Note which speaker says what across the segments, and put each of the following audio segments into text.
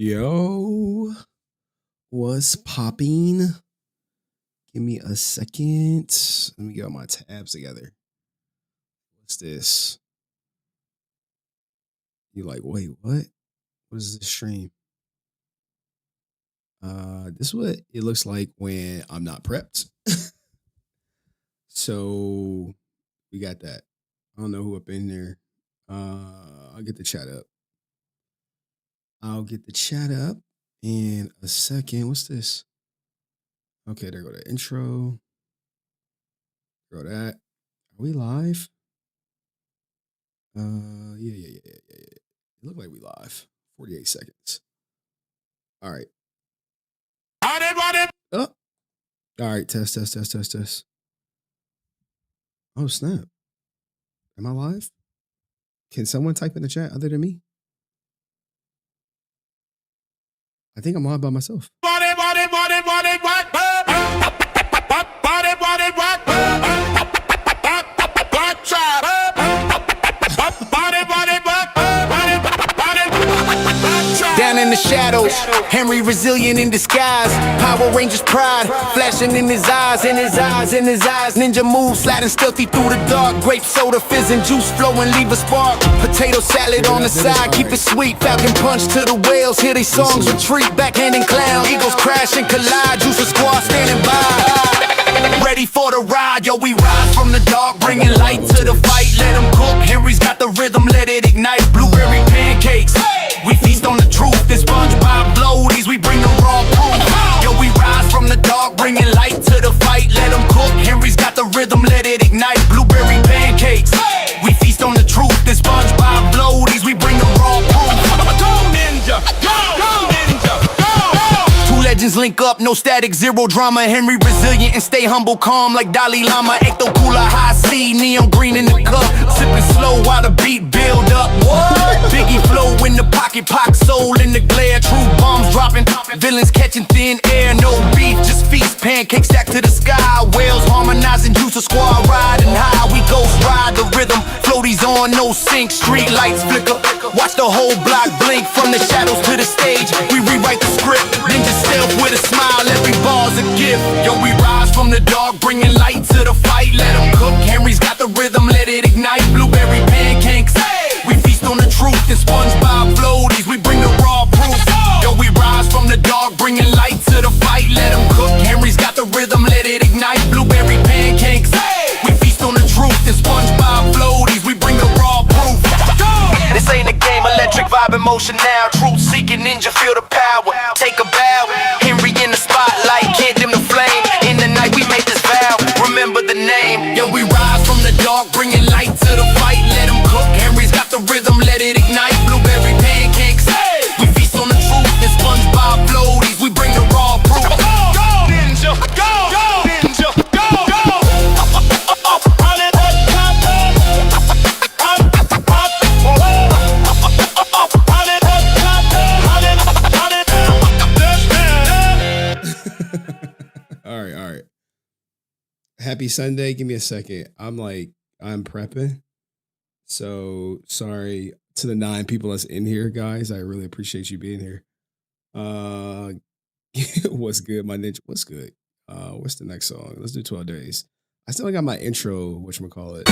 Speaker 1: Yo, what's popping? Give me a second. Let me get all my tabs together. What's this? You like, wait, what? What is this stream? This is what it looks like when I'm not prepped. So we got that. I don't know who up in there. I'll get the chat up. I'll get the chat up in a second. What's this? Okay, there go the intro. Go that. Are we live? Yeah. It looked like we live. 48 seconds. All right. Oh. All right, test. Oh, snap. Am I live? Can someone type in the chat other than me? I think I'm live by myself.
Speaker 2: Down in the shadows, Henry resilient in disguise. Power Rangers pride, flashing in his eyes, Ninja moves, sliding stealthy through the dark. Grape soda, fizz and juice flowing, leave a spark. Potato salad on the side, keep it sweet. Falcon punch to the whales, hear they songs retreat. Backhanding clown, eagles crash and collide. Juice a squad standing by, ready for the ride. Yo, we rise from the dark, bringing light to the fight. Let them cook, Henry's got the rhythm, let it ignite. Blueberry pancakes, we feast on the truth. This SpongeBob bloaties, we bring the raw proof. Yo, we rise from the dark, bringing light to the fight. Let them cook, Henry's got the rhythm, let it ignite. Blueberry pancakes, we feast on the truth. This SpongeBob bloaties, we bring the raw proof. Go ninja, go ninja, go. Two legends link up, no static, zero drama. Henry resilient and stay humble, calm like Dalai Lama. Ecto Cooler, high C, neon green in the cup. Sipping slow while the beat build up. What? Biggie flow in the pocket, pock soul in the glare. True bombs dropping, villains catching thin air. No beef, just feast, pancakes stacked to the sky. Whales harmonizing, juice a squad riding high. We ghost ride the rhythm, floaties on, no sync. Street lights flicker, watch the whole block blink. From the shadows to the stage, we rewrite the script. Ninja stealth with a smile, every bar's a gift. Yo, we rise from the dark, bringing light to the fight. Let them cook, Henry's got the rhythm, let it ignite. Blueberry pancakes, we feast on the truth. And SpongeBob floaties, we bring the raw proof. Yo, we rise from the dark, bringing light to the fight. Let them cook, Henry's got the rhythm, let it ignite. Blueberry pancakes, we feast on the truth. And SpongeBob floaties, we bring the raw proof. This ain't a game, electric vibe emotion now. Truth seeking ninja, feel the power. Take a bow, Henry in the spotlight, can't dim the flame. In the night we make this vow, remember the name. Yo, we rise from the dark, bringing light to the fight. Let them cook, Henry's got the rhythm, let it ignite. Blueberry pancakes, we feast on the truth. And SpongeBob floaties, we bring the raw proof. Go ninja, go ninja, go.
Speaker 1: All right. Happy Sunday. Give me a second. I'm prepping. So sorry to the 9 people that's in here, guys. I really appreciate you being here. What's good, my ninja? What's good? What's the next song? Let's do 12 Days. I still got my intro, whatchamacallit.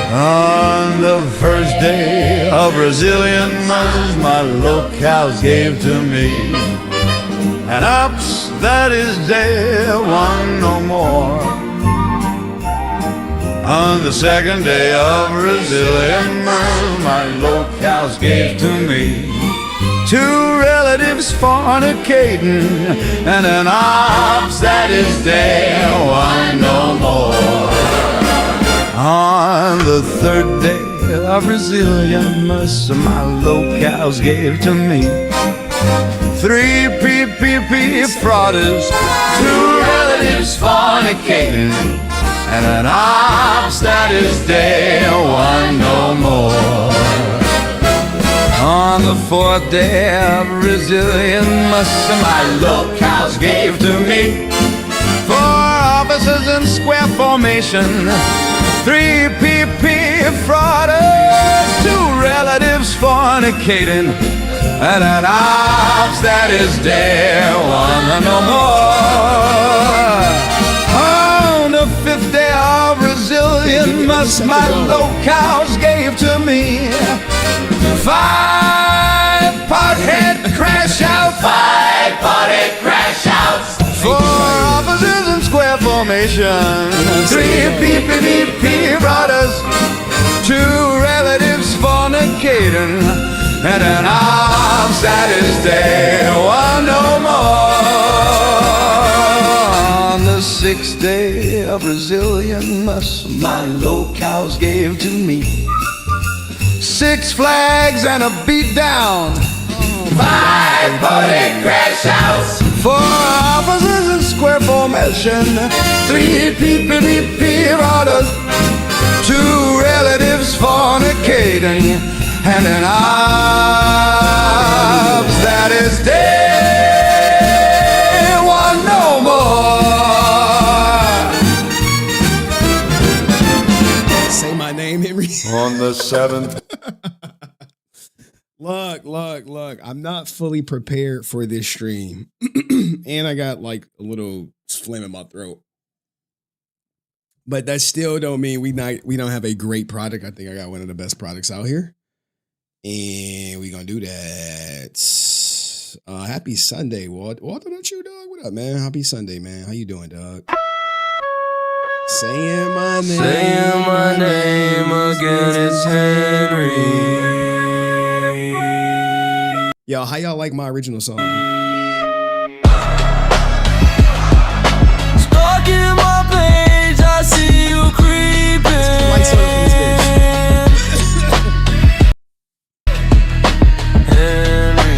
Speaker 3: On the first day of resilient months, my locals gave to me an ops that is day one no more. On the second day of resilient months, my locals gave to me 2 relatives fornicating and an ops that is day one no more. On the third day of resilience, my locals gave to me 3 PPP frauders, 2 relatives fornicating, and an ops that is day one no more. On the fourth day of resilience, my locals gave to me 4 square formation. 3 PP frauders, 2 relatives fornicating, and an ops that is dead, one no more. On the 5th day of resilience, my locals gave to me 5-part head crash out,
Speaker 2: 5-part head Crashouts.
Speaker 3: 4 officers in square formation, 3 PPP brothers, 2 relatives fornicating, and an ops that is dead, one no more. On the 6th day of resilience, my locals gave to me 6 flags and a beat down,
Speaker 2: 5-part head Crashouts.
Speaker 3: 4 officers in square formation, 3 PPP brothers, 2 relatives fornicating, and an ops that is dead, one no more.
Speaker 1: Say my name, Henry.
Speaker 3: On the 7th.
Speaker 1: Look. I'm not fully prepared for this stream. And I got like a little phlegm in my throat. But that still don't mean we don't have a great product. I think I got one of the best products out here. And we gonna do that. Happy Sunday, Walt. Walter, don't you, dog? What up, man? Happy Sunday, man. How you doing, dog? Saying my name
Speaker 3: again, it's Henry.
Speaker 1: Yo, how y'all like my original song?
Speaker 4: Stalking my page, I see you creeping.
Speaker 1: White soda from this bitch.
Speaker 4: Henry,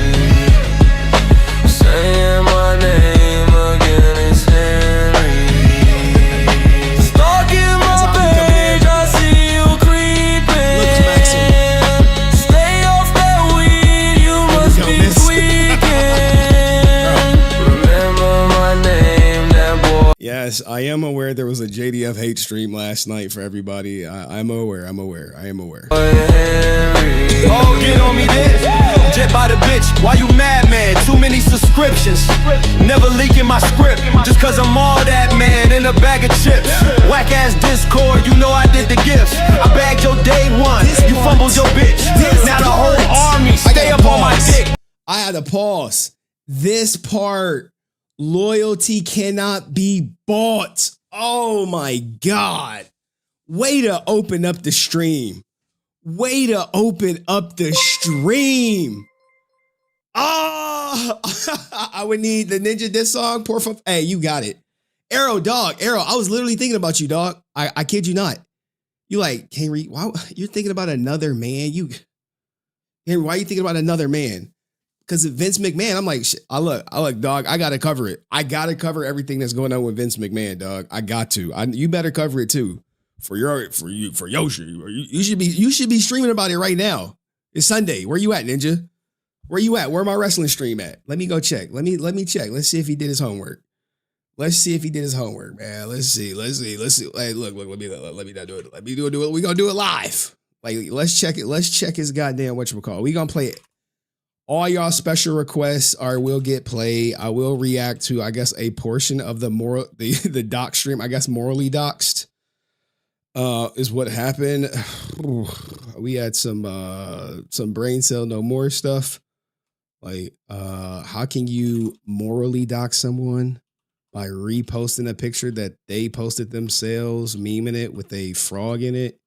Speaker 4: saying my name again, it's Henry. Stalking my page, I see you creeping. Stay off that weed, you must be tweaking. Remember my name, that boy.
Speaker 1: Yes, I am aware there was a JDF hate stream last night for everybody. I'm aware. I am aware.
Speaker 4: Oh, get on me this. Jet by the bitch, why you mad, man? Too many subscriptions. Never leaking my script, just cause I'm all that, man. In a bag of chips. Whack ass Discord, you know I did the gifts. I bagged your day one, you fumbled your bitch. Now the whole army stay up on my dick.
Speaker 1: I had to pause. This part, loyalty cannot be bought. Oh my God. Way to open up the stream. Way to open up the stream. Oh, I would need the Ninja Diss song. Poor fun. Hey, you got it. Arrow, dog. Arrow, I was literally thinking about you, dog. I kid you not. You like, Henry, why you're thinking about another man? Henry, why are you thinking about another man? Because Vince McMahon, I'm like, shit, I look, dog, I gotta cover it. I gotta cover everything that's going on with Vince McMahon, dog. I got to. You better cover it too. For Yoshi. You should be streaming about it right now. It's Sunday. Where you at, Ninja? Where you at? Where my wrestling stream at? Let me go check. Let me check. Let's see if he did his homework. Man. Let's see. Hey, look, let me not do it. Let me do it. We gonna do it live. Like, let's check it. Let's check his goddamn whatchamacallit. We gonna play it. All y'all special requests will get played. I will react to, I guess, a portion of the doc stream. I guess morally doxed. Is what happened. We had some brain cell no more stuff. Like, how can you morally dox someone by reposting a picture that they posted themselves, memeing it with a frog in it?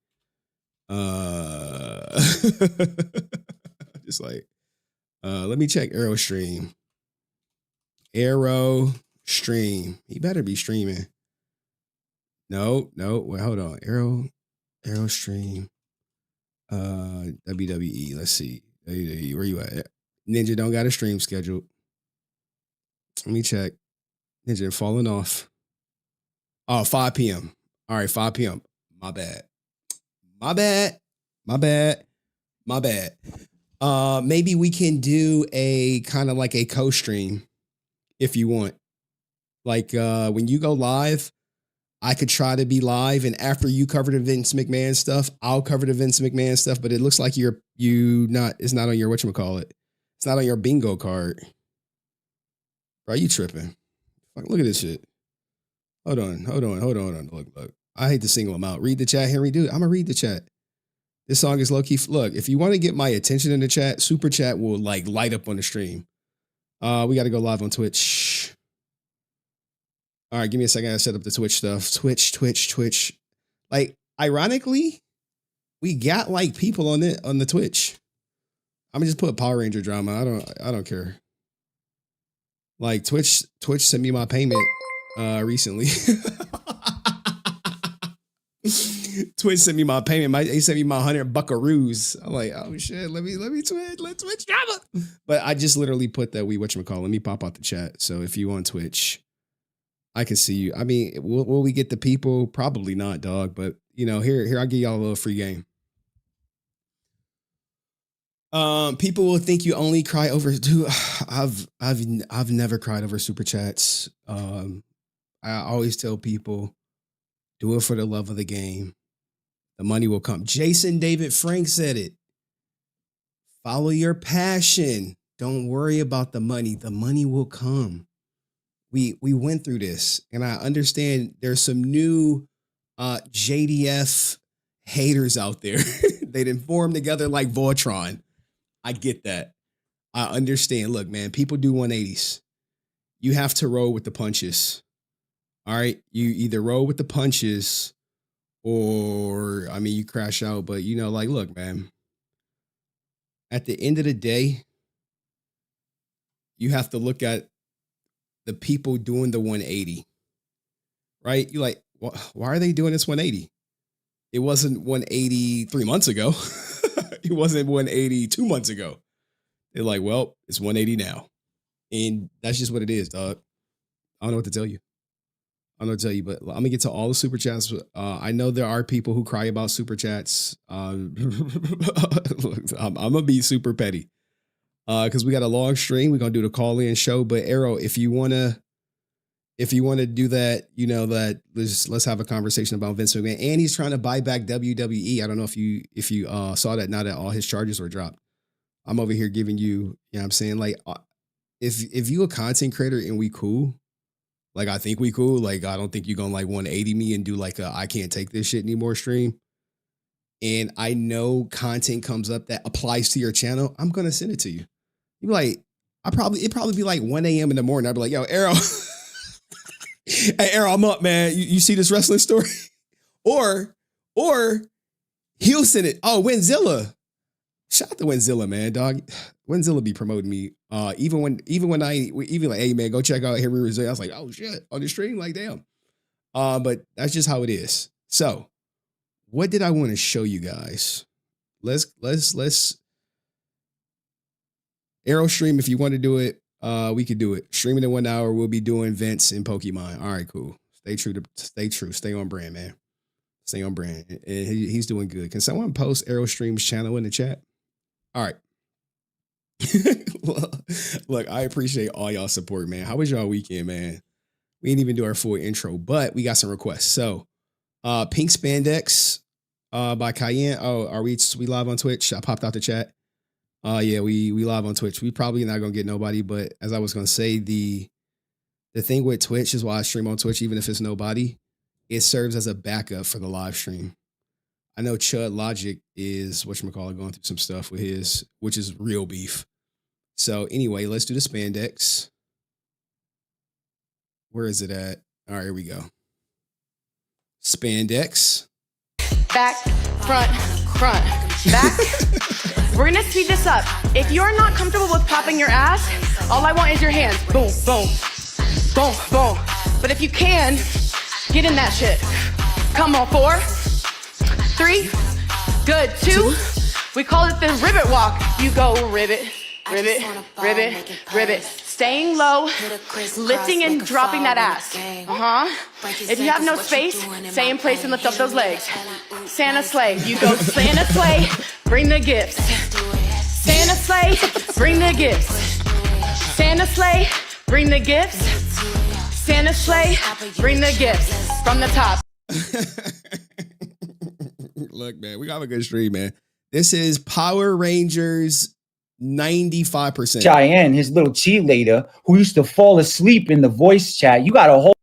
Speaker 1: Just like, let me check Arrow stream. Arrow stream. He better be streaming. No. Wait, hold on. Arrow stream. WWE. Let's see. WWE. Where you at? Ninja don't got a stream scheduled. Let me check. Ninja falling off. Oh, 5 p.m. All right, 5 p.m. My bad. Maybe we can do a kind of like a co-stream if you want. Like when you go live, I could try to be live, and after you cover the Vince McMahon stuff, I'll cover the Vince McMahon stuff. But it looks like it's not on your whatchamacallit. It's not on your bingo card. Bro, you tripping? Fuck, look at this shit. Hold on. Look. I hate to single them out. Read the chat, Henry. Dude, I'm gonna read the chat. This song is low key. Look, if you want to get my attention in the chat, super chat will like light up on the stream. We got to go live on Twitch. All right, give me a second. I set up the Twitch stuff. Twitch. Like, ironically, we got like people on the Twitch. I'm gonna just put Power Ranger drama. I don't care. Like Twitch sent me my payment recently. Twitch sent me my payment. They sent me my 100 buckaroos. I'm like, oh shit, let Twitch drama. But I just literally put that whatchamacallit. Let me pop out the chat. So if you on Twitch, I can see you. I mean, will we get the people? Probably not, dog. But you know, here I'll give y'all a little free game. People will think you only cry over. Dude, I've never cried over super chats. I always tell people, do it for the love of the game. The money will come. Jason David Frank said it. Follow your passion. Don't worry about the money. The money will come. We went through this, and I understand there's some new JDF haters out there. They didn't form together like Voltron. I get that. I understand. Look, man, people do 180s. You have to roll with the punches. All right. You either roll with the punches or, I mean, you crash out. But, you know, like, look, man, at the end of the day, you have to look at the people doing the 180. Right. You're like, why are they doing this 180? It wasn't 180 3 months ago. It wasn't 180 2 months ago. They're like, well, it's 180 now. And that's just what it is, dog. I don't know what to tell you. I don't know what to tell you, but I'm going to get to all the super chats. I know there are people who cry about super chats. I'm going to be super petty because we got a long stream. We're going to do the call-in show. But Arrow, if you want to do that, you know, that let's have a conversation about Vince McMahon. And he's trying to buy back WWE. I don't know if you saw that now that all his charges were dropped. I'm over here giving you, you know what I'm saying? Like, if you a content creator and we cool, like, I think we cool. Like, I don't think you're going to like 180 me and do like I can't take this shit anymore stream. And I know content comes up that applies to your channel. I'm going to send it to you. You'd be like, it'd probably be like 1 a.m. in the morning. I'd be like, yo, Arrow. Hey, Arrow, I'm up, man. You see this wrestling story? or he'll send it. Oh, Wenzilla. Shout out to Wenzilla, man, dog. Wenzilla be promoting me. Even when like, hey, man, go check out HenryResilient. I was like, oh shit, on the stream, like, damn. But that's just how it is. So, what did I want to show you guys? Let's Arrow stream. If you want to do it, we could do it. Streaming in 1 hour, we'll be doing Vince and Pokemon. All right, cool. Stay true. Stay on brand, man. Stay on brand. And he's doing good. Can someone post Arrow Stream's channel in the chat? All right. Look, I appreciate all y'all support, man. How was y'all weekend, man? We didn't even do our full intro, but we got some requests. So, Pink Spandex by Cayenne. Oh, are we live on Twitch? I popped out the chat. Yeah, we live on Twitch. We probably not gonna get nobody, but as I was gonna say, the thing with Twitch is why I stream on Twitch, even if it's nobody, it serves as a backup for the live stream. I know Chud Logic is whatchamacallit going through some stuff with his, which is real beef. So anyway, let's do the spandex. Where is it at? All right, here we go. Spandex.
Speaker 5: Back, front, back. We're gonna speed this up. If you're not comfortable with popping your ass, all I want is your hands. Boom, boom, boom, boom. But if you can, get in that shit. Come on, 4, 3, good, 2. We call it the ribbit walk. You go ribbit, ribbit, ribbit, ribbit. Staying low, lifting and dropping that ass. If you have no space, stay in place and lift up those legs. Santa sleigh, you go Santa sleigh, bring the gifts. Santa sleigh, bring the gifts. Santa sleigh, bring the gifts. Santa sleigh, bring the gifts. from the top.
Speaker 1: Look, man, we got a good stream, man. This is Power Rangers 95%.
Speaker 6: Cheyenne, his little cheerleader, who used to fall asleep in the voice chat. You got a whole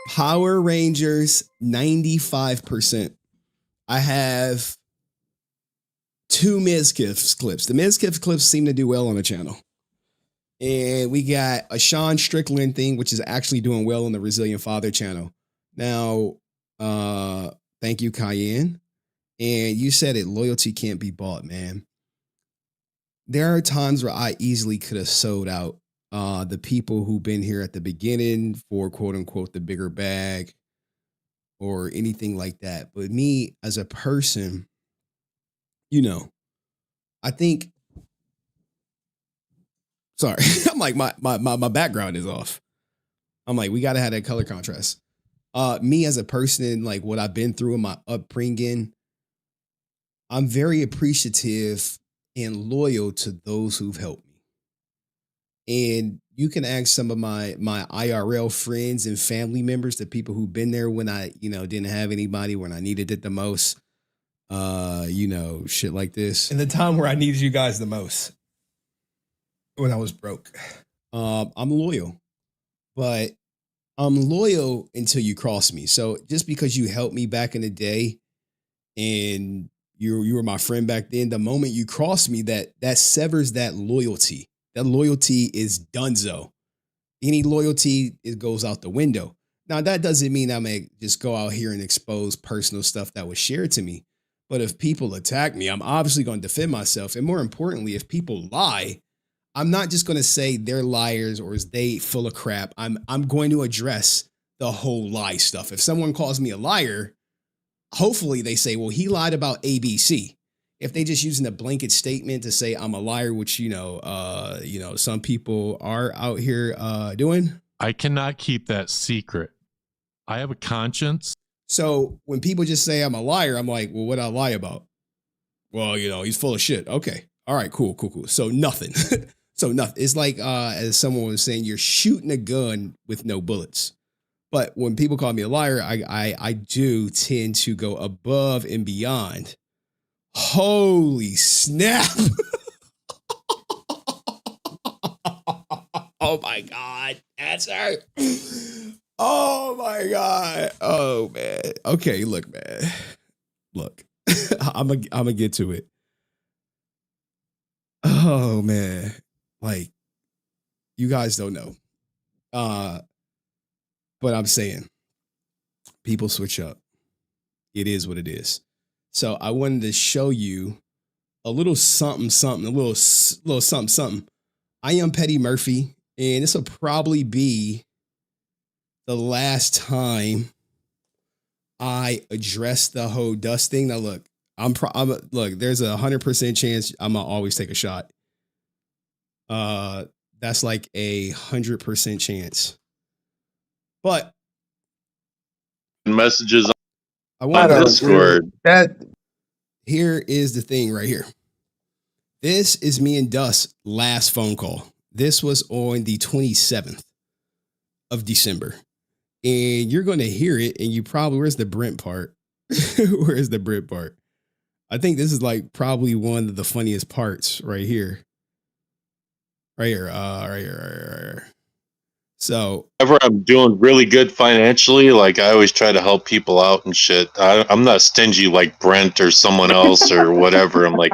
Speaker 1: Power Rangers 95%. I have 2 Mizkif clips. The Mizkif clips seem to do well on the channel. And we got a Sean Strickland thing, which is actually doing well on the Resilient Father channel. Now, thank you, Cayenne. And you said it, loyalty can't be bought, man. There are times where I easily could have sold out the people who've been here at the beginning for quote unquote the bigger bag or anything like that. But me as a person, you know, I think, sorry, I'm like, my background is off. I'm like, we got to have that color contrast. Me as a person, like what I've been through in my upbringing, I'm very appreciative and loyal to those who've helped me. And you can ask some of my IRL friends and family members, the people who've been there when I, you know, didn't have anybody, when I needed it the most, you know, shit like this. In the time where I needed you guys the most, when I was broke. I'm loyal, but I'm loyal until you cross me. So just because you helped me back in the day and you were my friend back then, the moment you cross me, that severs that loyalty. That loyalty is donezo. Any loyalty, it goes out the window. Now, that doesn't mean I may just go out here and expose personal stuff that was shared to me. But if people attack me, I'm obviously going to defend myself. And more importantly, if people lie, I'm not just going to say they're liars or is they full of crap. I'm going to address the whole lie stuff. If someone calls me a liar, hopefully they say, well, he lied about ABC. If they just using a blanket statement to say I'm a liar, which, you know, some people are out here doing.
Speaker 7: I cannot keep that secret. I have a conscience.
Speaker 1: So when people just say I'm a liar, I'm like, well, what I lie about? Well, you know, he's full of shit. Okay. All right, cool. So nothing. So nothing. It's like, as someone was saying, you're shooting a gun with no bullets. But when people call me a liar, I do tend to go above and beyond. Holy snap. Oh my God. That's her. Oh my God. Oh man. Okay, look, man. Look. I'm gonna get to it. Oh man. Like, you guys don't know. But I'm saying people switch up. It is what it is. So I wanted to show you a little something, a little something. I am Petty Murphy, and this will probably be the last time I address the whole dust thing. Now, look, look. There's 100% chance I'm gonna always take a shot. That's like 100% chance. But
Speaker 8: messages
Speaker 1: on
Speaker 8: Discord.
Speaker 1: That here is the thing right here. This is me and Dust's last phone call. This was on the 27th of December. And you're going to hear it, and you probably, where's the Brent part? Where's the Brent part? I think this is like probably one of the funniest parts right here. Right here. So
Speaker 8: whenever I'm doing really good financially, like I always try to help people out and shit. I'm not stingy like Brent or someone else or whatever. I'm like,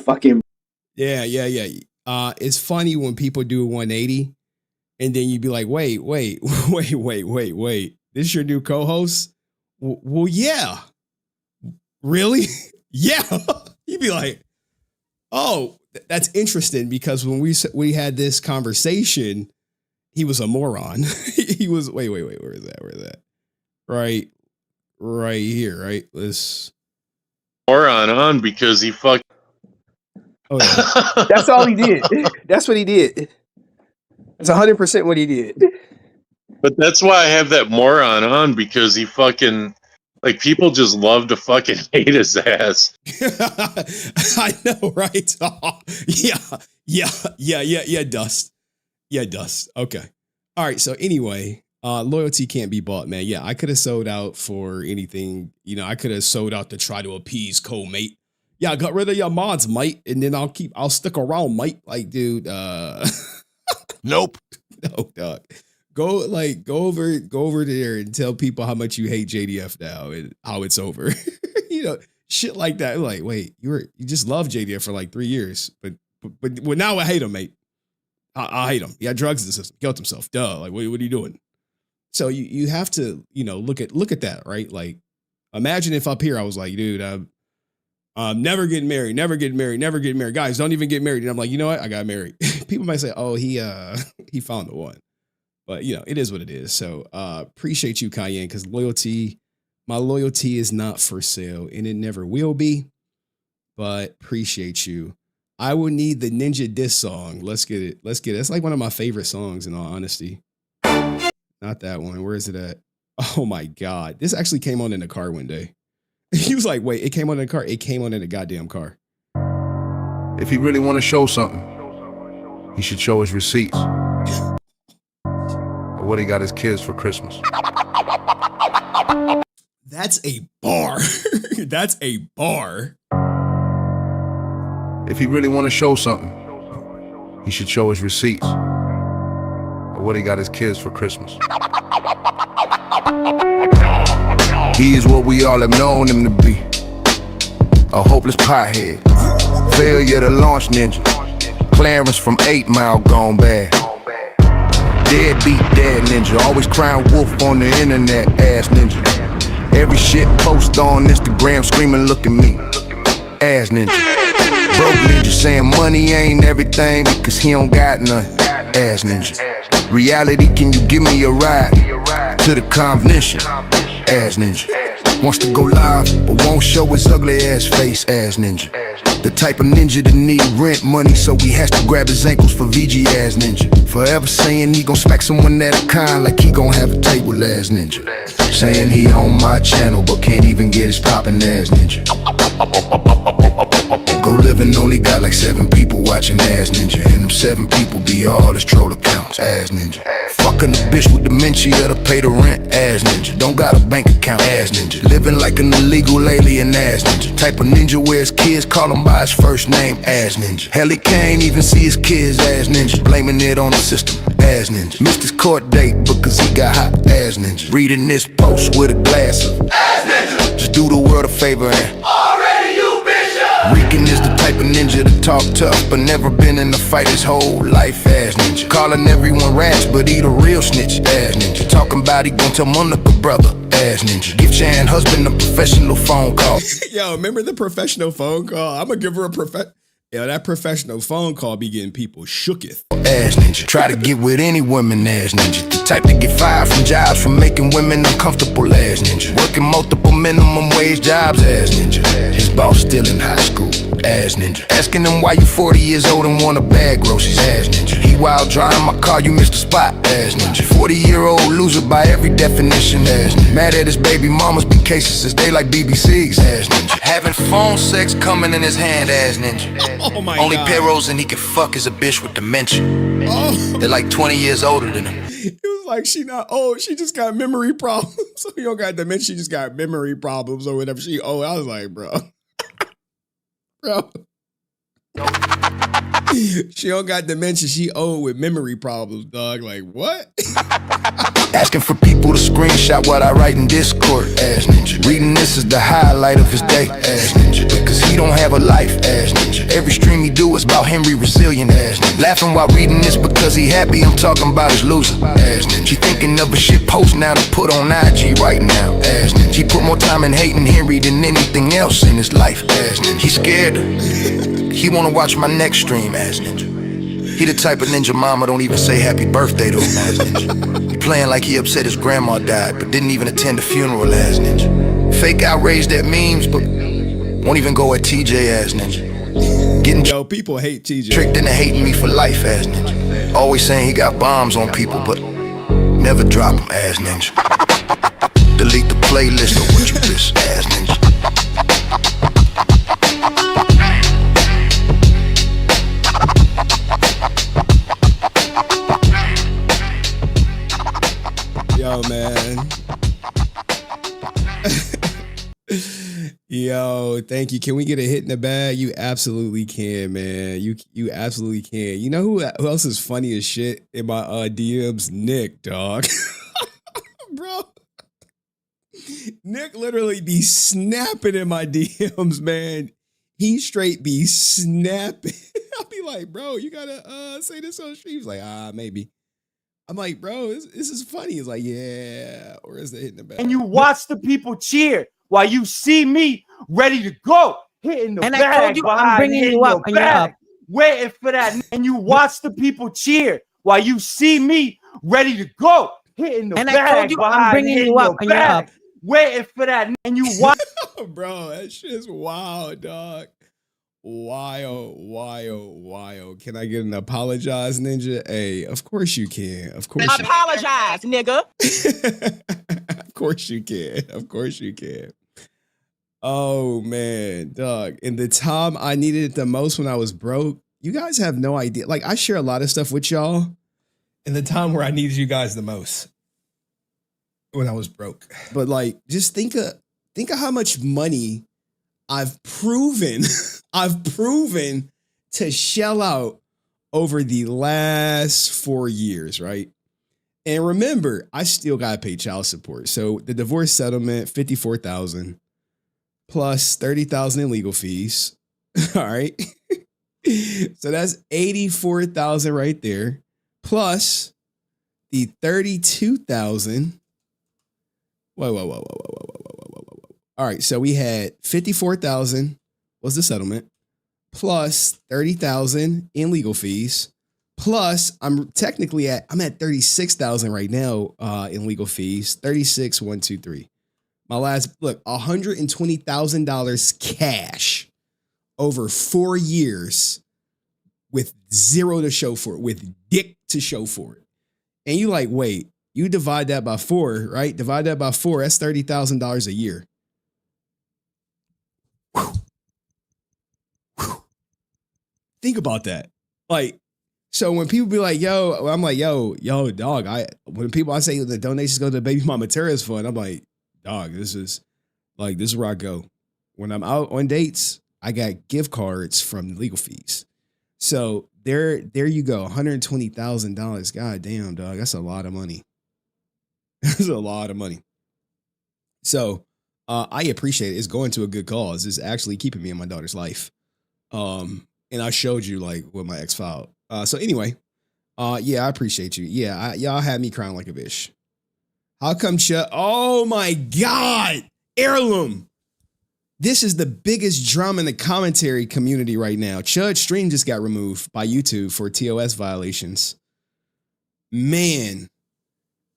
Speaker 6: fucking.
Speaker 1: Yeah. It's funny when people do 180 and then you'd be like, wait. This is your new co-host? Well, yeah. Really? Yeah. You'd be like, oh, that's interesting, because when we had this conversation, he was a moron. He was, wait, where is that? Right here, right? Let's
Speaker 8: moron on because he fucked.
Speaker 1: Oh, yeah.
Speaker 6: That's all he did. That's what he did. That's 100% what he did.
Speaker 8: But that's why I have that moron on, because he fucking, like, people just love to fucking hate his ass.
Speaker 1: I know, right? Oh, yeah, Dust. Yeah, Dust. Okay. All right. So anyway, Loyalty can't be bought, man. Yeah, I could have sold out for anything. You know, I could have sold out to try to appease co-mate. Yeah, I got rid of your mods, mate, and then I'll stick around, mate. Like, dude,
Speaker 9: nope.
Speaker 1: No, dog. Go over there and tell people how much you hate JDF now and how it's over. You know, shit like that. Like, wait, you just love JDF for like 3 years, but well, now I hate him, mate. I hate him. He had drugs in the system, killed himself. Duh. Like, what are you doing? So you have to, you know, look at that, right? Like, imagine if up here I was like, dude, I'm never getting married, never getting married, never getting married. Guys, don't even get married. And I'm like, you know what? I got married. People might say, oh, he found the one. But, you know, it is what it is. So appreciate you, Cayenne, because my loyalty is not for sale, and it never will be. But appreciate you. I will need the Ninja Diss song. Let's get it. It's like one of my favorite songs, in all honesty. Not that one. Where is it at? Oh, my God. This actually came on in the car one day. He was like, wait, it came on in the car? It came on in the goddamn car.
Speaker 9: If he really want to show something, he should show his receipts. Or what he got his kids for Christmas.
Speaker 1: That's a bar. That's a bar.
Speaker 9: If he really want to show something, he should show his receipts. Or what he got his kids for Christmas. He is what we all have known him to be. A hopeless pothead. Failure to launch ninja. Clarence from 8 Mile gone bad. Deadbeat dad ninja. Always crying wolf on the internet, ass ninja. Every shit post on Instagram screaming, look at me, ass ninja. Broke ninja saying money ain't everything because he don't got none, ass ninja. Reality, can you give me a ride to the convention, ass ninja. Wants to go live but won't show his ugly ass face, ass ninja. The type of ninja that need rent money, so he has to grab his ankles for VG, ass ninja. Forever saying he gon' smack someone at a con like he gon' have a table, ass ninja. Saying he on my channel but can't even get his poppin', ass ninja. Go living only got like 7 people watching, ass ninja. And them 7 people be all his troll accounts, ass ninja. Fucking a bitch with dementia to pay the rent, ass ninja. Don't got a bank account, ass ninja. Living like an illegal alien, ass ninja. Type of ninja where his kids call him by his first name, ass ninja. Hell, he can't even see his kids, ass ninja. Blaming it on the system, ass ninja. Missed his court date because he got hot, ass ninja. Reading this post with a glass of ass ninja. Just do the world a favor and already you bitch. Rican is the type of ninja to talk tough but never been in a fight his whole life, ass ninja. Calling everyone rats but he the real snitch, ass ninja. Talking about he gon' tell Monica brother, ass ninja. Give Chan husband a professional phone call.
Speaker 1: Yo, remember the professional phone call? I'm gonna give her a Yo, that professional phone call be getting people shooketh.
Speaker 9: Ass ninja. Try to get with any women, ass ninja. The type to get fired from jobs for making women uncomfortable, ass ninja. Working multiple minimum wage jobs, ass ninja. His boss still in high school, ass ninja. Asking him why you 40 years old and want a bag groceries, ass ninja. He wild driving my car, you missed the spot, ass ninja. 40-year-old loser by every definition, ass ninja. Mad at his baby mamas, been cases since they like BBCs, ass ninja. Having phone sex coming in his hand, ass ninja.
Speaker 1: Oh my
Speaker 9: Only
Speaker 1: God.
Speaker 9: payrolls and he can fuck is a bitch with dementia.
Speaker 1: Oh.
Speaker 9: They're like 20 years older than him.
Speaker 1: It was like, she not old, she just got memory problems. So you don't got dementia, she just got memory problems or whatever. She old. I was like, bro. Bro. She don't got dementia, she old with memory problems, dog. Like, what?
Speaker 9: Asking for people to screenshot what I write in Discord, ass ninja. Reading this is the highlight of his day, ass ninja. Because he don't have a life, ass ninja. Every stream he do is about HenryResilient, ass ninja. Laughing while reading this because he happy, I'm talking about his loser, ass ninja. He thinking of a shit post now to put on IG right now, ass ninja. He put more time in hating Henry than anything else in his life, ass ninja. He scared her. He wanna watch my next stream, ass ninja. He the type of ninja mama don't even say happy birthday to him, ass ninja. He playing like he upset his grandma died, but didn't even attend the funeral, ass ninja. Fake outraged at memes, but won't even go at TJ, ass ninja. Getting
Speaker 1: Yo, people hate TJ.
Speaker 9: tricked into hating me for life, ass ninja. Always saying he got bombs on people, but never drop him, ass ninja. Delete the playlist of what you miss, ass ninja.
Speaker 1: go, man. Yo, thank you. Can we get a hit in the bag? You absolutely can, man. You absolutely can. You know who else is funny as shit in my DMs? Nick, dog. Bro. Nick literally be snapping in my DMs, man. He straight be snapping. I'll be like, bro, you gotta say this on stream. He's like, maybe. I'm like, bro, this is funny. He's like, yeah. Or is it hitting the bag?
Speaker 6: And you watch the people cheer while you see me ready to go, hitting the bag.
Speaker 10: I told you I'm bringing you up, and you're up.
Speaker 6: Waiting for that. And you watch the people cheer while you see me ready to go, hitting the bag.
Speaker 10: And I told you I'm bringing you up, and you're up.
Speaker 6: Waiting for that. And you watch.
Speaker 1: Bro, that shit's wild, dog. Wild. Can I get an apologize, Ninja? Hey, of course you can. Of course.
Speaker 10: Apologize, nigga.
Speaker 1: Of course you can. Of course you can. Oh man, dog. In the time I needed it the most when I was broke, you guys have no idea. Like, I share a lot of stuff with y'all in the time where I needed you guys the most. When I was broke. But like, just think of how much money I've proven to shell out over the last 4 years, right? And remember, I still gotta pay child support. So the divorce settlement, $54,000 plus $30,000 in legal fees. All right. So that's $84,000 right there. Plus the $32,000. Whoa. All right, so we had $54,000 was the settlement, plus $30,000 in legal fees, plus I'm at $36,000 right now in legal fees. 36,123. My last look, $120,000 cash over 4 years with zero to show for it, with dick to show for it. And you like, wait, you divide that by 4, right? Divide that by 4, that's $30,000 a year. Think about that. Like, so when people be like, yo, I'm like, yo, dog, when people I say the donations go to the Baby Mama Terrorist Fund, I'm like, dog, this is where I go. When I'm out on dates, I got gift cards from legal fees. So there you go. $120,000. God damn, dog. That's a lot of money. That's a lot of money. So I appreciate it. It's going to a good cause. It's actually keeping me in my daughter's life. And I showed you like what my ex filed. So anyway, yeah, I appreciate you. Yeah, y'all had me crying like a bitch. How come Chud? Oh my God, Heirloom. This is the biggest drama in the commentary community right now. Chud's stream just got removed by YouTube for TOS violations. Man,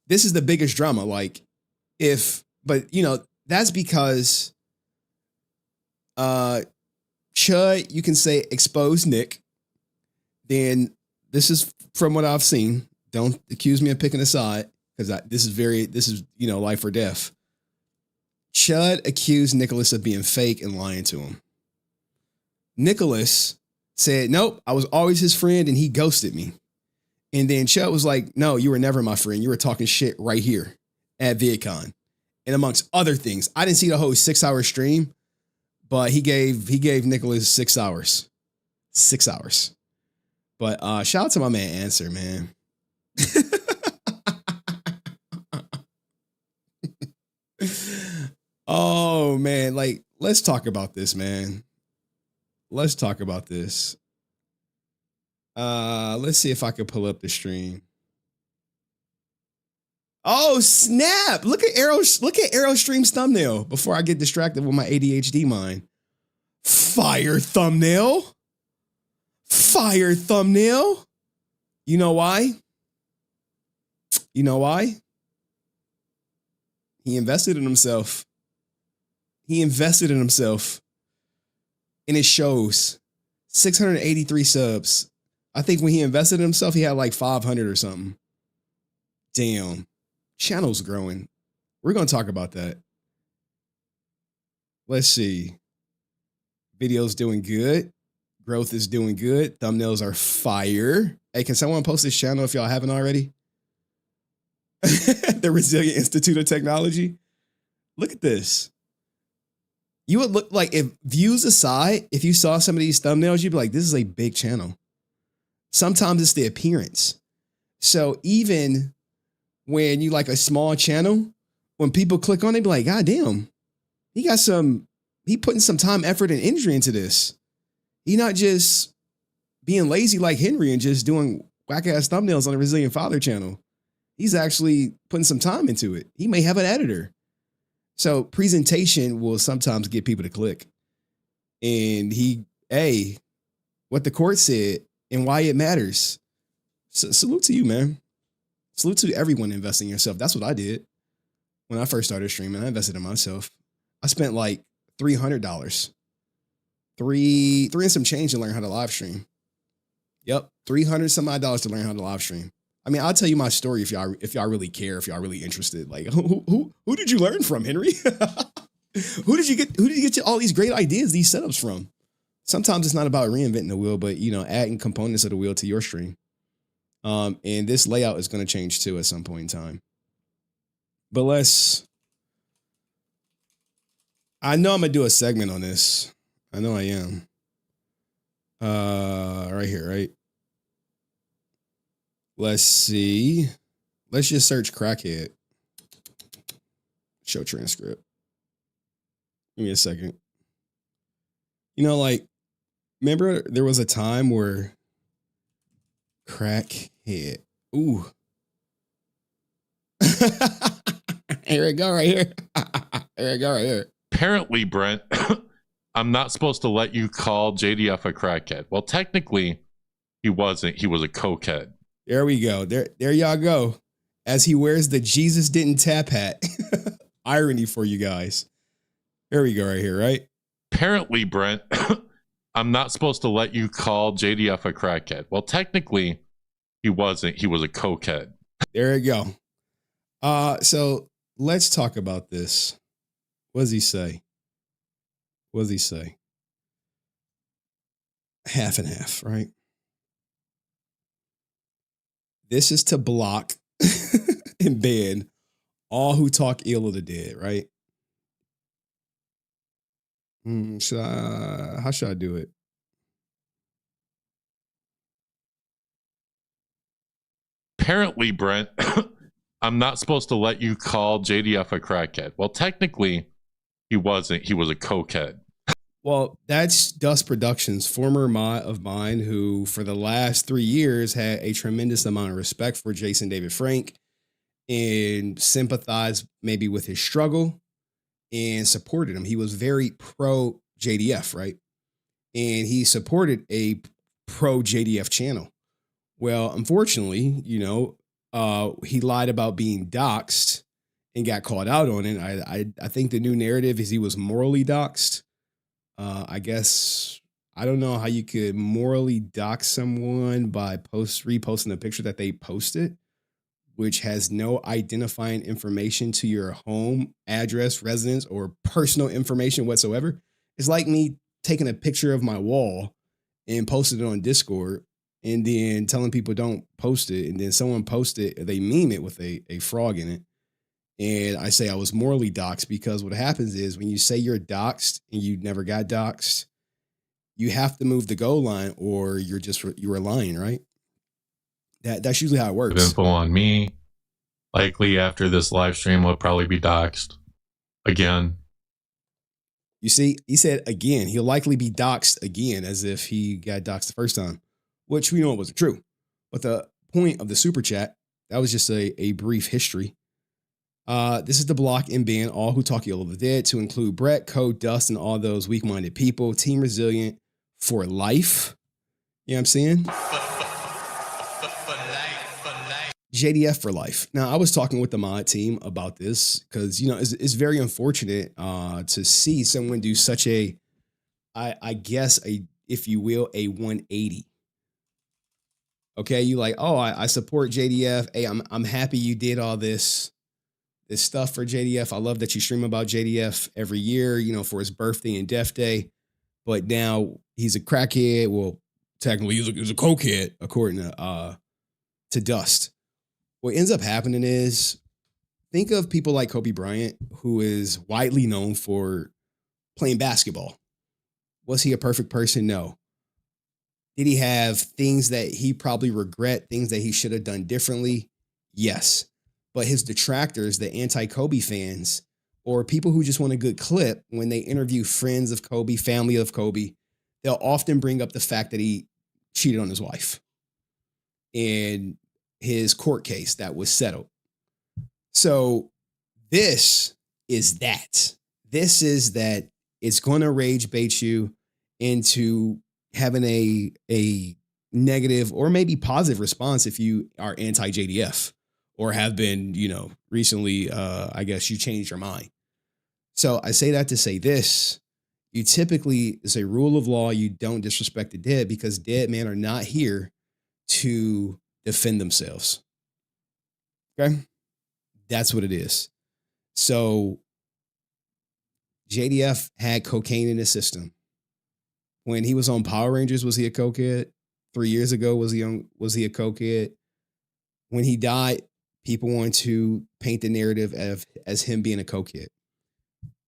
Speaker 1: this is the biggest drama. Like, but you know, that's because Chud, you can say expose Nick. Then this is from what I've seen. Don't accuse me of picking a side because this is life or death. Chud accused Nicholas of being fake and lying to him. Nicholas said, nope, I was always his friend and he ghosted me. And then Chud was like, no, you were never my friend. You were talking shit right here at VidCon. And amongst other things, I didn't see the whole 6-hour stream, but he gave Nicholas 6 hours. 6 hours. But shout out to my man Answer, man. Oh man, like let's talk about this, man. Let's talk about this. Let's see if I can pull up the stream. Oh snap! Look at Arrow Stream's thumbnail before I get distracted with my ADHD mind. Fire thumbnail. Fire thumbnail. You know why? You know why? He invested in himself. He invested in himself. And it shows 683 subs. I think when he invested in himself, he had like 500 or something. Damn. Channel's growing. We're going to talk about that. Let's see. Video's doing good. Growth is doing good. Thumbnails are fire. Hey, can someone post this channel if y'all haven't already? The Resilient Institute of Technology. Look at this. You would look like, if views aside, if you saw some of these thumbnails, you'd be like, this is a big channel. Sometimes it's the appearance. So even when you like a small channel, when people click on it, be like, God damn, he putting some time, effort, and energy into this. He not just being lazy like Henry and just doing whack ass thumbnails on the Resilient Father channel. He's actually putting some time into it. He may have an editor. So presentation will sometimes get people to click. And what the court said and why it matters. So, salute to you, man. Salute to everyone investing in yourself. That's what I did when I first started streaming. I invested in myself. I spent like $300, three and some change to learn how to live stream. Yep, $300 some odd dollars to learn how to live stream. I mean, I'll tell you my story if y'all really care, if y'all really interested. Like, who did you learn from, Henry? Who did you get all these great ideas, these setups from? Sometimes it's not about reinventing the wheel, but adding components of the wheel to your stream. And this layout is going to change too at some point in time. But I know I'm gonna do a segment on this. I know I am. Right here, right? Let's see. Let's just search crackhead. Show transcript. Give me a second. Remember there was a time where crackhead. Ooh. Here we go right here. Here we go right here.
Speaker 7: Apparently, Brent, I'm not supposed to let you call JDF a crackhead. Well, technically, he wasn't. He was a cokehead.
Speaker 1: There we go. There y'all go. As he wears the Jesus didn't tap hat. Irony for you guys. There we go right here, right?
Speaker 7: Apparently, Brent, I'm not supposed to let you call JDF a crackhead. Well, technically, he wasn't. He was a cokehead.
Speaker 1: There you go. So let's talk about this. What does he say? What does he say? Half and half, right? This is to block and ban all who talk ill of the dead, right? How should I do it?
Speaker 7: Apparently, Brent, I'm not supposed to let you call JDF a crackhead. Well, technically, he wasn't. He was a cokehead.
Speaker 1: Well, that's Dust Productions, former mod of mine, who for the last 3 years had a tremendous amount of respect for Jason David Frank and sympathized maybe with his struggle and supported him. He was very pro JDF, right? And he supported a pro JDF channel. Well, unfortunately, he lied about being doxxed and got called out on it. I think the new narrative is he was morally doxxed. I guess I don't know how you could morally dox someone by reposting a picture that they posted, which has no identifying information to your home address, residence, or personal information whatsoever. It's like me taking a picture of my wall and posting it on Discord and then telling people don't post it. And then someone posted it, they meme it with a frog in it. And I say I was morally doxxed because what happens is when you say you're doxxed and you never got doxxed, you have to move the goal line or you were lying, right? That's usually how it works.
Speaker 7: Info on me. Likely after this live stream will probably be doxxed again.
Speaker 1: You see, he said again, he'll likely be doxxed again as if he got doxxed the first time, which we know it wasn't true. But the point of the super chat, that was just a brief history. This is to block and ban all who talk ill of the dead, to include Brett, Code, Dust, and all those weak-minded people. Team Resilient for life. You know what I'm saying? JDF for life. Now, I was talking with the mod team about this because, it's very unfortunate to see someone do such I guess, if you will, a 180. Okay, you like, oh, I support JDF. Hey, I'm happy you did all this stuff for JDF. I love that you stream about JDF every year, for his birthday and death day. But now he's a crackhead. Well, technically he's a cokehead, according to Dust. what ends up happening is, think of people like Kobe Bryant, who is widely known for playing basketball. Was he a perfect person? No. Did he have things that he probably regret, things that he should have done differently? Yes. But his detractors, the anti-Kobe fans, or people who just want a good clip, when they interview friends of Kobe, family of Kobe, they'll often bring up the fact that he cheated on his wife in his court case that was settled. So this is that. This is that it's going to rage bait you into having a negative or maybe positive response if you are anti-JDF or have been, recently, I guess you changed your mind. So I say that to say this. You typically, as a rule of law, you don't disrespect the dead, because dead men are not here to defend themselves. Okay? That's what it is. So JDF had cocaine in his system. When he was on Power Rangers, was he a cokehead? 3 years ago, was he a cokehead? When he died, people want to paint the narrative as him being a cokehead.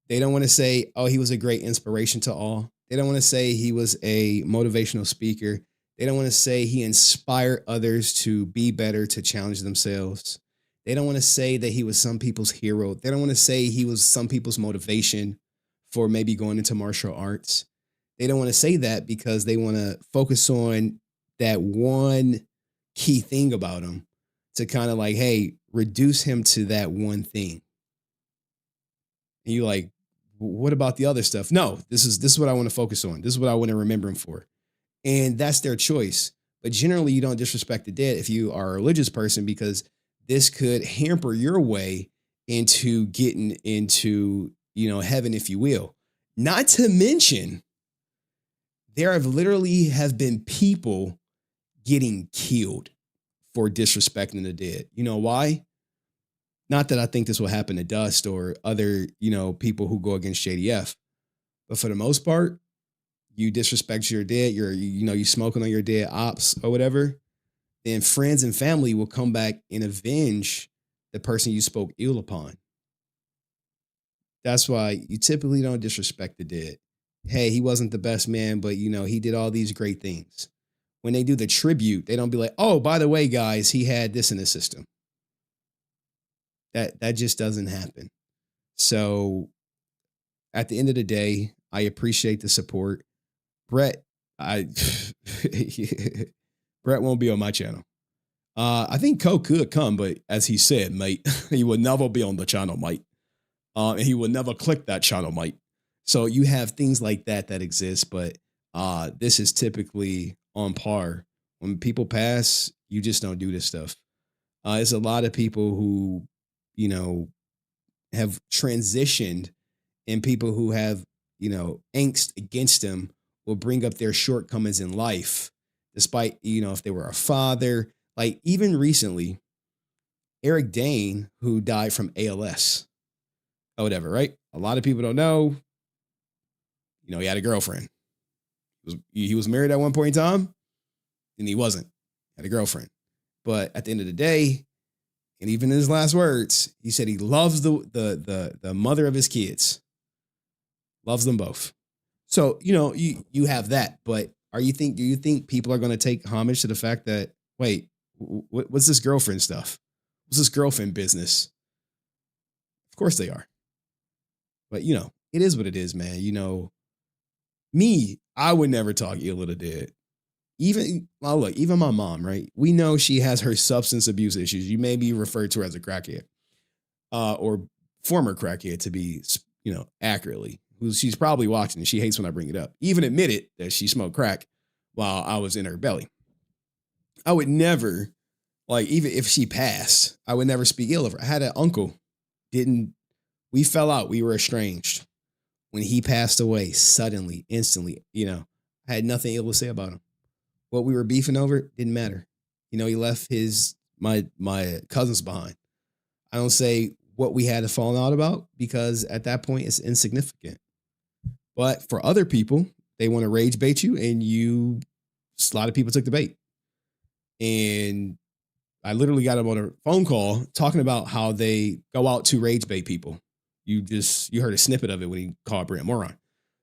Speaker 1: They don't want to say, oh, he was a great inspiration to all. They don't want to say he was a motivational speaker. They don't want to say he inspired others to be better, to challenge themselves. They don't want to say that he was some people's hero. They don't want to say he was some people's motivation for maybe going into martial arts. They don't want to say that because they want to focus on that one key thing about him to kind of like, hey, reduce him to that one thing. And you're like, what about the other stuff? No, this is what I want to focus on. This is what I want to remember him for. And that's their choice. But generally, you don't disrespect the dead if you are a religious person, because this could hamper your way into getting into, heaven, if you will. Not to mention, there have literally been people getting killed for disrespecting the dead. You know why? Not that I think this will happen to Dust or other, people who go against JDF, but for the most part, you disrespect your dead, you smoking on your dead ops or whatever, then friends and family will come back and avenge the person you spoke ill upon. That's why you typically don't disrespect the dead. Hey, he wasn't the best man, but he did all these great things. When they do the tribute, they don't be like, oh, by the way, guys, he had this in his system. That just doesn't happen. So at the end of the day, I appreciate the support. Brett, Brett won't be on my channel. I think Ko could come, but as he said, mate, he will never be on the channel, mate. And he will never click that channel, mate. So you have things like that exist, but this is typically on par. When people pass, you just don't do this stuff. There's a lot of people who, have transitioned, and people who have, angst against them will bring up their shortcomings in life, despite, if they were a father. Like even recently, Eric Dane, who died from ALS or whatever, right? A lot of people don't know, he had a girlfriend. He was married at one point in time, and he wasn't. He had a girlfriend. But at the end of the day, and even in his last words, he said he loves the mother of his kids. Loves them both. So, you have that. But do you think people are going to take homage to the fact that, wait, what's this girlfriend stuff? What's this girlfriend business? Of course they are. But, it is what it is, man. Me, I would never talk ill of the dead. Even my mom, right? We know she has her substance abuse issues. You may be referred to her as a crackhead, or former crackhead, to be, accurately. She's probably watching, and she hates when I bring it up. Even admitted that she smoked crack while I was in her belly. I would never, even if she passed, I would never speak ill of her. I had an uncle, we fell out. We were estranged. When he passed away, suddenly, instantly, I had nothing ill to say about him. What we were beefing over didn't matter. He left my cousins behind. I don't say what we had to fall out about, because at that point it's insignificant. But for other people, they want to rage bait you, and a lot of people took the bait. And I literally got him on a phone call talking about how they go out to rage bait people. You heard a snippet of it when he called Brent moron.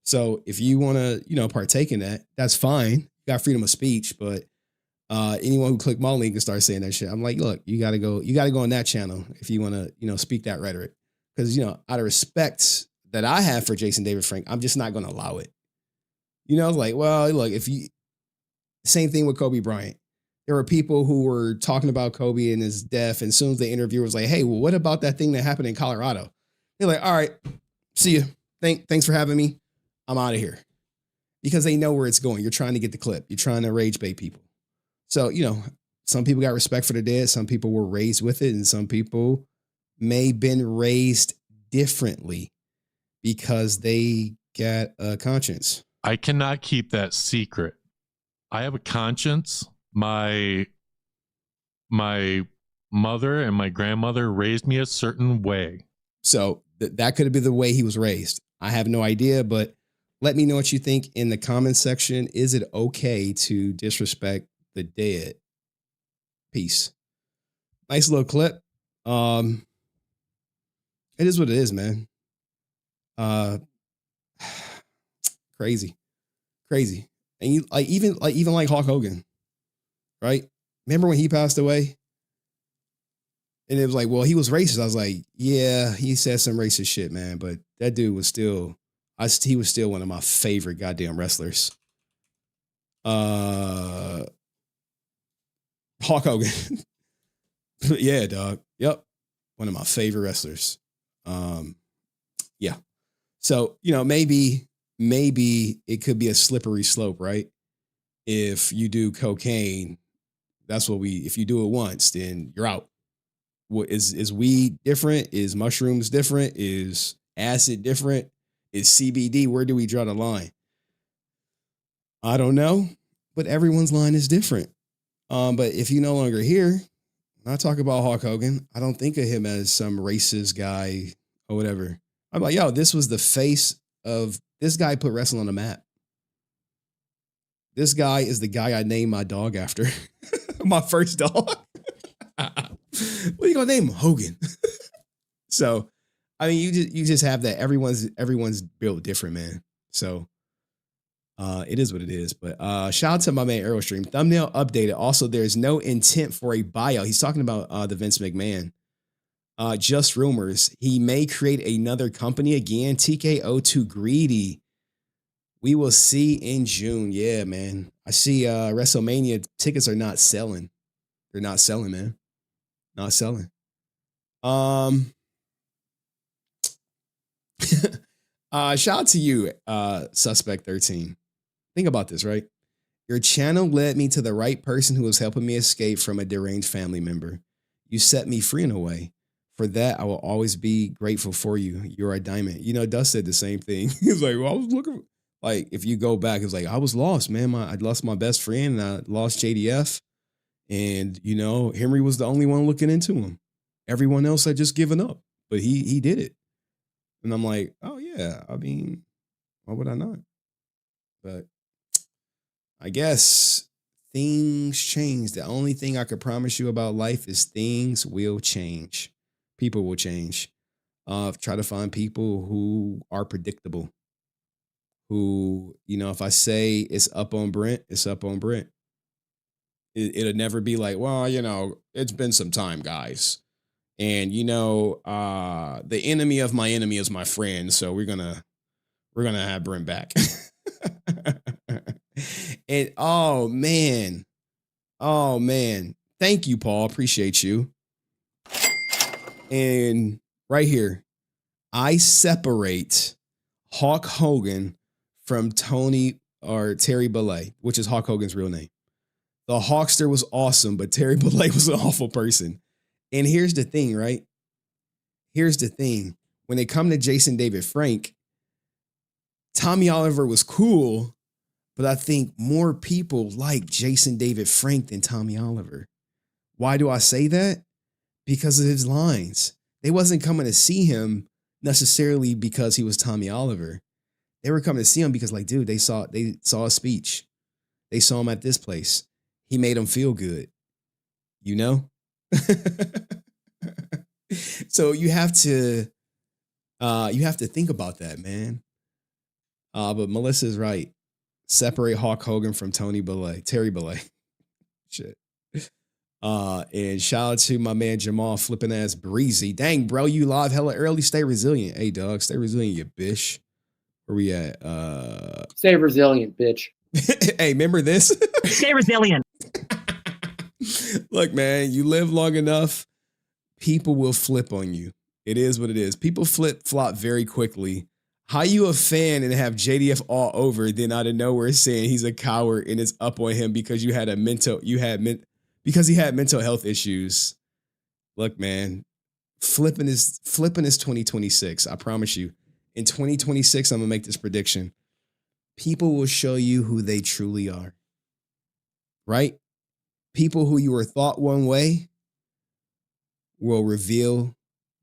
Speaker 1: So if you want to, partake in that, that's fine. You got freedom of speech, but anyone who clicked my link and start saying that shit, I'm like, look, you gotta go on that channel if you want to, speak that rhetoric. Because, out of respect that I have for Jason David Frank, I'm just not going to allow it. Like, well, look, same thing with Kobe Bryant. There were people who were talking about Kobe and his death, and as soon as the interviewer was like, hey, well, what about that thing that happened in Colorado? They're like, all right, see you. Thanks for having me. I'm out of here. Because they know where it's going. You're trying to get the clip. You're trying to rage bait people. So, some people got respect for the dead. Some people were raised with it, and some people may have been raised differently because they got a conscience.
Speaker 7: I cannot keep that secret. I have a conscience. My mother and my grandmother raised me a certain way.
Speaker 1: So that could have been the way he was raised. I have no idea, but let me know what you think in the comments section. Is it okay to disrespect the dead? Peace. Nice little clip. It is what it is, man. Crazy. And you even like Hulk Hogan, right? Remember when he passed away? And it was like, well, he was racist. I was like, yeah, he said some racist shit, man. But that dude was still, he was still one of my favorite goddamn wrestlers. Hulk Hogan. Yeah, dog. Yep. One of my favorite wrestlers. Yeah. So, maybe it could be a slippery slope, right? If you do cocaine, that's what if you do it once, then you're out. What is weed different? Is mushrooms different? Is acid different? Is CBD? Where do we draw the line? I don't know, but everyone's line is different. But if you're no longer here, when I talk about Hulk Hogan, I don't think of him as some racist guy or whatever. I'm like, yo, this was the face of, this guy put wrestling on the map. This guy is the guy I named my dog after. My first dog. What are you gonna name him? Hogan. So, I mean, you just have that. Everyone's built different, man. So, it is what it is. But shout out to my man Aerostream. Thumbnail updated. Also, there's no intent for a buyout. He's talking about the Vince McMahon. Just rumors. He may create another company again. TKO too greedy. We will see in June. Yeah, man. I see WrestleMania tickets are not selling. They're not selling, man. Not selling. Shout out to you, Suspect 13. Think about this, right? Your channel led me to the right person who was helping me escape from a deranged family member. You set me free in a way. For that, I will always be grateful for you. You're a diamond. Dust said the same thing. He was like, well, I was looking. Like, if you go back, it's like, I was lost, man. I lost my best friend, and I lost JDF. And, Henry was the only one looking into him. Everyone else had just given up, but he did it. And I'm like, oh, yeah, I mean, why would I not? But I guess things change. The only thing I could promise you about life is things will change. People will change. Try to find people who are predictable. Who, if I say it's up on Brent, it's up on Brent. It'll never be like, well, it's been some time, guys. And, the enemy of my enemy is my friend. So we're going to have Brent back. And oh man. Thank you, Paul. Appreciate you. And right here, I separate Hulk Hogan from Tony or Terry Bollea, which is Hulk Hogan's real name. The Hulkster was awesome, but Terry Bollea was an awful person. And here's the thing, right? Here's the thing. When they come to Jason David Frank, Tommy Oliver was cool, but I think more people like Jason David Frank than Tommy Oliver. Why do I say that? Because of his lines. They wasn't coming to see him necessarily because he was Tommy Oliver. They were coming to see him because, like, dude, they saw a speech. They saw him at this place. He made them feel good. So you have to think about that, man. But Melissa's right. Separate Hulk Hogan from Terry Bollea. Shit. And shout out to my man Jamal flipping ass Breezy. Dang, bro, you live hella early. Stay resilient. Hey, dog, stay resilient, you bitch. Where we at?
Speaker 11: Stay resilient, bitch.
Speaker 1: Hey, remember this?
Speaker 10: Stay resilient.
Speaker 1: Look, man, you live long enough, people will flip on you. It is what it is. People flip-flop very quickly. How you a fan and have JDF all over, then out of nowhere saying he's a coward and it's up on him because he had mental health issues. Look, man, flipping is 2026. I promise you. In 2026, I'm gonna make this prediction. People will show you who they truly are. Right? People who you were thought one way will reveal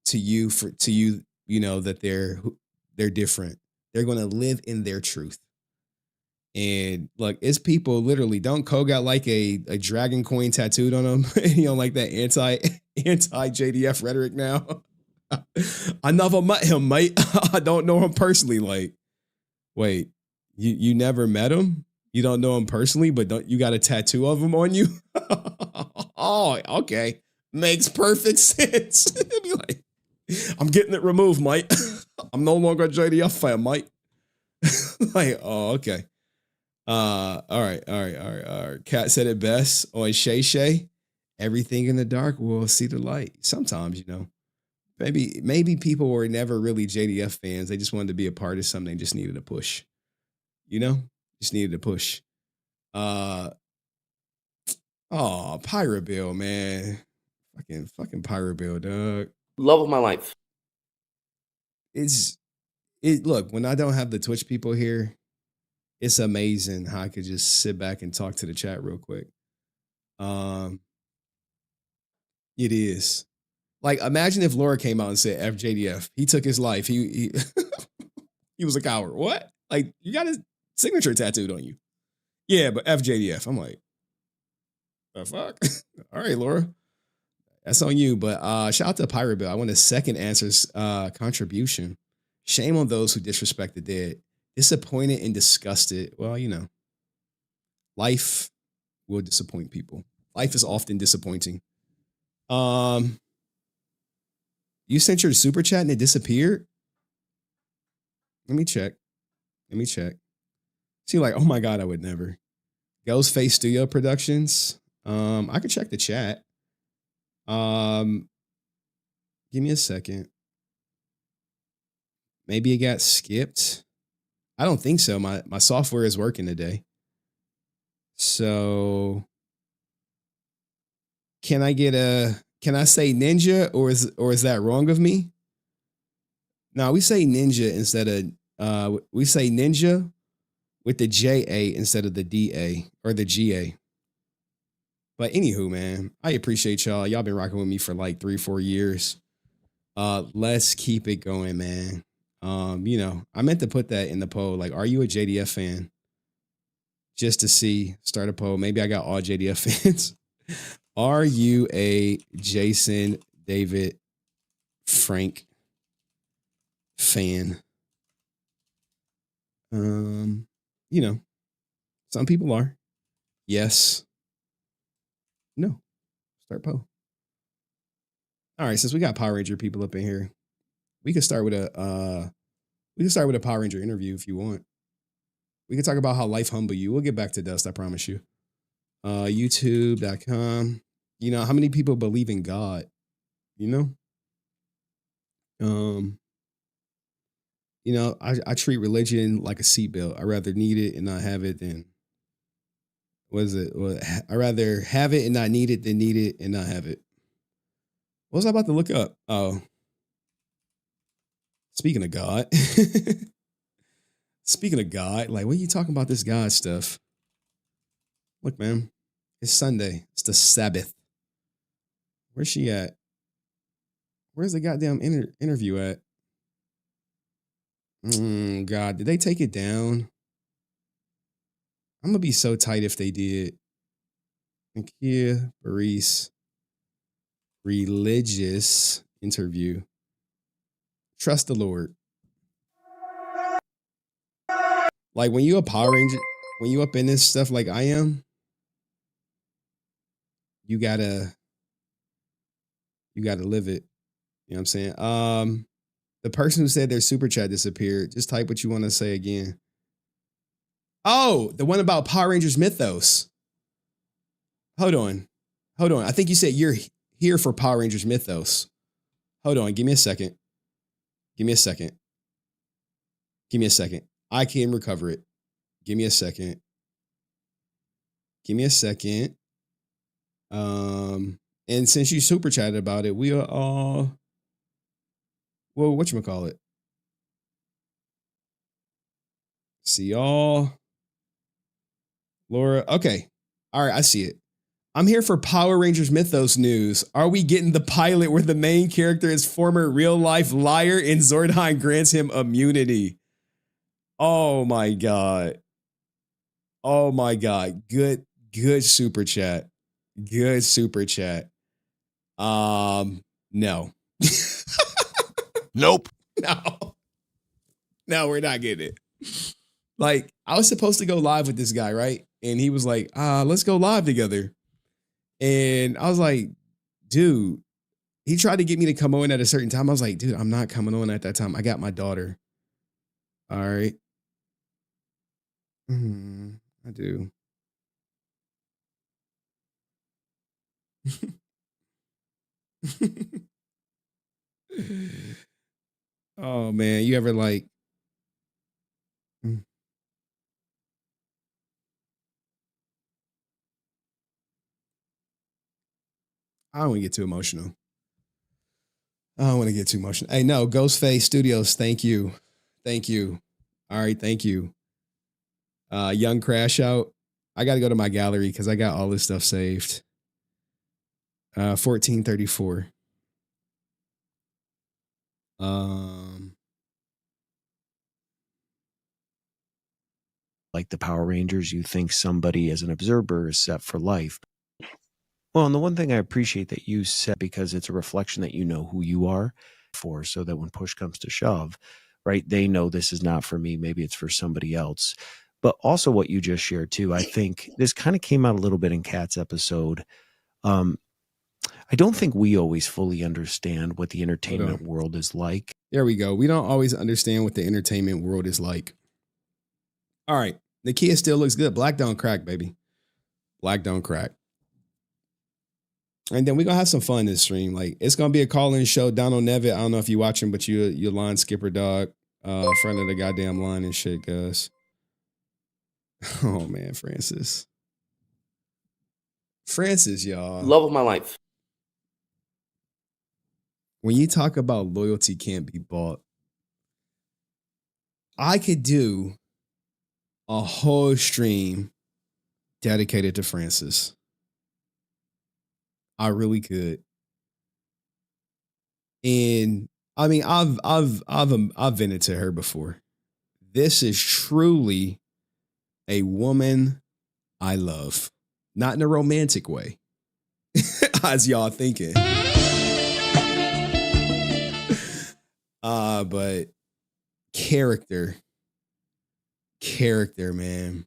Speaker 1: to you that they're different. They're going to live in their truth. And look, it's people literally, don't Ko got like a dragon coin tattooed on him? Like that anti JDF rhetoric now. I never met him, mate. I don't know him personally. Like, wait, you never met him? You don't know him personally, but you got a tattoo of him on you? Oh, okay. Makes perfect sense. Be like, I'm getting it removed, mate. I'm no longer a JDF fan, mate. Like, oh, okay. All right. Kat said it best on Shay Shay. Everything in the dark will see the light. Sometimes, maybe people were never really JDF fans. They just wanted to be a part of something. They just needed a push. Just needed a push. Pirate Bill, man. Fucking Pirate Bill, dog.
Speaker 11: Love of my life.
Speaker 1: Look, when I don't have the Twitch people here, it's amazing how I could just sit back and talk to the chat real quick. It is. Like, imagine if Laura came out and said FJDF. He took his life. He he was a coward. What? Like, you got his signature tattooed on you. Yeah, but FJDF. I'm like, the fuck? All right, Laura. That's on you. But shout out to Pirate Bill. I want a second answer's contribution. Shame on those who disrespect the dead. Disappointed and disgusted. Well, life will disappoint people. Life is often disappointing. You sent your super chat and it disappeared? Let me check. See, like, oh my God, I would never. GhostfaceStudioProductions. I could check the chat. Give me a second. Maybe it got skipped. I don't think so. My software is working today. So can I say ninja or is that wrong of me? No, we say ninja instead of we say ninja with the JA instead of the DA or the GA. But anywho, man, I appreciate y'all. Y'all been rocking with me for like 3-4 years. Let's keep it going, man. I meant to put that in the poll. Like, are you a JDF fan? Just to start a poll. Maybe I got all JDF fans. Are you a Jason David Frank fan? Some people are. Yes. No. Start poll. All right, since we got Power Ranger people up in here, we could start with a Power Ranger interview if you want. We can talk about how life humble you. We'll get back to dust, I promise you. YouTube.com. How many people believe in God? I treat religion like a seatbelt. I'd rather need it and not have it than I'd rather have it and not need it than need it and not have it. What was I about to look up? Oh. Speaking of God. Like, what are you talking about this God stuff? Look, man, it's Sunday. It's the Sabbath. Where's she at? Where's the goddamn interview at? God, did they take it down? I'm going to be so tight if they did. Nakia, Burise. religious interview. Trust the Lord. Like when you a Power Ranger, when you up in this stuff like I am, you gotta live it. You know what I'm saying? The person who said their super chat disappeared, just type what you want to say again. Oh, the one about Power Rangers Mythos. Hold on. I think you said you're here for Power Rangers Mythos. Hold on. Give me a second. I can recover it. Give me a second. And since you super chatted about it, we are all, well, whatchamacallit? See y'all. Laura. Okay. All right. I see it. I'm here for Power Rangers Mythos news. Are we getting the pilot where the main character is former real life liar and Zordon grants him immunity? Oh my God. Good super chat. No.
Speaker 9: Nope.
Speaker 1: No, we're not getting it. Like, I was supposed to go live with this guy, right? And he was like, let's go live together. And I was like, dude, he tried to get me to come on at a certain time. I was like, dude, I'm not coming on at that time. I got my daughter. All right. I do. Oh, man. You ever like, I don't want to get too emotional. Hey, no, Ghostface Studios, thank you. All right, thank you. Young Crashout. I got to go to my gallery because I got all this stuff saved. 1434.
Speaker 12: Like the Power Rangers, you think somebody as an observer is set for life. Well, and the one thing I appreciate that you said, because it's a reflection that you know who you are for, so that when push comes to shove, right, they know this is not for me. Maybe it's for somebody else. But also what you just shared too, I think this kind of came out a little bit in Kat's episode. I don't think we always fully understand what the entertainment world is like.
Speaker 1: There we go. We don't always understand what the entertainment world is like. All right. Nakia still looks good. Black don't crack, baby. Black don't crack. And then we're going to have some fun this stream. Like, it's going to be a call-in show. Donald Nevitt, I don't know if you're watching, but you're line skipper, dog. Friend of the goddamn line and shit, Gus. Oh, man, Francis, y'all.
Speaker 11: Love of my life.
Speaker 1: When you talk about loyalty can't be bought, I could do a whole stream dedicated to Francis. I really could. And I mean, I've vented to her before. This is truly a woman I love. Not in a romantic way, as y'all thinking. But character, man.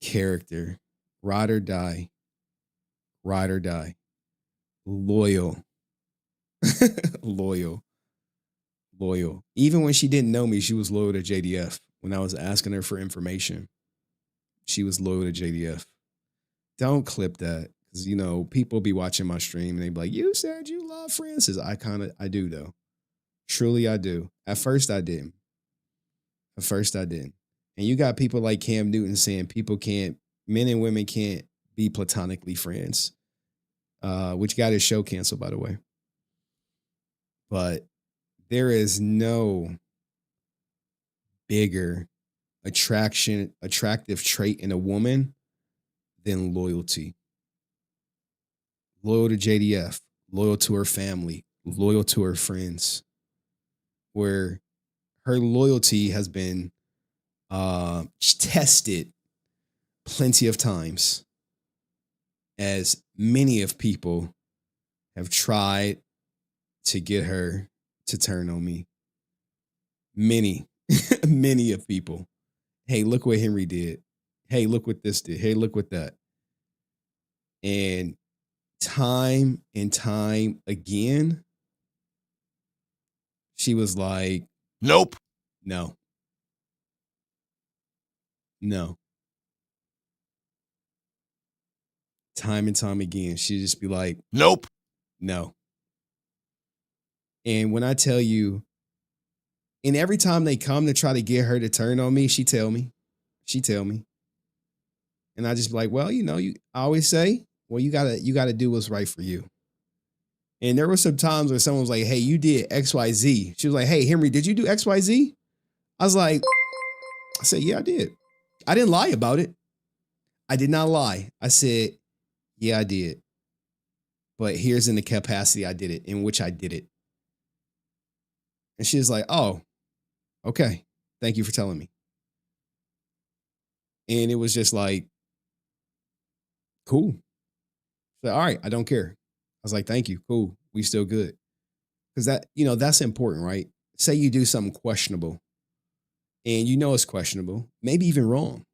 Speaker 1: Character. Ride or die. Loyal. Loyal. Even when she didn't know me, she was loyal to JDF. When I was asking her for information, she was loyal to JDF. Don't clip that. Because, you know, people be watching my stream and they be like, you said you love Francis. I do, though. Truly, I do. At first, I didn't. And you got people like Cam Newton saying men and women can't be platonically friends, which got his show canceled, by the way. But there is no bigger attractive trait in a woman than loyalty. Loyal to JDF, loyal to her family, loyal to her friends, where her loyalty has been tested plenty of times, as many of people have tried to get her to turn on me. Many, many of people. Hey, look what Henry did. Hey, look what this did. Hey, look what that. And time and time again, she was like,
Speaker 9: Nope.
Speaker 1: no. No. Time and time again, she'd just be like,
Speaker 9: Nope.
Speaker 1: no. And when I tell you, and every time they come to try to get her to turn on me, she tell me. And I just be like, well, I always say, well, you gotta do what's right for you. And there were some times where someone was like, hey, you did XYZ. She was like, hey, Henry, did you do XYZ? I said, yeah, I did. I didn't lie about it. I did not lie. I said, yeah, I did. But here's in the capacity I did it, in which I did it. And she was like, oh, okay. Thank you for telling me. And it was just like, cool. So, all right, I don't care. I was like, thank you. Cool. We still good. Because that's important, right? Say you do something questionable and it's questionable, maybe even wrong.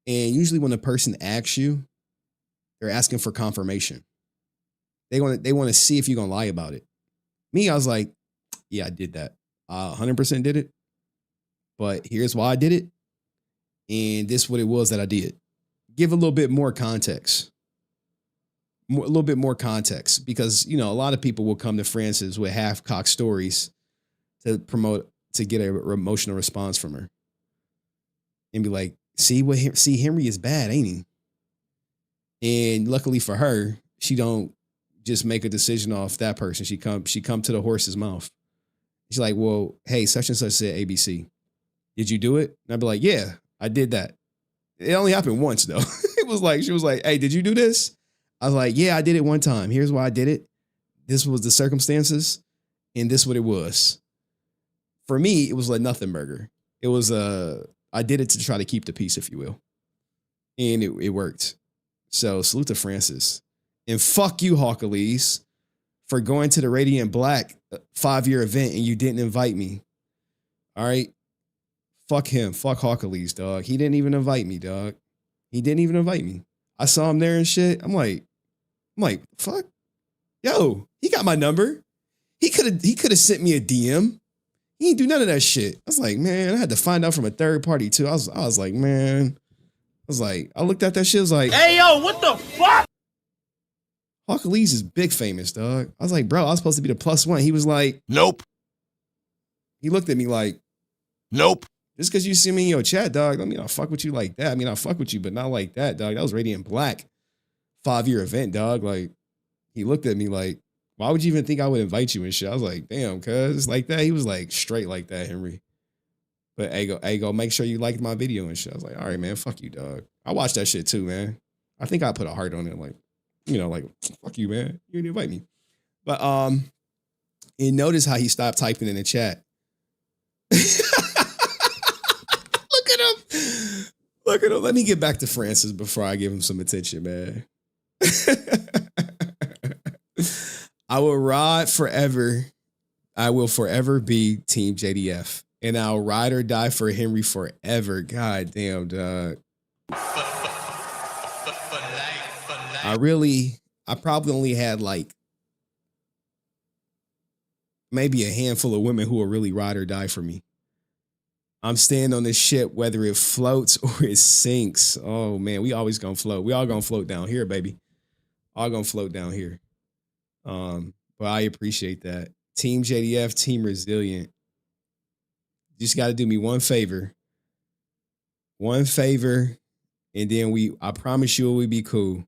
Speaker 1: And usually when a person asks you, they're asking for confirmation. They want to see if you're going to lie about it. Me, I was like, yeah, I did that. 100% did it. But here's why I did it. And this is what it was that I did. Give a little bit more context. A little bit more context. Because, a lot of people will come to Frances with half-cocked stories to get an emotional response from her. And be like, see, Henry is bad, ain't he? And luckily for her, she don't just make a decision off that person. She come to the horse's mouth. She's like, well, hey, such and such said ABC. Did you do it? And I'd be like, yeah, I did that. It only happened once though. She was like, hey, did you do this? I was like, yeah, I did it one time. Here's why I did it. This was the circumstances. And this is what it was. For me, it was like nothing burger. It was, I did it to try to keep the peace, if you will. And it worked. So salute to Frances. And fuck you, Hawkalees, for going to the Radiant Black 5-year event and you didn't invite me. All right. Fuck him. Fuck Hawkalees, dog. He didn't even invite me, dog. He didn't even invite me. I saw him there and shit. I'm like, fuck. Yo, he got my number. He could have sent me a DM. He didn't do none of that shit. I was like, man, I had to find out from a third party too. I was like, man. I looked at that shit. I was like,
Speaker 6: hey, yo, what the fuck?
Speaker 1: Hawkalees is big famous, dog. I was like, bro, I was supposed to be the +1. He was like,
Speaker 9: nope.
Speaker 1: He looked at me like,
Speaker 9: nope.
Speaker 1: Just because you see me in your chat, dog, I mean, I'll fuck with you like that. I mean, I'll fuck with you, but not like that, dog. That was Radiant Black 5-year event, dog. Like, he looked at me like, why would you even think I would invite you and shit? I was like, damn, cuz it's like that. He was like, straight like that, Henry. But hey, go make sure you liked my video and shit. I was like, all right, man, fuck you, dog. I watched that shit too, man. I think I put a heart on it, like, fuck you, man. You didn't invite me. But and notice how he stopped typing in the chat. Look at him. Let me get back to Francis before I give him some attention, man. I will ride forever. I will forever be Team JDF. And I'll ride or die for Henry forever. God damn, dog. I probably only had like maybe a handful of women who will really ride or die for me. I'm staying on this ship, whether it floats or it sinks. Oh man, we always gonna float. We all gonna float down here, baby. All gonna float down here. But I appreciate that. Team JDF, Team Resilient. You just gotta do me one favor. One favor, and then I promise you it will be cool.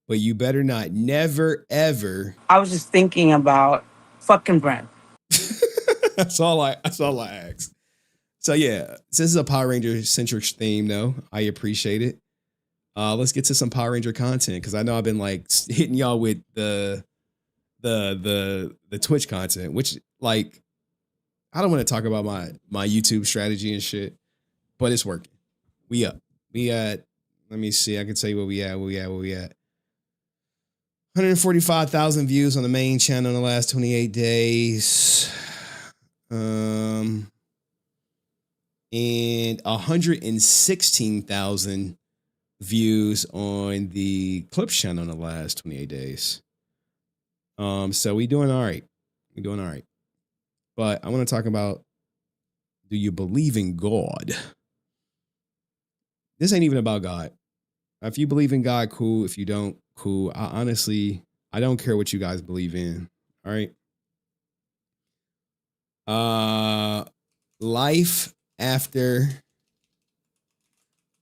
Speaker 1: But you better not never, ever.
Speaker 10: I was just thinking about fucking Brent.
Speaker 1: That's all I ask. So yeah, this is a Power Ranger centric theme though. I appreciate it. Let's get to some Power Ranger content because I know I've been like hitting y'all with the Twitch content, which like I don't want to talk about my YouTube strategy and shit, but it's working. We up. We at, let me see. I can tell you where we at. 145,000 views on the main channel in the last 28 days. And 116,000 views on the Clips channel in the last 28 days. So we doing all right. We're doing all right. But I want to talk about, do you believe in God? This ain't even about God. If you believe in God, cool. If you don't, cool. I don't care what you guys believe in. All right. Life after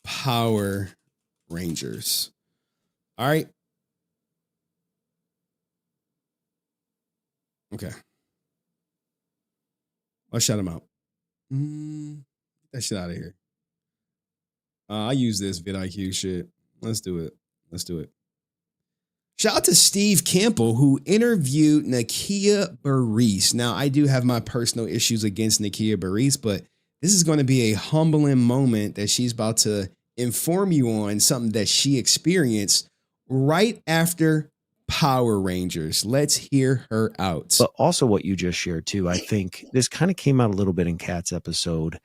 Speaker 1: Power Rangers. All right. Okay. I'll shut him out. Get that shit out of here. I use this vidIQ shit. Let's do it. Shout out to Steve Campbell, who interviewed Nakia Burise. Now, I do have my personal issues against Nakia Burise, but this is going to be a humbling moment that she's about to inform you on something that she experienced right after Power Rangers. Let's hear her out.
Speaker 12: But also what you just shared too, I think this kind of came out a little bit in Kat's episode.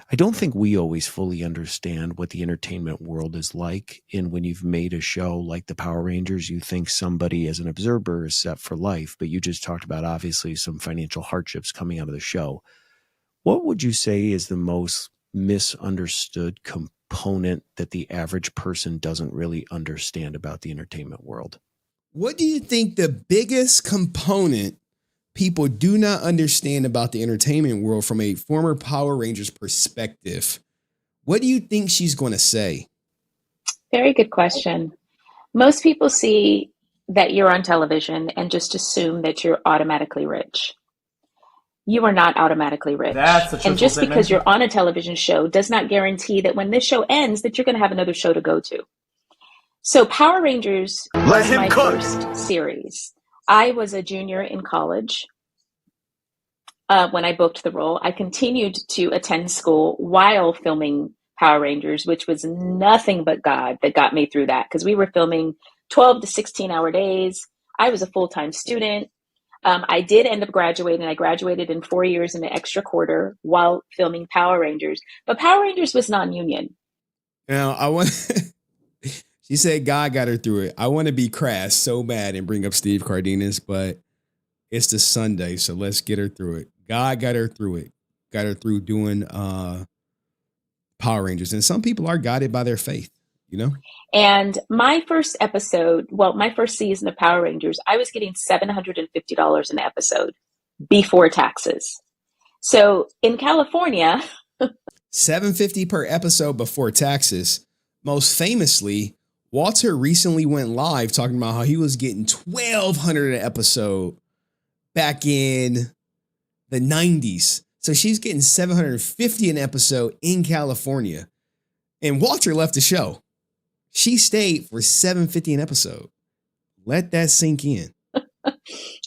Speaker 12: I don't think we always fully understand what the entertainment world is like. And when you've made a show like the Power Rangers, you think somebody as an observer is set for life, but you just talked about obviously some financial hardships coming out of the show. What would you say is the most misunderstood component that the average person doesn't really understand about the entertainment world?
Speaker 1: What do you think the biggest component people do not understand about the entertainment world from a former Power Rangers perspective? What do you think she's going to say?
Speaker 13: Very good question. Most people see that you're on television and just assume that you're automatically rich. You are not automatically rich. And just because you're on a television show does not guarantee that when this show ends that you're going to have another show to go to. So Power Rangers was my first series. I was a junior in college when I booked the role. I continued to attend school while filming Power Rangers, which was nothing but God that got me through that, because we were filming 12 to 16-hour days. I was a full-time student. I did end up graduating. I graduated in 4 years in an extra quarter while filming Power Rangers. But Power Rangers was non-union.
Speaker 1: Now, she said God got her through it. I want to be crass so bad and bring up Steve Cardenas, but it's the Sunday, so let's get her through it. God got her through it. Got her through doing Power Rangers. And some people are guided by their faith, you know?
Speaker 13: And my first episode, my first season of Power Rangers, I was getting $750 an episode before taxes. So in California,
Speaker 1: $750 per episode before taxes. Most famously, Walter recently went live talking about how he was getting $1,200 an episode back in the 90s. So she's getting $750 an episode in California. And Walter left the show. She stayed for $750 an episode. Let that sink in.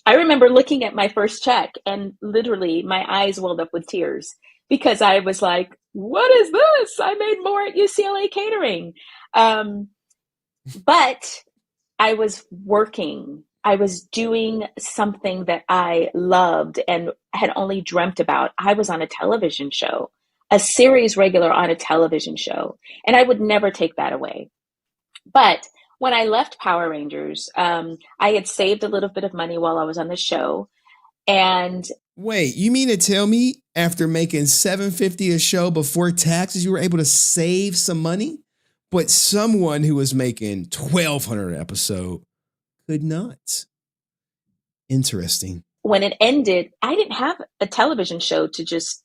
Speaker 13: I remember looking at my first check and literally my eyes welled up with tears because I was like, what is this? I made more at UCLA catering. But I was working. I was doing something that I loved and had only dreamt about. I was on a television show, a series regular on a television show, and I would never take that away. But when I left Power Rangers, I had saved a little bit of money while I was on the show. And
Speaker 1: wait, you mean to tell me after making $750 a show before taxes, you were able to save some money? But someone who was making $1,200 an episode could not. Interesting.
Speaker 13: When it ended, I didn't have a television show to just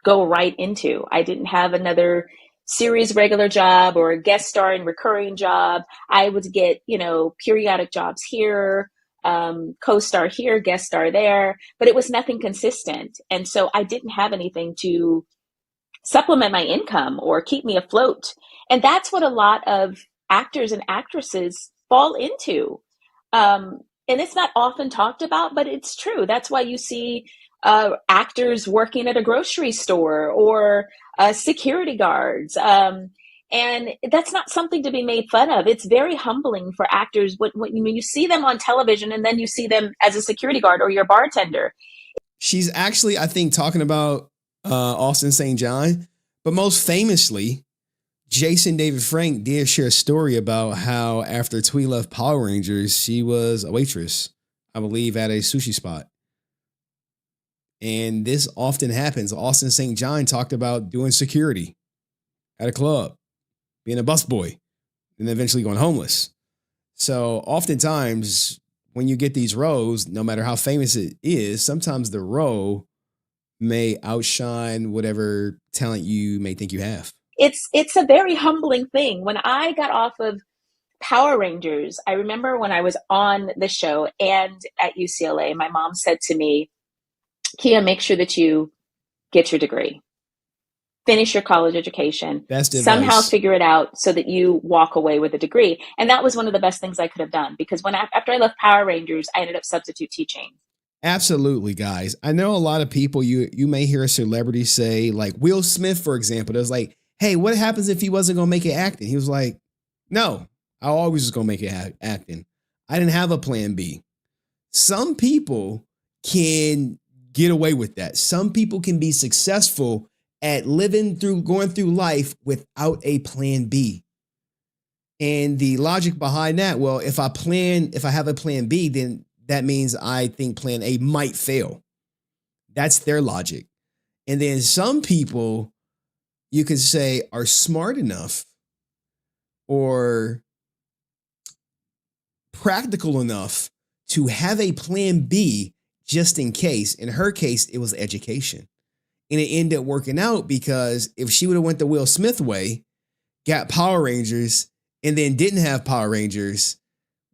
Speaker 13: go right into. I didn't have another series regular job or a guest star and recurring job. I would get, periodic jobs here, co-star here, guest star there, but it was nothing consistent. And so I didn't have anything to supplement my income or keep me afloat. And that's what a lot of actors and actresses fall into. And it's not often talked about, but it's true. That's why you see actors working at a grocery store or security guards. And that's not something to be made fun of. It's very humbling for actors when you see them on television and then you see them as a security guard or your bartender.
Speaker 1: She's actually, I think, talking about Austin St. John, but most famously, Jason David Frank did share a story about how after Twee left Power Rangers, she was a waitress, I believe, at a sushi spot. And this often happens. Austin St. John talked about doing security at a club, being a busboy, and eventually going homeless. So oftentimes when you get these roles, no matter how famous it is, sometimes the role may outshine whatever talent you may think you have.
Speaker 13: It's a very humbling thing. When I got off of Power Rangers, I remember when I was on the show and at UCLA, my mom said to me, Kia, make sure that you get your degree. Finish your college education, somehow figure it out so that you walk away with a degree. And that was one of the best things I could have done, because after I left Power Rangers, I ended up substitute teaching.
Speaker 1: Absolutely, guys. I know a lot of people, you may hear a celebrity say, like Will Smith, for example, there's like, hey, what happens if he wasn't going to make it acting? He was like, no, I always was going to make it acting. I didn't have a plan B. Some people can get away with that. Some people can be successful at going through life without a plan B. And the logic behind that, well, if I have a plan B, then that means I think plan A might fail. That's their logic. And then some people, you could say, are smart enough or practical enough to have a plan B just in case. In her case, it was education. And it ended up working out, because if she would have went the Will Smith way, got Power Rangers, and then didn't have Power Rangers,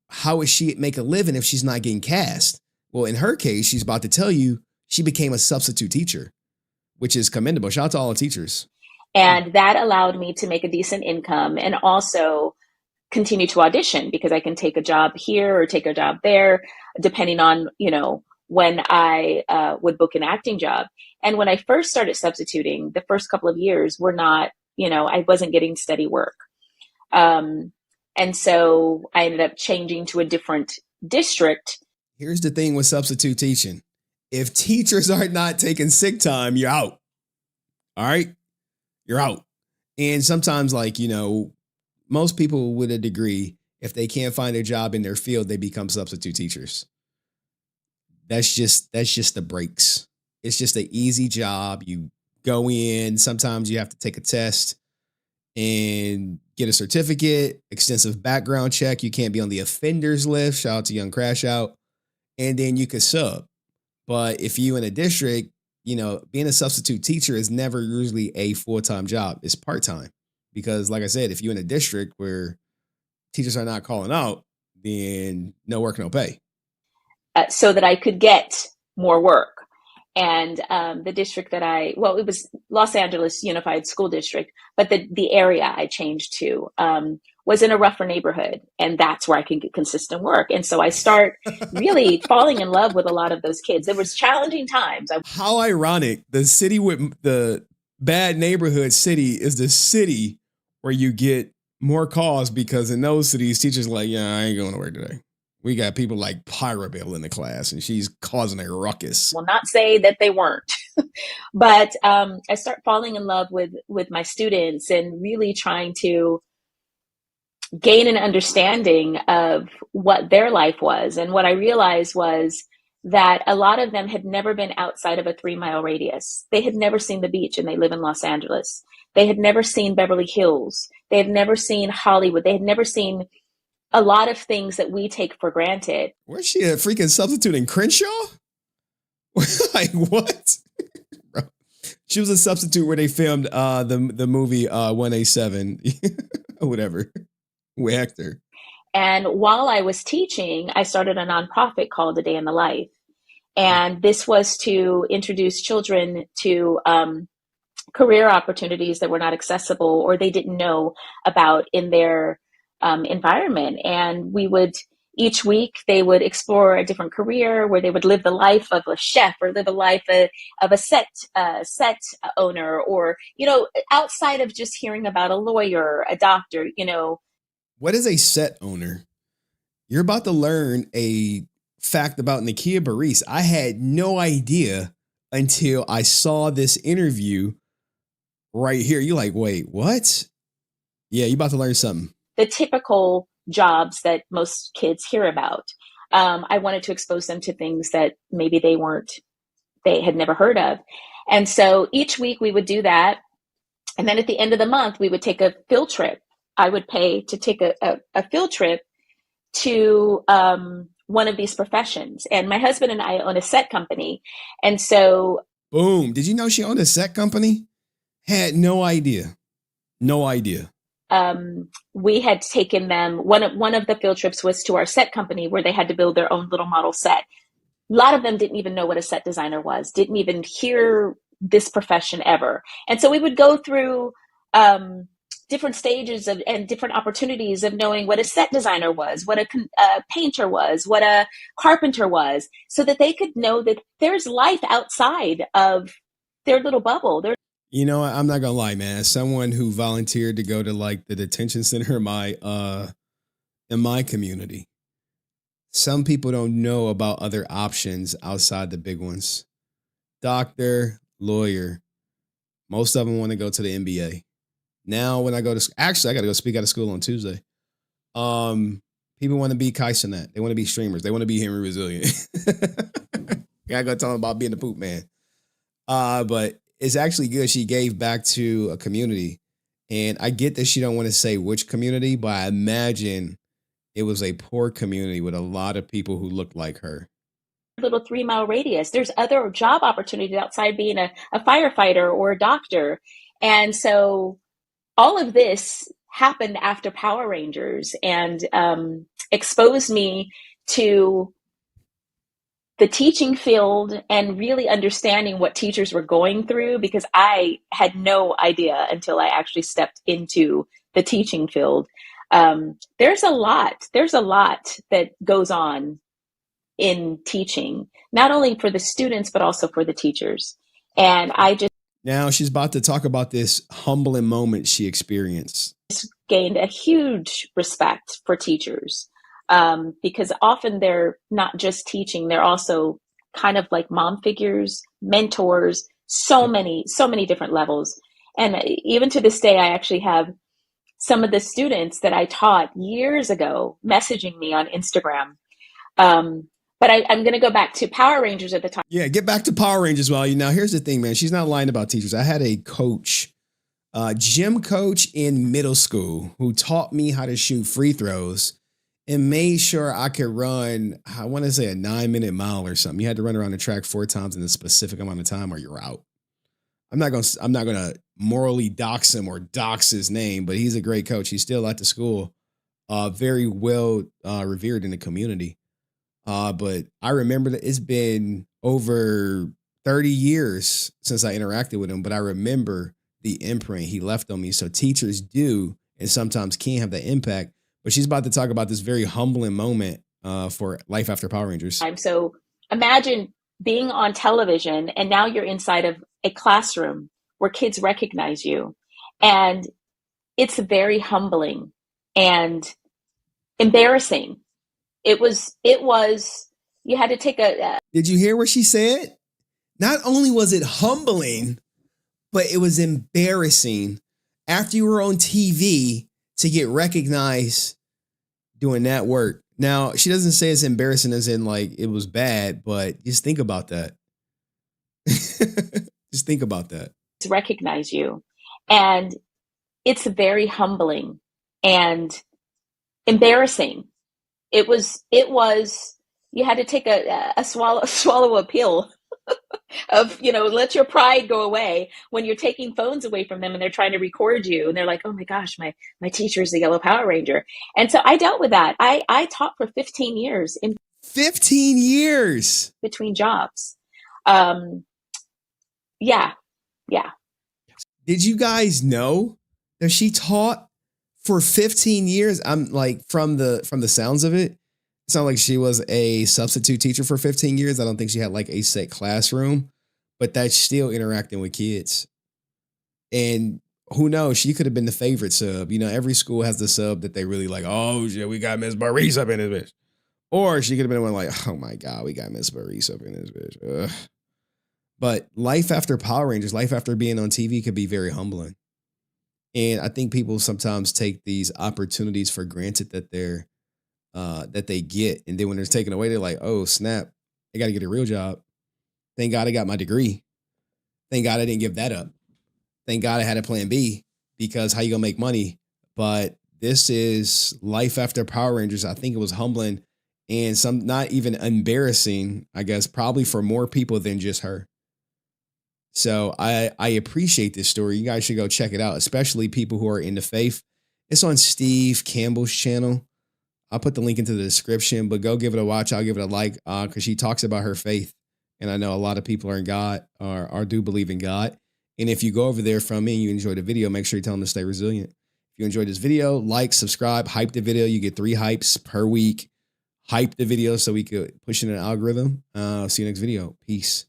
Speaker 1: how would she make a living if she's not getting cast? Well, in her case, she's about to tell you she became a substitute teacher, which is commendable. Shout out to all the teachers.
Speaker 13: And that allowed me to make a decent income and also continue to audition, because I can take a job here or take a job there, depending on, when I would book an acting job. And when I first started substituting, the first couple of years were not, I wasn't getting steady work. And so I ended up changing to a different district.
Speaker 1: Here's the thing with substitute teaching. If teachers are not taking sick time, you're out. All right? You're out. And sometimes, most people with a degree, if they can't find a job in their field, they become substitute teachers. That's just the breaks. It's just an easy job. You go in. Sometimes you have to take a test and get a certificate, extensive background check. You can't be on the offenders list. Shout out to Young Crashout. And then you could sub. But if you in a district, being a substitute teacher is never usually a full-time job. It's part-time. Because like I said, if you're in a district where teachers are not calling out, then no work, no pay.
Speaker 13: So that I could get more work. And the district that it was Los Angeles Unified School District, but the area I changed to was in a rougher neighborhood, and that's where I could get consistent work. And so I start really falling in love with a lot of those kids. It was challenging times.
Speaker 1: How ironic. The city with the bad neighborhood city is the city where you get more calls, because in those cities, teachers are like, yeah, I ain't going to work today. We got people like Pyrabill in the class, and she's causing a ruckus.
Speaker 13: Will not say that they weren't, but I start falling in love with my students and really trying to gain an understanding of what their life was. And what I realized was that a lot of them had never been outside of a 3-mile radius. They had never seen the beach, and they live in Los Angeles. They had never seen Beverly Hills. They had never seen Hollywood. They had never seen a lot of things that we take for granted.
Speaker 1: Where's she a freaking substitute in Crenshaw? Like, what? Bro. She was a substitute where they filmed the movie 187, whatever, with Hector.
Speaker 13: And while I was teaching, I started a nonprofit called A Day in the Life. And this was to introduce children to career opportunities that were not accessible or they didn't know about in their environment. And we would Each week they would explore a different career where they would live the life of a chef or live a life of a set owner, or, you know, outside of just hearing about a lawyer, a doctor, you know.
Speaker 1: What is a set owner? You're about to learn a fact about Nakia Burise. I had no idea until I saw this interview right here. You're like, wait, what? Yeah, you're about to learn something.
Speaker 13: The typical jobs that most kids hear about. I wanted to expose them to things that maybe they had never heard of. And so each week we would do that. And then at the end of the month, we would take a field trip. I would pay to take a field trip to one of these professions. And my husband and I own a set company. And so.
Speaker 1: Boom. Did you know she owned a set company? Had no idea. No idea.
Speaker 13: We had taken them, one of the field trips was to our set company where they had to build their own little model set. A lot of them didn't even know what a set designer was, didn't even hear this profession ever. And so we would go through different stages and different opportunities of knowing what a set designer was, what a painter was, what a carpenter was, so that they could know that there's life outside of their little bubble.
Speaker 1: You know, I'm not gonna lie, man. As someone who volunteered to go to like the detention center in my community, some people don't know about other options outside the big ones. Doctor, lawyer. Most of them want to go to the NBA. Now, when I go to, actually, I got to go speak out of school on Tuesday. People want to be Kaisenet. They want to be streamers. They want to be HenryResilient. Gotta go tell them about being the poop man. But it's actually good. She gave back to a community, and I get that she don't want to say which community, but I imagine it was a poor community with a lot of people who looked like her.
Speaker 13: Little 3-mile radius. There's other job opportunities outside being a firefighter or a doctor. And so all of this happened after Power Rangers and exposed me to the teaching field and really understanding what teachers were going through, because I had no idea until I actually stepped into the teaching field. There's a lot that goes on in teaching, not only for the students, but also for the teachers. And
Speaker 1: now she's about to talk about this humbling moment she experienced.
Speaker 13: Gained a huge respect for teachers, because often they're not just teaching, they're also kind of like mom figures, mentors, so many different levels. And even to this day, I actually have some of the students that I taught years ago messaging me on Instagram. But I'm going to go back to Power Rangers at the time.
Speaker 1: Yeah, get back to Power Rangers while you. Now, here's the thing, man. She's not lying about teachers. I had a coach, gym coach in middle school who taught me how to shoot free throws and made sure I could run, I want to say a 9-minute mile or something. You had to run around the track 4 times in a specific amount of time or you're out. I'm not going to morally dox him or dox his name, but he's a great coach. He's still at the school, very well revered in the community. But I remember that it's been over 30 years since I interacted with him, but I remember the imprint he left on me. So teachers do, and sometimes can have that impact, but she's about to talk about this very humbling moment for life after Power Rangers.
Speaker 13: So imagine being on television and now you're inside of a classroom where kids recognize you, and it's very humbling and embarrassing. It was, you had to take
Speaker 1: Did you hear what she said? Not only was it humbling, but it was embarrassing after you were on TV to get recognized doing that work. Now, she doesn't say it's embarrassing as in like it was bad, but just think about that. Just think about that.
Speaker 13: Recognize you. And it's very humbling and embarrassing. It was, you had to take a swallow a pill of, let your pride go away when you're taking phones away from them and they're trying to record you. And they're like, oh my gosh, my teacher is a yellow Power Ranger. And so I dealt with that. I taught for 15 years.
Speaker 1: 15 years
Speaker 13: between jobs. Yeah.
Speaker 1: Did you guys know that she taught for 15 years? I'm like, from the sounds of it, It's not like she was a substitute teacher for 15 years. I don't think she had like a set classroom, but that's still interacting with kids. And who knows? She could have been the favorite sub. You know, every school has the sub that they really like. Oh, yeah, we got Miss Burise up in this bitch. Or she could have been one like, oh my God, we got Miss Burise up in this bitch. Ugh. But life after Power Rangers, life after being on TV could be very humbling. And I think people sometimes take these opportunities for granted that they get. And then when they're taken away, they're like, oh, snap, I got to get a real job. Thank God I got my degree. Thank God I didn't give that up. Thank God I had a plan B, because how you gonna make money? But this is life after Power Rangers. I think it was humbling and some not even embarrassing, I guess, probably for more people than just her. So I appreciate this story. You guys should go check it out, especially people who are in the faith. It's on Steve Campbell's channel. I'll put the link into the description, but go give it a watch. I'll give it a like because she talks about her faith. And I know a lot of people are in God or do believe in God. And if you go over there from me and you enjoy the video, make sure you tell them to stay resilient. If you enjoyed this video, like, subscribe, hype the video. You get 3 hypes per week. Hype the video so we could push in an algorithm. See you next video. Peace.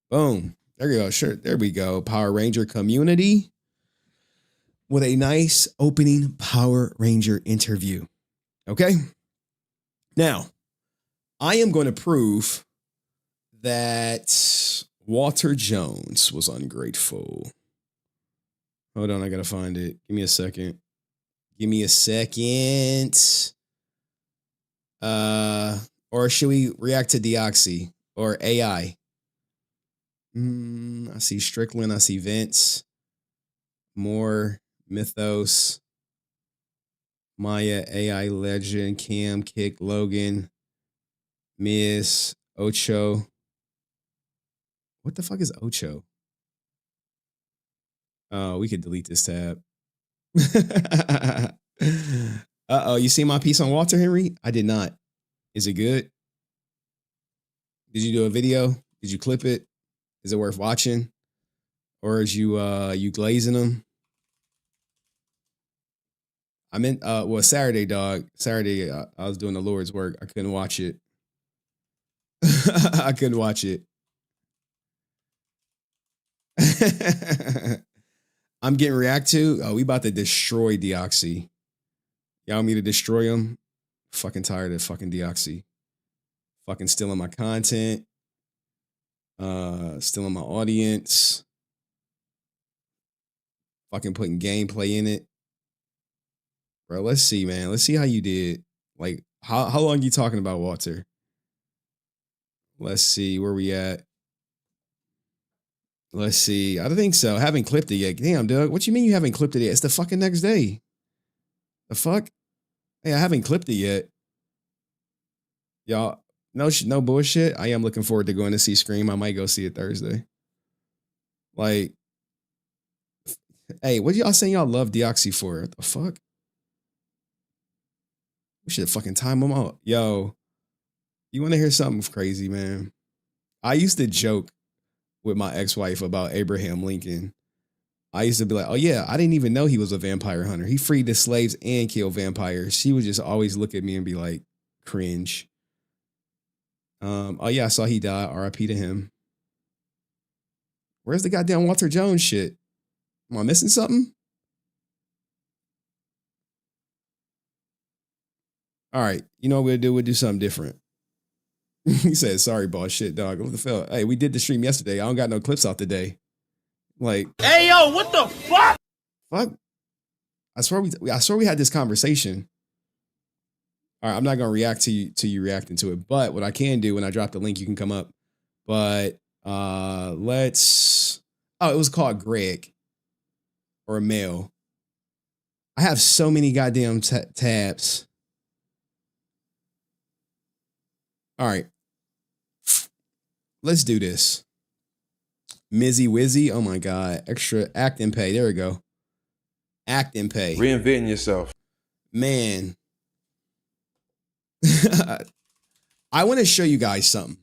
Speaker 1: Boom. There you go. Sure. There we go. Power Ranger community with a nice opening Power Ranger interview. Okay. Now, I am going to prove that Walter Jones was ungrateful. Hold on, I gotta find it. Give me a second. Give me a second. Or should we react to Deoxy or AI? I see Strickland. I see Vince. More Mythos. Maya, AI Legend, Cam, Kick, Logan, Miss, Ocho. What the fuck is Ocho? Oh, we could delete this tab. Uh-oh, you see my piece on Walter, Henry? I did not. Is it good? Did you do a video? Did you clip it? Is it worth watching? Or is you glazing them? I meant, well, Saturday, dog. Saturday, I was doing the Lord's work. I couldn't watch it. I couldn't watch it. I'm getting react to. Oh, we about to destroy Deoxy. Y'all want me to destroy him? Fucking tired of fucking Deoxy. Fucking stealing my content. Stealing my audience. Fucking putting gameplay in it. Bro, let's see, man. Let's see how you did. Like, how long you talking about, Walter? Let's see. Where we at? Let's see. I don't think so. I haven't clipped it yet. Damn, Doug. What you mean you haven't clipped it yet? It's the fucking next day. The fuck? Hey, I haven't clipped it yet. Y'all, no bullshit. I am looking forward to going to see Scream. I might go see it Thursday. Like, hey, what y'all saying y'all love Deoxy for? What the fuck? We should fucking time them out. Yo, you want to hear something crazy, man? I used to joke with my ex-wife about Abraham Lincoln. I used to be like, oh yeah, I didn't even know he was a vampire hunter. He freed the slaves and killed vampires. She would just always look at me and be like, cringe. Oh yeah, I saw he died. RIP to him. Where's the goddamn Walter Jones shit? Am I missing something? All right, you know what we'll do? We'll do something different. He said, sorry, boss, shit, dog. What the fuck? Hey, we did the stream yesterday. I don't got no clips out today. Like,
Speaker 6: hey, yo, what the fuck?
Speaker 1: Fuck. I swear we had this conversation. All right, I'm not gonna react to you reacting to it, but what I can do when I drop the link, you can come up. But let's. Oh, it was called Gregg or Mel. I have so many goddamn tabs. All right, let's do this. Mizzy Wizzy, oh my God, extra act and pay. There we go. Act and pay.
Speaker 14: Reinventing yourself.
Speaker 1: Man. I want to show you guys something.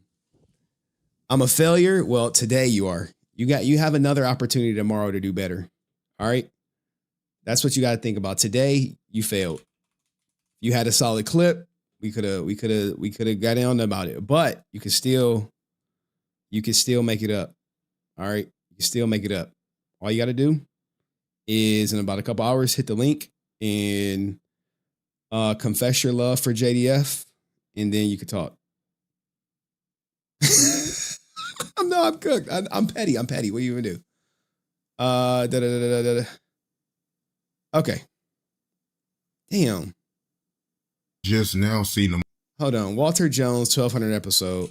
Speaker 1: I'm a failure. Well, today you are. You have another opportunity tomorrow to do better. All right. That's what you got to think about. Today you failed. You had a solid clip. We could have got on about it, but you can still make it up. All right, you can still make it up. All you got to do is in about a couple hours hit the link and confess your love for JDF, and then you can talk. I'm cooked. I'm petty. What do you even do? Okay. Damn.
Speaker 14: Just now seen them.
Speaker 1: Hold on. Walter Jones, 1200 episode.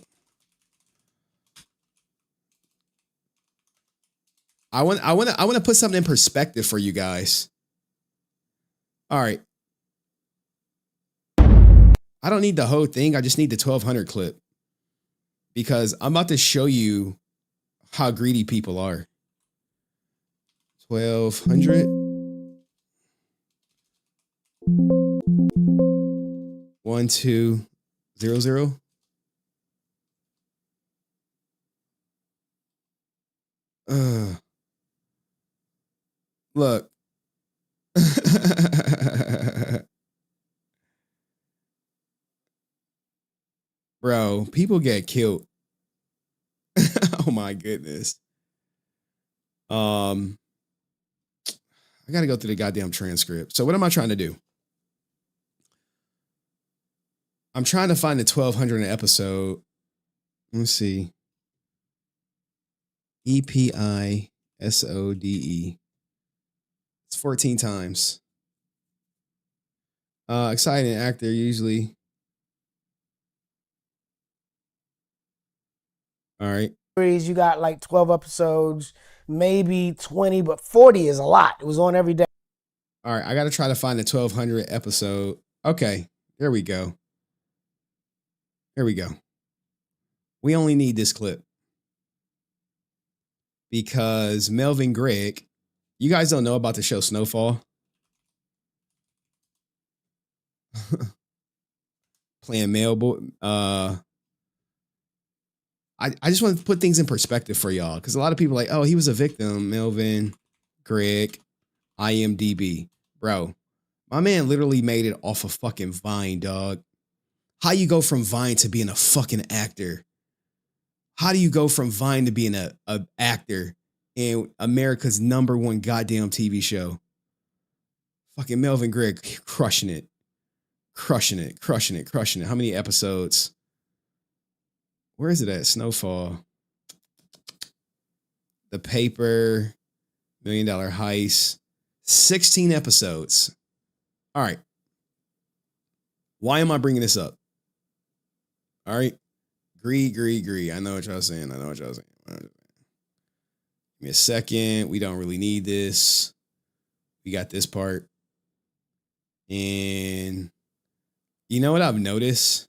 Speaker 1: I want to put something in perspective for you guys. All right. I don't need the whole thing. I just need the 1200 clip. Because I'm about to show you how greedy people are. 1200. 1200. Look. Bro, people get killed. Oh my goodness. I gotta go through the goddamn transcript. So what am I trying to do? I'm trying to find the 1200 episode. Let's see. EPISODE. It's 14 times. Exciting actor usually. All right.
Speaker 15: You got like 12 episodes, maybe 20, but 40 is a lot. It was on every day.
Speaker 1: All right. I got to try to find the 1200 episode. Okay. There we go. Here we go. We only need this clip. Because Melvin Gregg, you guys don't know about the show Snowfall? Playing mailboy. I just want to put things in perspective for y'all. Because a lot of people are like, oh, he was a victim. Melvin Gregg, IMDb. Bro, my man literally made it off of fucking Vine, dog. How you go from Vine to being a fucking actor? How do you go from Vine to being a actor in America's #1 goddamn TV show? Fucking Melvin Gregg crushing it. Crushing it. How many episodes? Where is it at? Snowfall. The Paper. $1 Million Heist. 16 episodes. All right. Why am I bringing this up? All right. Agree. I know what y'all saying. Give me a second. We don't really need this. We got this part. And you know what I've noticed?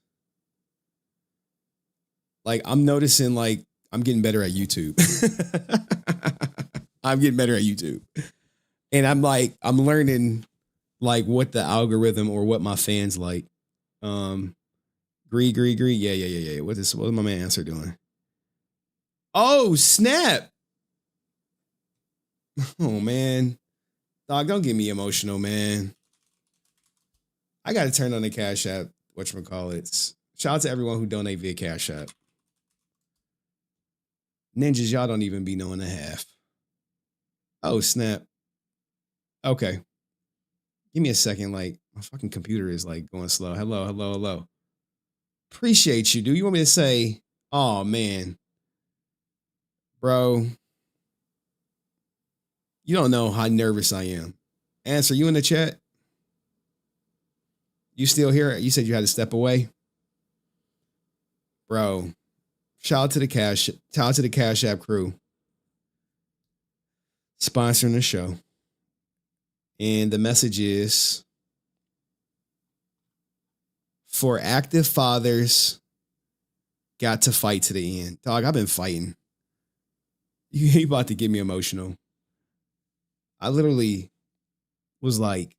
Speaker 1: Like, I'm noticing, like, I'm getting better at YouTube. I'm getting better at YouTube. And I'm learning, like, what the algorithm or what my fans like. Agree. Yeah. What is my man Answer doing? Oh, snap. Oh, man. Dog, don't get me emotional, man. I got to turn on the Cash App, whatchamacallits. Shout out to everyone who donate via Cash App. Ninjas, y'all don't even be knowing the half. Oh, snap. Okay. Give me a second. Like, my fucking computer is, like, going slow. Hello. Appreciate you, dude. You want me to say, oh, man. Bro. You don't know how nervous I am. Answer, you in the chat? You still here? You said you had to step away? Bro. Shout out to the Cash App crew. Sponsoring the show. And the message is, for active fathers, got to fight to the end. Dog, I've been fighting. You about to get me emotional. I literally was like,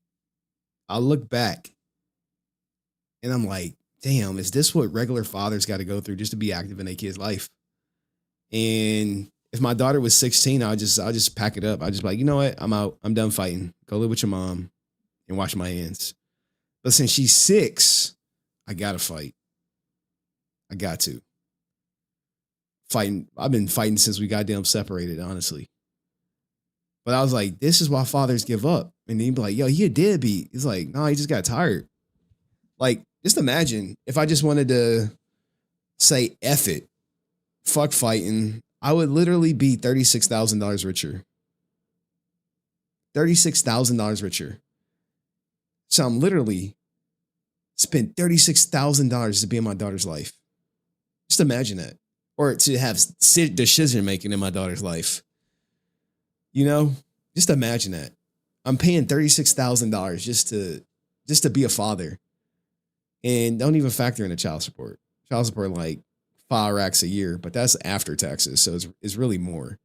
Speaker 1: I look back and I'm like, damn, is this what regular fathers got to go through just to be active in their kid's life? And if my daughter was 16, I'll just pack it up. I'll just be like, you know what? I'm out. I'm done fighting. Go live with your mom and wash my hands. But since she's 6, I gotta fight. I got to. Fighting. I've been fighting since we goddamn separated, honestly. But I was like, this is why fathers give up. And then he'd be like, yo, he a deadbeat. He's like, no, he just got tired. Like, just imagine if I just wanted to say F it, fuck fighting, I would literally be $36,000 richer. $36,000 richer. So I'm literally spent $36,000 to be in my daughter's life. Just imagine that. Or to have decision making in my daughter's life. You know, just imagine that. I'm paying $36,000 just to be a father. And don't even factor in the child support. Child support like 5 racks a year, but that's after taxes. So it's really more.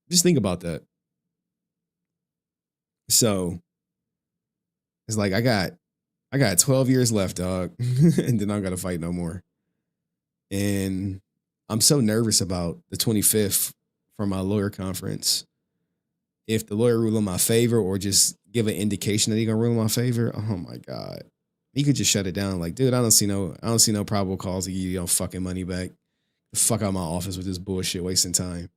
Speaker 1: Just think about that. So it's like I got 12 years left, dog. And then I gotta fight no more. And I'm so nervous about the 25th for my lawyer conference. If the lawyer rule in my favor or just give an indication that he's gonna rule in my favor, oh my God. He could just shut it down. Like, dude, I don't see no probable cause to give you your fucking money back. The fuck out of my office with this bullshit, wasting time.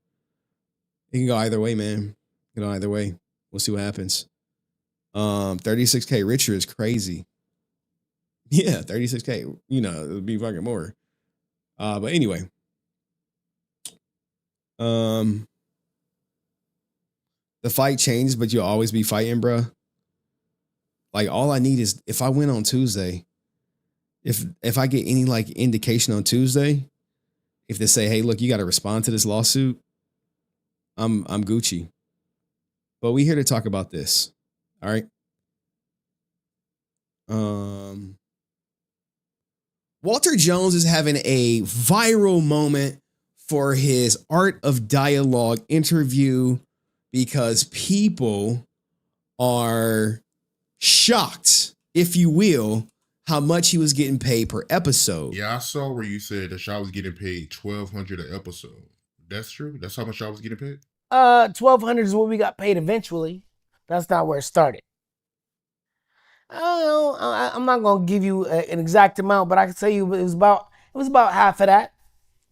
Speaker 1: It can go either way, man. It can go either way. We'll see what happens. 36K richer is crazy. Yeah, 36K. You know, it would be fucking more. But anyway. The fight changed, but you'll always be fighting, bruh. Like, all I need is if I win on Tuesday, if I get any like indication on Tuesday, if they say, hey, look, you got to respond to this lawsuit, I'm Gucci. But we here to talk about this. All right. Walter Jones is having a viral moment for his Art of Dialogue interview because people are shocked, if you will, how much he was getting paid per episode.
Speaker 14: Yeah, I saw where you said that y'all was getting paid $1,200 an episode. That's true? That's how much y'all was getting paid?
Speaker 15: $1,200 is what we got paid eventually. That's not where it started. I don't know. I'm not gonna give you an exact amount, but I can tell you it was about half of that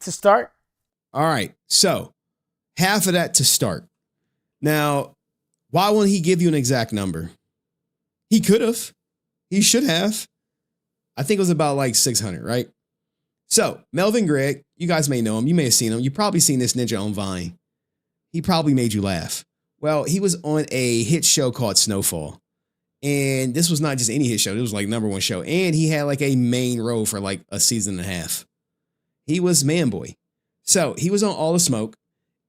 Speaker 15: to start.
Speaker 1: All right, so half of that to start. Now, why won't he give you an exact number? He could have. He should have. I think it was about like 600, right? So, Melvin Gregg, you guys may know him. You may have seen him. You've probably seen this ninja on Vine. He probably made you laugh. Well, he was on a hit show called Snowfall. And this was not just any hit show. It was like #1 show. And he had like a main role for like a season and a half. He was Man Boy. So, he was on All the Smoke.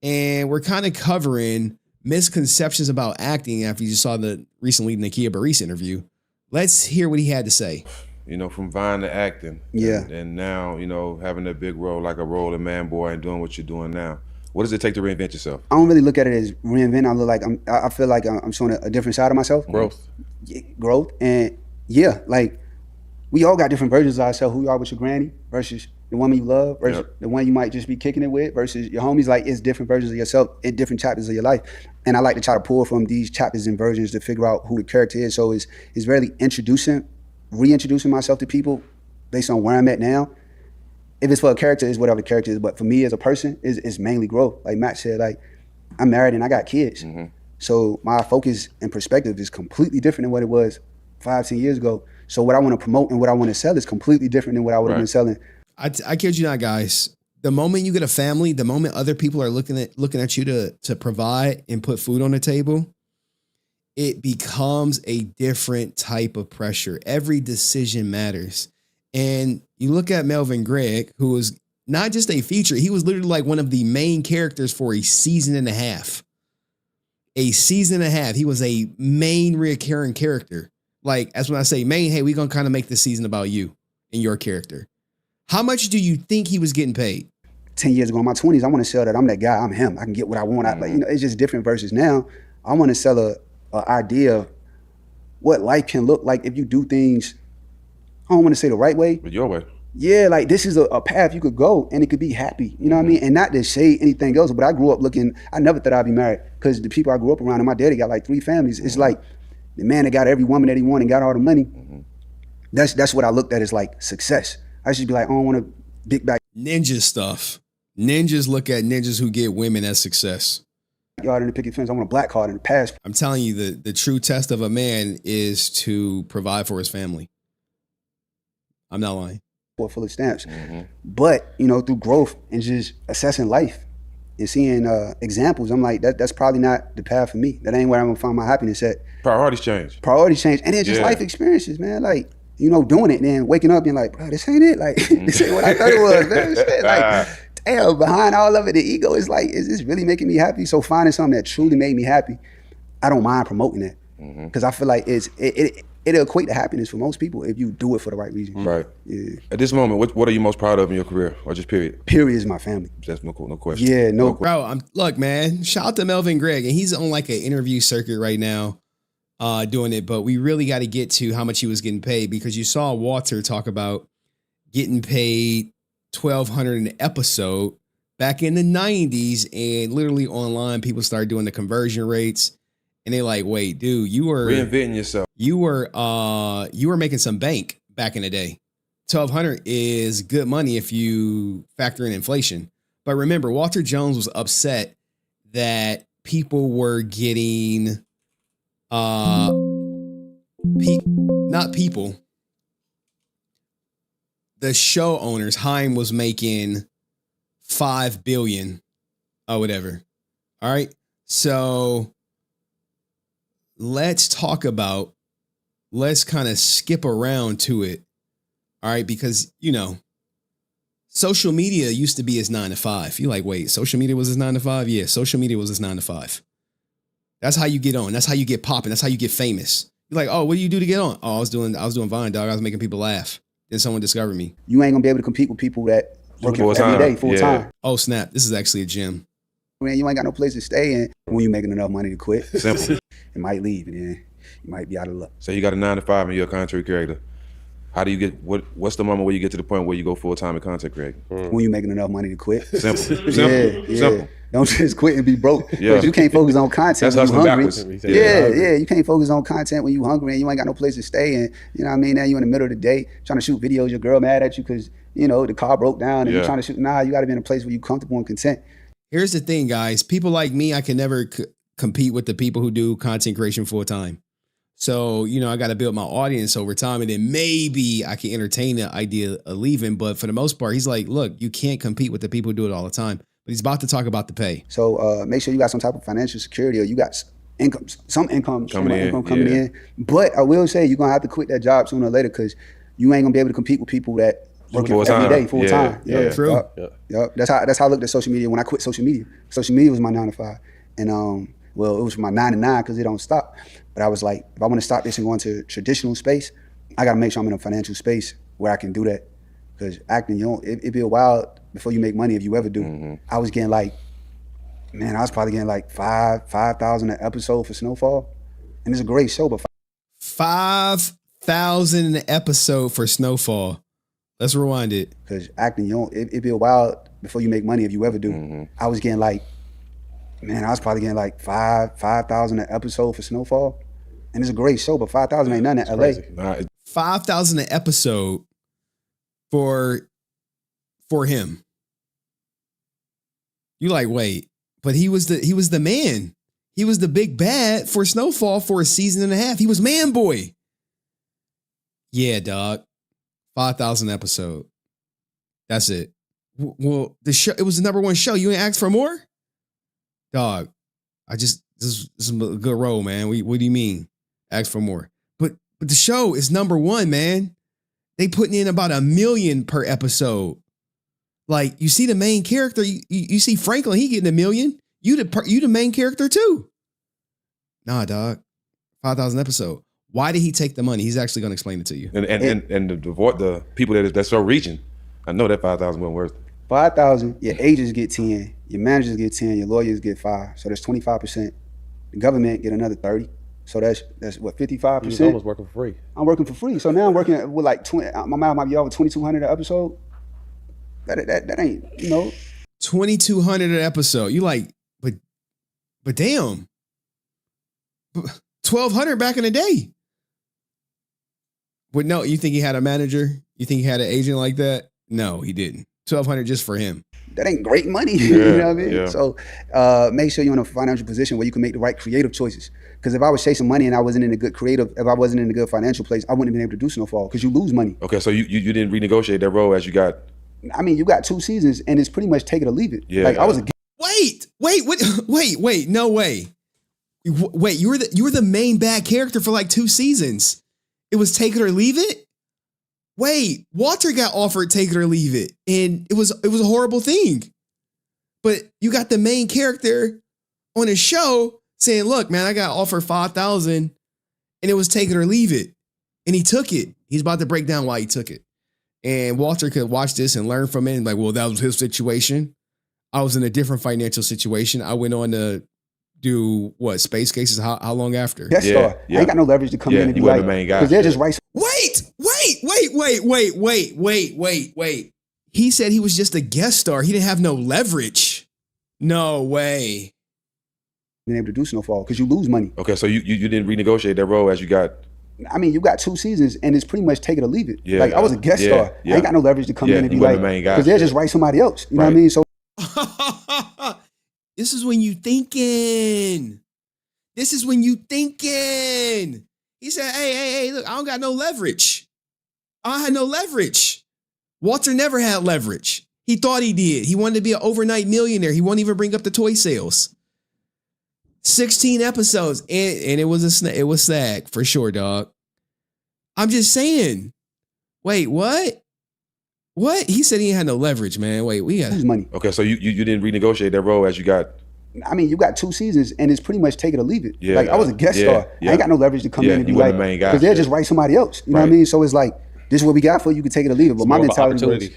Speaker 1: And we're kind of covering misconceptions about acting after you just saw the recently Nakia Burise interview. Let's hear what he had to say.
Speaker 16: You know, from Vine to acting.
Speaker 17: Yeah.
Speaker 16: And now, you know, having a big role, like a role in Man Boy and doing what you're doing now. What does it take to reinvent yourself?
Speaker 17: I don't really look at it as reinvent. I feel like I'm showing a different side of myself.
Speaker 16: Growth.
Speaker 17: Growth. And yeah, like we all got different versions of ourselves. Who you are with your granny versus the woman you love versus the one you might just be kicking it with versus your homies. Like it's different versions of yourself in different chapters of your life. And I like to try to pull from these chapters and versions to figure out who the character is. So it's really reintroducing myself to people based on where I'm at now. If it's for a character, it's whatever the character is. But for me as a person, it's mainly growth. Like Matt said, like I'm married and I got kids.
Speaker 16: Mm-hmm.
Speaker 17: So my focus and perspective is completely different than what it was 5-10 years ago. So what I want to promote and what I want to sell is completely different than what I would have been selling.
Speaker 1: I kid you not, guys. The moment you get a family, the moment other people are looking at you to provide and put food on the table, it becomes a different type of pressure. Every decision matters. And you look at Melvin Gregg, who was not just a feature, he was literally like one of the main characters for a season and a half. A season and a half. He was a main recurring character. Like, that's when I say main, hey, we're going to kind of make this season about you and your character. How much do you think he was getting paid?
Speaker 17: 10 years ago in my 20s, I want to sell that I'm that guy, I'm him. I can get what I want. Like, you know, it's just different versus now. I want to sell a idea of what life can look like if you do things, I don't want to say the right way.
Speaker 16: But your way.
Speaker 17: Yeah, like this is a path you could go and it could be happy. You know what I mean? And not to say anything else, but I grew up I never thought I'd be married because the people I grew up around and my daddy got like 3 families. It's like the man that got every woman that he wanted and got all the money. That's what I looked at as like success. I should be like, I don't want to big back
Speaker 1: Ninja stuff. Ninjas look at ninjas who get women as success.
Speaker 17: yard in the picket fence. I want a black card in the passport.
Speaker 1: I'm telling you, the true test of a man is to provide for his family. I'm not lying.
Speaker 17: Full of stamps. But, you know, through growth and just assessing life and seeing examples, I'm like, that's probably not the path for me. That ain't where I'm gonna find my happiness at.
Speaker 16: Priorities change.
Speaker 17: Priorities change. And then just life experiences, man. Like, you know, doing it and then waking up and like, bro, this ain't it. Like, this ain't what I thought it was, man. Shit, like, damn, behind all of it, the ego is like, is this really making me happy? So finding something that truly made me happy, I don't mind promoting that. Because I feel like it'll equate to happiness for most people if you do it for the right reason.
Speaker 16: Right.
Speaker 17: Yeah.
Speaker 16: At this moment, what are you most proud of in your career, or just period?
Speaker 17: Period is my family.
Speaker 16: That's no question.
Speaker 17: Yeah, no.
Speaker 1: Bro, look, man, shout out to Melvin Gregg, and he's on like an interview circuit right now doing it, but we really got to get to how much he was getting paid, because you saw Walter talk about getting paid $1,200 an episode back in the 90s, and literally online people started doing the conversion rates. And they like, wait, dude, you were
Speaker 16: reinventing yourself.
Speaker 1: You were making some bank back in the day. $1,200 is good money if you factor in inflation. But remember, Walter Jones was upset that people were getting not people. The show owners, Haim was making $5 billion or whatever. All right. So let's kind of skip around to it. All right. Because, you know, social media used to be his 9 to 5. You're like, wait, social media was his 9 to 5? Yeah. Social media was his 9 to 5. That's how you get on. That's how you get popping. That's how you get famous. You're like, oh, what do you do to get on? Oh, I was doing Vine, dog. I was making people laugh. Then someone discovered me.
Speaker 17: You ain't gonna be able to compete with people that work every day, full time.
Speaker 1: Oh, snap. This is actually a gym.
Speaker 17: Man, you ain't got no place to stay in when you're making enough money to quit.
Speaker 16: Simple.
Speaker 17: It might leave, and then you might be out of luck.
Speaker 16: So you got a 9 to 5 and you're a content creator. How do you get, what's the moment where you get to the point where you go full time in content creating?
Speaker 17: When you're making enough money to quit.
Speaker 16: Simple.
Speaker 17: Simple. Don't just quit and be broke.
Speaker 16: Yeah.
Speaker 17: You can't focus on content
Speaker 16: That's
Speaker 17: when you're hungry.
Speaker 16: backwards.
Speaker 17: Yeah. You can't focus on content when you're hungry and you ain't got no place to stay. And you know what I mean? Now you're in the middle of the day trying to shoot videos. Your girl mad at you because, you know, the car broke down and you're trying to shoot. Nah, you got to be in a place where you're comfortable and content.
Speaker 1: Here's the thing, guys. People like me, I can never compete with the people who do content creation full time. So, you know, I got to build my audience over time, and then maybe I can entertain the idea of leaving. But for the most part, he's like, look, you can't compete with the people who do it all the time. But he's about to talk about the pay.
Speaker 17: So make sure you got some type of financial security, or you got some income coming in. But I will say you're going to have to quit that job sooner or later, because you ain't going to be able to compete with people that work every day, full time.
Speaker 1: Yeah, true.
Speaker 17: Yep. That's how I looked at social media when I quit social media. Social media was my 9 to 5. And well, it was my 9 to 9 because it don't stop. But I was like, if I want to stop this and go into traditional space, I got to make sure I'm in a financial space where I can do that. Because acting, it'd be a while before you make money if you ever do. I was getting like, man, I was probably getting like $5,000 an episode for Snowfall. And it's a great show, but
Speaker 1: $5,000 an episode for Snowfall. Let's rewind it.
Speaker 17: Because acting, it'd be a while before you make money if you ever do. I was getting like, man, I was probably getting like $5,000 an episode for Snowfall. And it's a great show, but $5,000 ain't nothing in LA.
Speaker 1: $5,000 an episode for him. You like, wait, but he was the man. He was the big bad for Snowfall for a season and a half. He was man boy. Yeah, dog. 5,000 episode. That's it. Well, the show, it was the #1 show. You ain't asked for more? Dog, this is a good role, man. What do you mean? Ask for more. But the show is #1, man. They putting in about $1 million per episode. Like, you see the main character, you see Franklin, he getting $1 million. You the main character too. Nah, dog. 5,000 episode. Why did he take the money? He's actually going to explain it to you.
Speaker 16: And the people that's so reaching, I know that 5,000 wasn't worth it.
Speaker 17: 5,000, your agents get 10, your managers get 10, your lawyers get 5. So that's 25%. The government get another 30. So that's what, 55%?
Speaker 18: He's almost working for free.
Speaker 17: I'm working for free. So now I'm working with like my mouth might be over $2,200 an episode. That ain't, you know.
Speaker 1: $2,200 an episode. You like, but damn. $1,200 back in the day. But no, you think he had a manager? You think he had an agent like that? No, he didn't. 1,200 just for him.
Speaker 17: That ain't great money. You know what I mean? So make sure you're in a financial position where you can make the right creative choices. Because if I was chasing money and I wasn't in a good creative, if I wasn't in a good financial place, I wouldn't have been able to do Snowfall because you lose money.
Speaker 16: Okay, so you didn't renegotiate that role as you got.
Speaker 17: I mean, you got 2 seasons and it's pretty much take it or leave it.
Speaker 16: Yeah.
Speaker 17: Like I was a
Speaker 1: Wait, no way. Wait, you were the main bad character for like 2 seasons. It was take it or leave it? Wait, Walter got offered take it or leave it, and it was a horrible thing. But you got the main character on a show saying, "Look, man, I got offered 5,000, and it was take it or leave it," and he took it. He's about to break down why he took it, and Walter could watch this and learn from it. And like, well, that was his situation. I was in a different financial situation. I went on to do what Space cases. How long after?
Speaker 17: Guest star. I ain't got no leverage to come in and be like, because they're just right.
Speaker 1: Wait. He said he was just a guest star. He didn't have no leverage. No way.
Speaker 17: Been able to do Snowfall because you lose money.
Speaker 16: Okay, so you didn't renegotiate that role as you got.
Speaker 17: I mean, you got 2 seasons and it's pretty much take it or leave it.
Speaker 16: Yeah,
Speaker 17: like I was a guest star. I ain't got no leverage to come in and be like, because they're just write somebody else. You know what I mean? So
Speaker 1: this is when you thinking. He said, hey, look, I don't got no leverage. I had no leverage. Walter never had leverage. He thought he did. He wanted to be an overnight millionaire. He won't even bring up the toy sales. 16 episodes, and it was SAG for sure, dog. I'm just saying. Wait, what? What? He said he had no leverage, man. Wait, we got
Speaker 17: money.
Speaker 16: Okay, so you didn't renegotiate that role as you got.
Speaker 17: I mean, you got 2 seasons and it's pretty much take it or leave it.
Speaker 16: Yeah,
Speaker 17: like I was a guest star. I ain't got no leverage to come in and be like, because they're just write somebody else. You know what I mean? So it's like, this is what we got for you. You can take it or leave it. But my mentality was,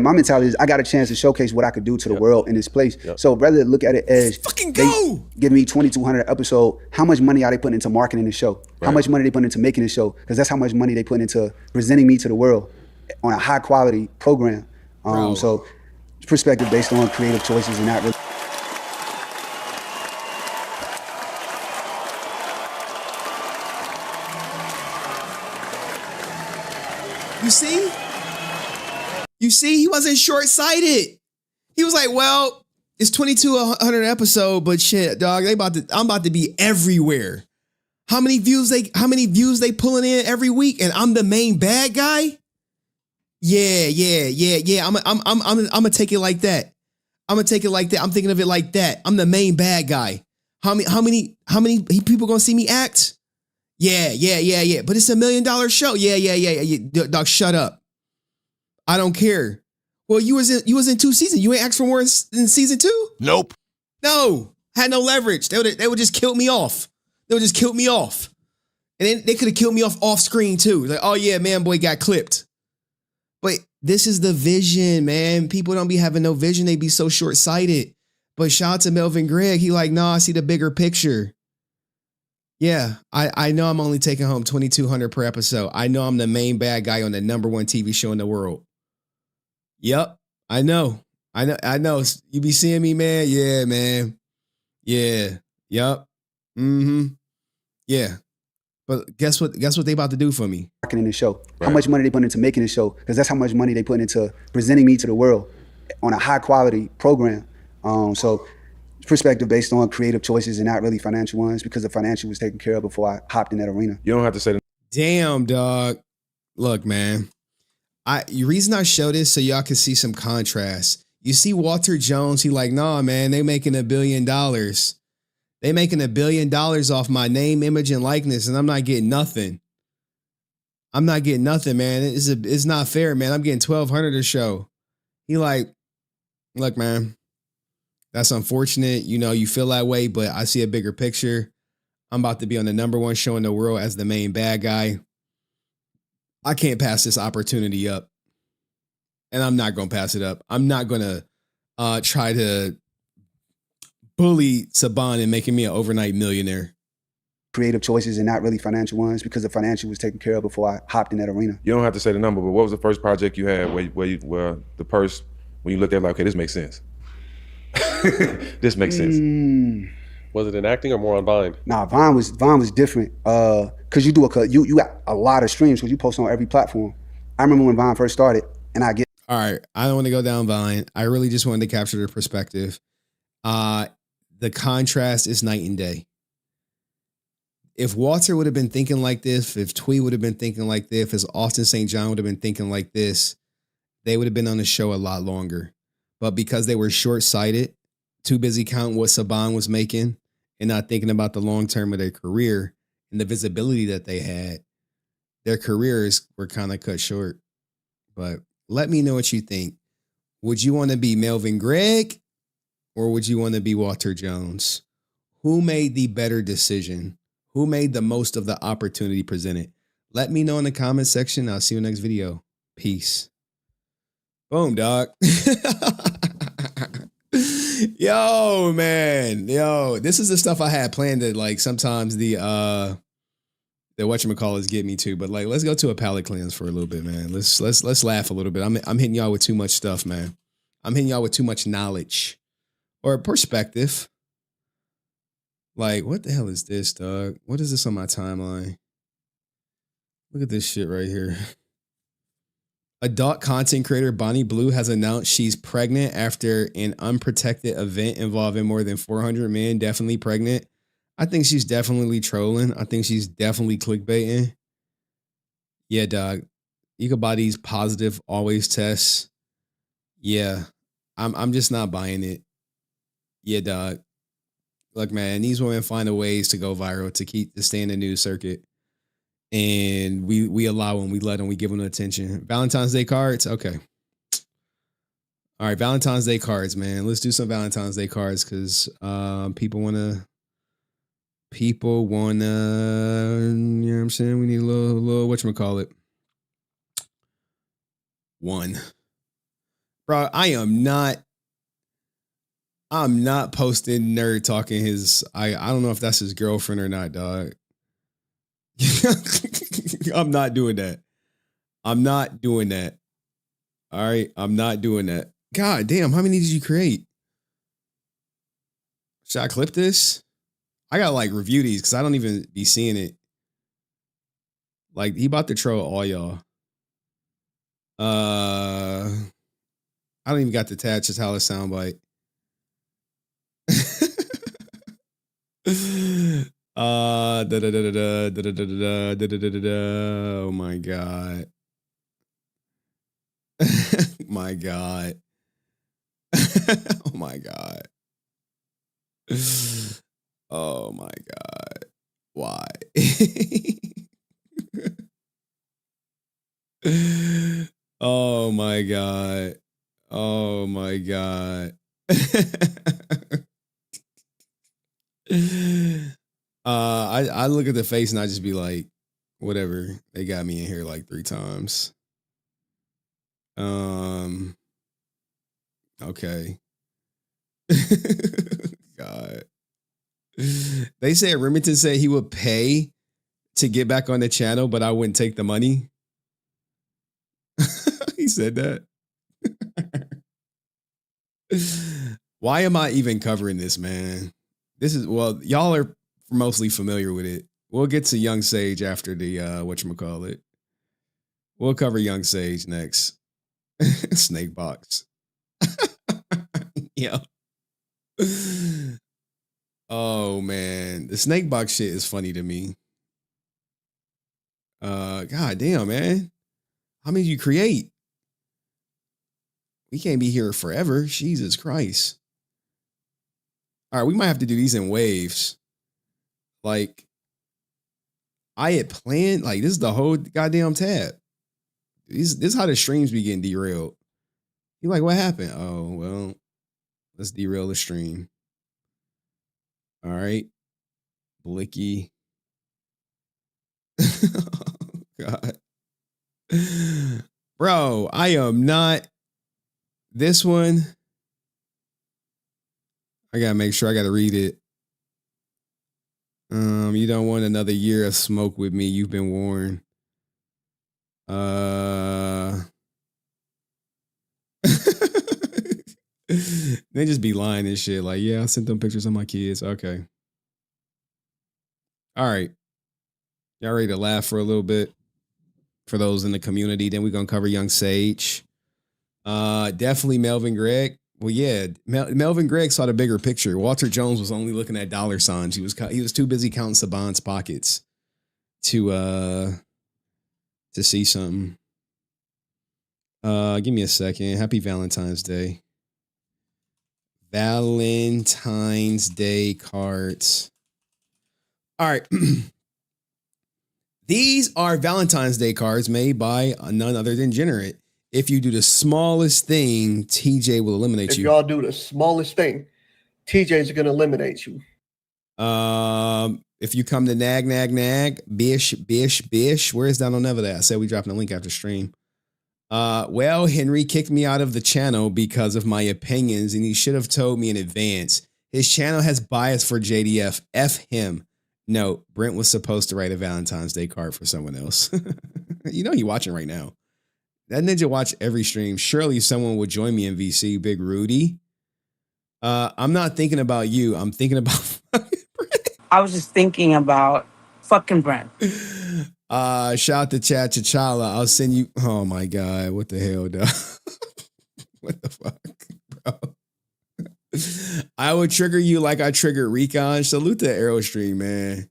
Speaker 17: my mentality is I got a chance to showcase what I could do to the world in this place. So rather look at it as
Speaker 1: fucking go.
Speaker 17: Give me 2,200 episode. How much money are they putting into marketing the show? How much money are they putting into making the show? Because that's how much money they put into presenting me to the world on a high quality program. So perspective based on creative choices and not really.
Speaker 1: You see, he wasn't short-sighted. He was like, well, it's 2,200 episode, but shit, dog, I'm about to be everywhere. How many views they pulling in every week, and I'm the main bad guy? Yeah. I'm gonna take it like that. I'm thinking of it like that. I'm the main bad guy. How many people gonna see me act? Yeah. But it's $1 million show. Yeah. Dog, shut up. I don't care. Well, you was in 2 seasons. You ain't asked for more in season 2?
Speaker 2: Nope.
Speaker 1: No. Had no leverage. They would just kill me off. And then they could have killed me off screen too. Like, oh yeah, man, boy got clipped. But this is the vision, man. People don't be having no vision. They be so short-sighted. But shout out to Melvin Gregg. He like, nah, I see the bigger picture. Yeah, I know I'm only taking home $2,200 per episode. I know I'm the main bad guy on the #1 TV show in the world. Yep, I know. You be seeing me, man. Yeah, man. Yeah. Yep. Yeah. But guess what they about to do for me?
Speaker 17: Marketing the show. How much money they put into making the show? Because that's how much money they put into presenting me to the world on a high quality program. So perspective based on creative choices and not really financial ones, because the financial was taken care of before I hopped in that arena.
Speaker 16: You don't have to say that.
Speaker 1: Damn, dog. Look, man. The reason I show this so y'all can see some contrast. You see Walter Jones, he like, nah, man, they making $1 billion. They making $1 billion off my name, image, and likeness, and I'm not getting nothing. Man. It's not fair, man. I'm getting $1,200 a show. He like, look, man, that's unfortunate. You know, you feel that way, but I see a bigger picture. I'm about to be on the #1 show in the world as the main bad guy. I can't pass this opportunity up. And I'm not going to pass it up. I'm not going to try to bully Saban and making me an overnight millionaire.
Speaker 17: Creative choices and not really financial ones, because the financial was taken care of before I hopped in that arena.
Speaker 16: You don't have to say the number, but what was the first project you had when you looked at it like, okay, this makes sense? This makes sense.
Speaker 18: Was it in acting or more on Vine?
Speaker 17: Nah, Vine was different. Cause you got a lot of streams because you post on every platform. I remember when Vine first started, and I get.
Speaker 1: All right, I don't want to go down Vine. I really just wanted to capture the perspective. The contrast is night and day. If Walter would have been thinking like this, if Twee would have been thinking like this, if Austin St. John would have been thinking like this, they would have been on the show a lot longer. But because they were short-sighted, too busy counting what Saban was making and not thinking about the long term of their career and the visibility that they had, their careers were kind of cut short. But let me know what you think. Would you want to be Melvin Gregg or would you want to be Walter Jones? Who made the better decision? Who made the most of the opportunity presented? Let me know in the comment section. I'll see you in the next video. Peace. Boom, dog. Yo, man. Yo, this is the stuff I had planned that like sometimes the whatchamacallits get me to. But like, let's go to a palate cleanse for a little bit, man. Let's laugh a little bit. I'm hitting y'all with too much stuff, man. I'm hitting y'all with too much knowledge or perspective. Like, what the hell is this, dog? What is this on my timeline? Look at this shit right here. Adult content creator Bonnie Blue has announced she's pregnant after an unprotected event involving more than 400 men. Definitely pregnant. I think she's definitely trolling. I think she's definitely clickbaiting. Yeah, dog. You can buy these positive always tests. Yeah, I'm just not buying it. Yeah, dog. Look, man, these women find a ways to go viral to stay in the news circuit. And we allow them, we let them, we give them attention. Valentine's Day cards? Okay. All right, Valentine's Day cards, man. Let's do some Valentine's Day cards because people wanna, you know what I'm saying? We need a little whatchamacallit. One. Bro, I'm not posting nerd talking his, I don't know if that's his girlfriend or not, dog. I'm not doing that. I'm not doing that. All right. I'm not doing that. God damn. How many did you create? Should I clip this? I gotta like review these because I don't even be seeing it. Like he about to troll all y'all. I don't even got the tab, just how it sound like. Oh my God. My God. Oh my God. Oh my God. Why? Oh my God. Oh my God. I look at the face and I just be like, whatever. They got me in here like 3 times. Okay. God. They said Remington said he would pay to get back on the channel, but I wouldn't take the money. He said that. Why am I even covering this, man? This is, well, y'all are mostly familiar with it. We'll get to Young Sage after the whatchamacallit. We'll cover Young Sage next. Snake box. Yeah. Oh man. The snake box shit is funny to me. God damn, man. How many do you create? We can't be here forever. Jesus Christ. All right, we might have to do these in waves. Like, I had planned, like, this is the whole goddamn tab. This is how the streams be getting derailed. You're like, what happened? Oh, well, let's derail the stream. All right. Blicky. God. Bro, I am not. This one, I gotta make sure I gotta read it. You don't want another year of smoke with me. You've been warned. They just be lying and shit. Like, yeah, I sent them pictures of my kids. Okay. All right. Y'all ready to laugh for a little bit? For those in the community, then we're gonna cover Young Sage. Definitely Melvin Gregg. Well, yeah, Melvin Gregg saw the bigger picture. Walter Jones was only looking at dollar signs. He was too busy counting Saban's pockets to see something. Give me a second. Happy Valentine's Day. Valentine's Day cards. All right. These are Valentine's Day cards made by none other than Generate. If you do the smallest thing, TJ will eliminate you.
Speaker 18: If y'all do the smallest thing, TJ's gonna eliminate you.
Speaker 1: If you come to nag, bish. Where's Donald Never that? I said we dropping a link after stream. Well, Henry kicked me out of the channel because of my opinions, and he should have told me in advance. His channel has bias for JDF. F him. No, Brent was supposed to write a Valentine's Day card for someone else. You know he watching right now. That ninja watch every stream. Surely someone would join me in VC, Big Rudy. I'm not thinking about you. I'm thinking about
Speaker 10: I was just thinking about fucking Brent.
Speaker 1: Shout out to Chad T'Challa. I'll send you. Oh my God. What the hell, dog? What the fuck, bro? I would trigger you like I triggered Recon. Salute to Aerostream, man.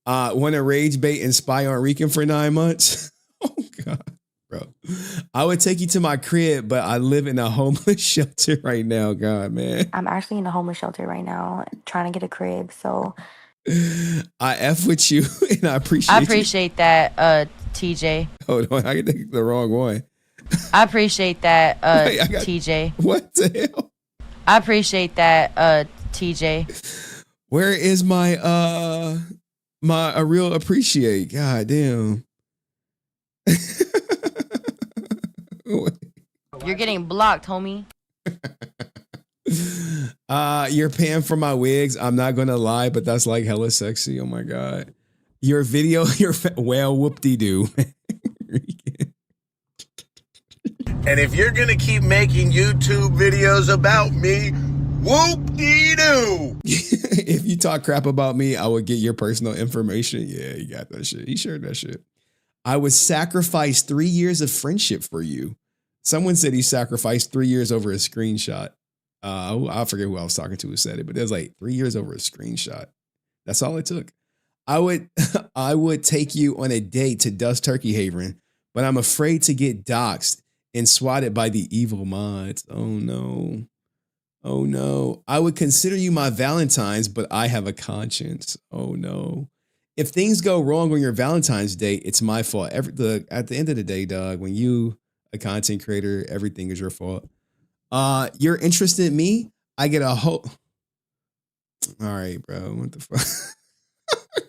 Speaker 1: Want to rage bait and spy on Recon for 9 months? Oh God, bro. I would take you to my crib, but I live in a homeless shelter right now. God, man.
Speaker 19: I'm actually in a homeless shelter right now, trying to get a crib. So
Speaker 1: I F with you, and I appreciate
Speaker 19: that, TJ.
Speaker 1: Hold on, I think the wrong one.
Speaker 19: I appreciate that,
Speaker 1: Wait,
Speaker 19: TJ.
Speaker 1: What the hell?
Speaker 19: I appreciate that, TJ.
Speaker 1: Where is my my real appreciate? God damn.
Speaker 19: You're getting blocked, homie.
Speaker 1: You're paying for my wigs. I'm not gonna lie, but that's like hella sexy. Oh my God. Your video, well, whoop-de-doo.
Speaker 20: And if you're gonna keep making YouTube videos about me, whoop-de-doo.
Speaker 1: If you talk crap about me, I would get your personal information. Yeah, he got that shit. He shared that shit. I would sacrifice 3 years of friendship for you. Someone said he sacrificed 3 years over a screenshot. I forget who I was talking to who said it, but it was like 3 years over a screenshot. That's all it took. I would take you on a date to Dust Turkey Haven, but I'm afraid to get doxxed and swatted by the evil mods. Oh no. Oh no. I would consider you my Valentine's, but I have a conscience. Oh no. If things go wrong on your Valentine's Day, it's my fault. At the end of the day, dog, when you a content creator, everything is your fault. You're interested in me? I get a whole. All right, bro. What the fuck?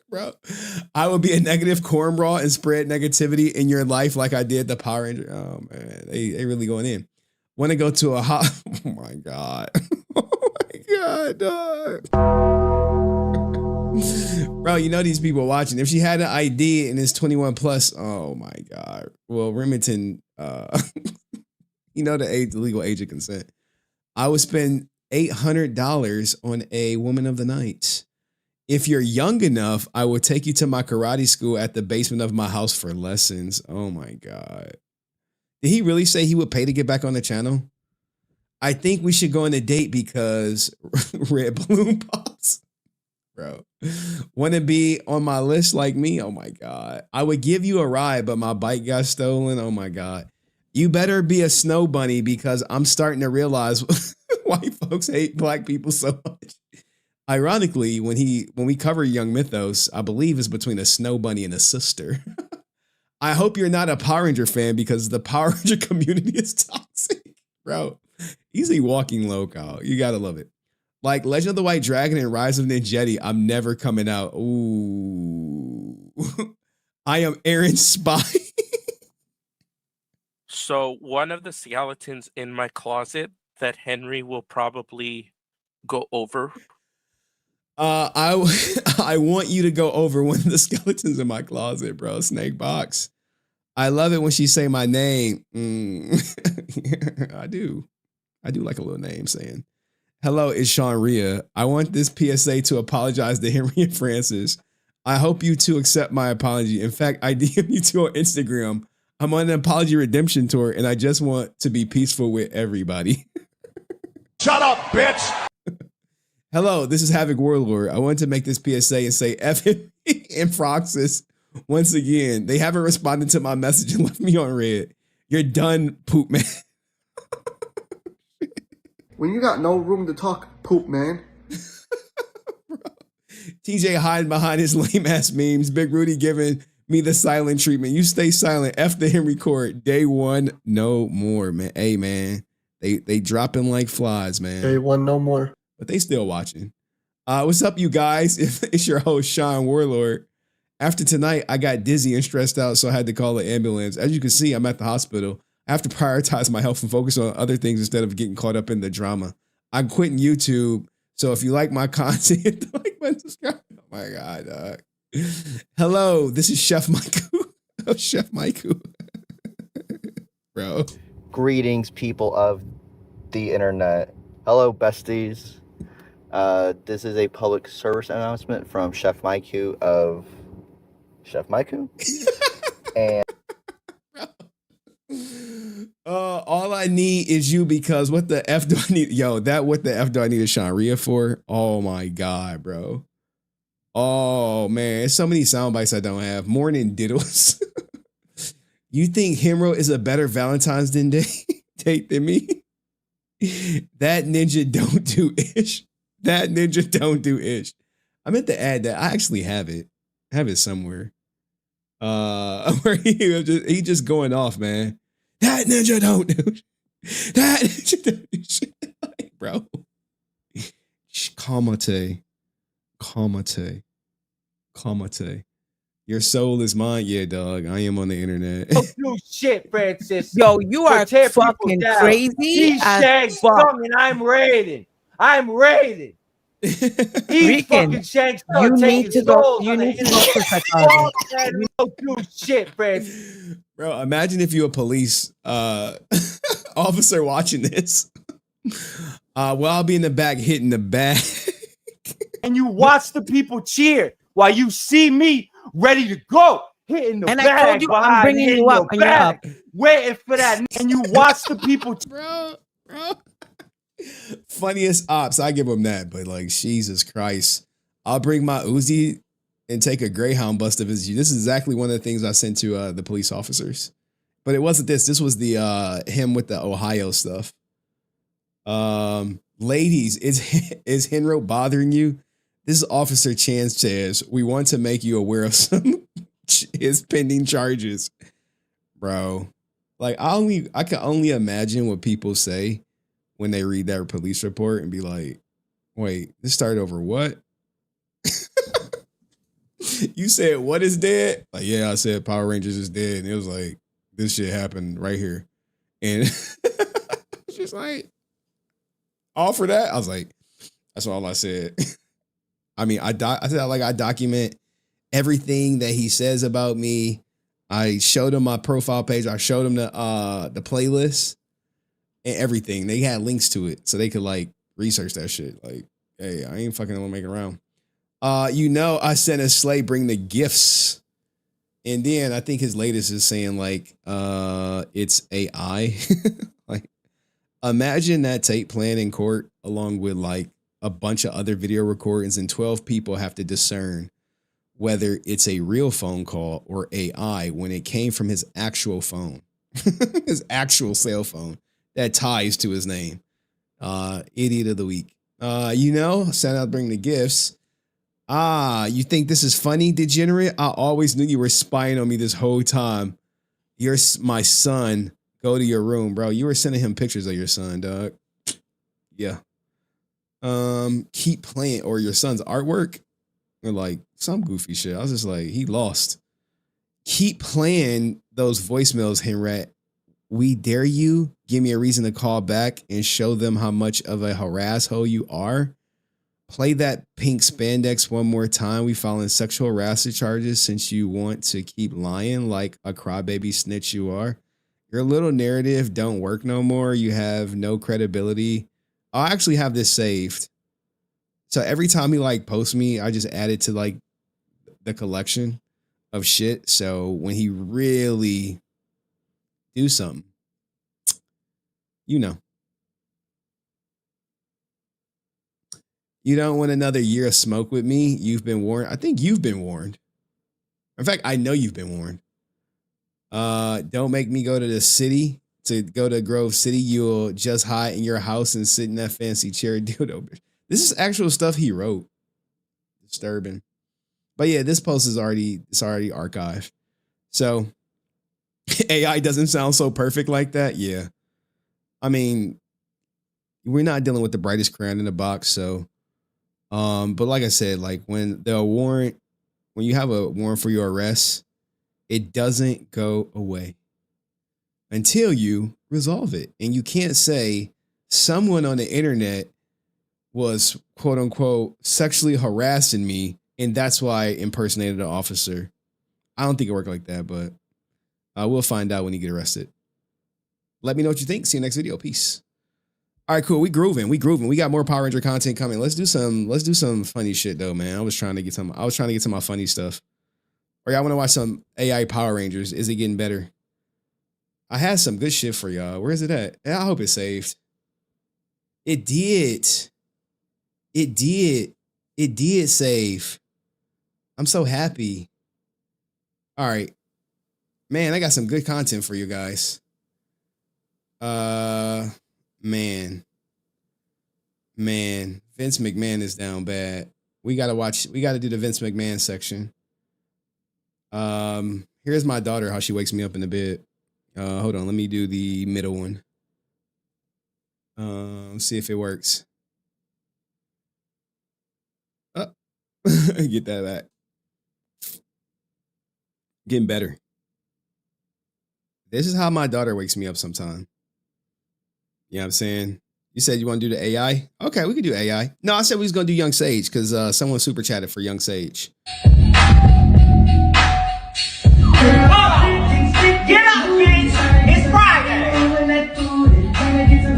Speaker 1: Bro, I would be a negative cornball and spread negativity in your life like I did the Power Ranger. Oh man, they really going in. Want to go to a hot? Oh my God. Oh my God, dog. Bro, you know these people watching. If she had an ID and it's 21 plus, oh my God. Well, Remington, you know the legal age of consent. I would spend $800 on a woman of the night. If you're young enough, I will take you to my karate school at the basement of my house for lessons. Oh my God. Did he really say he would pay to get back on the channel? I think we should go on a date because red balloon pops. Bro, want to be on my list like me? Oh my God. I would give you a ride, but my bike got stolen. Oh my God. You better be a snow bunny because I'm starting to realize white folks hate black people so much. Ironically, when we cover Young Mythos, I believe it's between a snow bunny and a sister. I hope you're not a Power Ranger fan because the Power Ranger community is toxic, bro. He's a walking loco. You gotta love it. Like Legend of the White Dragon and Rise of Ninjetti, I'm never coming out. Ooh, I am Aaron's spy.
Speaker 21: So one of the skeletons in my closet that Henry will probably go over.
Speaker 1: I want you to go over one of the skeletons in my closet, bro. Snake Box. I love it when she say my name. I do like a little name saying, hello, it's Sean Rhea. I want this PSA to apologize to Henry and Francis. I hope you two accept my apology. In fact, I DM you two on Instagram. I'm on an apology redemption tour, and I just want to be peaceful with everybody.
Speaker 4: Shut up, bitch!
Speaker 1: Hello, this is Havoc Warlord. I wanted to make this PSA and say F and Froxus once again. They haven't responded to my message and left me on red. You're done, poop man.
Speaker 18: When you got no room to talk, poop man.
Speaker 1: TJ hiding behind his lame ass memes. Big Rudy giving me the silent treatment. You stay silent. F the Henry court. Day one, no more, man. Hey, man. They dropping like flies, man.
Speaker 18: Day one, no more.
Speaker 1: But they still watching. What's up, you guys? It's your host, Sean Warlord. After tonight, I got dizzy and stressed out, so I had to call an ambulance. As you can see, I'm at the hospital. I have to prioritize my health and focus on other things instead of getting caught up in the drama. I'm quitting YouTube, so if you like my content, hit the like button, subscribe. Oh my God, dog. Hello, this is Chef Maiku. Oh, Chef Maiku. Bro.
Speaker 3: Greetings, people of the internet. Hello, besties. This is a public service announcement from Chef Maiku of Chef Maiku. And
Speaker 1: all I need is you, because what the F do I need? Yo, what the F do I need a Shanria for? Oh my God, bro. Oh man, there's so many sound bites I don't have. Morning diddles. You think Himro is a better Valentines date than me? That ninja don't do ish. That ninja don't do ish. I meant to add that I actually have it. I have it somewhere. Where he just going off, man. That ninja don't do. That ninja don't do shit. Like, bro. Kamate. Your soul is mine. Yeah, dog. I am on the internet.
Speaker 6: Don't do shit, Francis.
Speaker 15: Yo, you are fucking crazy.
Speaker 6: He's Shanks coming. I'm raiding. He's fucking Shanks.
Speaker 15: You need to go. You need to go for psychology.
Speaker 6: Don't do shit, Francis.
Speaker 1: Bro, imagine if you're a police officer watching this. Well, I'll be in the back hitting the bag.
Speaker 6: And you watch the people cheer while you see me ready to go, hitting the
Speaker 15: and
Speaker 6: bag.
Speaker 15: I told you I'm bringing you up when you're up.
Speaker 6: Waiting for that. And you watch the people.
Speaker 1: Bro. Funniest ops. I give him that. But like, Jesus Christ. I'll bring my Uzi and take a Greyhound bus to visit you. This is exactly one of the things I sent to the police officers. But it wasn't this. This was the him with the Ohio stuff. Ladies, is Henro bothering you? This is Officer Chance Chaz. We want to make you aware of some his pending charges. Bro. Like I can only imagine what people say when they read that police report and be like, wait, this started over what? You said what is dead? Like, yeah, I said Power Rangers is dead. And it was like, this shit happened right here. And she's like, all for that? I was like, that's all I said. I mean, I said like I document everything that he says about me. I showed him my profile page. I showed him the playlist and everything. They had links to it so they could like research that shit. Like, hey, I ain't fucking gonna make it around. I sent a Slay bring the gifts. And then I think his latest is saying like it's AI. Like, imagine that tape playing in court along with like a bunch of other video recordings, and 12 people have to discern whether it's a real phone call or AI when it came from his actual phone, his actual cell phone that ties to his name. Idiot of the week. Sent out bring the gifts. You think this is funny, degenerate? I always knew you were spying on me this whole time. You're my son. Go to your room, bro. You were sending him pictures of your son, dog. Yeah. Keep playing, or your son's artwork, or like some goofy shit. I was just like, he lost. Keep playing those voicemails, Henry. We dare you. Give me a reason to call back and show them how much of a harass-hole you are. Play that pink spandex one more time. We filing sexual harassment charges since you want to keep lying like a crybaby snitch you are. Your little narrative don't work no more. You have no credibility. I actually have this saved. So every time he like posts me, I just add it to like the collection of shit. So when he really do something, you know. You don't want another year of smoke with me. You've been warned. I think you've been warned. In fact, I know you've been warned. Don't make me go to the city, to go to Grove City. You'll just hide in your house and sit in that fancy chair dildo. This is actual stuff he wrote. Disturbing. But yeah, this post is already archived. So AI doesn't sound so perfect like that. Yeah. I mean, we're not dealing with the brightest crayon in the box, so but like I said, like when you have a warrant for your arrest, it doesn't go away until you resolve it. And you can't say someone on the internet was quote unquote sexually harassing me and that's why I impersonated an officer. I don't think it worked like that, but we'll find out when you get arrested. Let me know what you think. See you next video. Peace. All right, cool. We grooving. We got more Power Ranger content coming. Let's do some funny shit though, man. I was trying to get to my funny stuff. Or y'all want to watch some AI Power Rangers? Is it getting better? I had some good shit for y'all. Where is it at? I hope it's saved. It did. It did save. I'm so happy. All right. Man, I got some good content for you guys. Man, Vince McMahon is down bad. We gotta do the Vince McMahon section. Here's my daughter, how she wakes me up in the bed. Hold on, let me do the middle one. See if it works. Get that back. Getting better. This is how my daughter wakes me up sometime. You know what I'm saying? You said you want to do the AI? Okay, we can do AI. No, I said we was going to do Young Sage because someone super chatted for Young Sage.
Speaker 4: Get up, bitch! It's Friday!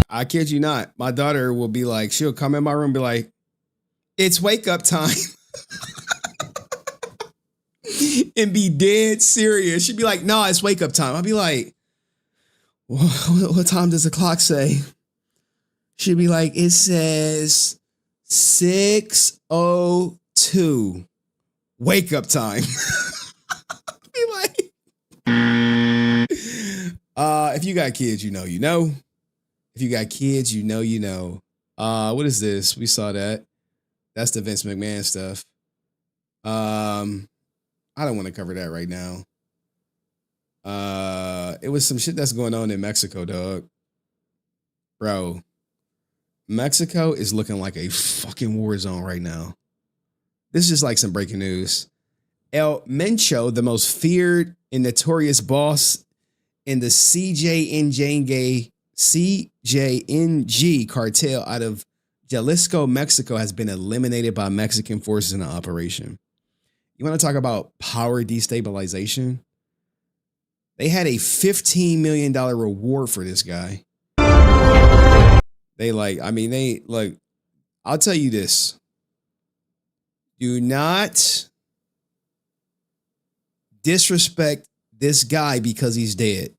Speaker 1: I kid you not. My daughter will be like, she'll come in my room and be like, it's wake up time. And be dead serious. She'd be like, no, it's wake up time. I'll be like, what time does the clock say? She'd be like, it says 6:02. Wake up time. Be like, if you got kids, you know, you know. If you got kids, you know, you know. What is this? We saw that. That's the Vince McMahon stuff. I don't want to cover that right now. It was some shit that's going on in Mexico, dog. Bro, Mexico is looking like a fucking war zone right now. This is just like some breaking news. El Mencho, the most feared and notorious boss in the CJNG cartel out of Jalisco, Mexico, has been eliminated by Mexican forces in an operation. You want to talk about power destabilization? They had a $15 million reward for this guy. I'll tell you this. Do not disrespect this guy because he's dead.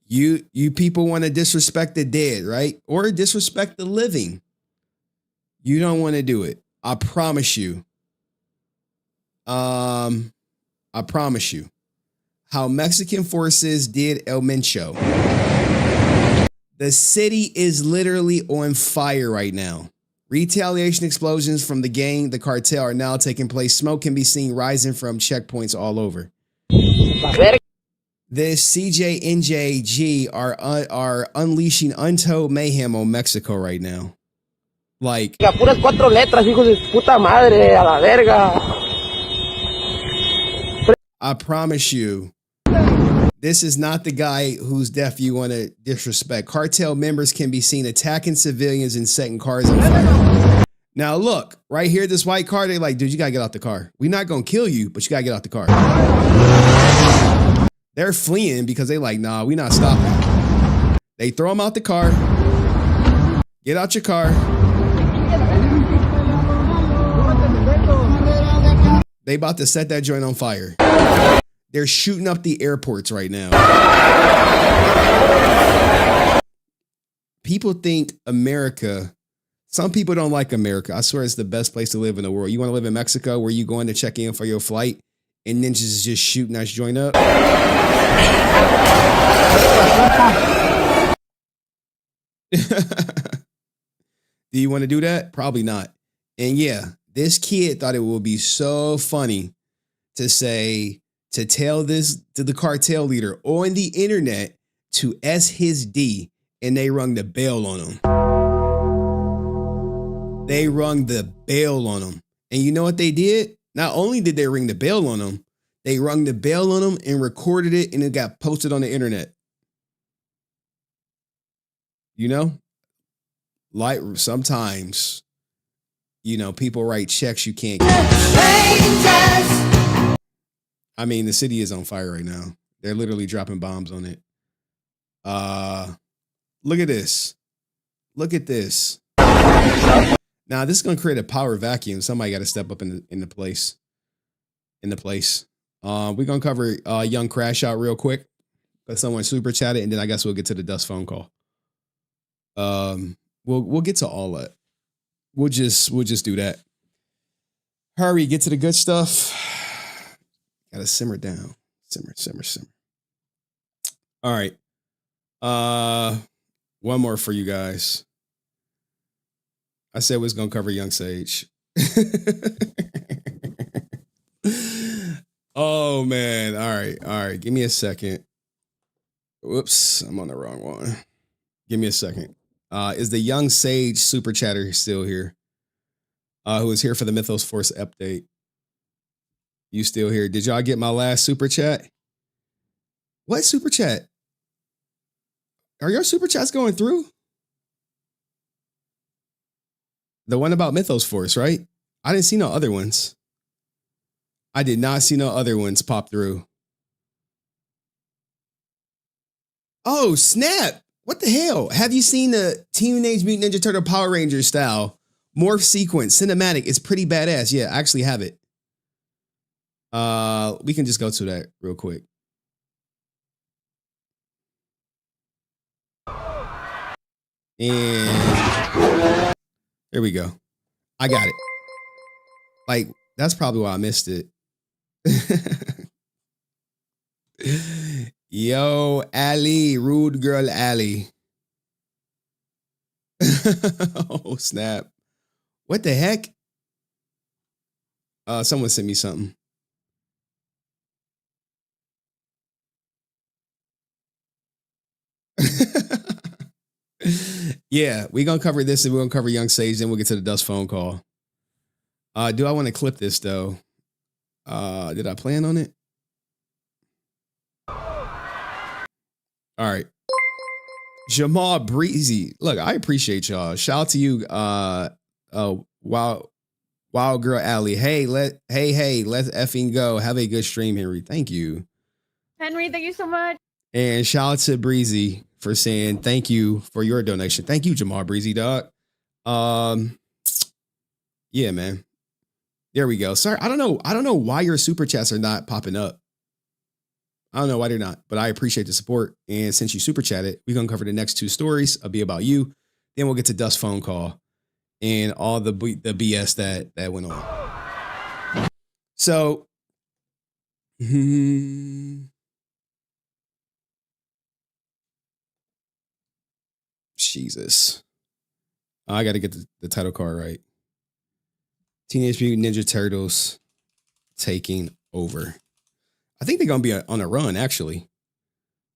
Speaker 1: You people want to disrespect the dead, right? Or disrespect the living. You don't want to do it. I promise you. I promise you. How Mexican forces did El Mencho. The city is literally on fire right now. Retaliation explosions from the gang, the cartel, are now taking place. Smoke can be seen rising from checkpoints all over. The CJNJG are unleashing untold mayhem on Mexico right now. Like,
Speaker 11: puras 4 letras, hijos de puta madre, a la verga.
Speaker 1: I promise you, this is not the guy whose death you want to disrespect. Cartel members can be seen attacking civilians and setting cars on fire. Now look, right here, this white car, they're like, dude, you gotta get out the car. We're not gonna kill you, but you gotta get out the car. They're fleeing because they like, nah, we're not stopping. They throw them out the car. Get out your car. They about to set that joint on fire. They're shooting up the airports right now. People think America, some people don't like America. I swear it's the best place to live in the world. You want to live in Mexico where you going to check in for your flight and ninjas just shooting that joint up? Do you want to do that? Probably not. And yeah, this kid thought it would be so funny to say, to tell this to the cartel leader on the internet to S his D, and they rung the bell on him. They rung the bell on him. And you know what they did? Not only did they ring the bell on him, they rung the bell on him and recorded it, and it got posted on the internet. You know? Like sometimes, you know, people write checks you can't get. I mean, the city is on fire right now. They're literally dropping bombs on it. Look at this. Look at this. Now, this is going to create a power vacuum. Somebody got to step up in the place. We're going to cover Young Crashout real quick. Let someone super chat it, and then I guess we'll get to the dust phone call. We'll get to all that. We'll just do that. Hurry, get to the good stuff. Gotta simmer down. Simmer. All right. One more for you guys. I said we was gonna cover Young Sage. Oh man. All right. Give me a second. Whoops, I'm on the wrong one. Give me a second. Is the Young Sage super chatter still here? Who is here for the Mythos Force update? You still here? Did y'all get my last super chat? What super chat? Are your super chats going through? The one about Mythos Force, right? I didn't see no other ones. I did not see no other ones pop through. Oh, snap. What the hell? Have you seen the Teenage Mutant Ninja Turtle Power Rangers style morph sequence cinematic? It's pretty badass. Yeah, I actually have it. We can just go to that real quick. And there we go. I got it. Like, that's probably why I missed it. Yo, Ali, rude girl Ali. Oh, snap. What the heck? Someone sent me something. Yeah, we're going to cover this and we're going to cover Young Sage, then we'll get to the dust phone call. Do I want to clip this, though? Did I plan on it? All right. Jamal Breezy. Look, I appreciate y'all. Shout out to you, Wild Girl Alley. Hey, let's effing go. Have a good stream, Henry. Thank you.
Speaker 5: Henry, thank you so much.
Speaker 1: And shout out to Breezy for saying thank you for your donation. Thank you, Jamal Breezy, dog. Yeah, man. There we go. Sorry, I don't know why your super chats are not popping up. I don't know why they're not, but I appreciate the support. And since you super chatted, we're going to cover the next two stories. I'll be about you. Then we'll get to Dust phone call and all the BS that went on. So, Jesus. I got to get the title card right. Teenage Mutant Ninja Turtles taking over. I think they're going to be on a run, actually.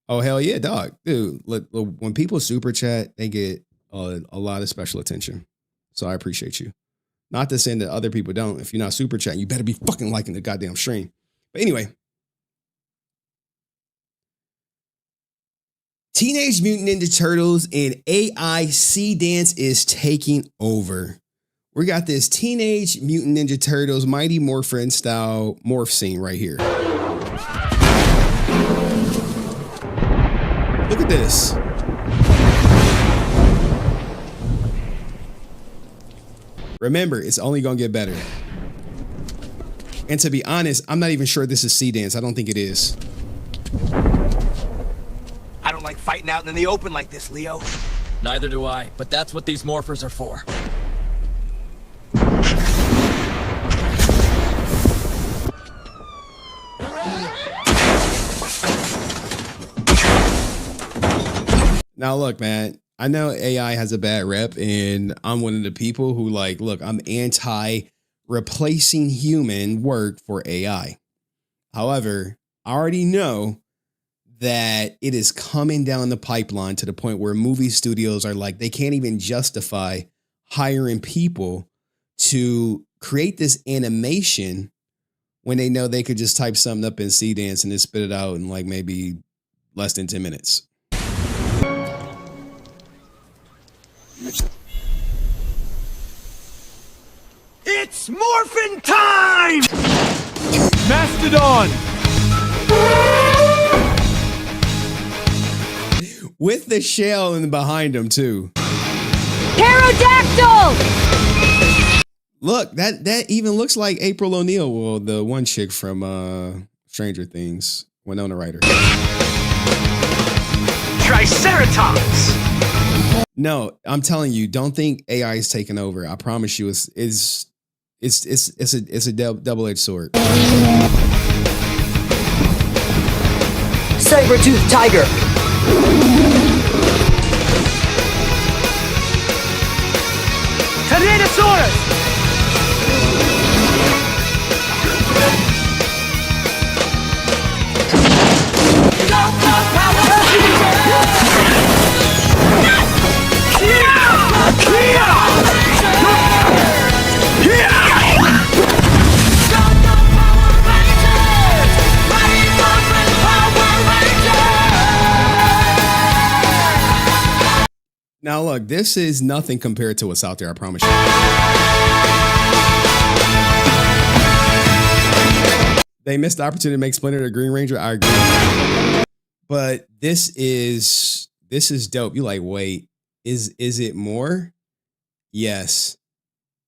Speaker 1: Oh, hell yeah, dog. Dude, when people super chat, they get a lot of special attention. So I appreciate you. Not to say that other people don't. If you're not super chatting, you better be fucking liking the goddamn stream. But anyway. Teenage Mutant Ninja Turtles and AI Sea Dance is taking over. We got this Teenage Mutant Ninja Turtles Mighty Morphin style morph scene right here. Look at this. Remember, it's only going to get better. And to be honest, I'm not even sure this is sea dance. I don't think it is.
Speaker 8: I don't like fighting out in the open like this, Leo.
Speaker 22: Neither do I, but that's what these morphers are for.
Speaker 1: Now look, man, I know AI has a bad rep, and I'm one of the people who like, look, I'm anti replacing human work for AI. However, I already know that it is coming down the pipeline to the point where movie studios are like, they can't even justify hiring people to create this animation when they know they could just type something up in C Dance and then spit it out in like maybe less than 10 minutes.
Speaker 8: It's morphin' time!
Speaker 6: Mastodon!
Speaker 1: With the shell in behind him too.
Speaker 5: Pterodactyl!
Speaker 1: Look, that even looks like April O'Neil, well, the one chick from Stranger Things, Winona Ryder.
Speaker 8: Triceratops!
Speaker 1: No, I'm telling you, don't think AI is taking over. I promise you, it's a double-edged sword.
Speaker 8: Saber-toothed tiger! Tyrannosaurus!
Speaker 1: Now look, this is nothing compared to what's out there, I promise you. They missed the opportunity to make Splinter the Green Ranger, I agree. But this is dope. You like, wait, is it more? Yes.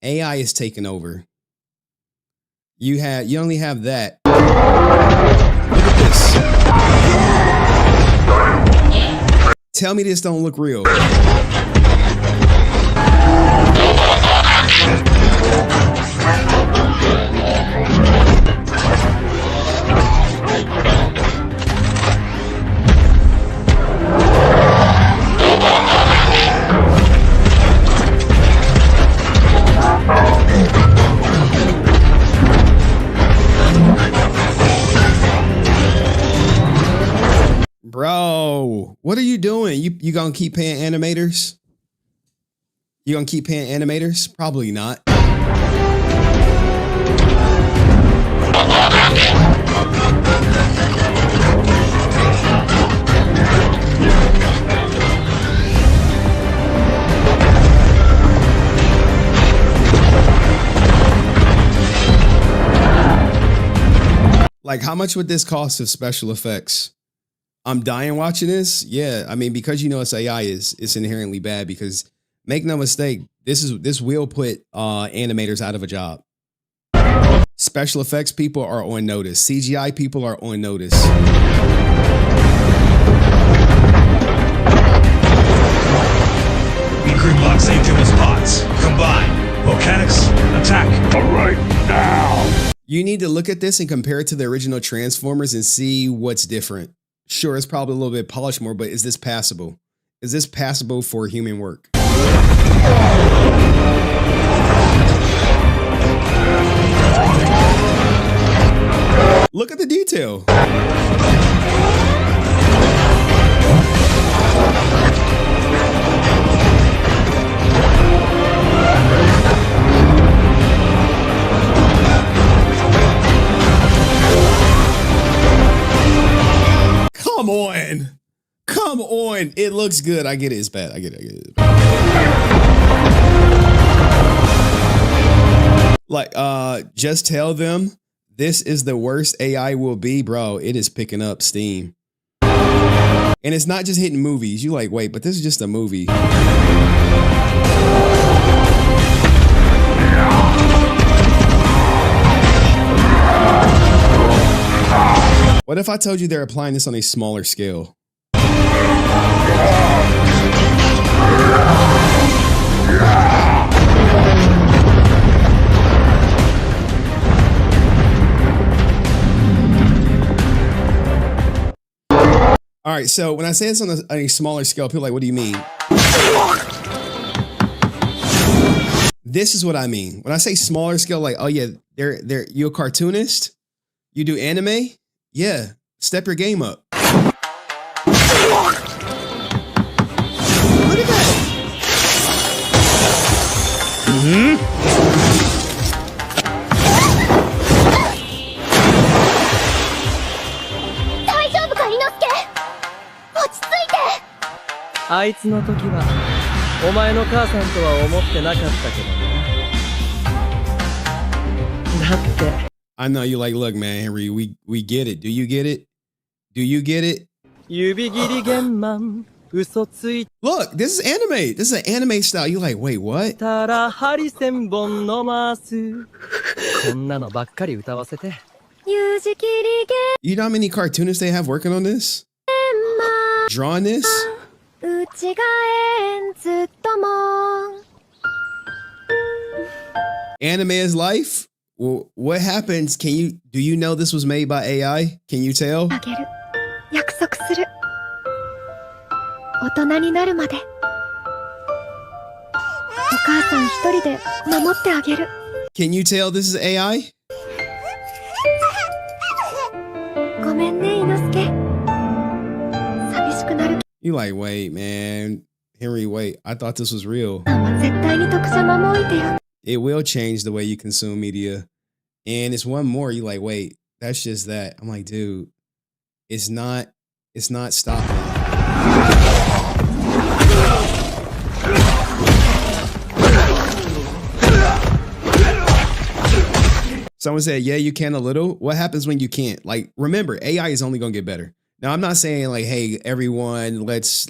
Speaker 1: AI is taking over. You only have that. Look at this. Tell me this don't look real. Bro, what are you doing? You gonna keep paying animators? You gonna keep paying animators? Probably not. Like, how much would this cost of special effects? I'm dying watching this. Yeah, I mean, because you know it's AI, it's inherently bad, because make no mistake, this will put animators out of a job. Special effects people are on notice. CGI people are on notice.
Speaker 23: We crew block St. Judas pods. Combine. Volcanics, attack. All right, now.
Speaker 1: You need to look at this and compare it to the original Transformers and see what's different. Sure, it's probably a little bit polished more, but is this passable? Is this passable for human work? Look at the detail. Come on. Come on. It looks good. I get it. It's bad. I get it. It's bad. Like, just tell them this is the worst AI will be, bro. It is picking up steam. And it's not just hitting movies. You like, wait, but this is just a movie. What if I told you they're applying this on a smaller scale? All right, so when I say it's on a smaller scale, people are like, what do you mean? This is what I mean. When I say smaller scale, like, oh yeah, you a cartoonist? You do anime? Yeah, step your game up. Look at that. Mm-hmm.
Speaker 7: あいつの時はお前の母さんとは思ってなかったけどね。だって
Speaker 1: I know you like, look, man, Henry, we get it. Do you get it? Do you get it?
Speaker 7: 指切り玄満嘘つい
Speaker 1: Look, this is anime. This is an anime style. You like, wait, what?
Speaker 7: たら針千本のマスこんなのばっかり歌わせて
Speaker 1: You know how many cartoonists they have working on this? Drawing this? Anime is life? Well, what happens? Do you know this was made by AI? Can you tell? Can you tell this is AI? You like, wait, man. Henry, wait. I thought this was real. It will change the way you consume media. And it's one more. You like, wait, that's just that. I'm like, dude, it's not stopping. Someone said, yeah, you can a little. What happens when you can't? Like, remember, AI is only going to get better. Now, I'm not saying like, hey, everyone, let's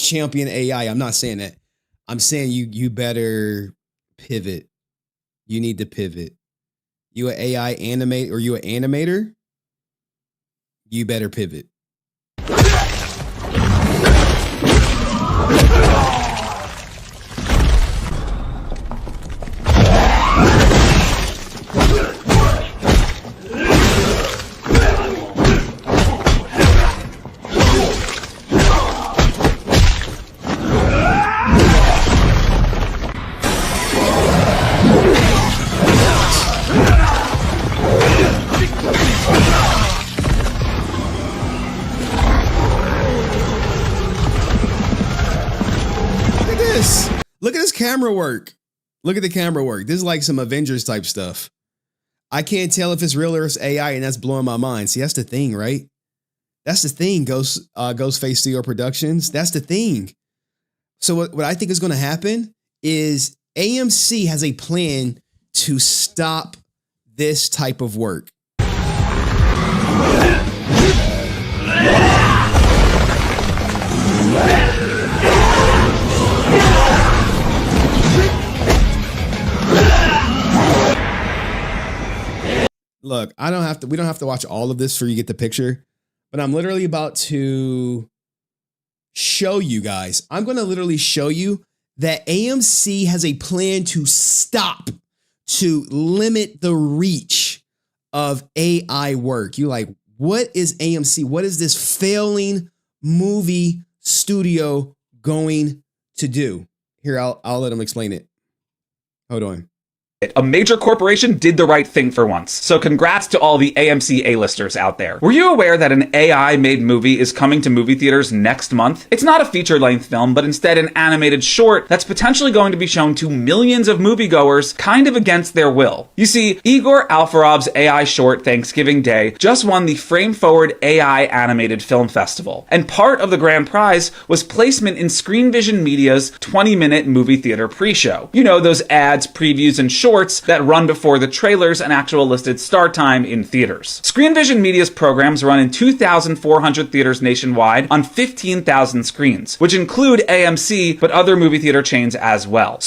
Speaker 1: champion AI. I'm not saying that. I'm saying you better pivot. You need to pivot. You an AI animate or you an animator? You better pivot. Look at this camera work. Look at the camera work. This is like some Avengers type stuff. I can't tell if it's real or it's AI, and that's blowing my mind. See, that's the thing, right? That's the thing, GhostfaceStudioProductions. That's the thing. So what I think is going to happen is AMC has a plan to stop this type of work. Look, we don't have to watch all of this for you to get the picture, but I'm literally about to show you guys. I'm going to literally show you that AMC has a plan to limit the reach of AI work. You like, what is AMC? What is this failing movie studio going to do? Here, I'll let them explain it. Hold on.
Speaker 9: A major corporation did the right thing for once. So congrats to all the AMC A-listers out there. Were you aware that an AI-made movie is coming to movie theaters next month? It's not a feature-length film, but instead an animated short that's potentially going to be shown to millions of moviegoers kind of against their will. You see, Igor Alfarov's AI short Thanksgiving Day just won the Frame Forward AI Animated Film Festival. And part of the grand prize was placement in Screen Vision Media's 20-minute movie theater pre-show. You know, those ads, previews, and shorts that run before the trailers and actual listed start time in theaters. Screen Vision Media's programs run in 2,400 theaters nationwide on 15,000 screens, which include AMC, but other movie theater chains as well.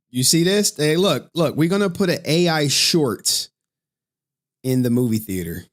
Speaker 1: You see this? Hey, look, we're going to put an AI short in the movie theater.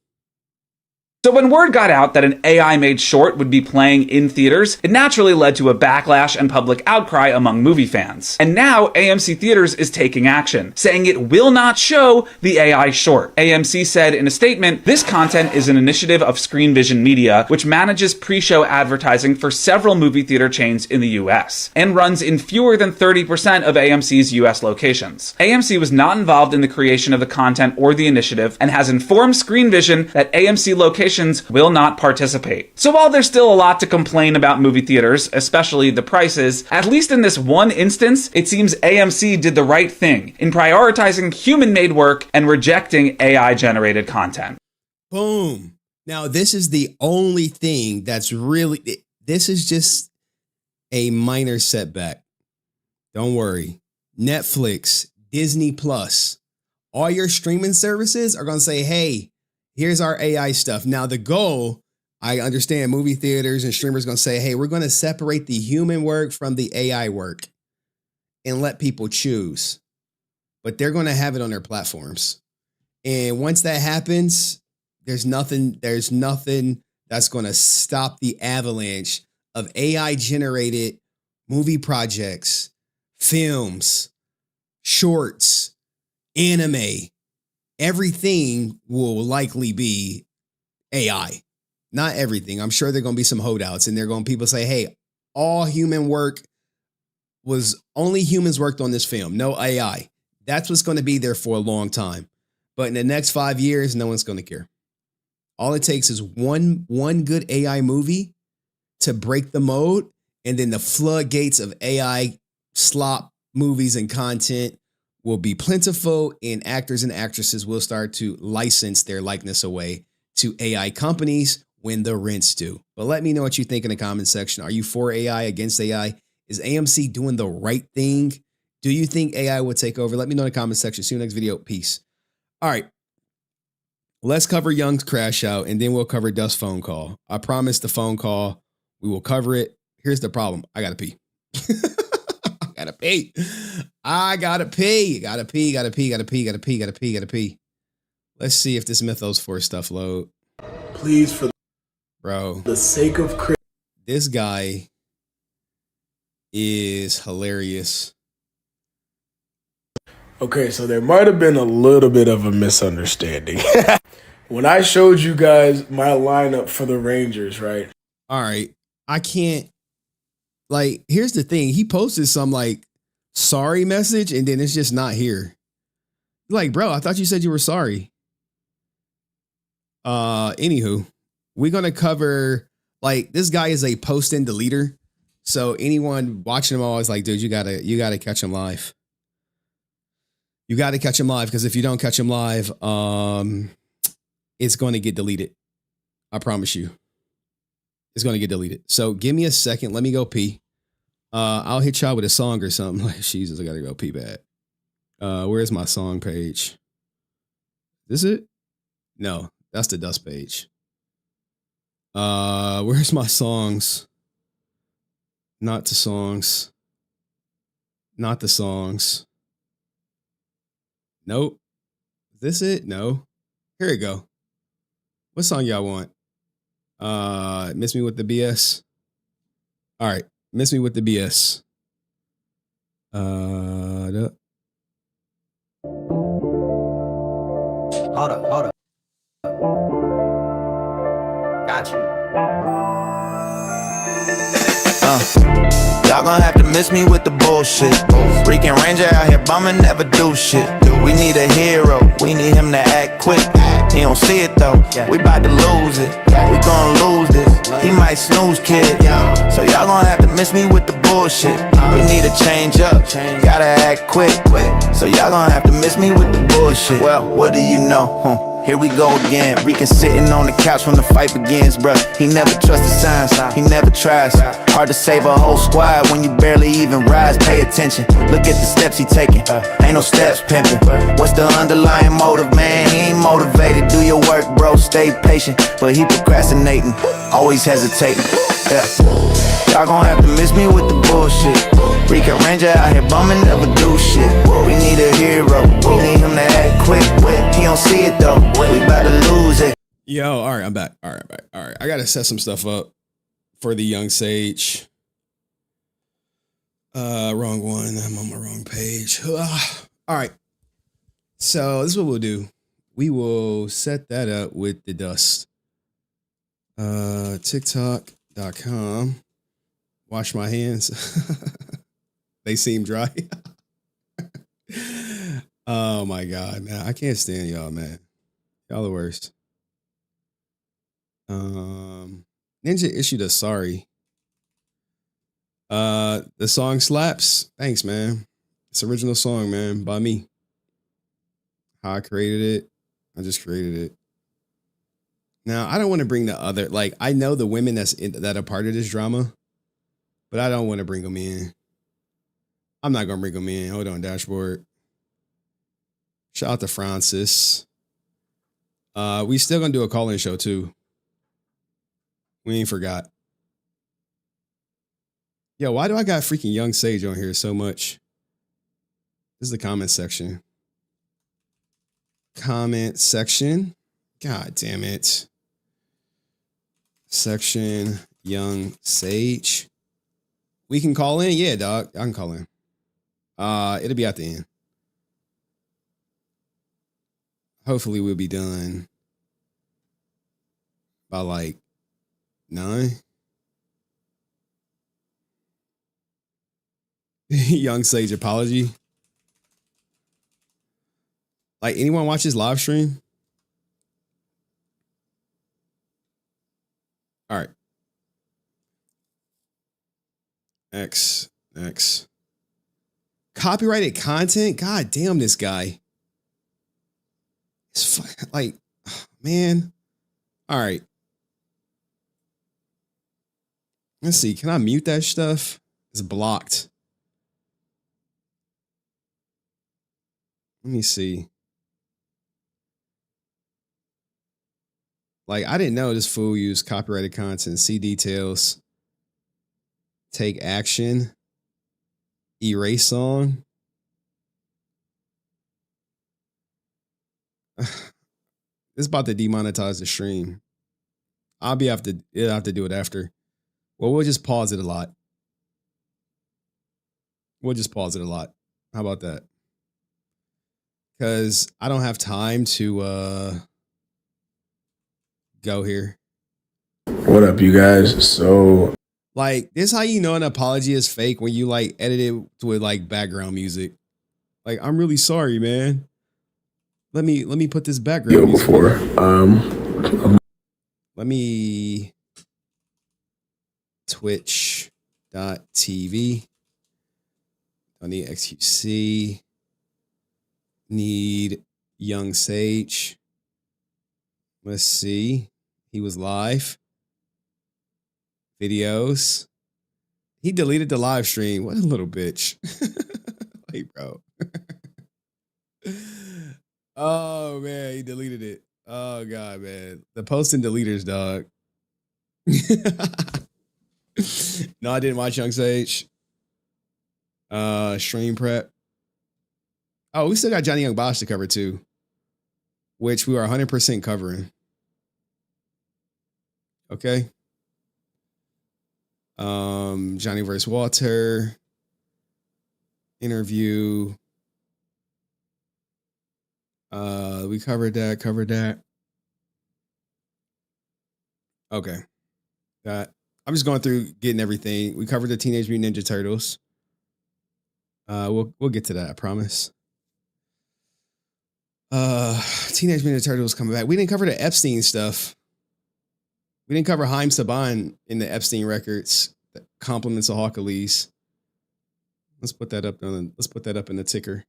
Speaker 9: So when word got out that an AI-made short would be playing in theaters, it naturally led to a backlash and public outcry among movie fans. And now AMC Theaters is taking action, saying it will not show the AI short. AMC said in a statement, "This content is an initiative of Screen Vision Media, which manages pre-show advertising for several movie theater chains in the US, and runs in fewer than 30% of AMC's US locations. AMC was not involved in the creation of the content or the initiative, and has informed Screen Vision that AMC locations will not participate." So while there's still a lot to complain about movie theaters, especially the prices, at least in this one instance, it seems AMC did the right thing in prioritizing human-made work and rejecting AI-generated content.
Speaker 1: Boom. Now, this is the only thing that's really, this is just a minor setback. Don't worry. Netflix, Disney Plus, all your streaming services are going to say, hey, here's our AI stuff. Now, the goal, I understand movie theaters and streamers going to say, hey, we're going to separate the human work from the AI work and let people choose. But they're going to have it on their platforms. And once that happens, there's nothing that's going to stop the avalanche of AI generated movie projects, films, shorts, anime. Everything will likely be AI. Not everything. I'm sure there are going to be some holdouts and people say, hey, all human work was only humans worked on this film. No AI. That's what's going to be there for a long time. But in the next 5 years, no one's going to care. All it takes is one good AI movie to break the mode, and then the floodgates of AI slop movies and content will be plentiful, and actors and actresses will start to license their likeness away to AI companies when the rents due. But let me know what you think in the comment section. Are you for AI, against AI? Is AMC doing the right thing? Do you think AI will take over? Let me know in the comment section. See you next video. Peace. All right. Let's cover Yong's crash out, and then we'll cover Dust's phone call. I promise the phone call, we will cover it. Here's the problem. I got to pee. I gotta pee. Let's see if this Mythos 4 stuff load.
Speaker 12: Please, for
Speaker 1: bro,
Speaker 12: the sake of Chris.
Speaker 1: This guy is hilarious.
Speaker 12: Okay, so there might have been a little bit of a misunderstanding. When I showed you guys my lineup for the Rangers, right?
Speaker 1: All right. I can't, like, here's the thing. He posted some, like, sorry message, and then it's just not here. Like, bro, I thought you said you were sorry. Anywho, we're going to cover, like, this guy is a post and deleter. So anyone watching him always like, dude, you gotta catch him live. You got to catch him live, because if you don't catch him live, it's going to get deleted. I promise you. It's going to get deleted. So give me a second. Let me go pee. I'll hit y'all with a song or something. Like, Jesus, I got to go pee bad. Where's my song page? Is it? No, that's the Dust page. Where's my songs? Not the songs. Not the songs. Nope. Is this it? No. Here we go. What song y'all want? Miss Me With the BS. All right. Miss Me With the BS. Hold up.
Speaker 2: Got you. Y'all gon' have to miss me with the bullshit. Freaking Ranger out here bumming, never do shit. We need a hero, we need him to act quick. He don't see it though, we bout to lose it. We gon' lose this, he might snooze, kid. So y'all gon' have to miss me with the bullshit. We need to change up, gotta act quick. So y'all gon' have to miss me with the bullshit. Well, what do you know? Here we go again, Rican sitting on the couch when the fight begins, bruh. He never trusts the signs, he never tries. Hard to save a whole squad when you barely even rise. Pay attention, look at the steps he taking. Ain't no steps pimping. What's the underlying motive, man? He ain't motivated. Do your work, bro, stay patient. But he procrastinating, always hesitating. Yeah. Y'all gon' have to miss me with the bullshit. Rican Ranger out here bumming, never do shit. We need a hero, we need him to act quick. He don't see it though, we about to lose it.
Speaker 1: Yo, all right, I'm back. All right, I'm back. All right, I gotta set some stuff up for the young sage. Wrong one. I'm on my wrong page. All right. So this is what we'll do. We will set that up with the dust. TikTok.com. Wash my hands. They seem dry. Oh my God, man. I can't stand y'all, man. Y'all the worst. Ninja issued a sorry. The song slaps. Thanks, man. It's an original song, man, by me. How I created it. I just created it. Now, I don't want to bring the other, like, I know the women that are part of this drama, but I don't want to bring them in. I'm not going to bring them in. Hold on, dashboard. Shout out to Francis. We still going to do a call-in show, too. We ain't forgot. Yo, why do I got freaking Young Sage on here so much? This is the comment section. Comment section. God damn it. Section Young Sage. We can call in? Yeah, dog. I can call in. It'll be at the end. Hopefully we'll be done by like 9. Young Sage apology. Like, anyone watch his live stream? All right. X. Copyrighted content? God damn this guy. It's like, man. All right. Let's see. Can I mute that stuff? It's blocked. Let me see. Like, I didn't know this fool used copyrighted content. See details. Take action. Erase song. It's about to demonetize the stream. It'll have to do it after. Well, we'll just pause it a lot. How about that? Because I don't have time to go here.
Speaker 12: What up, you guys? So,
Speaker 1: like, this is how you know an apology is fake, when you like edit it with like background music. Like, I'm really sorry, man. Let me put this background music
Speaker 12: before.
Speaker 1: Let me twitch.tv. I need XQC. Need Young Sage. Let's see. He was live. Videos. He deleted the live stream. What a little bitch. Like, bro. Oh, man. He deleted it. Oh, God, man. The post and deleters, dog. No, I didn't watch Young Sage. Stream prep. Oh, we still got Johnny Young Bosch to cover, too. Which we are 100% covering. Okay. Johnnyverse Walter. Interview. We covered that. Okay. I'm just going through getting everything. We covered the Teenage Mutant Ninja Turtles. We'll get to that, I promise. Teenage Mutant Ninja Turtles coming back. We didn't cover the Epstein stuff. We didn't cover Haim Saban in the Epstein records. Compliments of Hawkalees. Let's put that up in the ticker.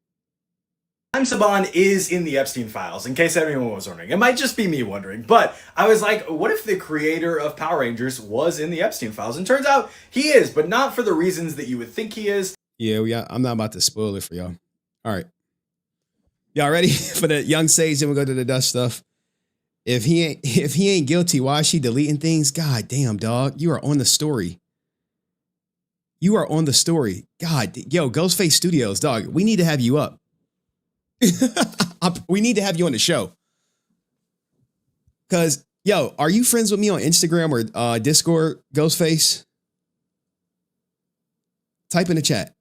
Speaker 13: Haim Saban is in the Epstein files, in case anyone was wondering. It might just be me wondering, but I was like, what if the creator of Power Rangers was in the Epstein files? And turns out he is, but not for the reasons that you would think he is.
Speaker 1: Yeah, I'm not about to spoil it for y'all. All right. Y'all ready for the Young Sage? Then we'll go to the dust stuff. If he ain't guilty, why is she deleting things? God damn, dog. You are on the story. God, yo, Ghostface Studios, dog. We need to have you up. We need to have you on the show. Because Yo, are you friends with me on Instagram or Discord, Ghostface? Type in the chat.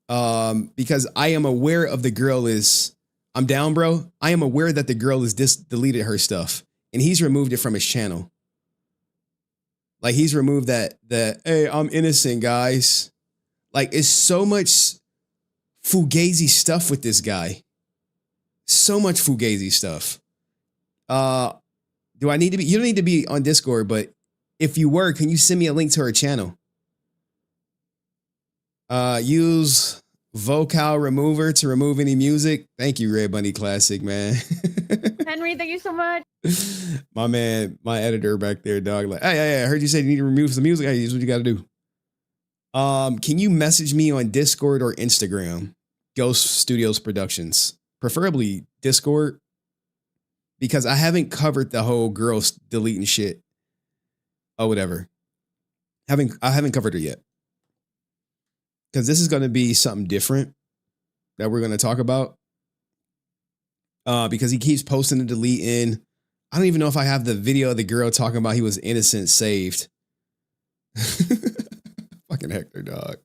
Speaker 1: Because I am aware of the girl is, I'm down, bro. I am aware that the girl has deleted her stuff and he's removed it from his channel. Like he's removed that, hey, I'm innocent, guys. Like it's so much fugazi stuff with this guy. So much fugazi stuff. Do I need to be, you don't need to be on Discord, but if you were, can you send me a link to her channel? Use vocal remover to remove any music. Thank you, Red Bunny Classic, man.
Speaker 5: Henry, thank you so much.
Speaker 1: My man, my editor back there, dog. Like, hey, I heard you say you need to remove some music. Hey, here's what you got to do. Can you message me on Discord or Instagram? Ghost Studios Productions, preferably Discord, because I haven't covered the whole girls deleting shit or whatever. I haven't covered it yet. Because this is going to be something different that we're going to talk about. Because he keeps posting and deleting. I don't even know if I have the video of the girl talking about he was innocent saved. Fucking Hector, dog.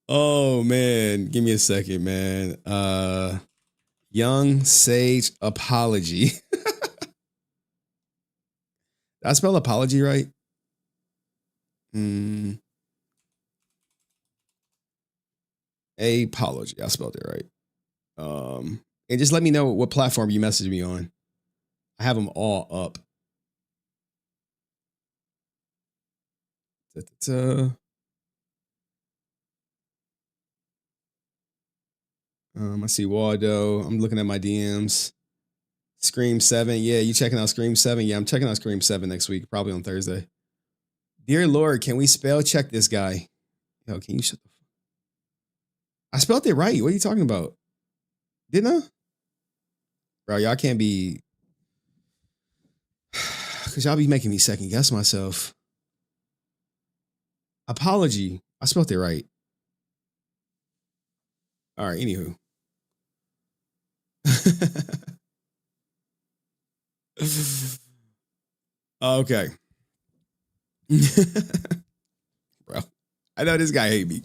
Speaker 1: Oh, man. Give me a second, man. Young Sage Apology. Did I spell apology right? Apology. I spelled it right. And just let me know what platform you messaged me on. I have them all up. I see WallDoh. I'm looking at my DMs. Scream 7. Yeah, you checking out Scream 7? Yeah, I'm checking out Scream 7 next week, probably on Thursday. Dear Lord, can we spell check this guy? Yo, can you shut the fuck? I spelled it right. What are you talking about? Didn't I? Bro, y'all can't be... Because y'all be making me second guess myself. Apology. I spelled it right. All right, anywho. Okay. Bro, I know this guy hate me.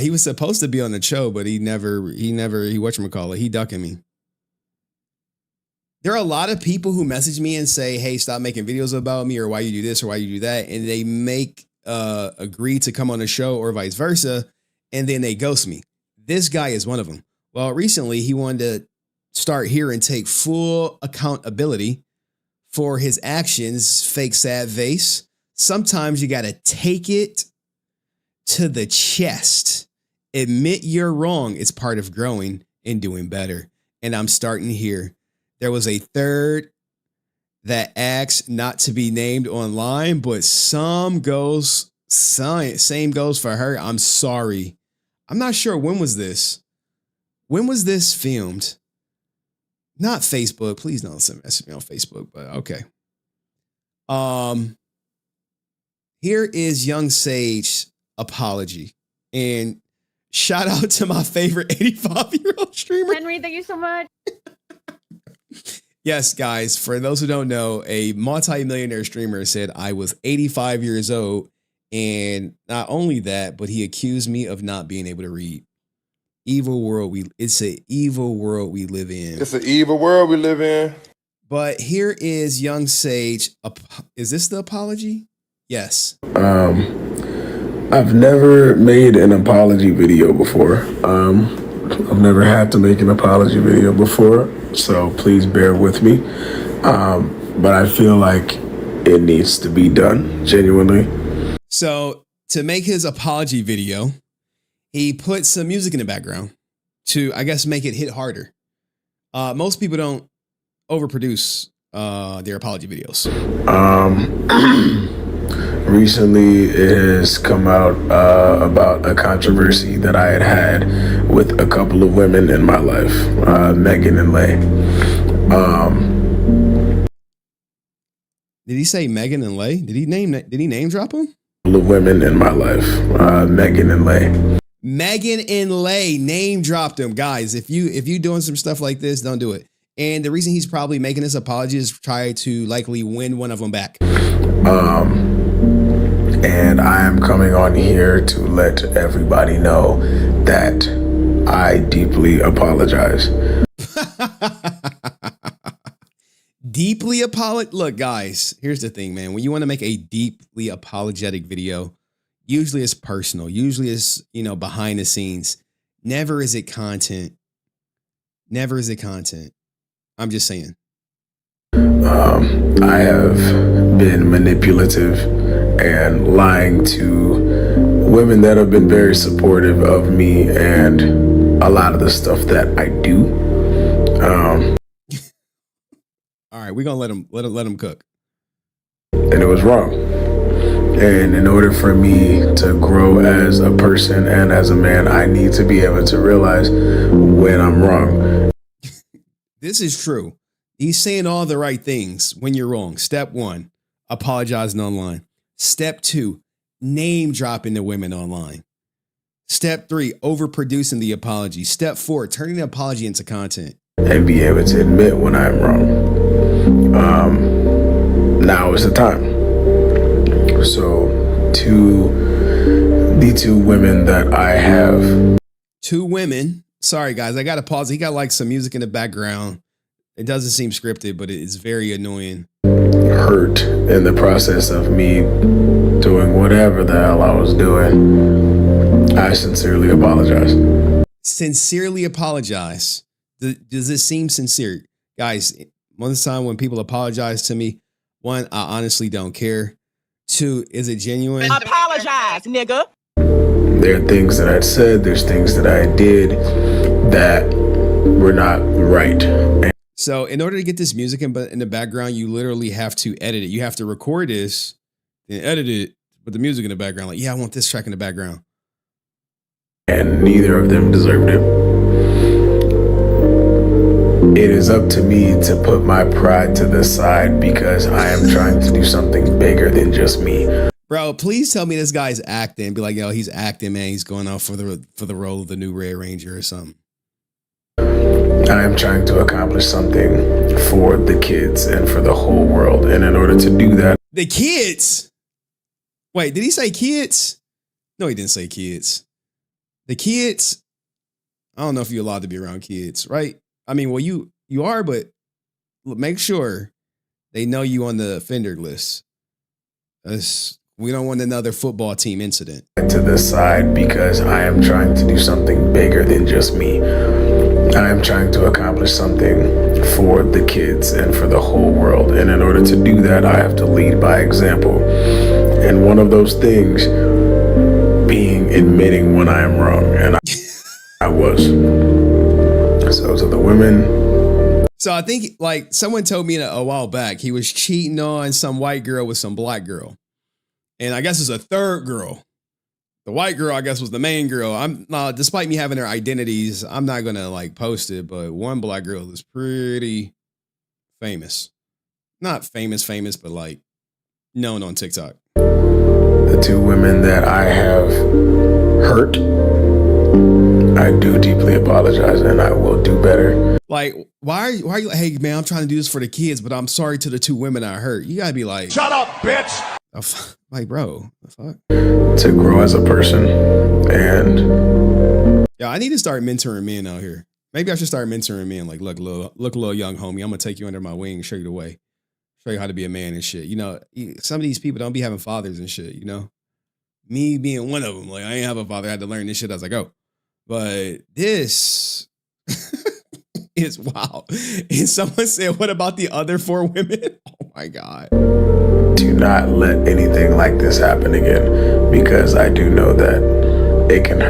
Speaker 1: He was supposed to be on the show, but he whatchamacallit, he ducking me. There are a lot of people who message me and say, hey, stop making videos about me, or why you do this or why you do that. And they agree to come on the show or vice versa. And then they ghost me. This guy is one of them. Well, recently he wanted to start here and take full accountability for his actions. Fake sad face. Sometimes you got to take it to the chest. Admit you're wrong. It's part of growing and doing better. And I'm starting here. There was a third that asked not to be named online, but same goes for her. I'm sorry. I'm not sure. When was this? When was this filmed? Not Facebook. Please don't message me on Facebook, but okay. Here is Young Sage apology. And shout out to my favorite 85-year-old streamer.
Speaker 5: Henry, thank you so much.
Speaker 1: Yes, guys, for those who don't know, a multi-millionaire streamer said I was 85 years old. And not only that, but he accused me of not being able to read. Evil world. It's an evil world we live in.
Speaker 12: It's an evil world we live in.
Speaker 1: But here is Young Sage. Is this the apology? Yes.
Speaker 12: I've never made an apology video before. I've never had to make an apology video before, so please bear with me. But I feel like it needs to be done, genuinely.
Speaker 1: So to make his apology video, he put some music in the background to, I guess, make it hit harder. Most people don't overproduce their apology videos.
Speaker 12: Recently, it has come out about a controversy that I had with a couple of women in my life, Megan and Lay.
Speaker 1: Did he say Megan and Lay? Did he name drop them?
Speaker 12: Couple of women in my life, Megan and Lay.
Speaker 1: Megan and Lay name dropped them, guys. If you doing some stuff like this, don't do it. And the reason he's probably making this apology is try to likely win one of them back.
Speaker 12: And I am coming on here to let everybody know that I deeply apologize.
Speaker 1: Deeply apologize. Look, guys, here's the thing, man. When you want to make a deeply apologetic video, usually it's personal. Usually it's, behind the scenes. Never is it content. Never is it content. I'm just saying.
Speaker 12: I have been manipulative and lying to women that have been very supportive of me and a lot of the stuff that I do.
Speaker 1: All right, we're gonna let him cook.
Speaker 12: And it was wrong. And in order for me to grow as a person and as a man, I need to be able to realize when I'm wrong.
Speaker 1: This is true. He's saying all the right things when you're wrong. Step 1, apologizing online. Step 2, name dropping the women online. Step 3, overproducing the apology. Step 4, turning the apology into content.
Speaker 12: And be able to admit when I'm wrong. Now is the time. So, the two women that I have.
Speaker 1: 2 women. Sorry, guys, I got to pause. He got like some music in the background. It doesn't seem scripted, but it's very annoying.
Speaker 12: Hurt in the process of me doing whatever the hell I was doing. I sincerely apologize.
Speaker 1: Sincerely apologize. Does this seem sincere? Guys, most of the time when people apologize to me, 1, I honestly don't care. 2, is it genuine?
Speaker 14: Apologize, nigga.
Speaker 12: There are things that I said, there's things that I did that were not right.
Speaker 1: So in order to get this music in the background, you literally have to edit it. You have to record this, then edit it with the music in the background. Like, yeah, I want this track in the background.
Speaker 12: And neither of them deserved it. It is up to me to put my pride to the side because I am trying to do something bigger than just me.
Speaker 1: Bro, please tell me this guy's acting. Be like, yo, he's acting, man. He's going out for the role of the new Red Ranger or something.
Speaker 12: I am trying to accomplish something for the kids and for the whole world. And in order to do that...
Speaker 1: The kids? Wait, did he say kids? No, he didn't say kids. The kids? I don't know if you're allowed to be around kids, right? I mean, well, you are, but make sure they know you on the offender list. We don't want another football team incident.
Speaker 12: To the side because I am trying to do something bigger than just me. I am trying to accomplish something for the kids and for the whole world. And in order to do that, I have to lead by example. And one of those things being admitting when I am wrong. And I was. So to the women.
Speaker 1: So I think like someone told me a while back, he was cheating on some white girl with some black girl. And I guess it's a third girl. The white girl, I guess, was the main girl. Despite me having their identities, I'm not going to like post it, but one black girl is pretty famous. Not famous, but like known on TikTok.
Speaker 12: The 2 women that I have hurt, I do deeply apologize and I will do better.
Speaker 1: Like, why are you like, hey man, I'm trying to do this for the kids, but I'm sorry to the 2 women I hurt. You gotta be like,
Speaker 23: shut up, bitch.
Speaker 1: Like, bro, the fuck?
Speaker 12: To grow as a person and
Speaker 1: yeah, I need to start mentoring men out here. Maybe I should start mentoring men. Like, look, little young homie, I'm gonna take you under my wing, show you the way, show you how to be a man and shit. You know, some of these people don't be having fathers and shit. You know, me being one of them. Like, I ain't have a father. I had to learn this shit as I go. But this is wow. And someone said, "What about the other 4 women?" Oh my god.
Speaker 12: Do not let anything like this happen again, because I do know that it can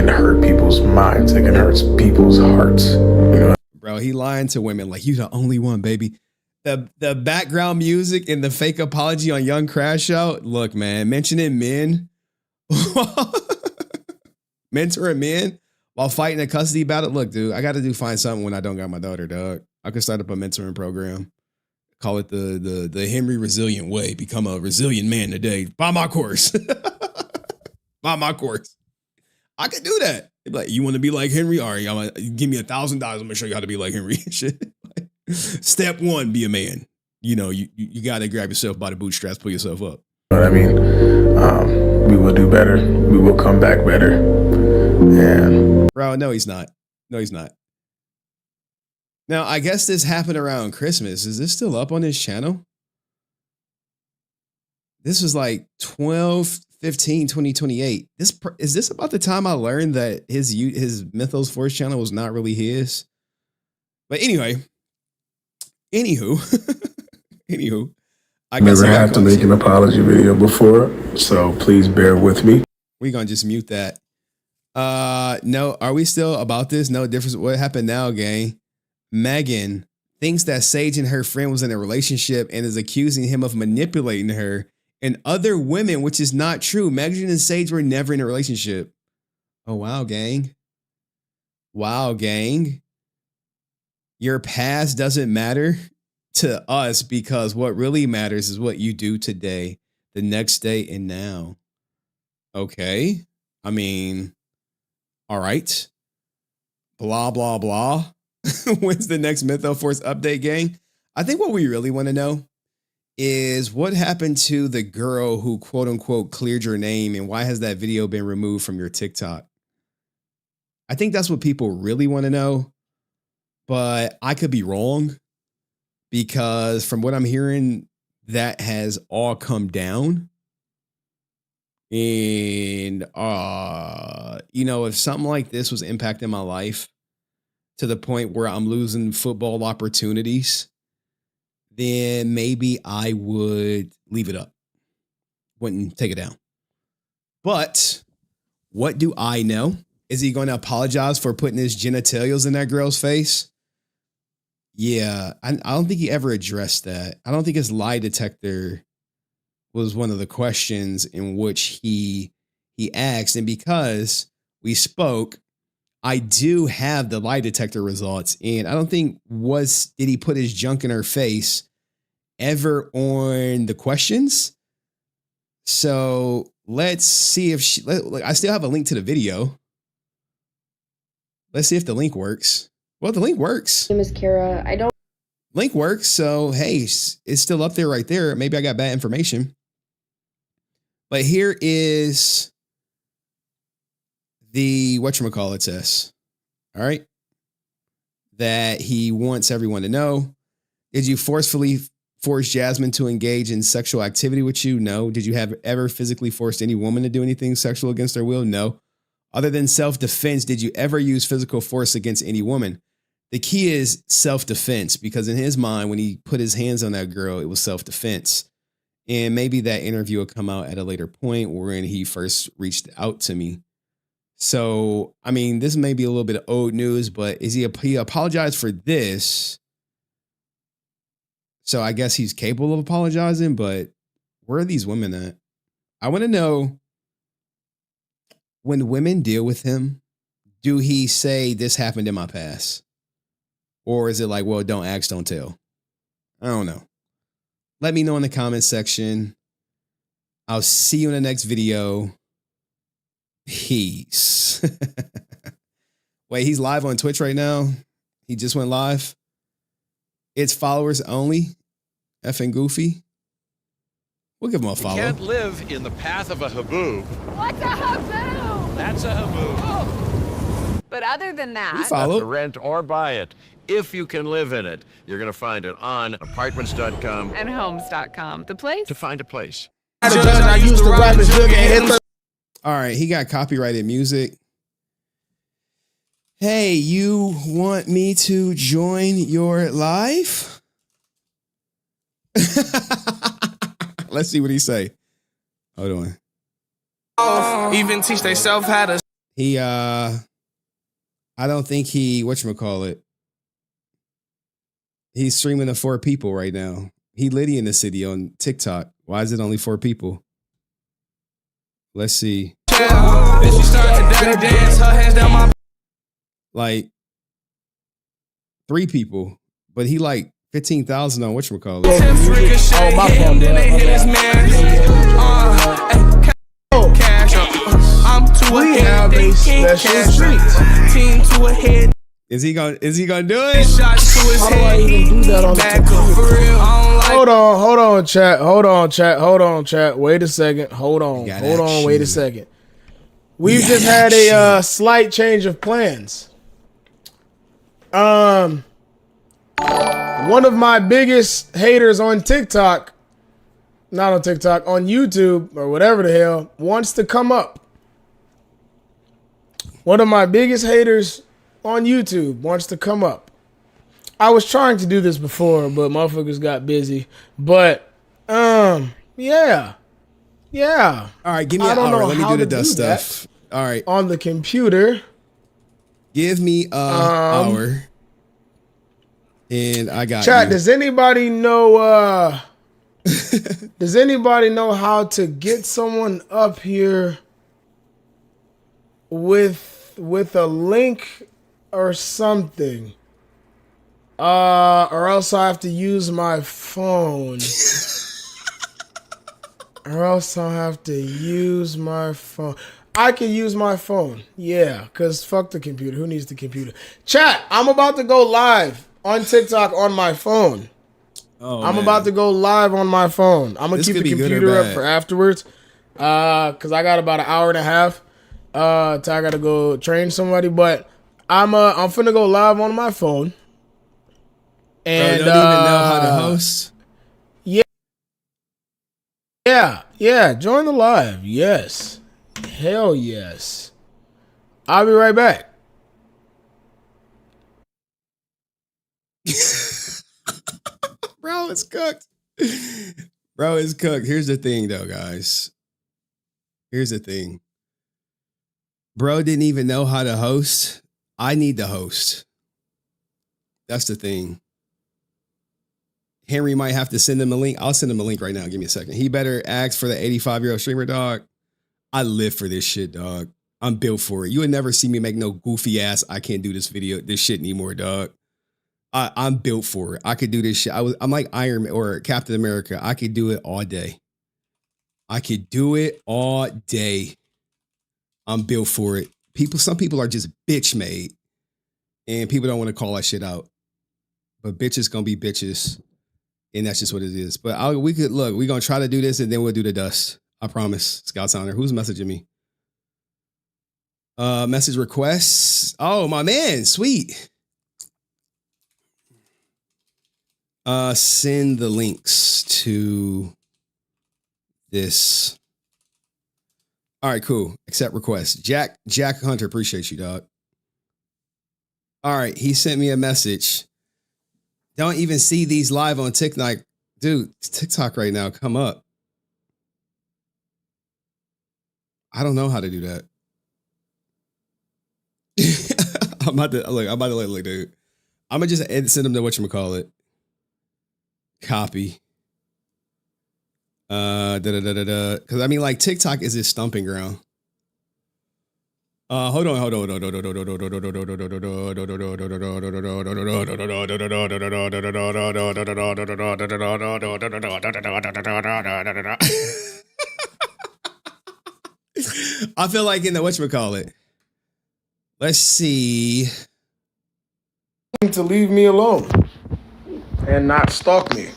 Speaker 12: hurt people's minds. It can hurt people's hearts. You know?
Speaker 1: Bro, he lying to women like you the only one, baby. The background music and the fake apology on Young Crashout. Look, man, mentioning men, mentoring men while fighting a custody battle. Look, dude, I got to find something when I don't got my daughter, dog. I could start up a mentoring program. Call it the HenryResilient way. Become a resilient man today. Buy my course. Buy my course. I could do that. They'd be like, you want to be like Henry? All right, give me $1,000. I'm gonna show you how to be like Henry. Shit. Step one, be a man. You know, you got to grab yourself by the bootstraps, pull yourself up.
Speaker 12: But I mean, we will do better. We will come back better. And
Speaker 1: bro, no, he's not. No, he's not. Now, I guess this happened around Christmas. Is this still up on his channel? This was like 12/15/2028. Is this about the time I learned that his Mythos Force channel was not really his? But anyway, anywho, I
Speaker 12: never had to make an apology video before, so please bear with me.
Speaker 1: We're gonna just mute that. No, are we still about this? No difference. What happened now, gang? Megan thinks that Sage and her friend was in a relationship and is accusing him of manipulating her and other women, which is not true. Megan and Sage were never in a relationship. Oh, wow, gang. Wow, gang. Your past doesn't matter to us because what really matters is what you do today, the next day, and now. Okay. I mean, all right. Blah, blah, blah. When's the next Mytho Force update, gang? I think what we really want to know is what happened to the girl who quote unquote cleared your name and why has that video been removed from your TikTok? I think that's what people really want to know, but I could be wrong because from what I'm hearing, that has all come down. And, you know, if something like this was impacting my life to the point where I'm losing football opportunities, then maybe I would leave it up. Wouldn't take it down. But what do I know? Is he going to apologize for putting his genitalias in that girl's face? Yeah, I don't think he ever addressed that. I don't think his lie detector was one of the questions in which he asked. And because we spoke, I do have the lie detector results, and I don't think did he put his junk in her face ever on the questions. So let's see if I still have a link to the video. Let's see if the link works. Well, the link works.
Speaker 14: My name is Kara.
Speaker 1: Link works. So, hey, it's still up there right there. Maybe I got bad information. But here is the whatchamacallit says. All right. That he wants everyone to know. Did you forcefully force Jasmine to engage in sexual activity with you? No. Did you have ever physically forced any woman to do anything sexual against their will? No. Other than self-defense, did you ever use physical force against any woman? The key is self-defense, because in his mind, when he put his hands on that girl, it was self-defense. And maybe that interview will come out at a later point when he first reached out to me. So, I mean, this may be a little bit of old news, but he apologized for this. So I guess he's capable of apologizing, but where are these women at? I want to know, when women deal with him, do he say this happened in my past? Or is it like, well, don't ask, don't tell? I don't know. Let me know in the comment section. I'll see you in the next video. Peace. Wait, he's live on Twitch right now? He just went live? It's followers only? Effing goofy? We'll give him a follow.
Speaker 16: You can't live in the path of a haboob.
Speaker 5: What's a haboob?
Speaker 16: That's a haboob.
Speaker 5: But other than that,
Speaker 16: Have to rent or buy it. If you can live in it, you're going to find it on apartments.com
Speaker 5: and homes.com. The place?
Speaker 16: to find a place.
Speaker 1: All right, he got copyrighted music. Hey, you want me to join your live? Let's see what he say. Hold on.
Speaker 17: Even teach they self how to.
Speaker 1: He I don't think he whatchamacallit. He's streaming to 4 people right now. He Liddy in the city on TikTok. Why is it only 4 people? Let's see. Like 3 people, but he like 15,000 on whatchamacallit.
Speaker 17: Oh, my phone, I'm to a head, they can't cash. Team to a head.
Speaker 1: Is he gonna do it?
Speaker 17: How do I even do that on the computer?
Speaker 10: Hold on, chat. Wait a second. Hold on. Wait a second. We've just had a slight change of plans. One of my biggest haters on TikTok, not on TikTok, on YouTube or whatever the hell, wants to come up. One of my biggest haters on YouTube wants to come up. I was trying to do this before, but motherfuckers got busy. But, yeah. All
Speaker 1: right, give me an hour. Let me do the dust stuff. All right.
Speaker 10: On the computer.
Speaker 1: Give me an hour. And I got
Speaker 10: chat,
Speaker 1: you.
Speaker 10: does anybody know does anybody know how to get someone up here with a link or something? Or else I have to use my phone. I can use my phone. Yeah, because fuck the computer. Who needs the computer? Chat, I'm about to go live on TikTok on my phone. I'm about to go live on my phone. I'm going to keep the computer up for afterwards. Because I got about an hour and a half. Till I got to go train somebody. But I'm finna go live on my phone. And
Speaker 1: bro, don't even know how to host.
Speaker 10: Yeah. Join the live. Yes. Hell yes. I'll be right back.
Speaker 1: Bro, it's cooked. Here's the thing, though, guys. Here's the thing. Bro didn't even know how to host. I need to host. That's the thing. Henry might have to send him a link. I'll send him a link right now. Give me a second. He better ask for the 85-year-old streamer, dog. I live for this shit, dog. I'm built for it. You would never see me make no goofy ass, I can't do this shit anymore, dog. I'm built for it. I could do this shit. I'm like Iron Man or Captain America. I could do it all day. I'm built for it. Some people are just bitch made. And people don't want to call that shit out. But bitches gonna be bitches. And that's just what it is. But we're gonna try to do this and then we'll do the dust. I promise. Scout's Honor. Who's messaging me? Message requests. Oh, my man. Sweet. Send the links to this. All right, cool. Accept request. Jack Hunter, appreciate you, dog. All right, he sent me a message. Don't even see these live on TikTok. Dude, TikTok right now, come up. I don't know how to do that. I'm about to look, dude. I'm gonna just send them to whatchamacallit. Copy. Because I mean, like, TikTok is his stomping ground. Hold on. I feel like in the whatchamacallit. Let's see.
Speaker 10: To leave me alone and not stalk me.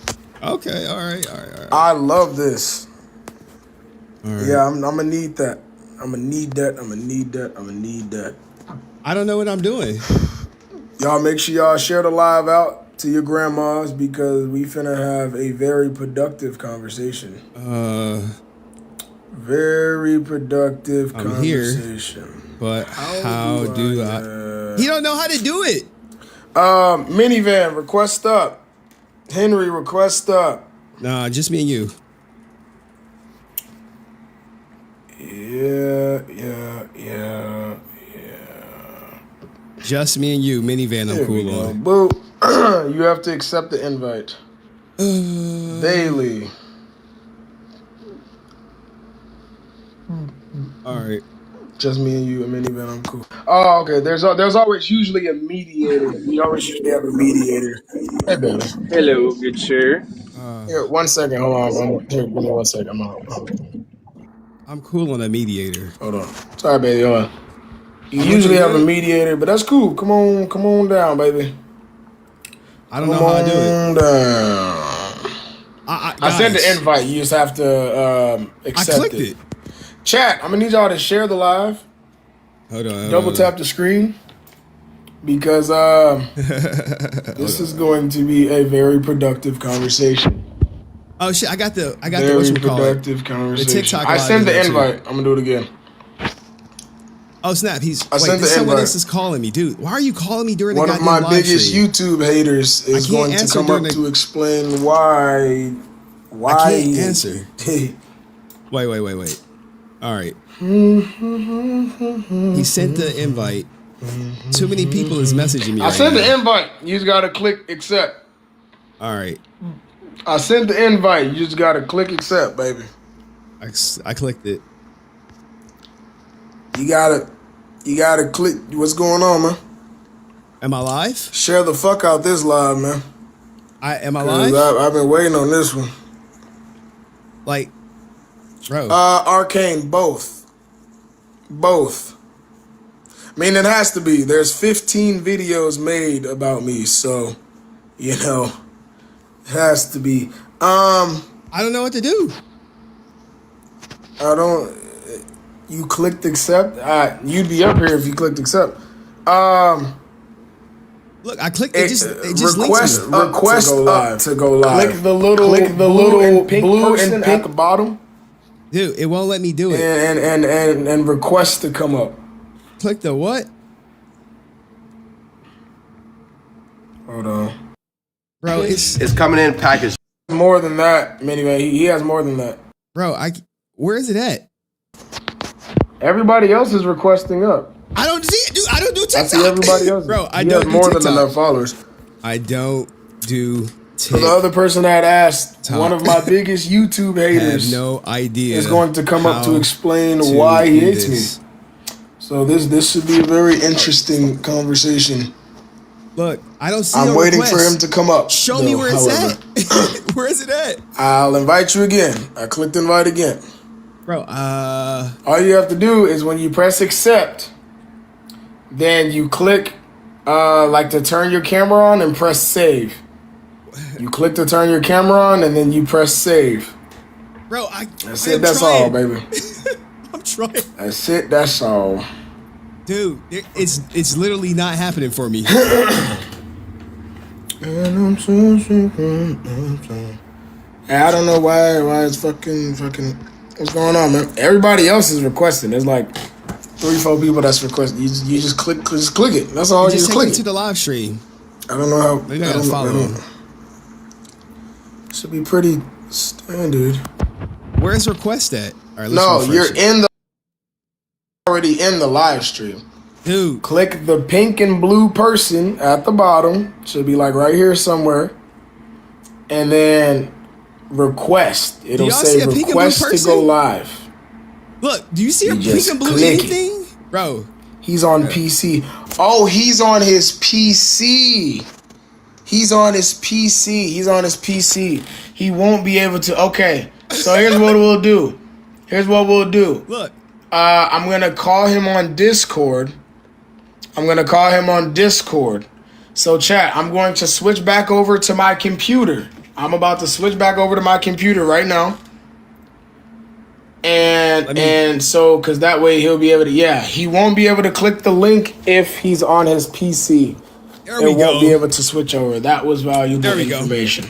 Speaker 1: Okay, all right.
Speaker 10: I love this.
Speaker 1: All right.
Speaker 10: Yeah, I'm gonna need that. I'm gonna need that.
Speaker 1: I don't know what I'm doing.
Speaker 10: Y'all make sure y'all share the live out to your grandmas because we finna have a very productive conversation. Very productive conversation.
Speaker 1: Here, but how do I? He don't know how to do it.
Speaker 10: Minivan, request up. Henry, request up.
Speaker 1: Nah, just me and you.
Speaker 10: Yeah.
Speaker 1: Just me and you, minivan. I'm cool on.
Speaker 10: Boo. You have to accept the invite. Daily.
Speaker 1: All right.
Speaker 10: Just me and you, a minivan. I'm cool. Oh, okay. There's always usually a mediator. We always usually have a mediator. Hey, baby.
Speaker 6: Hello, good sir.
Speaker 10: Here, 1 second. Hold on. Give me 1 second.
Speaker 1: I'm cool on a mediator.
Speaker 10: Hold on. Sorry, baby. Hold on. You usually have a mediator, but that's cool. Come on down, baby.
Speaker 1: I don't know how I do it.
Speaker 10: Down. I sent the invite. You just have to accept
Speaker 1: I clicked it.
Speaker 10: Chat, I'm gonna need y'all to share the live.
Speaker 1: Hold on.
Speaker 10: Double tap the screen because this is going to be a very productive conversation.
Speaker 1: Oh shit! I got the
Speaker 10: very productive conversation.
Speaker 1: The TikTok.
Speaker 10: I sent the invite. I'm gonna do it again.
Speaker 1: Oh snap!
Speaker 10: Someone
Speaker 1: else is calling me, dude. Why are you calling me during
Speaker 10: one
Speaker 1: the
Speaker 10: of my
Speaker 1: live
Speaker 10: biggest
Speaker 1: stream?
Speaker 10: YouTube haters is going to come up to explain why.
Speaker 1: I can't answer. Wait. All right. He sent the invite. Too many people is messaging me.
Speaker 10: I sent the invite. You just gotta click accept.
Speaker 1: All right.
Speaker 10: I sent the invite. You just gotta click accept, baby.
Speaker 1: I clicked it.
Speaker 10: You gotta click. What's going on, man?
Speaker 1: Am I live?
Speaker 10: Share the fuck out this live, man.
Speaker 1: Am I live?
Speaker 10: I've been waiting on this one.
Speaker 1: Like, bro.
Speaker 10: Arcane, both. I mean, it has to be. There's 15 videos made about me, so it has to be.
Speaker 1: I don't know what to do.
Speaker 10: You clicked accept. You'd be up here if you clicked accept.
Speaker 1: Look, I clicked. It just
Speaker 10: request
Speaker 1: links me.
Speaker 10: Request to go live. Click the little blue and pink at the bottom.
Speaker 1: Dude, it won't let me do it.
Speaker 10: And request to come up.
Speaker 1: Click the what?
Speaker 10: Hold on,
Speaker 1: bro. It's
Speaker 10: coming in packaged. More than that, anyway. He has more than that,
Speaker 1: bro. Where is it at?
Speaker 10: Everybody else is requesting up.
Speaker 1: I don't see it, dude. I don't do TikTok.
Speaker 10: I see everybody else.
Speaker 1: Bro, I
Speaker 10: he
Speaker 1: don't
Speaker 10: has
Speaker 1: do
Speaker 10: more
Speaker 1: TikTok.
Speaker 10: than enough followers.
Speaker 1: I don't do
Speaker 10: So the other person that asked, one of my biggest YouTube haters,
Speaker 1: have no idea
Speaker 10: is going to come up to explain why he hates me. So this should be a very interesting conversation.
Speaker 1: Look, I don't see.
Speaker 10: I'm waiting for him to come up.
Speaker 1: Show me where it's at. Where is it at?
Speaker 10: I'll invite you again. I clicked invite again.
Speaker 1: Bro,
Speaker 10: all you have to do is when you press accept, then you click like to turn your camera on and press save. You click to turn your camera on and then you press save.
Speaker 1: Bro,
Speaker 10: that's it. That's all, baby.
Speaker 1: I'm trying.
Speaker 10: That's it. That's all.
Speaker 1: Dude, it's literally not happening for me.
Speaker 10: And I'm so sick. I don't know why it's fucking. What's going on, man? Everybody else is requesting. There's like 3-4 people that's requesting. You just click it. That's all. You just click it
Speaker 1: to the live stream.
Speaker 10: I don't know how.
Speaker 1: Maybe I gotta follow him.
Speaker 10: Should be pretty standard.
Speaker 1: Where's request at? All right,
Speaker 10: no, you're already in the live stream.
Speaker 1: Dude,
Speaker 10: click the pink and blue person at the bottom. Should be like right here somewhere. And then request. It'll say request to go live.
Speaker 1: Look, do you see a pink and blue anything? Bro.
Speaker 10: He's on PC. Oh, he's on his PC. He's on his PC. He won't be able to. Okay, so here's what we'll do.
Speaker 1: Look.
Speaker 10: I'm going to call him on Discord. So chat, I'm going to switch back over to my computer. I'm about to switch back over to my computer right now. And so, because that way he'll be able to, he won't be able to click the link if he's on his PC. It won't be able to switch over. That was valuable information.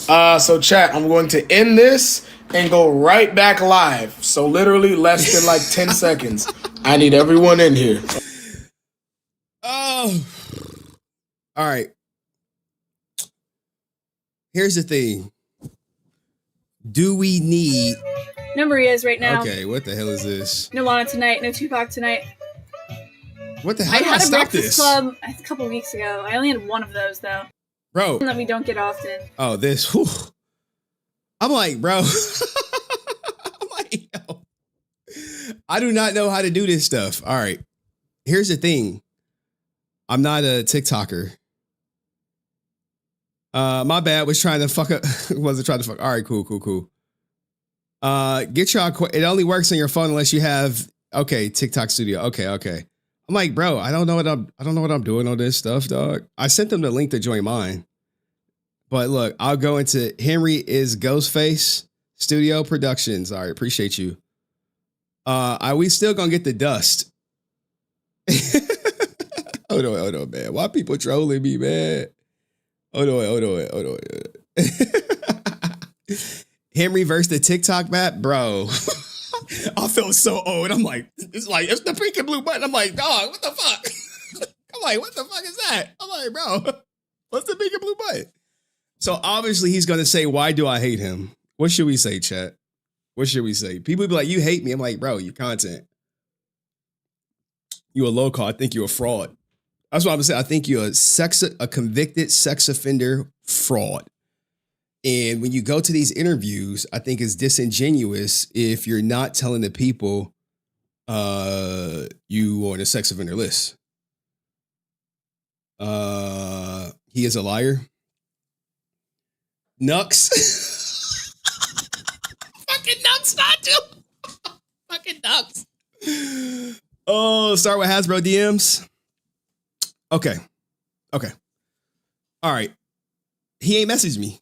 Speaker 10: So chat, I'm going to end this and go right back live. So literally less than like 10 seconds. I need everyone in here.
Speaker 1: Oh. All right. Here's the thing. Do we need...
Speaker 14: No Maria's right now.
Speaker 1: Okay, what the hell is this?
Speaker 14: No Lana tonight. No Tupac tonight.
Speaker 1: What the hell?
Speaker 14: I
Speaker 1: How do I
Speaker 14: had a
Speaker 1: stop
Speaker 14: breakfast
Speaker 1: this?
Speaker 14: club a couple weeks ago. I only had one of those though.
Speaker 1: Bro.
Speaker 14: One that we don't get often.
Speaker 1: Oh, this. Whew. I'm like, bro. I'm like, yo. I do not know how to do this stuff. All right. Here's the thing. I'm not a TikToker. My bad. Was trying to fuck up. Wasn't trying to fuck. All right, cool. Get y'all. It only works on your phone unless you have. Okay, TikTok Studio. Okay. I'm like, bro, I don't know what I'm doing on this stuff, dog. I sent them the link to join mine. But look, I'll go into Henry is Ghostface Studio Productions. All right, appreciate you. We still gonna get the dust. Hold on, man. Why people trolling me, man? Hold on. Henryverse the TikTok map, bro. I feel so old. I'm like, it's the pink and blue button. I'm like, dog, what the fuck? I'm like, what the fuck is that? I'm like, bro, what's the pink and blue button? So obviously he's gonna say, why do I hate him? What should we say, chat? What should we say? People be like, you hate me. I'm like, bro, your content. You a local. I think you're a fraud. That's what I'm saying. I think you're a convicted sex offender fraud. And when you go to these interviews, I think it's disingenuous if you're not telling the people you are on a sex offender list. He is a liar. Nux. Fucking Nux, not you. Fucking Nux. Oh, start with Hasbro DMs. Okay. All right. He ain't messaged me.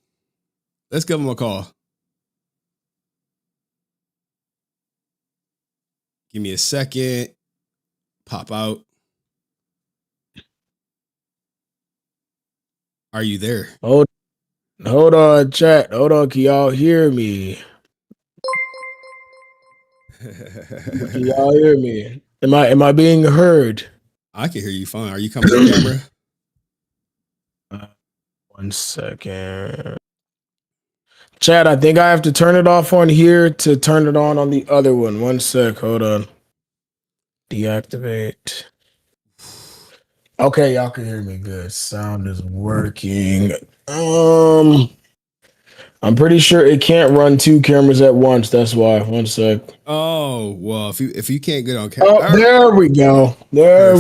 Speaker 1: Let's give him a call. Give me a second. Pop out. Are you there?
Speaker 10: Hold on, chat. Hold on. Can y'all hear me? Can y'all hear me? Am I being heard?
Speaker 1: I can hear you fine. Are you coming on camera?
Speaker 10: 1 second. Chat, I think I have to turn it off on here to turn it on the other one. 1 sec. Hold on. Deactivate. Okay, y'all can hear me good. Sound is working. I'm pretty sure it can't run 2 cameras at once. That's why. 1 sec.
Speaker 1: Oh, well, if you can't get on camera.
Speaker 10: Oh, there we go. There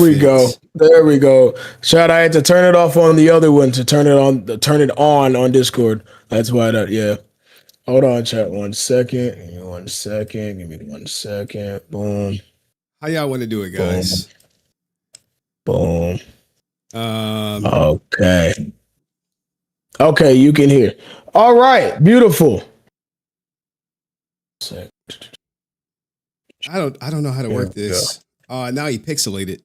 Speaker 10: we go. Chat, I had to turn it off on the other one to turn it on Discord. That's why yeah. Hold on, chat. 1 second. Give me 1 second. Give me 1 second. Boom.
Speaker 1: How y'all want to do it, guys?
Speaker 10: Boom. Okay. Okay, you can hear. All right, beautiful.
Speaker 1: I don't know how to work this. Now he pixelated.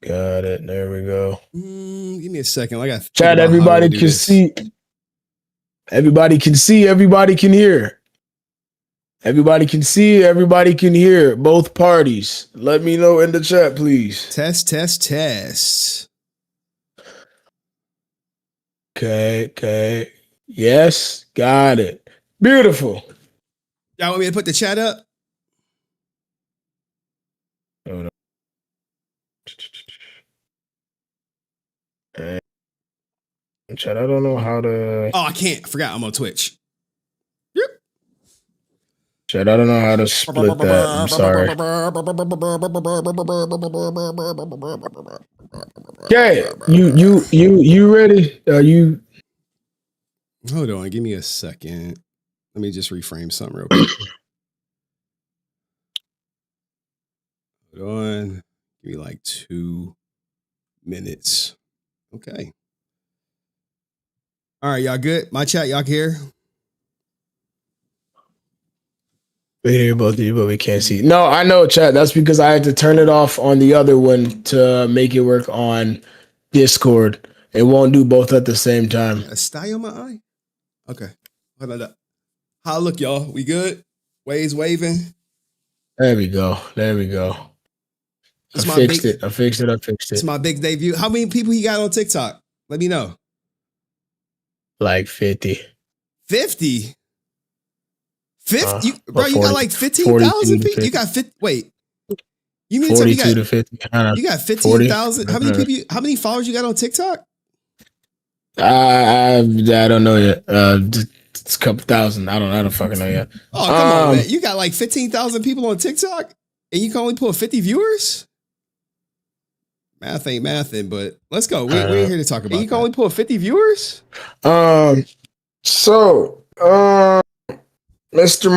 Speaker 10: Got it. There we go.
Speaker 1: Give me a second. I got
Speaker 10: chat. Everybody can see. Everybody can see. Everybody can hear. Everybody can see. Everybody can hear. Both parties. Let me know in the chat, please.
Speaker 1: Test.
Speaker 10: Okay. Yes, got it. Beautiful.
Speaker 1: Y'all want me to put the chat up?
Speaker 10: Hold on. Chat, I don't know how to.
Speaker 1: Oh, I can't. I forgot. I'm on Twitch. Yep.
Speaker 10: Chat, I don't know how to split that. I'm sorry. Okay, you ready? Are you?
Speaker 1: Hold on. Give me a second. Let me just reframe something real quick. Hold on. Give me like 2 minutes. Okay. All right, y'all good? My chat, y'all can hear?
Speaker 10: We hear both of you, but we can't see. No, I know, chat. That's because I had to turn it off on the other one to make it work on Discord. It won't do both at the same time.
Speaker 1: A sty on my eye? Okay. Hold on. How look, y'all? We good? Waves waving?
Speaker 10: There we go. I fixed it.
Speaker 1: It's my big debut. How many people you got on TikTok? Let me know.
Speaker 10: Like 50.
Speaker 1: 50? 50? Bro, you got like 15,000 people? You got 50? Wait. You mean to tell me you got
Speaker 10: 50?
Speaker 1: You got 15,000? How many people? How many followers you got on TikTok?
Speaker 10: I don't know yet. It's a couple thousand. I don't fucking know yet.
Speaker 1: Oh, come on, man. You got like 15,000 people on TikTok and you can only pull 50 viewers? Math ain't mathing, but let's go. We're here to talk about. You can only pull 50 viewers?
Speaker 10: Mr.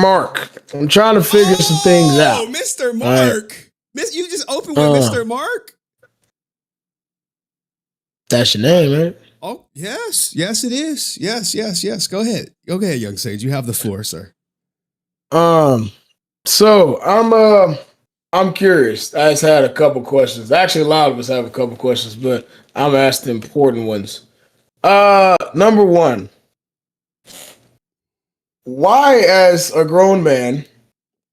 Speaker 10: Mark, I'm trying to figure some things out.
Speaker 1: Oh, Mr. Mark. Miss, you just opened with Mr. Mark.
Speaker 10: That's your name, right?
Speaker 1: Oh, yes. Yes, it is. Yes. Go ahead, Young Sage. You have the floor, sir.
Speaker 10: So I'm curious. I just had a couple questions. Actually, a lot of us have a couple questions, but I'm asked the important ones. Number one, why, as a grown man,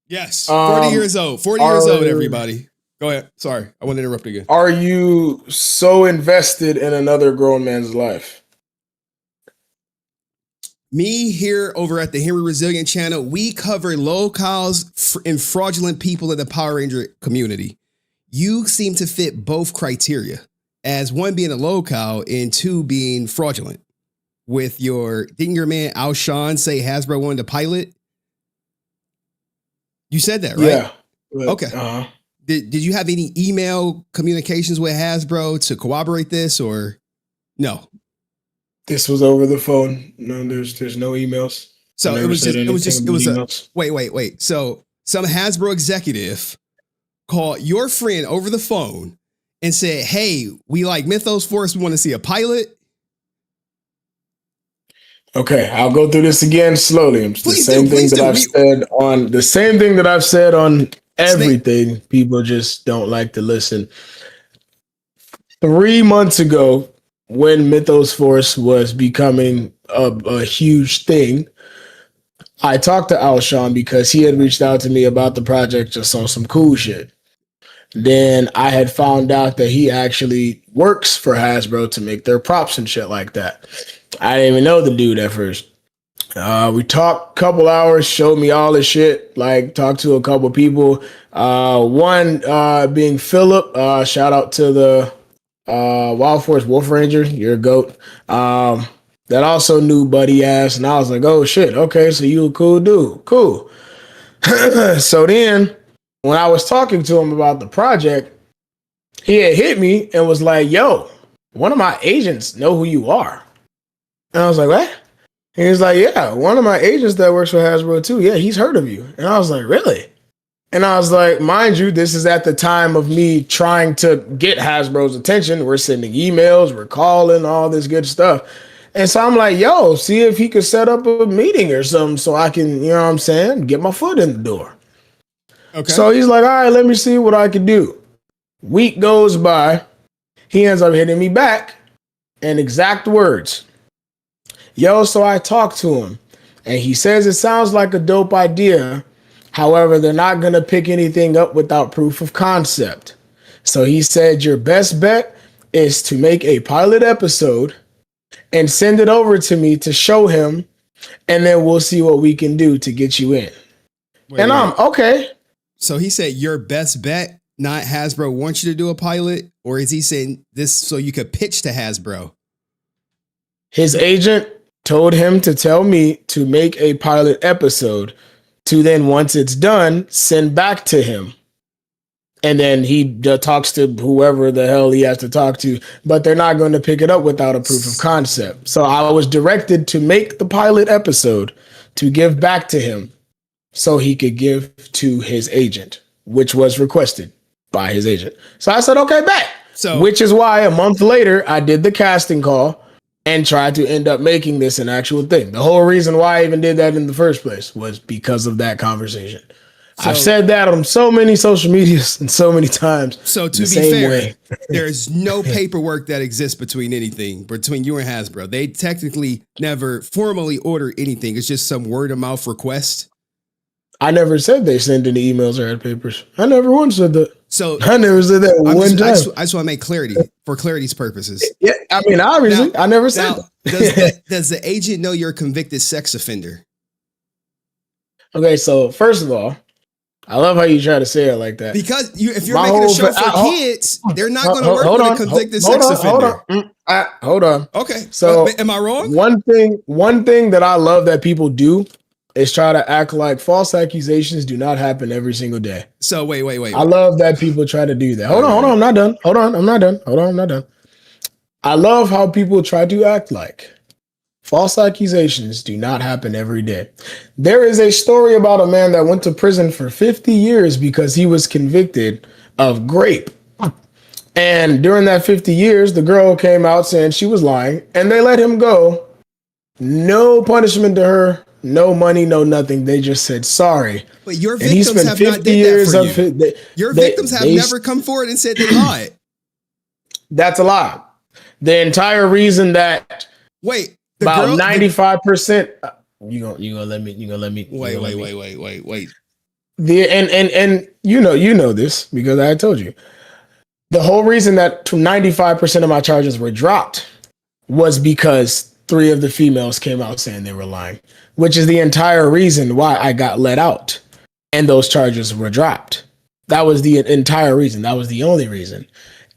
Speaker 1: yes, 40 years old, everybody. Go ahead. Sorry, I want to interrupt again.
Speaker 10: Are you so invested in another grown man's life?
Speaker 1: Me here over at the Henry Resilient channel, we cover locals and fraudulent people in the Power Ranger community. You seem to fit both criteria, as one being a local and two being fraudulent. With didn't your man Al Sean say Hasbro wanted to pilot? You said that, right?
Speaker 10: Yeah.
Speaker 1: Okay. Did you have any email communications with Hasbro to corroborate this, or no?
Speaker 10: This was over the phone. No, there's no emails.
Speaker 1: So it was emails. Wait. So some Hasbro executive called your friend over the phone and said, "Hey, we like Mythos Force. We want to see a pilot."
Speaker 10: Okay, I'll go through this again slowly. The same thing that I've said on everything. People just don't like to listen. 3 months ago, when Mythos Force was becoming a huge thing, I talked to Al Sean because he had reached out to me about the project just on some cool shit. Then I had found out that he actually works for Hasbro to make their props and shit like that. I didn't even know the dude at first. We talked a couple hours, showed me all the shit, like talked to a couple people. One being Philip, shout out to the Wild Force Wolf Ranger, you're a goat. That also knew Buddy Ass, and I was like, oh shit, okay, so you a cool dude, cool. So then, when I was talking to him about the project, he had hit me and was like, yo, one of my agents know who you are. And I was like, what? And he was like, yeah, one of my agents that works for Hasbro too. Yeah, he's heard of you. And I was like, really? And I was like, mind you, this is at the time of me trying to get Hasbro's attention. We're sending emails, we're calling, all this good stuff. And so I'm like, yo, see if he could set up a meeting or something so I can, you know what I'm saying, get my foot in the door. Okay. So he's like, all right, let me see what I can do. Week goes by. He ends up hitting me back in exact words. Yo, so I talked to him and he says it sounds like a dope idea. However, they're not going to pick anything up without proof of concept. So he said your best bet is to make a pilot episode and send it over to me to show him, and then we'll see what we can do to get you in. I'm okay.
Speaker 1: So he said your best bet, not Hasbro wants you to do a pilot, or is he saying this so you could pitch to Hasbro?
Speaker 10: His agent told him to tell me to make a pilot episode to then, once it's done, send back to him. And then he talks to whoever the hell he has to talk to, but they're not going to pick it up without a proof of concept. So I was directed to make the pilot episode to give back to him so he could give to his agent, which was requested by his agent. So I said, okay, bet. So, which is why a month later, I did the casting call and tried to end up making this an actual thing. The whole reason why I even did that in the first place was because of that conversation. So, I've said that on so many social medias and so many times.
Speaker 1: So to be fair, there's no paperwork that exists between you and Hasbro. They technically never formally order anything. It's just some word of mouth request.
Speaker 10: I never said they sent any emails or had papers. I never once said that.
Speaker 1: So
Speaker 10: I never said that one time.
Speaker 1: I just want to make clarity for clarity's purposes.
Speaker 10: Yeah, I mean, obviously, I never said that.
Speaker 1: Does the agent know you're a convicted sex offender?
Speaker 10: Okay, so first of all, I love how you try to say it like that.
Speaker 1: Because if you're making a show for kids, they're not going to work with a convicted sex offender.
Speaker 10: Hold on.
Speaker 1: Okay.
Speaker 10: So
Speaker 1: am I wrong?
Speaker 10: One thing that I love that people do is try to act like false accusations do not happen every single day.
Speaker 1: So wait.
Speaker 10: I love that people try to do that. Hold on, I'm not done. I'm not done. I love how people try to act like false accusations do not happen every day. There is a story about a man that went to prison for 50 years because he was convicted of grape. And during that 50 years, the girl came out saying she was lying, and they let him go. No punishment to her, no money, no nothing. They just said sorry.
Speaker 1: But your victims have not did that for you. Your victims have never come forward and said they lied.
Speaker 10: That's a lie. The entire reason that about 95%. You gonna let me
Speaker 1: wait.
Speaker 10: The and you know this because I told you. The whole reason that 95% of my charges were dropped was because 3 of the females came out saying they were lying, which is the entire reason why I got let out and those charges were dropped. That was the entire reason. That was the only reason.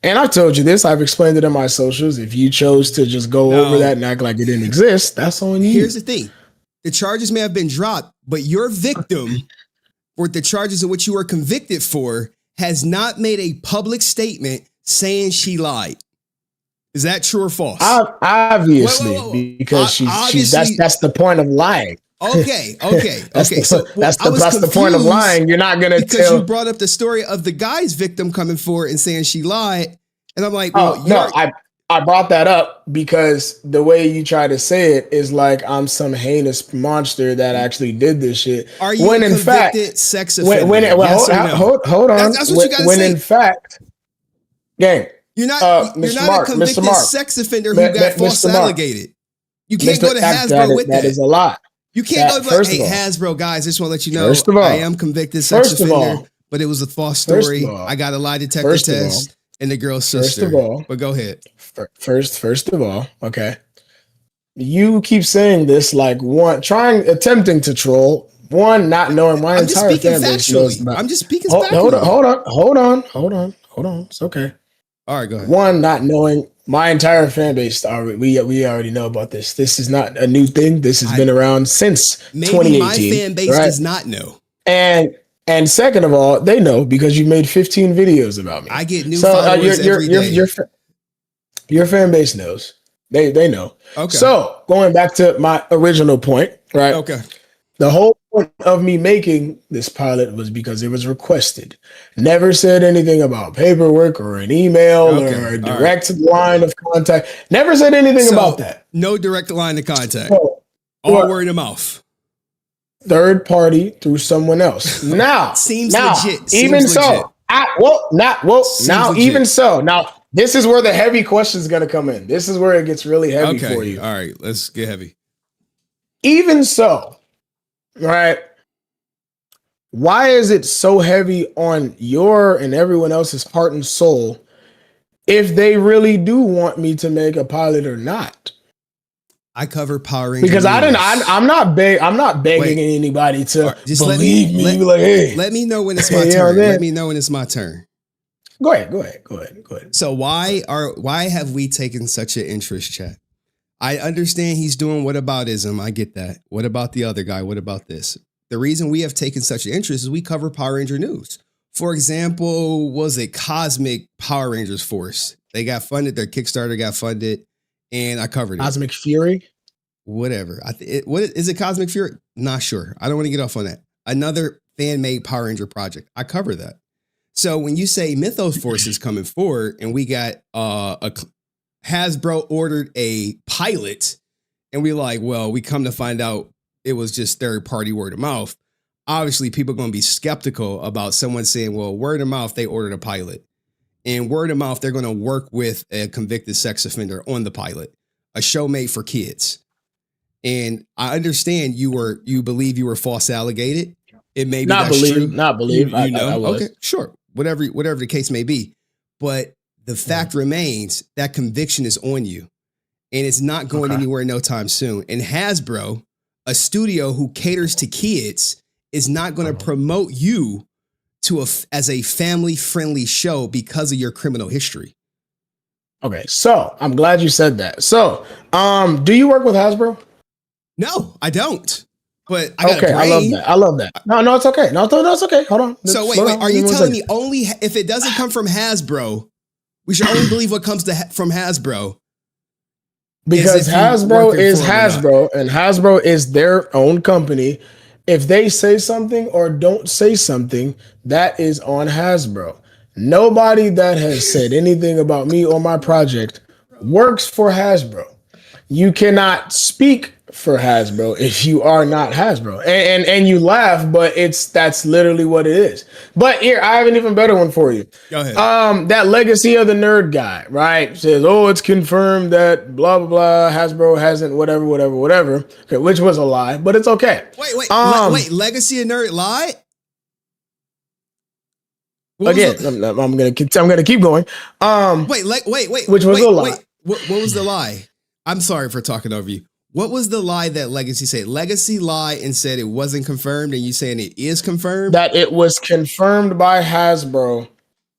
Speaker 10: And I've told you this. I've explained it in my socials. If you chose to just go over that and act like it didn't exist, that's on you.
Speaker 1: Here's the thing. The charges may have been dropped, but your victim or the charges in which you were convicted for has not made a public statement saying she lied. Is that true or false?
Speaker 10: Obviously, because she's that's the point of lying.
Speaker 1: Okay.
Speaker 10: So that's the point of lying. You're not gonna
Speaker 1: because you brought up the story of the guy's victim coming forward and saying she lied, and I'm like, well,
Speaker 10: I brought that up because the way you try to say it is like I'm some heinous monster that actually did this shit.
Speaker 1: Are you
Speaker 10: when
Speaker 1: a
Speaker 10: in fact,
Speaker 1: sex offender?
Speaker 10: Hold on.
Speaker 1: That's what you gotta say.
Speaker 10: In fact, gang,
Speaker 1: you're not a convicted sex offender who got false allegated. You can't go to Hasbro with that.
Speaker 10: That is a lie.
Speaker 1: You can't go like, hey, Hasbro, guys, I just want to let you know I am convicted sex offender, but it was a false story. I got a lie detector test and the girl's sister.
Speaker 10: First of all,
Speaker 1: but go ahead.
Speaker 10: First of all, okay. You keep saying this like attempting to troll. One, not knowing my entire fan base knows about.
Speaker 1: I'm just speaking
Speaker 10: factually. Hold on. It's okay.
Speaker 1: All right, go ahead.
Speaker 10: One, not knowing my entire fan base. We already know about this. This is not a new thing. This has been around since 2018.
Speaker 1: My fan base does not know.
Speaker 10: And second of all, they know because you made 15 videos about me.
Speaker 1: I get new followers every day.
Speaker 10: Your fan base knows. They know.
Speaker 1: Okay.
Speaker 10: So going back to my original point, right?
Speaker 1: Okay.
Speaker 10: The whole point of me making this pilot was because it was requested. Never said anything about paperwork or an email or a direct line of contact. Never said anything about that.
Speaker 1: No direct line of contact. All word of mouth.
Speaker 10: Third party through someone else. Now,
Speaker 1: seems legit.
Speaker 10: Even so, Now, this is where the heavy question is going to come in. This is where it gets really heavy for you.
Speaker 1: All right, let's get heavy.
Speaker 10: Even so, right? Why is it so heavy on your and everyone else's heart and soul if they really do want me to make a pilot or not?
Speaker 1: I cover Power Rangers
Speaker 10: because I'm not begging anybody to believe me. Hey,
Speaker 1: let me know when it's my turn. Let me know when it's my turn.
Speaker 10: Go ahead.
Speaker 1: So why have we taken such an interest, chat? I understand he's doing whataboutism. I get that. What about the other guy? What about this? The reason we have taken such an interest is we cover Power Ranger news. For example, was it Cosmic Power Rangers Force? They got funded. Their Kickstarter got funded, and I covered it.
Speaker 10: Cosmic Fury?
Speaker 1: Whatever. What is it? Cosmic Fury? Not sure. I don't want to get off on that. Another fan-made Power Ranger project. I cover that. So when you say Mythos Force is coming forward, and we got Hasbro ordered a pilot, and we like, well, we come to find out it was just third-party word of mouth. Obviously, people are going to be skeptical about someone saying, well, word of mouth, they ordered a pilot. And word of mouth, they're going to work with a convicted sex offender on the pilot, a show made for kids. And I understand you believe you were false allegated. It may be
Speaker 10: not believe.
Speaker 1: You know, okay, sure. Whatever the case may be. But the fact remains that conviction is on you, and it's not going anywhere no time soon. And Hasbro, a studio who caters to kids, is not going to promote you as a family-friendly show because of your criminal history.
Speaker 10: Okay, so I'm glad you said that. So, do you work with Hasbro?
Speaker 1: No, I don't. But I got
Speaker 10: I love that. No, it's okay. No, it's okay. Hold on.
Speaker 1: So wait. Are you telling me only if it doesn't come from Hasbro, we should only believe what comes from Hasbro?
Speaker 10: Because Hasbro is Hasbro, and Hasbro is their own company. If they say something or don't say something, that is on Hasbro. nobody that has said anything about me or my project works for Hasbro. You cannot speak for Hasbro if you are not Hasbro. And you laugh, but that's literally what it is. But here, I have an even better one for you.
Speaker 1: Go ahead.
Speaker 10: That Legacy of the Nerd guy, right? Says, oh, it's confirmed that blah, blah, blah, Hasbro hasn't whatever. Okay, which was a lie, but it's okay.
Speaker 1: Wait, Legacy of Nerd lied?
Speaker 10: Again, I'm gonna keep going.
Speaker 1: Wait,
Speaker 10: which was a lie.
Speaker 1: What was the lie? I'm sorry for talking over you. What was the lie that Legacy said? Legacy lied and said it wasn't confirmed, and you saying it is confirmed?
Speaker 10: That it was confirmed by Hasbro.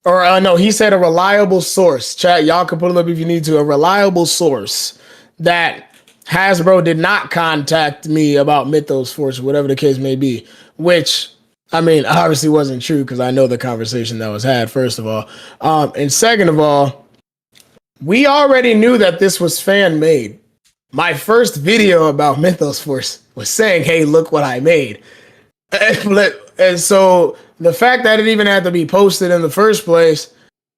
Speaker 10: Or no, he said a reliable source. Chat, y'all can put it up if you need to. A reliable source that Hasbro did not contact me about Mythos Force, whatever the case may be. Which, I mean, obviously wasn't true because I know the conversation that was had, first of all. And second of all, we already knew that this was fan-made. My video about Mythos Force was saying, hey, look what I made. And so the fact that it even had to be posted in the first place,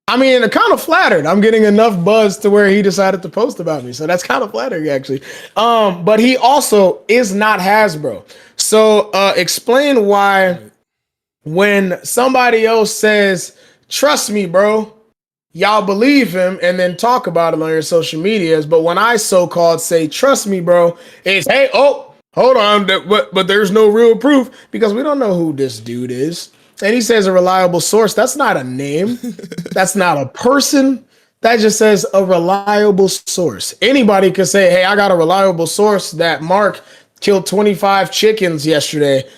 Speaker 10: I mean, it kind of flattered. I'm getting enough buzz to where he decided to post about me. So that's kind of flattering, actually. But he also is not Hasbro. So explain why when somebody else says, trust me, bro, y'all believe him and then talk about him on your social medias. But when I so-called say, trust me, bro, it's, hey, oh, hold on, but there's no real proof because we don't know who this dude is. And he says a reliable source. That's not a name. That's not a person. That just says a reliable source. Anybody could say, hey, I got a reliable source that Mark killed 25 chickens yesterday.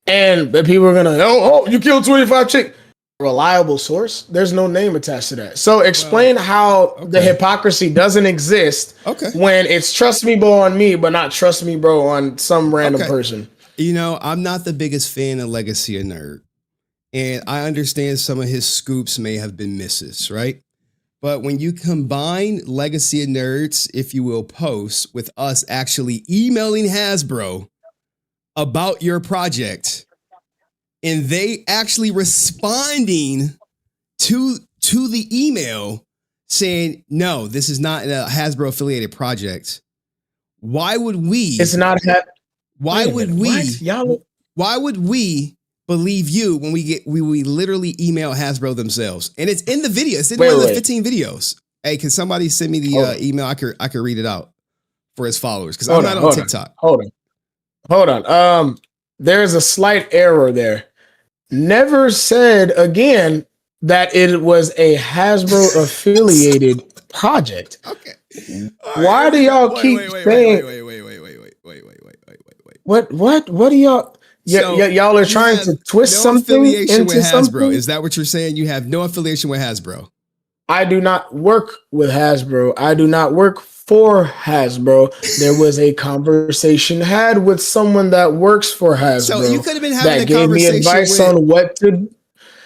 Speaker 10: And the people are going to, oh, you killed 25 chickens. Reliable source. There's no name attached to that. So explain how the hypocrisy doesn't exist when it's trust me, bro, on me, but not trust me, bro, on some random person.
Speaker 1: You know, I'm not the biggest fan of Legacy of Nerd. And I understand some of his scoops may have been misses, right? But when you combine Legacy of Nerds, if you will, posts with us actually emailing Hasbro about your project, and they actually responding to the email saying, no, this is not a Hasbro affiliated project. Why would we?
Speaker 10: It's not.
Speaker 1: Why would we believe you when we literally email Hasbro themselves? And it's in the video. It's in one of the 15 videos. Hey, can somebody send me the email? I could read it out for his followers because I'm not on TikTok.
Speaker 10: Hold on. There's a slight error there. Never said again that it was a Hasbro affiliated project.
Speaker 1: Okay.
Speaker 10: Why do y'all keep saying? Wait. What do y'all? Y'all are trying to twist something into something.
Speaker 1: Is that what you're saying? You have no affiliation with Hasbro.
Speaker 10: I do not work with Hasbro. I do not work for Hasbro. There was a conversation had with someone that works for Hasbro.
Speaker 1: So you could have been having
Speaker 10: that
Speaker 1: a
Speaker 10: gave
Speaker 1: conversation
Speaker 10: me advice
Speaker 1: with
Speaker 10: on what to.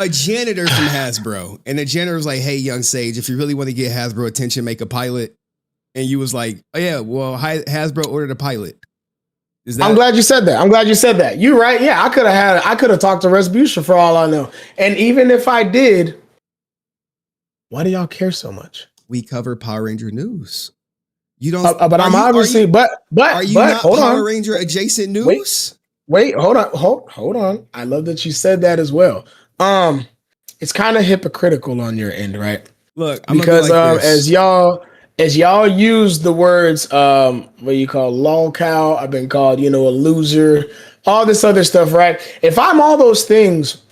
Speaker 1: A janitor from Hasbro, and the janitor was like, "Hey, young sage, if you really want to get Hasbro attention, make a pilot." And you was like, "Oh yeah, well, Hasbro ordered a pilot."
Speaker 10: I'm glad you said that. You're right. Yeah, I could have talked to Resbution for all I know. And even if I did, why do y'all care so much?
Speaker 1: We cover Power Ranger news. You don't,
Speaker 10: but I'm obviously, but
Speaker 1: are you not Power Ranger adjacent news?
Speaker 10: Wait, hold on. I love that you said that as well. It's kind of hypocritical on your end, right?
Speaker 1: Look,
Speaker 10: because as y'all use the words, what you call lol cow, I've been called, a loser, all this other stuff, right? If I'm all those things,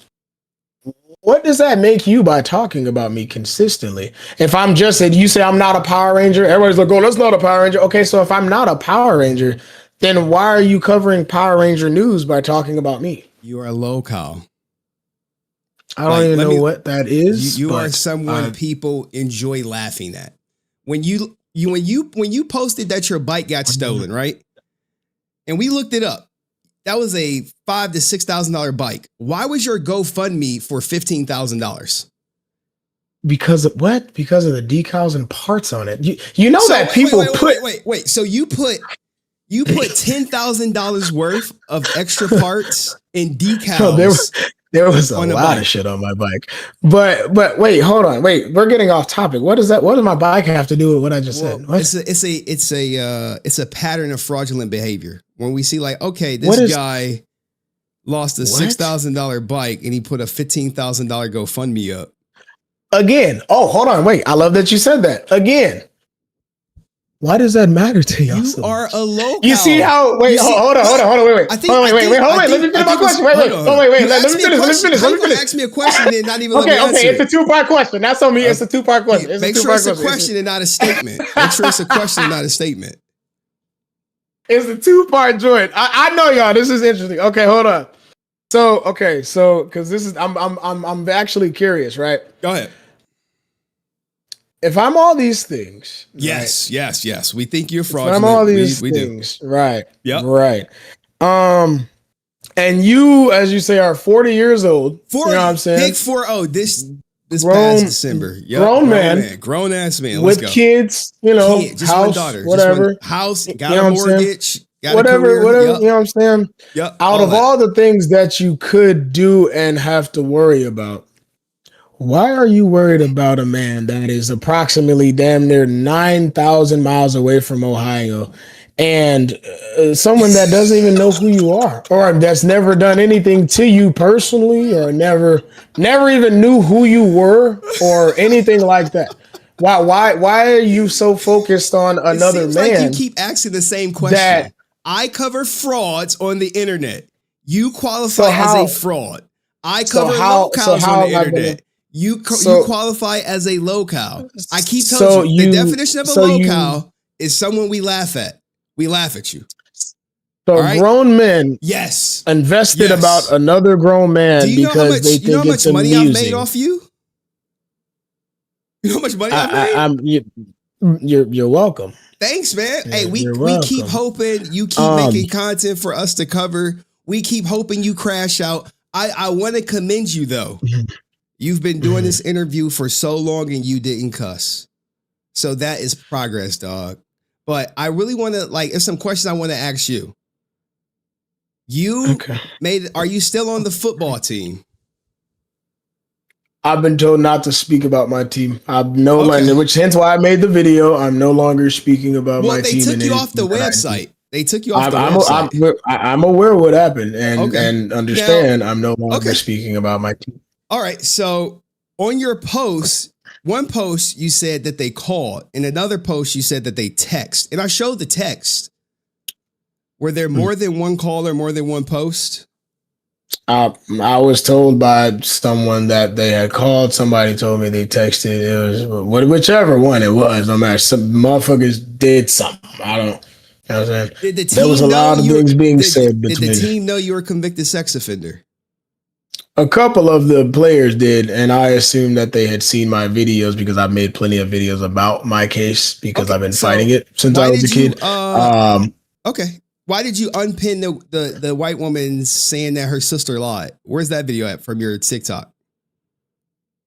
Speaker 10: what does that make you by talking about me consistently? If I'm just, you say I'm not a Power Ranger, everybody's like, oh, that's not a Power Ranger. Okay, so if I'm not a Power Ranger, then why are you covering Power Ranger news by talking about me?
Speaker 1: You are a locale.
Speaker 10: I don't even know what that is.
Speaker 1: You are someone people enjoy laughing at. When you posted that your bike got stolen, right? And we looked it up. That was a $5,000 to $6,000 bike. Why was your GoFundMe for $15,000?
Speaker 10: Because of what? Because of the decals and parts on it. You know that people put.
Speaker 1: Wait. So you put $10,000 worth of extra parts and decals
Speaker 10: There was a
Speaker 1: On the
Speaker 10: lot
Speaker 1: bike.
Speaker 10: of shit on my bike. But wait, hold on. Wait, we're getting off topic. What does my bike have to do with what I just said? What?
Speaker 1: It's a pattern of fraudulent behavior. When we see like, okay,
Speaker 10: What
Speaker 1: this
Speaker 10: is-
Speaker 1: guy lost a $6,000 bike and he put a $15,000 GoFundMe up.
Speaker 10: Again. Oh, hold on. Wait. I love that you said that. Again. Why does that matter to y'all?
Speaker 1: You are a local.
Speaker 10: You see how? Wait, hold on. Wait.
Speaker 1: I think,
Speaker 10: Hold on, wait. Let me finish my question. Wait. Let me finish.
Speaker 1: Ask me a question and not even
Speaker 10: Okay.
Speaker 1: let me answer
Speaker 10: It's a two-part question. That's on me. It's a two-part question.
Speaker 1: Make sure it's a question and not a statement. Make sure it's a question and not a statement.
Speaker 10: It's a two-part joint. I know y'all. This is interesting. Okay, hold on. So because this is I'm actually curious, right?
Speaker 1: Go ahead.
Speaker 10: If I'm all these things,
Speaker 1: yes. We think you're
Speaker 10: if
Speaker 1: fraudulent.
Speaker 10: I'm all these
Speaker 1: we
Speaker 10: things,
Speaker 1: do.
Speaker 10: right?
Speaker 1: Yep.
Speaker 10: Right. And you, as you say, are 40 years old.
Speaker 1: 40.
Speaker 10: You know what I'm saying?
Speaker 1: Big 40. This
Speaker 10: Grown-
Speaker 1: past December. Yep. Grown ass man. Let's
Speaker 10: with
Speaker 1: go.
Speaker 10: kids, you know,
Speaker 1: Just
Speaker 10: house,
Speaker 1: one daughter.
Speaker 10: whatever.
Speaker 1: Just one house. Got
Speaker 10: You know
Speaker 1: a
Speaker 10: what I'm saying?
Speaker 1: mortgage. Got
Speaker 10: Whatever,
Speaker 1: a career. Yep.
Speaker 10: you know what I'm saying?
Speaker 1: Yep.
Speaker 10: Out of all the things that you could do and have to worry about, why are you worried about a man that is approximately damn near 9,000 miles away from Ohio and someone that doesn't even know who you are or that's never done anything to you personally or never even knew who you were or anything like that? Why are you so focused on another
Speaker 1: It seems
Speaker 10: man?
Speaker 1: like you keep asking the same question. I cover frauds on the internet. You qualify as a fraud. I cover locals on the internet. You qualify as a locale. I keep telling you, the definition of a locale is someone we laugh at. We laugh at you.
Speaker 10: So grown men, invested about another grown man because they think it's amusing.
Speaker 1: Money I've made off you? You know how much money I've made?
Speaker 10: You're welcome.
Speaker 1: Thanks, man. Hey, we keep hoping you keep making content for us to cover. We keep hoping you crash out. I want to commend you though. You've been doing this interview for so long and you didn't cuss. So that is progress, dog. But I really want to there's some questions I want to ask you. Are you still on the football team?
Speaker 10: I've been told not to speak about my team. Which hence why I made the video. I'm no longer speaking about my team.
Speaker 1: Well, they took you off the website. They took you off the website.
Speaker 10: I'm aware of what happened and understand I'm no longer speaking about my team.
Speaker 1: All right. So on your post, one post you said that they called, and another post you said that they text. And I showed the text. Were there more than one call or more than one post?
Speaker 10: I was told by someone that they had called. Somebody told me they texted. It was whichever one it was. No matter. Some motherfuckers did something. I don't. You know what I'm saying?
Speaker 1: Did the team
Speaker 10: there was a lot of things being said between.
Speaker 1: Did the team know you were a convicted sex offender?
Speaker 10: A couple of the players did, and I assumed that they had seen my videos because I've made plenty of videos about my case because I've been fighting it since I was a kid.
Speaker 1: Okay. Why did you unpin the white woman saying that her sister lied? Where's that video at from your TikTok?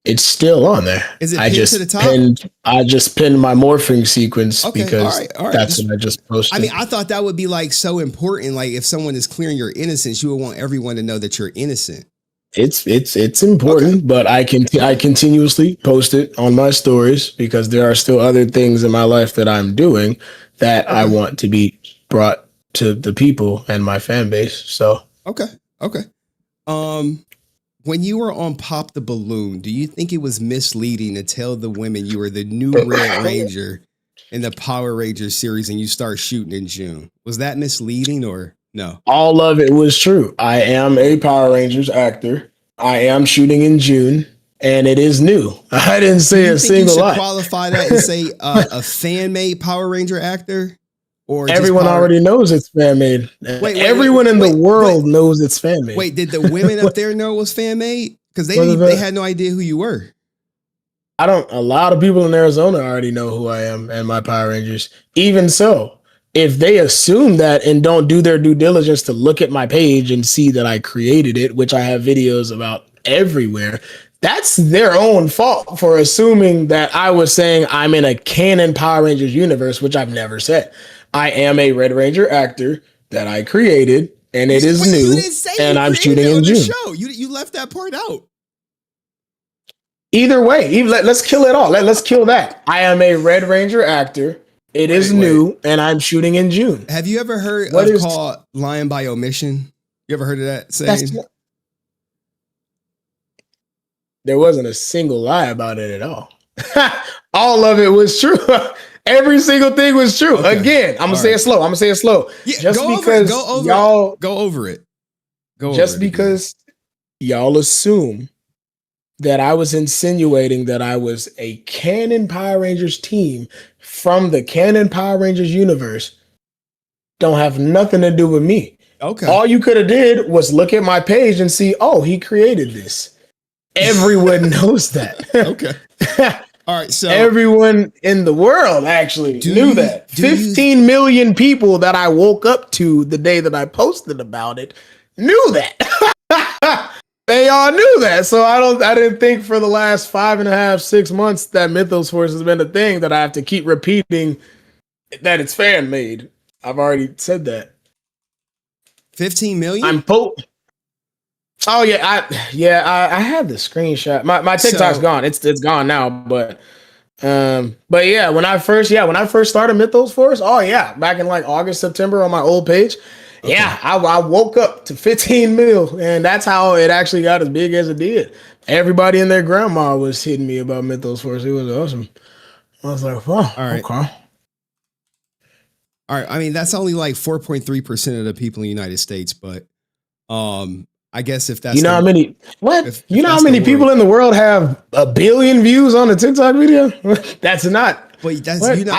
Speaker 10: It's still on there.
Speaker 1: Is it pinned to the top?
Speaker 10: I just pinned my morphing sequence because that's what I just posted.
Speaker 1: I mean, I thought that would be so important. Like if someone is clearing your innocence, you would want everyone to know that you're innocent.
Speaker 10: It's important, but I continuously post it on my stories because there are still other things in my life that I'm doing that I want to be brought to the people and my fan base. So
Speaker 1: okay. When you were on Pop the Balloon, do you think it was misleading to tell the women you were the new Red Ranger in the Power Rangers series and you start shooting in June? Was that misleading or no?
Speaker 10: All of it was true. I am a Power Rangers actor. I am shooting in June, and it is new. I didn't say a single lie.
Speaker 1: Qualify that and say a fan-made Power Ranger actor? Or
Speaker 10: everyone already knows it's fan made. Everyone in the world knows it's fan made.
Speaker 1: Wait, did the women up there know it was fan made? Because they had no idea who you were.
Speaker 10: A lot of people in Arizona already know who I am and my Power Rangers. Even so, if they assume that and don't do their due diligence to look at my page and see that I created it, which I have videos about everywhere, that's their own fault for assuming that I was saying I'm in a canon Power Rangers universe, which I've never said. I am a Red Ranger actor that I created and it is
Speaker 1: You
Speaker 10: new,
Speaker 1: didn't say
Speaker 10: and
Speaker 1: you
Speaker 10: I'm
Speaker 1: created
Speaker 10: shooting
Speaker 1: it on
Speaker 10: in
Speaker 1: the
Speaker 10: June.
Speaker 1: show. You left that part out.
Speaker 10: Either way, let's kill it all. Let's kill that. I am a Red Ranger actor. It is new, and I'm shooting in June.
Speaker 1: Have you ever heard called lying by omission? You ever heard of that saying?
Speaker 10: There wasn't a single lie about it at all. All of it was true. Every single thing was true.
Speaker 1: Okay.
Speaker 10: Again, I'm gonna say it slow.
Speaker 1: Yeah,
Speaker 10: Just
Speaker 1: go
Speaker 10: because y'all
Speaker 1: go over it.
Speaker 10: Just because y'all assume that I was insinuating that I was a canon Power Rangers team from the canon Power Rangers universe don't have nothing to do with me.
Speaker 1: Okay.
Speaker 10: All you could have did was look at my page and see, oh, he created this. Everyone knows that.
Speaker 1: Okay. All right. So
Speaker 10: everyone in the world actually knew that. 15 million people that I woke up to the day that I posted about it knew that. They all knew that. So I didn't think for the last 5.5, 6 months that Mythos Force has been a thing that I have to keep repeating that it's fan made. I've already said that.
Speaker 1: 15 million?
Speaker 10: Oh yeah, I had the screenshot. My TikTok's gone. It's gone now, but yeah, when I first started Mythos Force, back in like August, September on my old page. Okay. Yeah, I woke up to 15 mil, and that's how it actually got as big as it did. Everybody and their grandma was hitting me about Mythos Force. It was awesome. I was like, wow,
Speaker 1: all right.
Speaker 10: Okay.
Speaker 1: All right. I mean, that's only like 4.3% of the people in the United States, but I guess if that's
Speaker 10: how many people in the world have 1 billion views on a TikTok video? That's not.
Speaker 1: But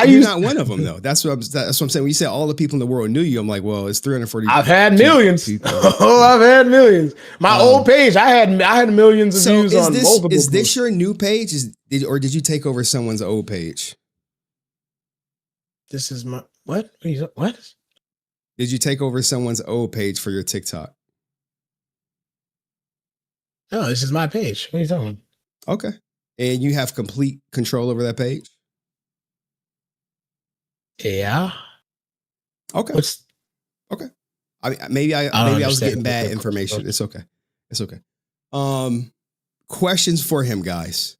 Speaker 1: you're not one of them though. That's what I'm saying. When you said all the people in the world knew you, I'm like, well, it's 340.
Speaker 10: I've had millions. I've had millions. My old page, I had millions of views on multiple.
Speaker 1: Is this your new page? Or did you take over someone's old page?
Speaker 10: This is my what? What?
Speaker 1: Did you take over someone's old page for your TikTok?
Speaker 10: No, this is my page. What are you talking about?
Speaker 1: Okay. And you have complete control over that page?
Speaker 10: Yeah.
Speaker 1: Okay. Okay. I mean, maybe I was getting bad information. It's okay. It's okay. Questions for him, guys.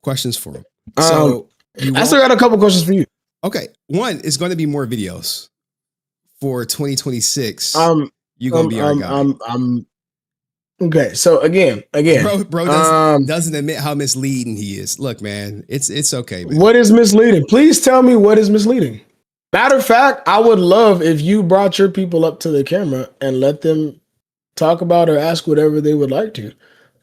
Speaker 1: Questions for him. So
Speaker 10: I still got a couple questions for you.
Speaker 1: Okay. One is going to be more videos for 2026. You're gonna be our guy.
Speaker 10: Okay, so again,
Speaker 1: bro doesn't admit how misleading he is. Look, man, it's okay, man.
Speaker 10: What is misleading? Please tell me what is misleading. Matter of fact, I would love if you brought your people up to the camera and let them talk about or ask whatever they would like to.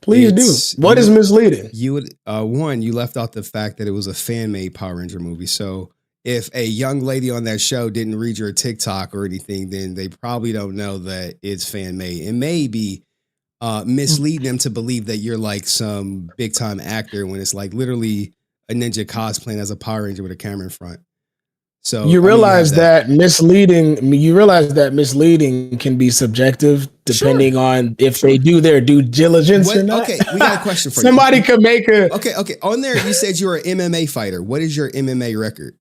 Speaker 10: Please do. What is misleading?
Speaker 1: You would you left out the fact that it was a fan-made Power Ranger movie. So if a young lady on that show didn't read your TikTok or anything, then they probably don't know that it's fan-made. It may be mislead them to believe that you're like some big time actor when it's like literally a ninja cosplaying as a Power Ranger with a camera in front. So
Speaker 10: you realize that misleading can be subjective depending on if they do their due diligence or not.
Speaker 1: Okay, we got a question for
Speaker 10: Somebody could make a
Speaker 1: Okay. On there, you said you were an MMA fighter. What is your MMA record?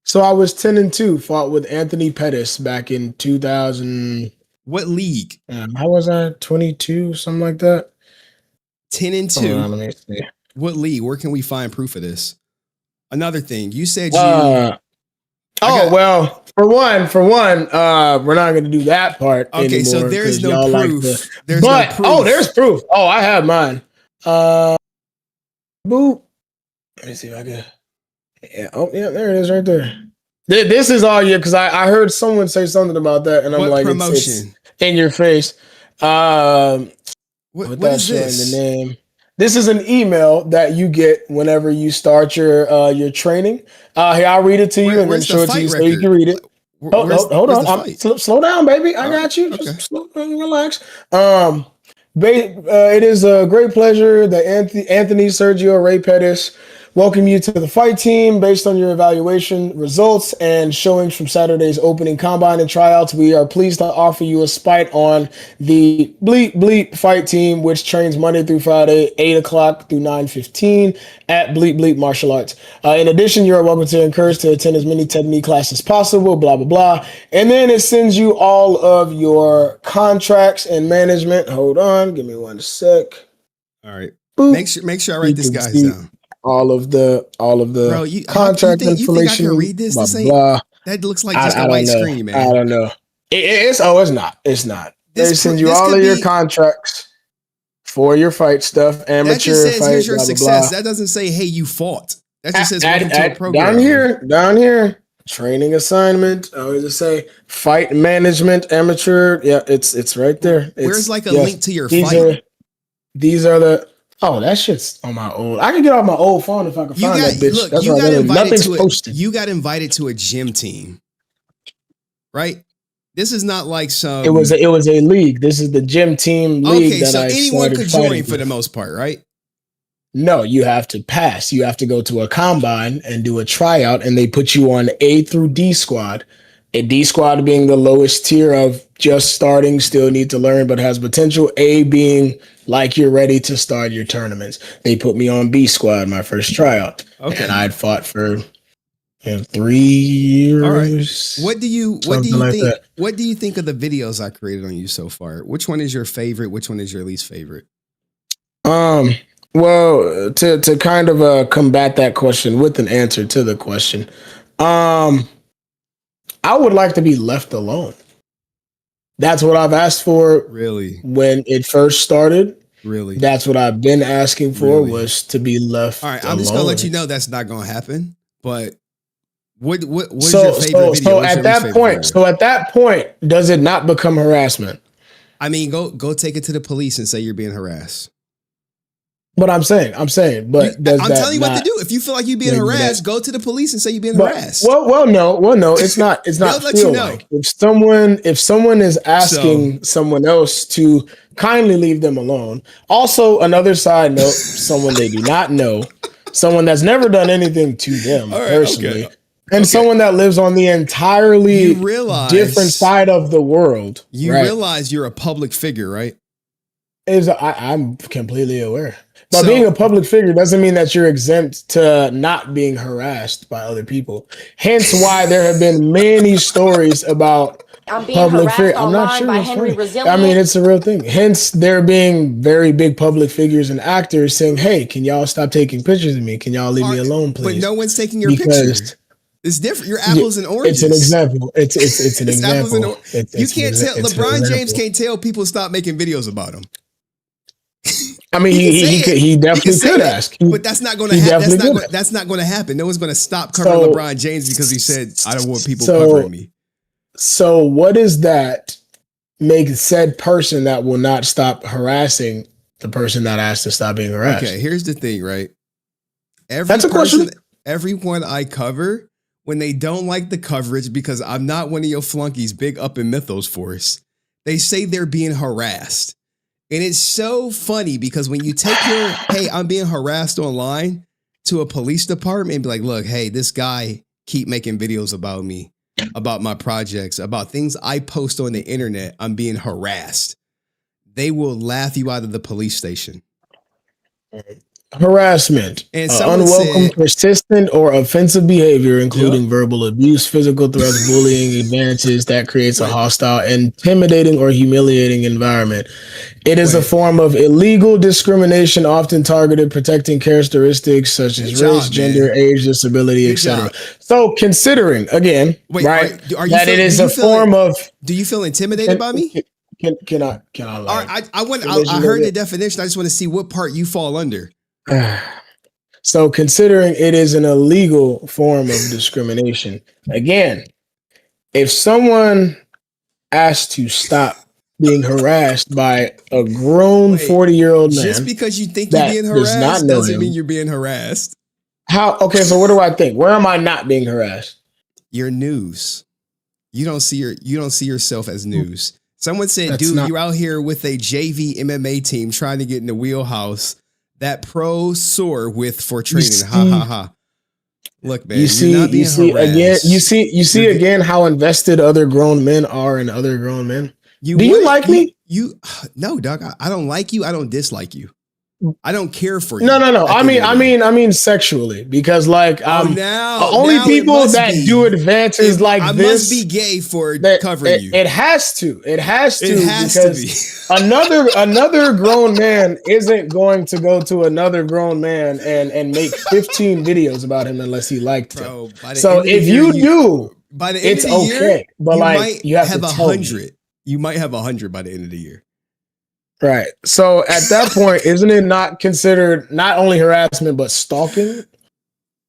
Speaker 10: So I was 10-2, fought with Anthony Pettis back in 2000.
Speaker 1: What league?
Speaker 10: How was I? 22, something like that.
Speaker 1: 10-2.
Speaker 10: Let me see.
Speaker 1: What league? Where can we find proof of this? Another thing, you said you.
Speaker 10: Well, for one, we're not going to do that part.
Speaker 1: Okay, so there's no proof.
Speaker 10: There's proof. Oh, I have mine. Boop. Let me see if I can. Yeah. Oh, yeah. There it is, right there. This is all you because I heard someone say something about that, and I'm
Speaker 1: what
Speaker 10: like,
Speaker 1: promotion?
Speaker 10: It's in your face.
Speaker 1: What is this?
Speaker 10: The name. This is an email that you get whenever you start your training. Here, I'll read it to you and then show it to you so you can read it. Hold on. Slow down, baby. I got you.
Speaker 1: Okay.
Speaker 10: Just slow down, relax. It is a great pleasure that Anthony Sergio Ray Pettis welcome you to the fight team. Based on your evaluation results and showings from Saturday's opening combine and tryouts, we are pleased to offer you a spot on the Bleep Bleep fight team, which trains Monday through Friday, 8 o'clock through 9:15 at Bleep Bleep Martial Arts. In addition, you are welcome to encourage to attend as many technique classes as possible, blah, blah, blah. And then it sends you all of your contracts and management. Hold on, give me 1 sec.
Speaker 1: All right.
Speaker 10: Boop.
Speaker 1: Make sure I write this guy's down.
Speaker 10: All of the
Speaker 1: Bro,
Speaker 10: contract
Speaker 1: you think I
Speaker 10: information.
Speaker 1: can read this?
Speaker 10: Blah,
Speaker 1: This ain't
Speaker 10: blah.
Speaker 1: that looks like just a white screen, man.
Speaker 10: I don't know. It's not. It's not. They send you
Speaker 1: this
Speaker 10: all
Speaker 1: could
Speaker 10: of your
Speaker 1: be-
Speaker 10: contracts for your fight stuff,
Speaker 1: That
Speaker 10: amateur
Speaker 1: just says
Speaker 10: fight,
Speaker 1: here's your
Speaker 10: blah, blah,
Speaker 1: success.
Speaker 10: blah.
Speaker 1: That doesn't say hey you fought. That just says welcome to a program.
Speaker 10: Down here, training assignment. I always just say fight management, amateur. Yeah, it's right there.
Speaker 1: Where's like a link to your
Speaker 10: these
Speaker 1: fight?
Speaker 10: These are the. Oh, that shit's on my old. I can get off my old phone if I can find that bitch.
Speaker 1: Look,
Speaker 10: That's
Speaker 1: you
Speaker 10: right.
Speaker 1: got invited
Speaker 10: Nothing's
Speaker 1: to
Speaker 10: posted.
Speaker 1: You got invited to a gym team, right? This is not like some.
Speaker 10: It was a league. This is the gym team league.
Speaker 1: Okay,
Speaker 10: that
Speaker 1: so
Speaker 10: I
Speaker 1: anyone
Speaker 10: started
Speaker 1: could join
Speaker 10: fighting
Speaker 1: for the
Speaker 10: with.
Speaker 1: most part, right?
Speaker 10: No, you have to pass. You have to go to a combine and do a tryout, and they put you on A through D squad. A D squad being the lowest tier of just starting, still need to learn, but has potential. A being like you're ready to start your tournaments. They put me on B squad, my first tryout. Okay. And I'd fought for 3 years.
Speaker 1: All right. What do you
Speaker 10: like
Speaker 1: think?
Speaker 10: that.
Speaker 1: What do you think of the videos I created on you so far? Which one is your favorite? Which one is your least favorite?
Speaker 10: Well, to kind of combat that question with an answer to the question, I would like to be left alone. That's what I've asked for.
Speaker 1: Really?
Speaker 10: When it first started.
Speaker 1: Really?
Speaker 10: That's what I've been asking for
Speaker 1: Really?
Speaker 10: Was to be left alone.
Speaker 1: All right, I'm just gonna let you know that's not gonna happen. But what's your favorite video?
Speaker 10: So
Speaker 1: What's
Speaker 10: at
Speaker 1: your
Speaker 10: that
Speaker 1: least
Speaker 10: point,
Speaker 1: favorite video?
Speaker 10: does it not become harassment?
Speaker 1: I mean, go take it to the police and say you're being harassed.
Speaker 10: But I'm saying, but
Speaker 1: I'm telling you what to do. If you feel like you're being harassed, go to the police and say you're being harassed.
Speaker 10: Well, no, it's not. It's not.
Speaker 1: They'll let you know.
Speaker 10: Like if someone is asking someone else to kindly leave them alone. Also, another side note: someone they do not know, someone that's never done anything to them personally, and someone that lives on the entirely different side of the world.
Speaker 1: You
Speaker 10: right?
Speaker 1: realize you're a public figure, right?
Speaker 10: I'm completely aware. But being a public figure doesn't mean that you're exempt to not being harassed by other people. Hence why there have been many stories about public figures. I'm not sure by HenryResilient. I mean, it's a real thing. Hence there being very big public figures and actors saying, hey, can y'all stop taking pictures of me? Can y'all leave me alone, please?
Speaker 1: But no one's taking your pictures. It's different. You're apples and oranges.
Speaker 10: It's an example. It's an example.
Speaker 1: You can't tell. LeBron James can't tell people stop making videos about him.
Speaker 10: I mean, he definitely could ask,
Speaker 1: but that's not going to happen. That's not going to happen. No one's going to stop covering LeBron James because he said, "I don't want people covering me."
Speaker 10: So, what does that make said person that will not stop harassing the person that asked to stop being harassed?
Speaker 1: Okay, here's the thing, right?
Speaker 10: That's a question.
Speaker 1: Everyone I cover, when they don't like the coverage because I'm not one of your flunkies, big up in Mythos Force, they say they're being harassed. And it's so funny because when you take your, hey, I'm being harassed online to a police department and be like, look, hey, this guy keep making videos about me, about my projects, about things I post on the internet, I'm being harassed. They will laugh you out of the police station.
Speaker 10: Harassment,
Speaker 1: and
Speaker 10: unwelcome, persistent, or offensive behavior, including verbal abuse, physical threats, bullying, advances that creates a hostile, intimidating, or humiliating environment. It is a form of illegal discrimination, often targeted protecting characteristics such as race, gender, age, disability, etc. So, considering again, that it is a form of.
Speaker 1: Do you feel intimidated by me?
Speaker 10: Can I?
Speaker 1: All right, I heard the definition. I just want to see what part you fall under.
Speaker 10: So considering it is an illegal form of discrimination, again, if someone asked to stop being harassed by a grown 40-year-old man,
Speaker 1: just because you think you're being harassed doesn't mean you're being harassed.
Speaker 10: How? Okay, so what do I think? Where am I not being harassed?
Speaker 1: Your news. You don't see yourself as news. Someone said, dude, you're out here with a JV MMA team trying to get in the wheelhouse. That pro soar with for training.
Speaker 10: see-
Speaker 1: Ha ha ha. Look, man,
Speaker 10: You see,
Speaker 1: you're not being
Speaker 10: again.
Speaker 1: harassed.
Speaker 10: You see again how invested other grown men are in other grown men. Do you
Speaker 1: wouldn't-
Speaker 10: like me?
Speaker 1: You no, dog. I don't like you. I don't dislike you. I don't care for you.
Speaker 10: No.
Speaker 1: at the
Speaker 10: I
Speaker 1: end of the day.
Speaker 10: mean sexually, because like
Speaker 1: now
Speaker 10: only
Speaker 1: it
Speaker 10: people
Speaker 1: must
Speaker 10: that
Speaker 1: be.
Speaker 10: do advances like
Speaker 1: I
Speaker 10: this
Speaker 1: must be gay for
Speaker 10: that
Speaker 1: covering you.
Speaker 10: It has to. It has to.
Speaker 1: It has to
Speaker 10: because another grown man isn't going to go to another grown man and make 15 videos about him unless he liked him. So if you do,
Speaker 1: by the end
Speaker 10: it's
Speaker 1: of the year,
Speaker 10: okay. But
Speaker 1: you
Speaker 10: like
Speaker 1: might
Speaker 10: you have
Speaker 1: have
Speaker 10: to tell me.
Speaker 1: 100. You might have 100 by the end of the year.
Speaker 10: Right. So at that point, isn't it not considered not only harassment but stalking?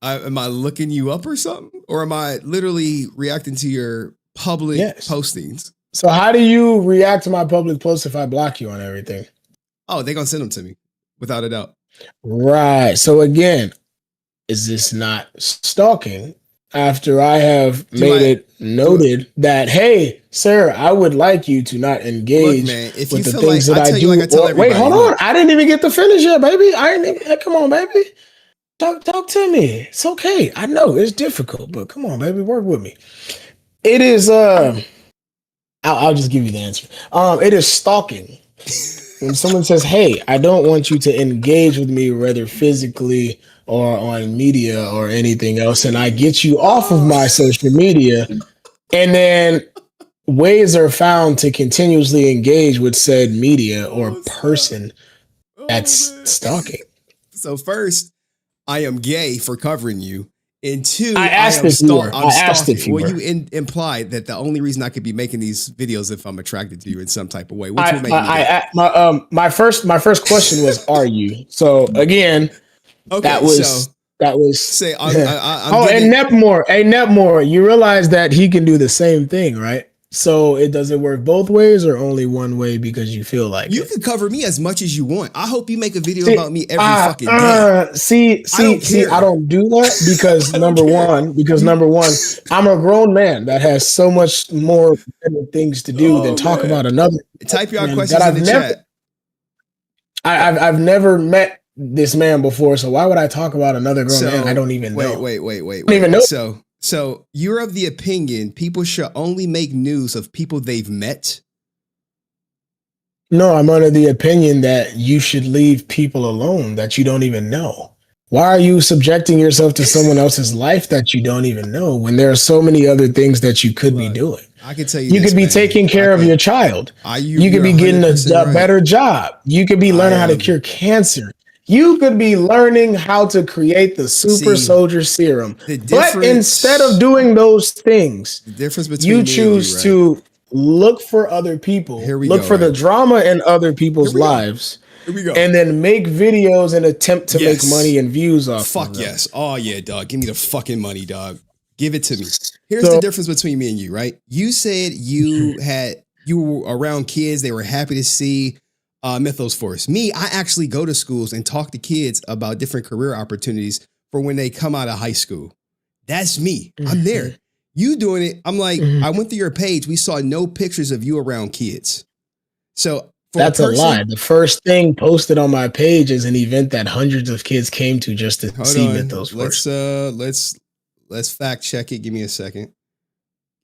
Speaker 1: Am I looking you up or something? Or am I literally reacting to your public postings?
Speaker 10: So how do you react to my public posts if I block you on everything?
Speaker 1: Oh, they're going to send them to me without a doubt.
Speaker 10: Right. So again, is this not stalking after I have made it noted that, hey, sir, I would like you to not engage
Speaker 1: man, if
Speaker 10: with
Speaker 1: you
Speaker 10: the
Speaker 1: feel
Speaker 10: things
Speaker 1: like-
Speaker 10: that
Speaker 1: I
Speaker 10: I
Speaker 1: tell
Speaker 10: do?
Speaker 1: you like I tell
Speaker 10: Wait,
Speaker 1: everybody,
Speaker 10: hold
Speaker 1: look.
Speaker 10: on. I didn't even get to finish yet, baby. I ain't even, come on, baby. Talk to me. It's okay. I know it's difficult, but come on, baby, work with me. It is I'll just give you the answer. It is stalking. When someone says, "Hey, I don't want you to engage with me, whether physically or on media or anything else," and I get you off of my social media, and then ways are found to continuously engage with said media or person, that's stalking.
Speaker 1: So first, I am gay for covering you. And two,
Speaker 10: I asked
Speaker 1: am
Speaker 10: if you were.
Speaker 1: I'm
Speaker 10: I asked if
Speaker 1: stalking.
Speaker 10: you
Speaker 1: Well,
Speaker 10: were.
Speaker 1: you implied that the only reason I could be making these videos if I'm attracted to you in some type of way. Which would make me gay.
Speaker 10: My first question was, "Are you?" So again,
Speaker 1: Okay,
Speaker 10: that was
Speaker 1: say I'm
Speaker 10: oh,
Speaker 1: getting-
Speaker 10: and Netmore, you realize that he can do the same thing, right? So it does it work both ways or only one way because you feel like
Speaker 1: you
Speaker 10: it?
Speaker 1: can cover me as much as you want. I hope you make a video
Speaker 10: See,
Speaker 1: about me every fucking day.
Speaker 10: See, I don't do that because number one, I'm a grown man that has so much more things to do than talk about another.
Speaker 1: Type your
Speaker 10: man
Speaker 1: questions
Speaker 10: that
Speaker 1: in the chat.
Speaker 10: I've never met this man before, so why would I talk about another grown man I don't even know?
Speaker 1: Wait.
Speaker 10: don't even know.
Speaker 1: So you're of the opinion people should only make news of people they've met?
Speaker 10: No, I'm under the opinion that you should leave people alone that you don't even know. Why are you subjecting yourself to someone else's life that you don't even know when there are so many other things that you could be doing?
Speaker 1: I can tell you
Speaker 10: You
Speaker 1: this,
Speaker 10: could be
Speaker 1: man.
Speaker 10: taking care of your child. You could be
Speaker 1: you're
Speaker 10: getting a
Speaker 1: 100% right.
Speaker 10: better job. You could be learning how to cure cancer. You could be learning how to create the super soldier serum. But instead of doing those things,
Speaker 1: The difference between
Speaker 10: you
Speaker 1: me and
Speaker 10: choose
Speaker 1: you, right?
Speaker 10: to look for other people,
Speaker 1: Here we
Speaker 10: look
Speaker 1: go,
Speaker 10: for the
Speaker 1: right?
Speaker 10: drama in other people's lives,
Speaker 1: Here we go.
Speaker 10: and then make videos and attempt to
Speaker 1: Yes.
Speaker 10: make money and views off.
Speaker 1: Fuck
Speaker 10: of them.
Speaker 1: yes. Oh yeah, dog. Give me the fucking money, dog. Give it to me. Here's the difference between me and you, right? You said you were around kids, they were happy to see Mythos Force. Me, I actually go to schools and talk to kids about different career opportunities for when they come out of high school. That's me. I'm there. You doing it. I'm like, I went through your page. We saw no pictures of you around kids. So for
Speaker 10: That's a
Speaker 1: person,
Speaker 10: lie. The first thing posted on my page is an event that hundreds of kids came to just to see
Speaker 1: Hold on.
Speaker 10: Mythos Force.
Speaker 1: Let's fact check it. Give me a second.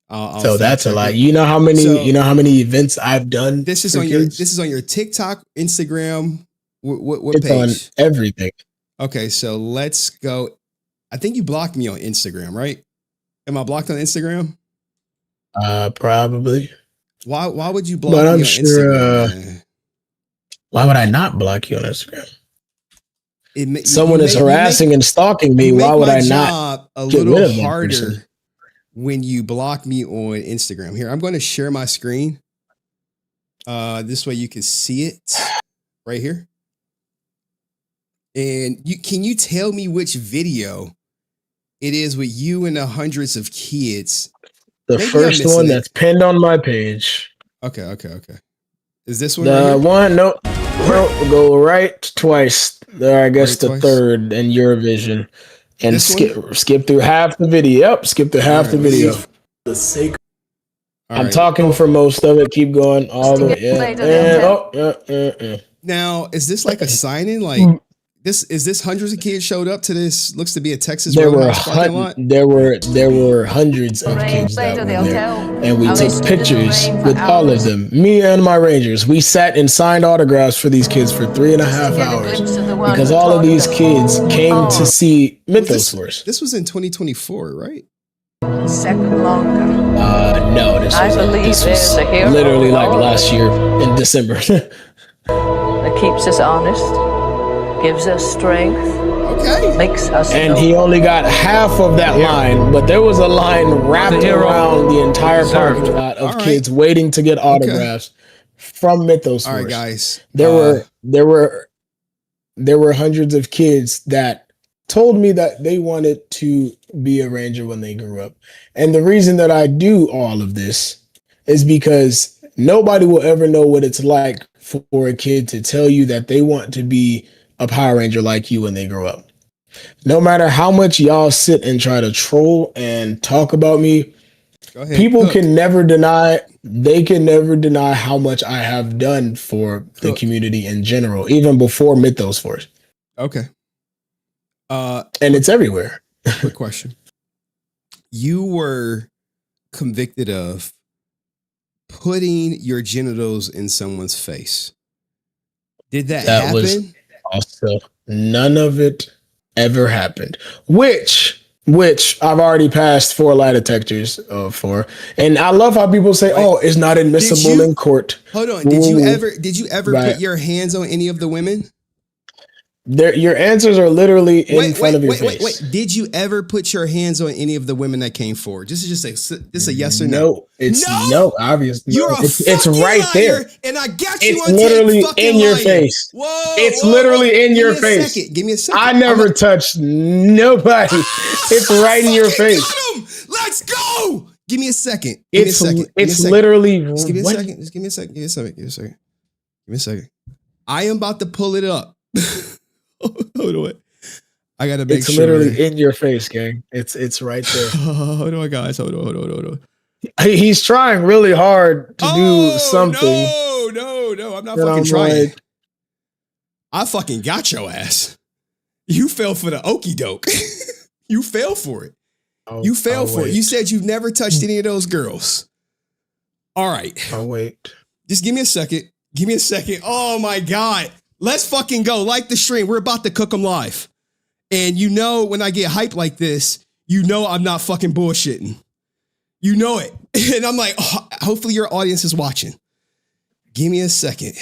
Speaker 1: I'll
Speaker 10: So
Speaker 1: fact
Speaker 10: that's a
Speaker 1: check
Speaker 10: lie.
Speaker 1: it.
Speaker 10: You know how many
Speaker 1: So,
Speaker 10: events I've done?
Speaker 1: This is
Speaker 10: for
Speaker 1: on
Speaker 10: kids?
Speaker 1: your TikTok, Instagram. What
Speaker 10: It's on
Speaker 1: page?
Speaker 10: everything.
Speaker 1: Okay, so let's go. I think you blocked me on Instagram, right? Am I blocked on Instagram?
Speaker 10: Probably.
Speaker 1: Why would you block
Speaker 10: But
Speaker 1: me
Speaker 10: I'm
Speaker 1: on
Speaker 10: sure.
Speaker 1: Instagram? Man?
Speaker 10: Why would I not block you on Instagram?
Speaker 1: You
Speaker 10: Someone is
Speaker 1: make- you
Speaker 10: harassing
Speaker 1: make-
Speaker 10: and stalking me.
Speaker 1: you
Speaker 10: Why
Speaker 1: make
Speaker 10: would
Speaker 1: my
Speaker 10: I not
Speaker 1: job a
Speaker 10: get rid
Speaker 1: little
Speaker 10: of that
Speaker 1: harder
Speaker 10: person?
Speaker 1: when you block me on Instagram? Here, I'm going to share my screen. This way you can see it right here. And can you tell me which video it is with you and the hundreds of kids?
Speaker 10: The
Speaker 1: Maybe I'm
Speaker 10: first
Speaker 1: missing
Speaker 10: one
Speaker 1: it.
Speaker 10: that's pinned on my page.
Speaker 1: Okay. Is this one
Speaker 10: The
Speaker 1: right here?
Speaker 10: one, no, go right twice. There, I guess
Speaker 1: Right
Speaker 10: the
Speaker 1: twice?
Speaker 10: third in Eurovision, and
Speaker 1: This
Speaker 10: skip through half the video. Yep, skip through half the video. The sake.
Speaker 1: All
Speaker 10: I'm
Speaker 1: right.
Speaker 10: talking for most of it. Keep going all the way. Yeah.
Speaker 5: Later,
Speaker 10: And,
Speaker 5: then.
Speaker 10: oh,
Speaker 1: Now, is this like a sign-in? Like, Is this hundreds of kids showed up to this? Looks to be a Texas
Speaker 10: There were
Speaker 1: Roadhouse parking lot.
Speaker 10: there were hundreds of kids that were there, and we took pictures with all of them. Me and my Rangers, we sat and signed autographs for these kids for 3.5 hours because all of these kids came to see Mythos Force.
Speaker 1: This was in 2024, right?
Speaker 11: Second longer.
Speaker 10: No, this was literally like last year in December.
Speaker 11: That keeps us honest, gives us strength, makes us.
Speaker 10: And he only got half of that line, but there was a line wrapped around the entire parking lot of kids waiting to get autographs from Mythos Force.
Speaker 1: All right, guys.
Speaker 10: There were hundreds of kids that told me that they wanted to be a ranger when they grew up. And the reason that I do all of this is because nobody will ever know what it's like for a kid to tell you that they want to be a Power Ranger like you when they grow up. No matter how much y'all sit and try to troll and talk about me, people can never deny, they can never deny how much I have done for the community in general, even before Mythos Force.
Speaker 1: Okay.
Speaker 10: And it's everywhere.
Speaker 1: Quick question. You were convicted of putting your genitals in someone's face. Did that happen?
Speaker 10: Was also none of it ever happened. Which I've already passed 4 lie detectors for. And I love how people say, "Oh, it's not admissible in court."
Speaker 1: Hold on. Did you ever put your hands on any of the women?
Speaker 10: Your answers are literally in front of your face.
Speaker 1: Wait. Did you ever put your hands on any of the women that came forward? Just a yes or no.
Speaker 10: No, obviously.
Speaker 1: You're
Speaker 10: it's right
Speaker 1: liar,
Speaker 10: there.
Speaker 1: And I got you
Speaker 10: it's
Speaker 1: on
Speaker 10: literally
Speaker 1: fucking
Speaker 10: in your
Speaker 1: lying.
Speaker 10: face. It's
Speaker 1: Whoa,
Speaker 10: literally in your face.
Speaker 1: Give me a second.
Speaker 10: I never touched nobody. It's right in your face.
Speaker 1: Let's go. Give me a second.
Speaker 10: It's literally.
Speaker 1: Just give me a second. Give me a second. I am about to pull it up. Hold on. I gotta make
Speaker 10: it's
Speaker 1: sure.
Speaker 10: It's literally in your face, gang. It's right there.
Speaker 1: Hold on, guys. Hold on.
Speaker 10: He's trying really hard to do something.
Speaker 1: No. I'm not fucking trying. I fucking got your ass. You fell for the okie doke. You fell for it. You fell for it. You said you've never touched any of those girls. All right.
Speaker 10: I'll wait.
Speaker 1: Just give me a second. Oh my God. Let's fucking go. Like the stream. We're about to cook them live. And you know, when I get hyped like this, you know I'm not fucking bullshitting. You know it. And I'm like, oh, hopefully your audience is watching. Give me a second.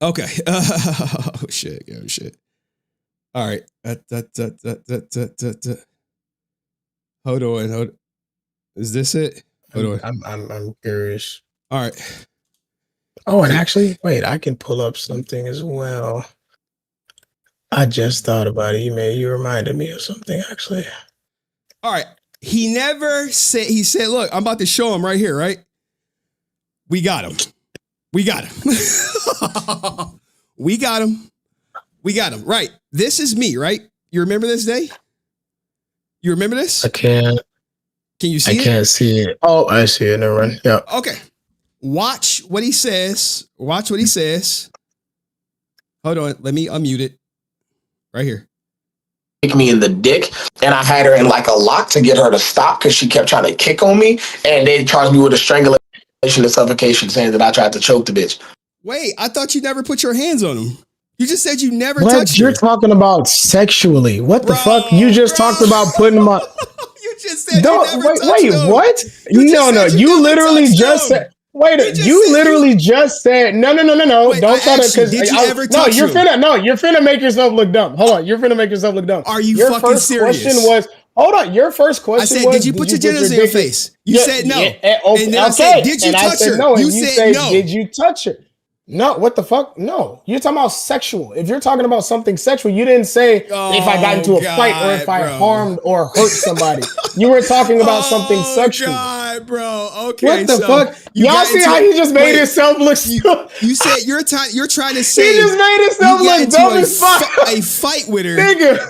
Speaker 1: Okay. Oh, shit. All right. Hold on. Is this it? Hold on.
Speaker 10: I'm curious.
Speaker 1: All right.
Speaker 10: Oh, and actually, wait, I can pull up something as well. I just thought about it. You reminded me of something, actually.
Speaker 1: All right. He said, look, I'm about to show him right here, right? We got him. Right. This is me, right? You remember this day? You remember this?
Speaker 10: I can't.
Speaker 1: Can you see it?
Speaker 10: I can't see it. Oh, I see it. Never mind. Yeah.
Speaker 1: Okay. Watch what he says. Hold on. Let me unmute it. Right here.
Speaker 12: Kick me in the dick, and I had her in like a lock to get her to stop because she kept trying to kick on me, and they charged me with a strangulation and suffocation, saying that I tried to choke the bitch.
Speaker 1: Wait, I thought you never put your hands on him. You just said you never touched her.
Speaker 10: You're talking about sexually. What the fuck? You just talked about putting my.
Speaker 1: You just said you never touched them.
Speaker 10: What? No. You literally just said. Wait, you literally just said no.
Speaker 1: Wait,
Speaker 10: don't try to.
Speaker 1: Did you ever touch
Speaker 10: you're finna make yourself look dumb. Hold on, you're finna make yourself look dumb.
Speaker 1: Are you
Speaker 10: your
Speaker 1: fucking
Speaker 10: first
Speaker 1: serious?
Speaker 10: Question was, hold on. Your first question
Speaker 1: I said,
Speaker 10: was,
Speaker 1: did you put your genitals in your face? You said no.
Speaker 10: And
Speaker 1: then I said, did you touch her?
Speaker 10: No, and
Speaker 1: you
Speaker 10: said
Speaker 1: no.
Speaker 10: Did you touch her? No, what the fuck? No, you're talking about sexual. If you're talking about something sexual, you didn't say if I got into a fight or if I harmed or hurt somebody. You were talking about something sexual.
Speaker 1: God, bro. Okay.
Speaker 10: What the fuck? Y'all see how he just made himself look stupid?
Speaker 1: You said you're trying to say
Speaker 10: he just made himself look dumb as fuck.
Speaker 1: A fight with her.
Speaker 10: Nigga.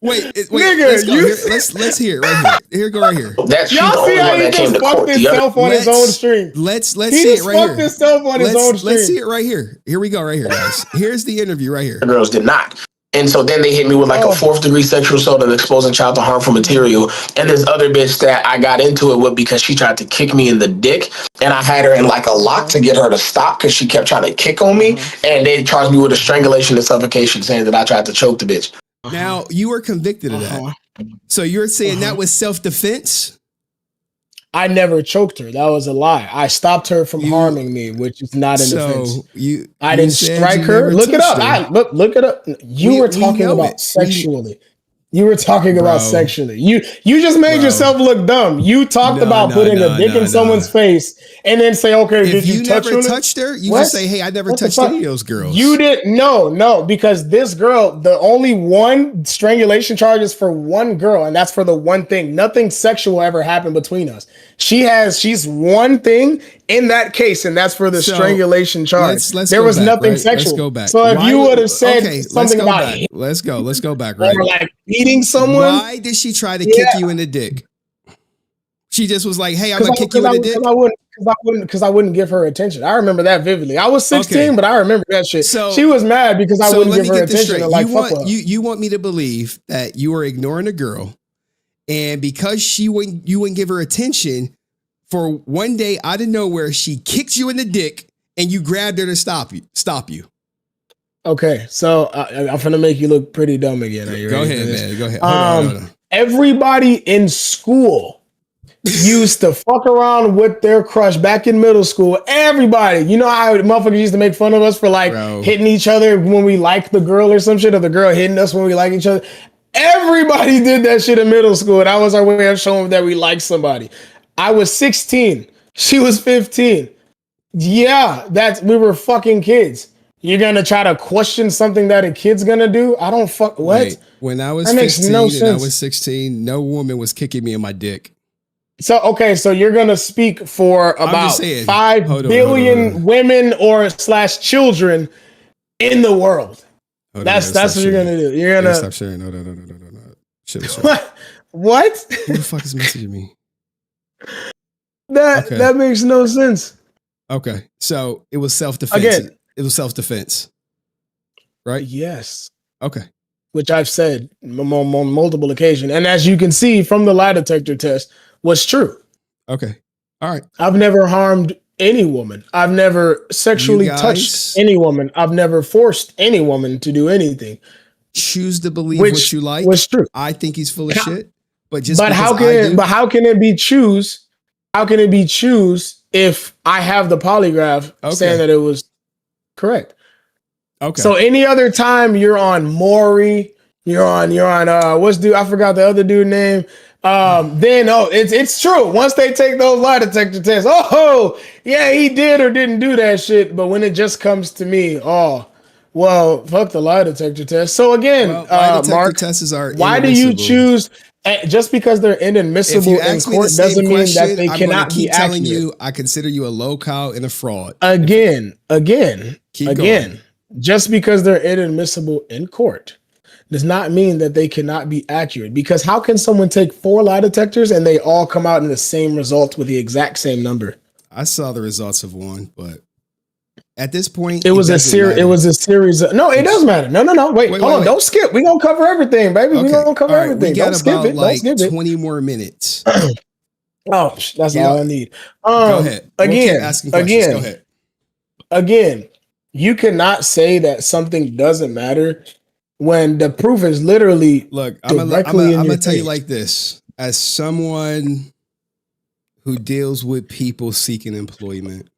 Speaker 10: Nigga,
Speaker 1: let's hear it right here. Here go right here.
Speaker 10: Y'all see how he just fucked himself on his own stream.
Speaker 1: Let's
Speaker 10: he
Speaker 1: see it
Speaker 10: just
Speaker 1: right
Speaker 10: fucked
Speaker 1: here.
Speaker 10: himself on his own stream.
Speaker 1: Let's see it right here. Here we go, right here, guys. Here's the interview right here.
Speaker 19: The girls did not. And so then they hit me with like a 4th degree sexual assault and exposing child to harmful material. And this other bitch that I got into it with because she tried to kick me in the dick. And I had her in like a lock to get her to stop because she kept trying to kick on me. And they charged me with a strangulation and suffocation, saying that I tried to choke the bitch.
Speaker 1: Now, you were convicted of that. So you're saying that was self-defense?
Speaker 10: I never choked her. That was a lie. I stopped her from harming me, which is not an offense. I didn't strike her. Look it up. Look it up. You were talking about sexually. You were talking about sexually. You just made yourself look dumb. You talked about putting a dick in someone's face and then say, okay,
Speaker 1: if
Speaker 10: did you touch her?
Speaker 1: Touched her? You just say, hey, I never touched any of those girls.
Speaker 10: You didn't. No, because this girl, the only one strangulation charge is for one girl, and that's for the one thing. Nothing sexual ever happened between us. She's one thing in that case, and that's for the strangulation charge. There was nothing sexual.
Speaker 1: Let's go back.
Speaker 10: So if you would have said something about
Speaker 1: let's go back. Right?
Speaker 10: Or like beating someone.
Speaker 1: Why did she try to kick you in the dick? She just was like, "Hey, I'm gonna kick you in the dick."
Speaker 10: Because I wouldn't give her attention. I remember that vividly. I was 16, but I remember that shit. So she was mad because I wouldn't give her attention. And like,
Speaker 1: you want me to believe that you were ignoring a girl, and because you wouldn't give her attention, for one day out of nowhere, she kicked you in the dick, and you grabbed her to stop you. Okay,
Speaker 10: so I'm gonna make you look pretty dumb again.
Speaker 1: Go ahead, man. Go ahead. Hold on.
Speaker 10: Everybody in school used to fuck around with their crush back in middle school. Everybody, you know how motherfuckers used to make fun of us for like hitting each other when we liked the girl or some shit, or the girl hitting us when we like each other. Everybody did that shit in middle school. That was our way of showing that we liked somebody. I was 16. She was 15. Yeah, we were fucking kids. You're gonna try to question something that a kid's gonna do? I don't fuck what?
Speaker 1: Wait, when I was 15 and I was 16, no woman was kicking me in my dick.
Speaker 10: So so you're gonna speak for about 5 billion women or / children in the world. That's what you're gonna do. You're gonna
Speaker 1: stop sharing. No.
Speaker 10: What?
Speaker 1: Who the fuck is messaging me?
Speaker 10: That makes no sense.
Speaker 1: Okay, so it was self-defense.
Speaker 10: Again,
Speaker 1: it was self-defense, right?
Speaker 10: Yes.
Speaker 1: Okay.
Speaker 10: Which I've said on multiple occasions, and as you can see from the lie detector test, was true.
Speaker 1: Okay. All right.
Speaker 10: I've never harmed any woman. I've never sexually touched any woman. I've never forced any woman to do anything.
Speaker 1: Choose to believe what you like.
Speaker 10: Was true.
Speaker 1: I think he's full of shit. But
Speaker 10: how can it be choose? How can it be choose if I have the polygraph saying that it was correct?
Speaker 1: Okay.
Speaker 10: So any other time you're on Maury, you're on I forgot the other dude name. Then it's true. Once they take those lie detector tests, yeah, he did or didn't do that shit. But when it just comes to me, well, fuck the lie detector test. So again, Mark,
Speaker 1: tests are
Speaker 10: why do you choose? Just because they're inadmissible in court doesn't mean that they cannot be
Speaker 1: telling
Speaker 10: accurate.
Speaker 1: you, I consider you a low-cow and a fraud.
Speaker 10: Again. Just because they're inadmissible in court does not mean that they cannot be accurate. Because how can someone take 4 lie detectors and they all come out in the same result with the exact same number?
Speaker 1: I saw the results of one, but at this point,
Speaker 10: it was a series. It was a series. No, it does matter. No. Wait, hold on. Don't skip. We're gonna cover everything, baby. We're gonna cover everything.
Speaker 1: We got
Speaker 10: Don't skip it.
Speaker 1: Like
Speaker 10: Don't skip
Speaker 1: 20 more minutes.
Speaker 10: That's all I need.
Speaker 1: Go ahead. Go ahead.
Speaker 10: Again, you cannot say that something doesn't matter when the proof is literally
Speaker 1: I'm gonna tell you like this. As someone who deals with people seeking employment,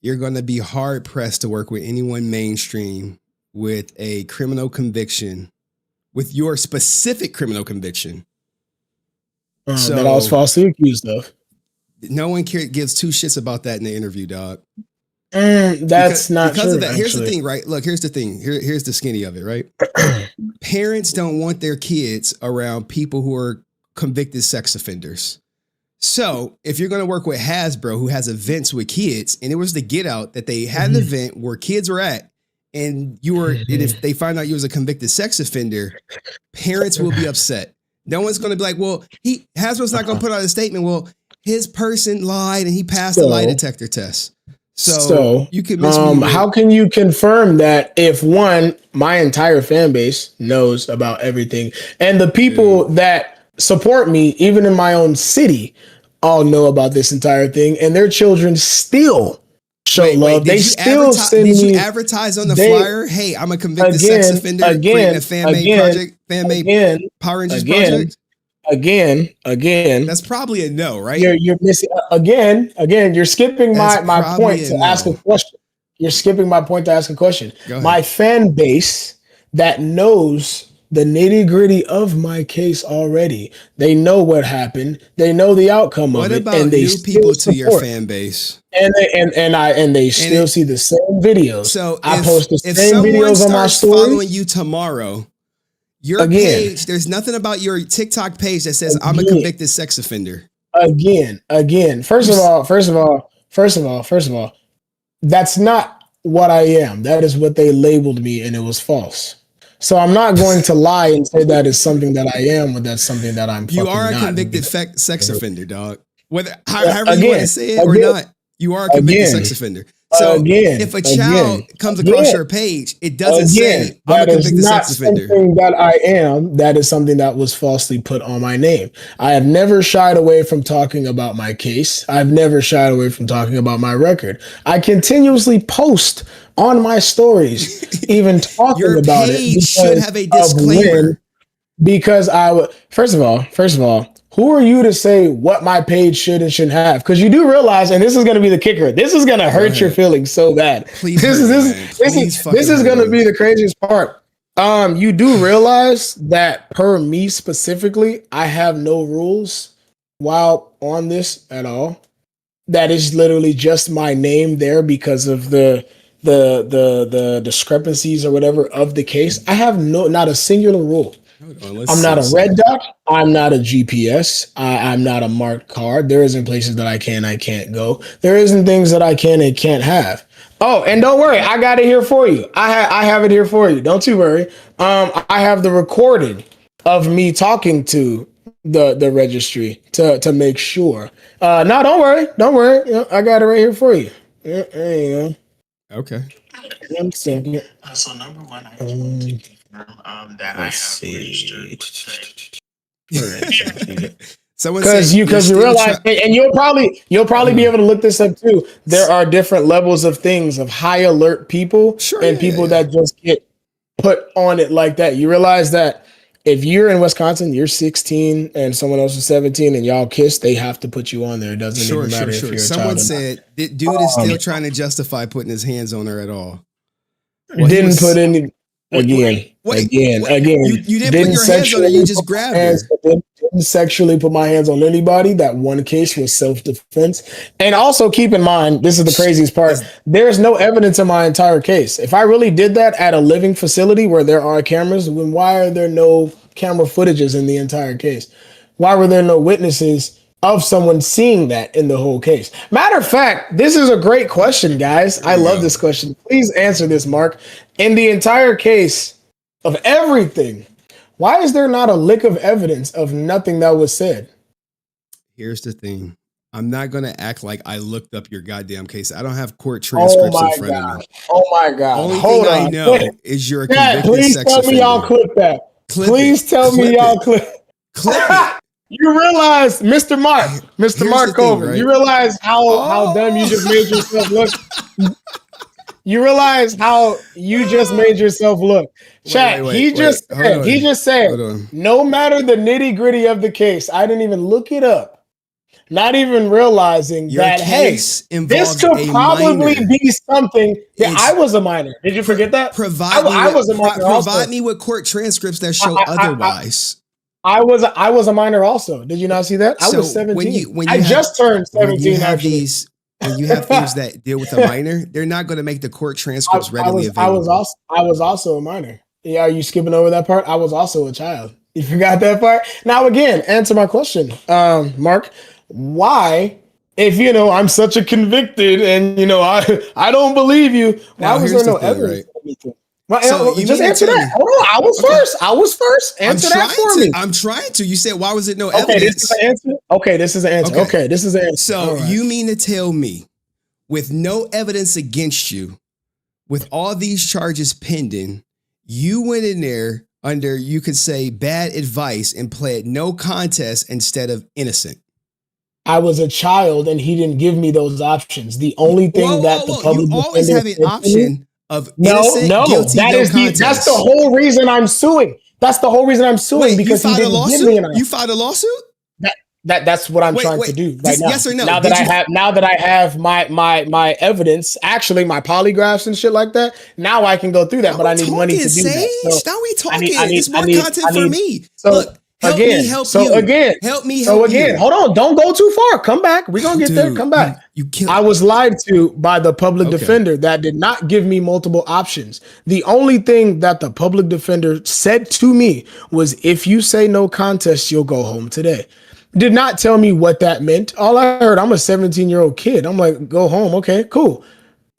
Speaker 1: you're going to be hard pressed to work with anyone mainstream with a criminal conviction, with your specific criminal conviction.
Speaker 10: That I was falsely accused of.
Speaker 1: No one gives 2 shits about that in the interview, dog.
Speaker 10: That's not
Speaker 1: because
Speaker 10: true.
Speaker 1: Of that. Here's the thing, right? Look, here's the thing. Here's the skinny of it, right? Parents don't want their kids around people who are convicted sex offenders. So if you're going to work with Hasbro, who has events with kids, and it was the Get Out that they had an event where kids were at, and you were, and if they find out you was a convicted sex offender, parents will be upset. No one's going to be like, well, Hasbro's not going to put out a statement. Well, his person lied and he passed the lie detector test. So you could
Speaker 10: how can you confirm that if one, my entire fan base knows about everything, and the people that support me, even in my own city, all know about this entire thing, and their children still show love. They still send me.
Speaker 1: Did you advertise on the flyer? Hey, I'm a convicted sex offender creating a fan-made Power Rangers project.
Speaker 10: Again.
Speaker 1: That's probably a no, right?
Speaker 10: You're missing again. You're skipping my point to ask a question. You're skipping my point to ask a question. My fan base that knows the nitty-gritty of my case already. They know what happened. They know the outcome of it.
Speaker 1: What about
Speaker 10: and they
Speaker 1: new people to your fan base?
Speaker 10: And they still see the same videos.
Speaker 1: So
Speaker 10: I post the
Speaker 1: if
Speaker 10: same videos on my story.
Speaker 1: Following you tomorrow, your page, there's nothing about your TikTok page that says I'm a convicted sex offender.
Speaker 10: Again. First of all, that's not what I am. That is what they labeled me, and it was false. So I'm not going to lie and say that is something that I am, or that's something that I'm.
Speaker 1: You are a convicted sex offender, dog. Whether however you want to say it or not, you are a convicted sex offender. So if a child comes across your page, it doesn't say I'm a convicted sex offender.
Speaker 10: Something that I am. That is something that was falsely put on my name. I have never shied away from talking about my case. I've never shied away from talking about my record. I continuously post on my stories, even talking
Speaker 1: your
Speaker 10: about it.
Speaker 1: Page should have a disclaimer.
Speaker 10: Because I would first of all, who are you to say what my page should and shouldn't have? Because you do realize, and this is going to be the kicker, this is going to hurt your feelings so bad.
Speaker 1: Please,
Speaker 10: this is going to be the craziest part. You do realize that per me specifically, I have no rules while on this at all. That is literally just my name there because of the discrepancies or whatever of the case. I have not a singular rule. I'm not a red dot. I'm not a GPS. I'm not a marked card. There isn't places that I can't go. There isn't things that I can and can't have. Oh, and don't worry, I got it here for you. I have it here for you. Don't you worry. I have the recording of me talking to the registry to make sure. No, don't worry. I got it right here for you. There you
Speaker 1: go. Okay.
Speaker 10: One second.
Speaker 19: So number one, I just want to confirm that I have registered.
Speaker 10: Because you realize, and you'll probably be able to look this up too. There are different levels of things of high alert people and people that just get put on it like that. You realize that if you're in Wisconsin, you're 16 and someone else is 17 and y'all kiss, they have to put you on there. It doesn't even matter if you're a
Speaker 1: Someone
Speaker 10: child
Speaker 1: said, dude is still trying to justify putting his hands on her at all.
Speaker 10: Well, didn't put any again. You
Speaker 1: didn't put your hands on her, you just grabbed her.
Speaker 10: Didn't sexually put my hands on anybody. That one case was self-defense. And also keep in mind, this is the craziest part. There's no evidence in my entire case. If I really did that at a living facility where there are cameras, then why are there no camera footages in the entire case? Why were there no witnesses of someone seeing that in the whole case? Matter of fact, this is a great question, guys. I love this question. Please answer this, Mark. In the entire case of everything, why is there not a lick of evidence of nothing that was said?
Speaker 1: Here's the thing. I'm not going to act like I looked up your goddamn case. I don't have court transcripts in front of me.
Speaker 10: Oh my God.
Speaker 1: Only thing I know is you're a convicted sex offender.
Speaker 10: Please tell me y'all clip that. Please tell me y'all clip it. You realize, Mr. Mark Cover, you realize how dumb you just made yourself look? You realize how you just made yourself look. Chat, he just said, no matter the nitty gritty of the case, I didn't even look it up. Not even realizing that, hey, this could probably be something that I was a minor. Did you forget that? I was a minor also.
Speaker 1: Provide me with court transcripts that show otherwise.
Speaker 10: I was a minor also. Did you not see that? I was 17. I just turned 17 actually.
Speaker 1: When you have things that deal with a minor, they're not going to make the court transcripts readily available.
Speaker 10: I was also a minor. Yeah, are you skipping over that part? I was also a child. You forgot that part? Now again, answer my question, Mark. Why, if I'm such a convicted and I don't believe you, why was there no evidence of anything. Well,
Speaker 1: So you
Speaker 10: just
Speaker 1: mean to
Speaker 10: answer
Speaker 1: tell
Speaker 10: that.
Speaker 1: me-
Speaker 10: Hold on, I was
Speaker 1: Okay.
Speaker 10: first. I was first. Answer that for me.
Speaker 1: I'm trying to. You said, why was it no
Speaker 10: Okay,
Speaker 1: evidence?
Speaker 10: this is the answer. Okay, this is the answer. Okay, this is the answer.
Speaker 1: So
Speaker 10: All right.
Speaker 1: you mean to tell me, with no evidence against you, with all these charges pending, you went in there under, you could say, bad advice and pled no contest instead of innocent?
Speaker 10: I was a child and he didn't give me those options. The only thing that the public
Speaker 1: You always
Speaker 10: defender
Speaker 1: have an
Speaker 10: said to me-
Speaker 1: option of innocent, guilty,
Speaker 10: that
Speaker 1: no
Speaker 10: is
Speaker 1: contest.
Speaker 10: that's the whole reason I'm suing. That's the whole reason I'm suing,
Speaker 1: Wait,
Speaker 10: because
Speaker 1: you
Speaker 10: he
Speaker 1: filed a
Speaker 10: didn't give
Speaker 1: lawsuit?
Speaker 10: me an option.
Speaker 1: You filed a lawsuit?
Speaker 10: That's what I'm trying to do right now.
Speaker 1: Yes or no?
Speaker 10: Now that I have my evidence, actually my polygraphs and shit like that. Now I can go through that, but I need money to do that. So
Speaker 1: now we talking.
Speaker 10: it's
Speaker 1: more content for me.
Speaker 10: So
Speaker 1: Look, help
Speaker 10: again,
Speaker 1: me help
Speaker 10: so
Speaker 1: you.
Speaker 10: again,
Speaker 1: Help me
Speaker 10: so
Speaker 1: help
Speaker 10: again,
Speaker 1: you.
Speaker 10: hold on, don't go too far. Come back. We're gonna get there. Come back. I was lied to by the public defender that did not give me multiple options. The only thing that the public defender said to me was, if you say no contest, you'll go home today. Did not tell me what that meant. All I heard, I'm a 17-year-old kid. I'm like, go home. Okay, cool.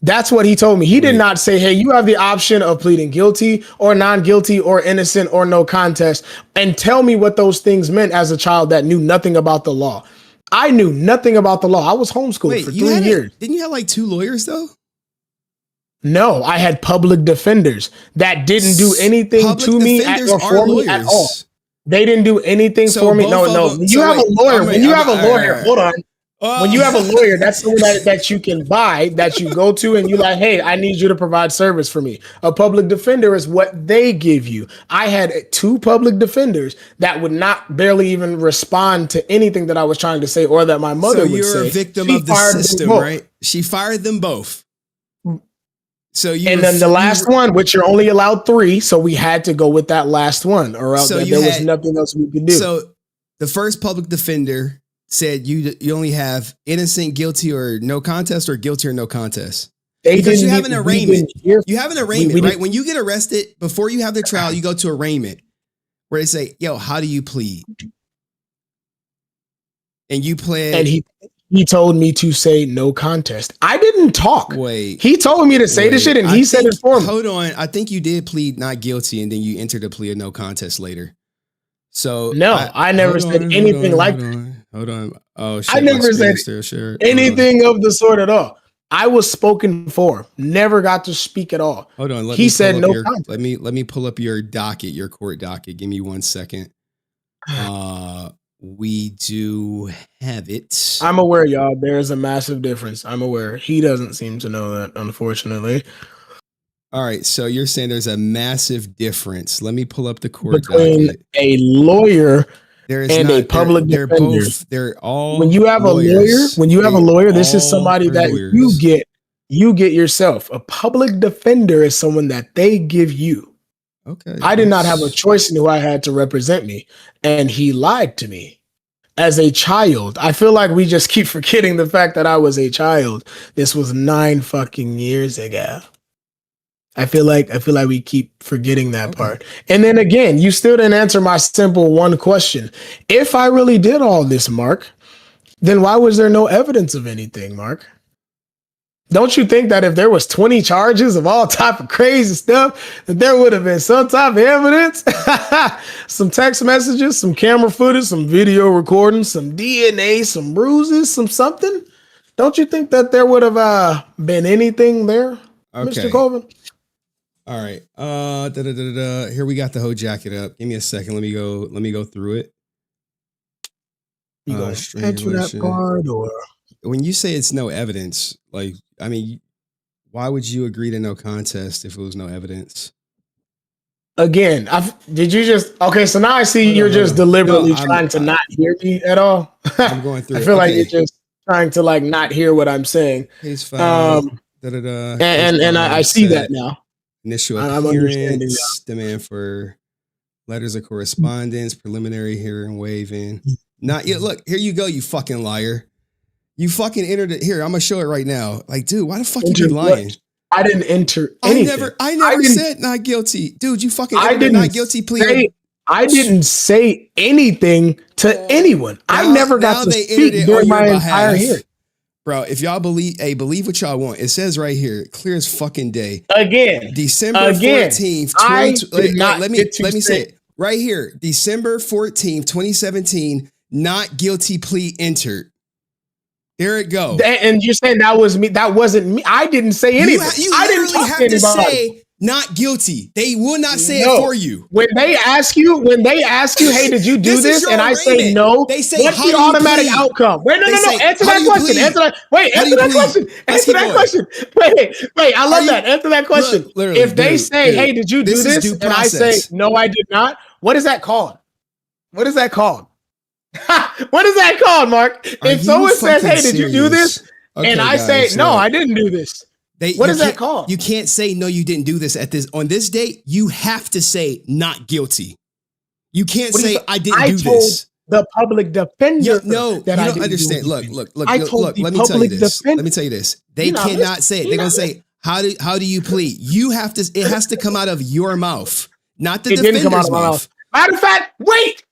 Speaker 10: That's what he told me. He did not say, hey, you have the option of pleading guilty or non-guilty or innocent or no contest, and tell me what those things meant as a child that knew nothing about the law. I knew nothing about the law. I was homeschooled for 3 years.
Speaker 1: Didn't you have like 2 lawyers though?
Speaker 10: No, I had public defenders that didn't do anything to me or for me at all. They didn't do anything for me. No. When you have a lawyer, hold on. When you have a lawyer, that's someone that you can buy, that you go to, and you're like, hey, I need you to provide service for me. A public defender is what they give you. I had 2 public defenders that would not barely even respond to anything that I was trying to say or that my mother would say.
Speaker 1: So you're a victim of the system, right? She fired them both. So you
Speaker 10: and then the last one, which you're only allowed 3, so we had to go with that last one, or else there was nothing else we could do.
Speaker 1: So the first public defender said you only have innocent, guilty, or no contest, or guilty or no contest. Because you have an arraignment. You have an arraignment, right? When you get arrested, before you have the trial, you go to arraignment where they say, yo, how do you plead? And you pled.
Speaker 10: And he told me to say no contest. I didn't talk. He told me to say this shit, and he said it for me.
Speaker 1: Hold on. I think you did plead not guilty, and then you entered a plea of no contest later. So
Speaker 10: no, I never said anything like that.
Speaker 1: Hold on. Oh, shit,
Speaker 10: I never said anything of the sort at all. I was spoken for. Never got to speak at all.
Speaker 1: Hold on.
Speaker 10: He said no contest.
Speaker 1: Let me pull up your docket, your court docket. Give me 1 second. We do have it.
Speaker 10: I'm aware, y'all. There's a massive difference. I'm aware. He doesn't seem to know that, unfortunately.
Speaker 1: All right, so you're saying there's a massive difference. Let me pull up the court
Speaker 10: between
Speaker 1: docket.
Speaker 10: A lawyer and a public
Speaker 1: they're
Speaker 10: defender.
Speaker 1: They're all
Speaker 10: when you have
Speaker 1: lawyers.
Speaker 10: a lawyer, this is somebody that you get yourself. A public defender is someone that they give you.
Speaker 1: Okay.
Speaker 10: I did not have a choice in who I had to represent me, and he lied to me. As a child, I feel like we just keep forgetting the fact that I was a child. This was 9 fucking years ago. I feel like we keep forgetting that part. And then again, you still didn't answer my simple one question. If I really did all this, Mark, then why was there no evidence of anything, Mark? Don't you think that if there was 20 charges of all type of crazy stuff, that there would have been some type of evidence? Some text messages, some camera footage, some video recordings, some DNA, some bruises, some something? Don't you think that there would have been anything there, Mr. Colvin?
Speaker 1: All right. Here we got the whole jacket up. Give me a second. Let me go through it.
Speaker 10: You gonna enter that part, or
Speaker 1: when you say it's no evidence, like, I mean, why would you agree to no contest if it was no evidence?
Speaker 10: Again, did you just okay? So now I see you're just deliberately trying to not hear me at all.
Speaker 1: I'm going through.
Speaker 10: I feel like you're just trying to like not hear what I'm saying.
Speaker 1: Case filed.
Speaker 10: And I see that now.
Speaker 1: Initial appearance, demand for letters of correspondence, preliminary hearing waiving. Not yet. Look, here you go, you fucking liar. You fucking entered it. Here, I'm gonna show it right now. Like, dude, why the fuck you be lying?
Speaker 10: I didn't enter anything.
Speaker 1: I never said not guilty. Dude, you fucking entered a not guilty plea.
Speaker 10: I didn't say anything to anyone. I never got to speak during my entire hearing.
Speaker 1: Bro, if y'all believe what y'all want. It says right here, clear as fucking day.
Speaker 10: Again,
Speaker 1: December 14th,
Speaker 10: I did not
Speaker 1: let me say it. Right here, December 14th, 2017, not guilty plea entered. There it goes.
Speaker 10: And you're saying that was me. That wasn't me. I didn't say anything.
Speaker 1: You
Speaker 10: I didn't talk
Speaker 1: have
Speaker 10: to anybody.
Speaker 1: say not guilty. They will not say it for you.
Speaker 10: When they ask you, hey, did you do this? And I say no.
Speaker 1: They say,
Speaker 10: what's the automatic outcome? Wait, no. Answer that question. Answer that. Wait, answer that question. Answer that question. Wait. I love that. Answer that question. If they say, hey, did you do this? And I say, no, I did not. What is that called? What is that called? What is that called, Mark? If someone says, hey, did you do this? And I say, no, I didn't do this. What is that called?
Speaker 1: You can't say no, you didn't do this on this date. You have to say not guilty. You can't say I didn't do this.
Speaker 10: The public defender.
Speaker 1: No, you don't understand. Look. Let me tell you this. Let me tell you this. They cannot say it. They're gonna say, how do you plead? You have to. It has to come out of your mouth, not the defender's mouth.
Speaker 10: Matter of fact, wait.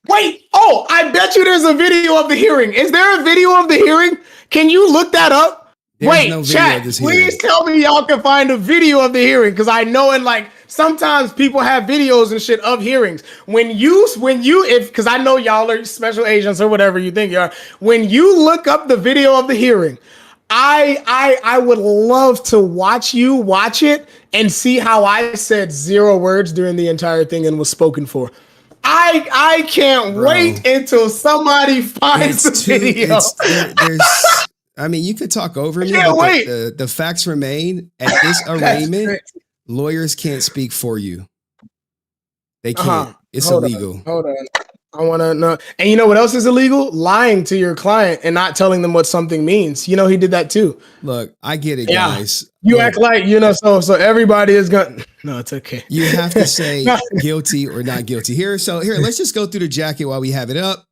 Speaker 10: Oh, I bet you there's a video of the hearing. Is there a video of the hearing? Can you look that up? Wait, no chat, please tell me y'all can find a video of the hearing, because I know sometimes people have videos and shit of hearings. Because I know y'all are special agents or whatever you think you are. When you look up the video of the hearing, I would love to watch it and see how I said 0 words during the entire thing and was spoken for. I can't wait until somebody finds the video.
Speaker 1: I mean, you could talk over me, but the facts remain. At this arraignment, lawyers can't speak for you. They can't. It's illegal.
Speaker 10: Hold on. I want to know. And you know what else is illegal? Lying to your client and not telling them what something means. You know, he did that too.
Speaker 1: Look, I get it, guys.
Speaker 10: You act like, so everybody is going to... No, it's okay.
Speaker 1: You have to say guilty or not guilty. Here, let's just go through the jacket while we have it up.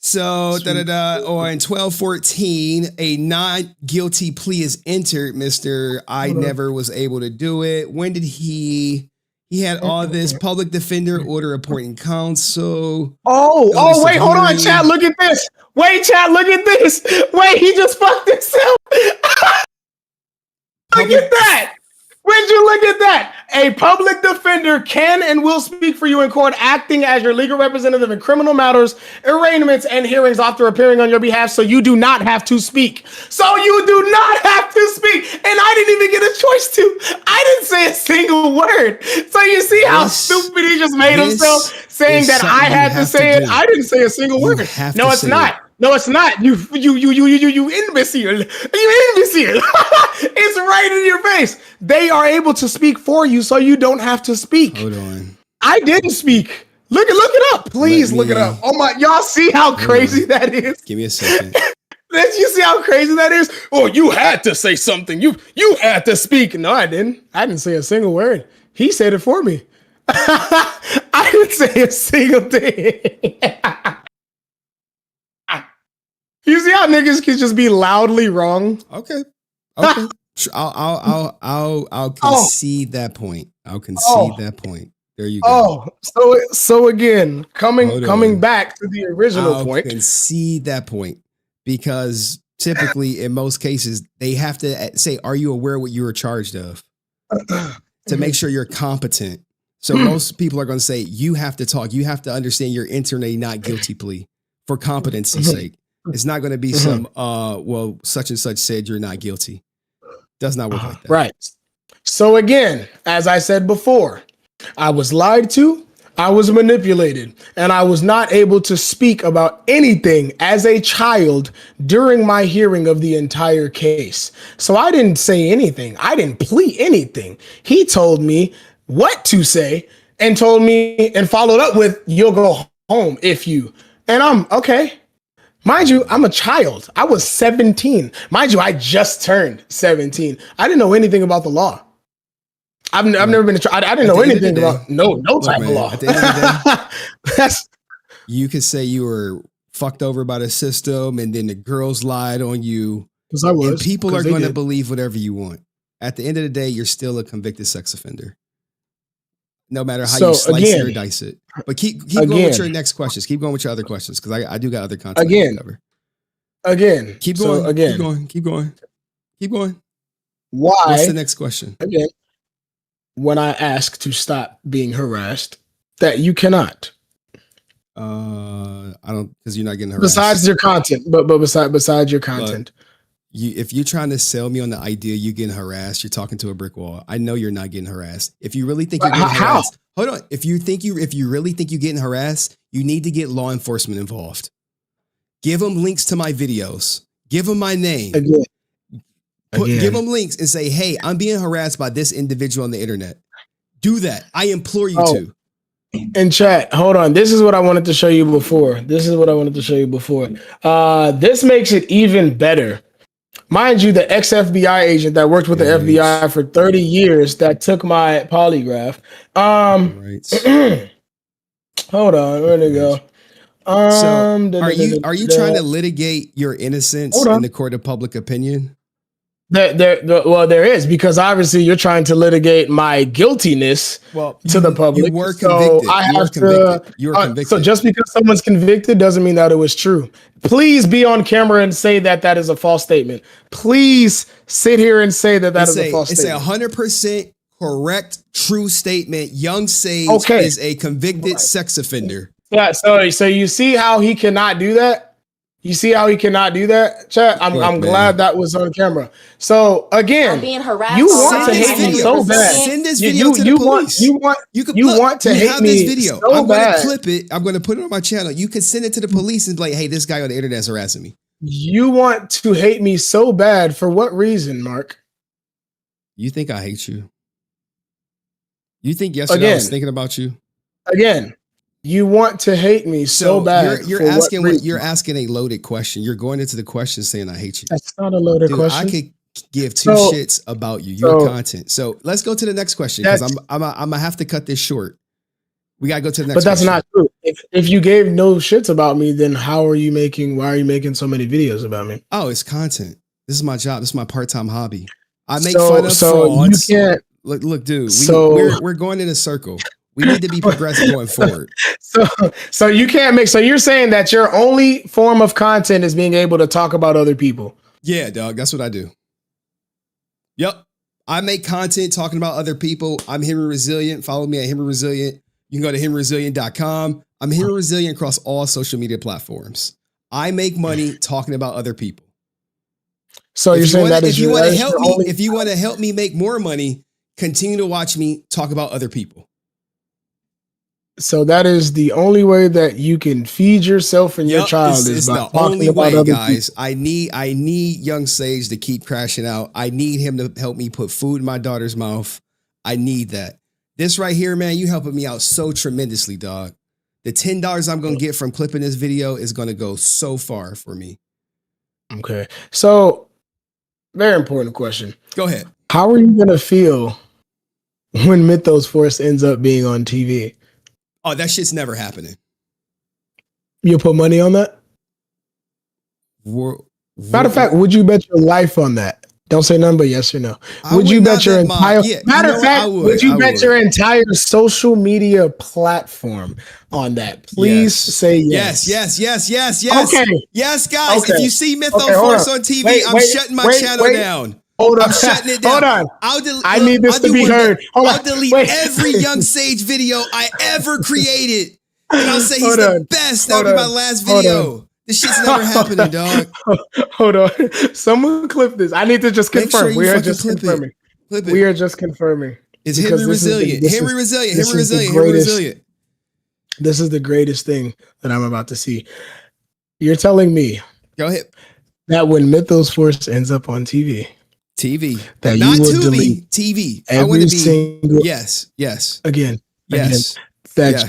Speaker 1: So, on 12/14, a not-guilty plea is entered, Mr. I never was able to do it. When did he had all this public defender order appointing counsel.
Speaker 10: Wait, hold on, chat, look at this. Wait, chat, look at this. Wait, he just fucked himself. Look at that. Would you look at that? A public defender can and will speak for you in court, acting as your legal representative in criminal matters, arraignments, and hearings after appearing on your behalf, so you do not have to speak. So you do not have to speak. And I didn't even get a choice to. I didn't say a single word. So you see how stupid he just made himself, saying that I had to say it? I didn't say a single word. No, it's not. No, it's not. You imbecile. You imbecile. It's right in your face. They are able to speak for you, so you don't have to speak.
Speaker 1: Hold on.
Speaker 10: I didn't speak. Look it up. Please look it up. Oh my, y'all see how crazy that is?
Speaker 1: Give me a second.
Speaker 10: You see how crazy that is? Oh, you had to say something. You had to speak. No, I didn't. I didn't say a single word. He said it for me. I didn't say a single thing. You see how niggas can just be loudly wrong?
Speaker 1: Okay. I'll concede that point. I'll concede that point. There you go.
Speaker 10: So again, coming back to the original point.
Speaker 1: I'll concede that point, because typically in most cases they have to say, "Are you aware what you were charged of?" to make sure you're competent. So most people are going to say, "You have to talk. You have to understand you're entering a not guilty plea for competency's sake." It's not going to be some, well, such and such said you're not guilty. Does not work like that.
Speaker 10: Right. So again, as I said before, I was lied to, I was manipulated, and I was not able to speak about anything as a child during my hearing of the entire case. So I didn't say anything. I didn't plead anything. He told me what to say and told me and followed up with, "You'll go home if you," and I'm okay. Mind you, I'm a child. I was 17. Mind you, I just turned 17. I didn't know anything about the law. I've never been a child. I didn't know anything about no type of law.
Speaker 1: At the end of the day, you could say you were fucked over by the system, and then the girls lied on you.
Speaker 10: Because I was.
Speaker 1: And people are going to believe whatever you want. At the end of the day, you're still a convicted sex offender. No matter how you slice it or dice it. But keep going with your next questions. Keep going with your other questions, because I do got other content to cover.
Speaker 10: again.
Speaker 1: Keep going.
Speaker 10: So again,
Speaker 1: Keep going.
Speaker 10: Why?
Speaker 1: What's the next question?
Speaker 10: Again, when I ask to stop being harassed, that you cannot.
Speaker 1: I don't, because you're not getting harassed.
Speaker 10: Besides your content, but besides your content.
Speaker 1: Look, if you're trying to sell me on the idea you're getting harassed, you're talking to a brick wall. I know you're not getting harassed. If you really think you're getting harassed, hold on. If you really think you're getting harassed, you need to get law enforcement involved. Give them links to my videos. Give them my name. Give them links and say, hey, I'm being harassed by this individual on the internet. Do that. I implore you to.
Speaker 10: In chat, hold on. This is what I wanted to show you before. This makes it even better. Mind you, the ex-FBI agent that worked with the FBI for 30 years that took my polygraph. Hold on, where'd it go?
Speaker 1: Are you trying to litigate your innocence in the court of public opinion?
Speaker 10: There is, because obviously you're trying to litigate my guiltiness to the public.
Speaker 1: You were convicted. You were convicted.
Speaker 10: So just because someone's convicted doesn't mean that it was true. Please be on camera and say that is a false statement. Please sit here and say that is a false statement.
Speaker 1: It's a 100% correct, true statement. Young Sage is a convicted sex offender.
Speaker 10: Yeah. So you see how he cannot do that? You see how he cannot do that? Chat, I'm glad that was on camera. So again,
Speaker 18: being harassed.
Speaker 10: You want to hate me so bad.
Speaker 1: Send this video to the police.
Speaker 10: You want to hate me
Speaker 1: video.
Speaker 10: so
Speaker 1: I'm
Speaker 10: bad.
Speaker 1: going to clip it. I'm going to put it on my channel. You can send it to the police and be like, hey, this guy on the internet is harassing me.
Speaker 10: You want to hate me so bad. For what reason, Mark?
Speaker 1: You think I hate you? You think yesterday I was thinking about you?
Speaker 10: Again. You want to hate me so bad.
Speaker 1: You're asking a loaded question. You're going into the question saying I hate you.
Speaker 10: That's not a loaded question.
Speaker 1: I could give two shits about you, your content. So let's go to the next question, because I'm gonna have to cut this short. We gotta go to the next.
Speaker 10: But that's not true. If you gave no shits about me, then why are you making so many videos about me?
Speaker 1: Oh, it's content. This is my job. This is my part-time hobby. I make fun of frauds.
Speaker 10: You can't
Speaker 1: look, dude. We're going in a circle. We need to be progressive going forward.
Speaker 10: So you can't make. So you're saying that your only form of content is being able to talk about other people?
Speaker 1: Yeah, dog. That's what I do. Yep. I make content talking about other people. I'm HenryResilient. Follow me at HenryResilient. You can go to HenryResilient.com. I'm HenryResilient across all social media platforms. I make money talking about other people.
Speaker 10: So you're saying that if you want
Speaker 1: to help me make more money, continue to watch me talk about other people.
Speaker 10: So that is the only way that you can feed yourself and your child is by talking about other
Speaker 1: guys.
Speaker 10: people.
Speaker 1: I need Young Sage to keep crashing out. I need him to help me put food in my daughter's mouth. I need that. This right here, man, you helping me out so tremendously, dog. The $10 I'm going to get from clipping this video is going to go so far for me.
Speaker 10: Okay. So very important question.
Speaker 1: Go ahead.
Speaker 10: How are you going to feel when Mythos Force ends up being on TV?
Speaker 1: Oh, that shit's never happening.
Speaker 10: You'll put money on that? Matter of fact, would you bet your life on that? Don't say none but yes or no. Would you bet your entire would you bet your entire social media platform on that? Please say yes.
Speaker 1: Yes.
Speaker 10: Okay.
Speaker 1: Yes, guys. Okay. If you see Mythos Force on TV, I'm shutting my channel down.
Speaker 10: Hold on.
Speaker 1: I'm shutting it down.
Speaker 10: Hold on.
Speaker 1: I
Speaker 10: need this to be heard.
Speaker 1: I'll delete every Young Sage video I ever created. And I'll say he's the best. That'll be my last video. This shit's never happening, dog.
Speaker 10: Hold on. Someone clip this. I need to just confirm. We are just confirming. We are just confirming.
Speaker 1: It's HenryResilient. HenryResilient.
Speaker 10: This is the greatest thing that I'm about to see. You're telling me.
Speaker 1: Go ahead.
Speaker 10: That when Mythos Force ends up on TV.
Speaker 1: That
Speaker 10: not
Speaker 1: you will
Speaker 10: Tubi,
Speaker 1: delete TV.
Speaker 10: Every single
Speaker 1: yes.
Speaker 10: Again.
Speaker 1: Yes.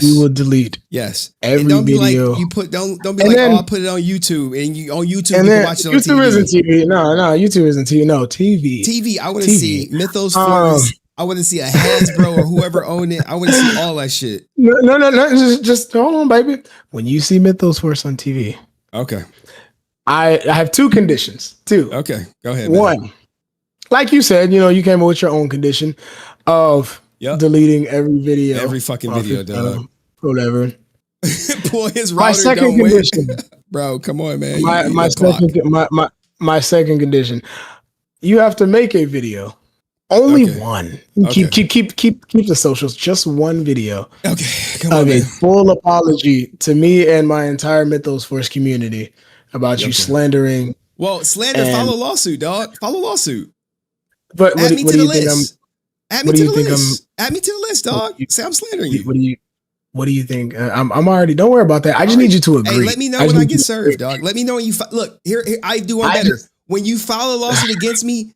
Speaker 10: You will delete.
Speaker 1: Yes.
Speaker 10: Every
Speaker 1: and don't
Speaker 10: video.
Speaker 1: Be like, you put don't be like, I'll put it on YouTube and you on YouTube you can watch it on
Speaker 10: YouTube
Speaker 1: TV.
Speaker 10: Isn't TV. No, YouTube isn't TV. No, TV.
Speaker 1: TV. I want to see Mythos Force. I want to see a Hasbro or whoever owned it. I want to see all that shit.
Speaker 10: No. Just hold on, baby. When you see Mythos Force on TV.
Speaker 1: Okay.
Speaker 10: I have two conditions.
Speaker 1: Okay. Go ahead.
Speaker 10: One, like you said, you came up with your own condition of deleting every video.
Speaker 1: Every fucking video, dog.
Speaker 10: Whatever.
Speaker 1: Boy, his
Speaker 10: My second condition.
Speaker 1: Bro, come on, man.
Speaker 10: My second condition. You have to make a video. Only one. Keep the socials. Just one video.
Speaker 1: Okay, come
Speaker 10: of
Speaker 1: on,
Speaker 10: a
Speaker 1: man.
Speaker 10: full apology to me and my entire Mythos Force community about you slandering.
Speaker 1: Well, slander, follow lawsuit, dog. Follow lawsuit.
Speaker 10: But
Speaker 1: add me to the list. Add me to the
Speaker 10: think
Speaker 1: list. Add me to the list, dog. Say I'm slandering you.
Speaker 10: What do you think? I'm already. Don't worry about that. I just need you to agree.
Speaker 1: Hey, let me know when I get served, dog. Let me know when you look here. I do one better. When you file a lawsuit against me,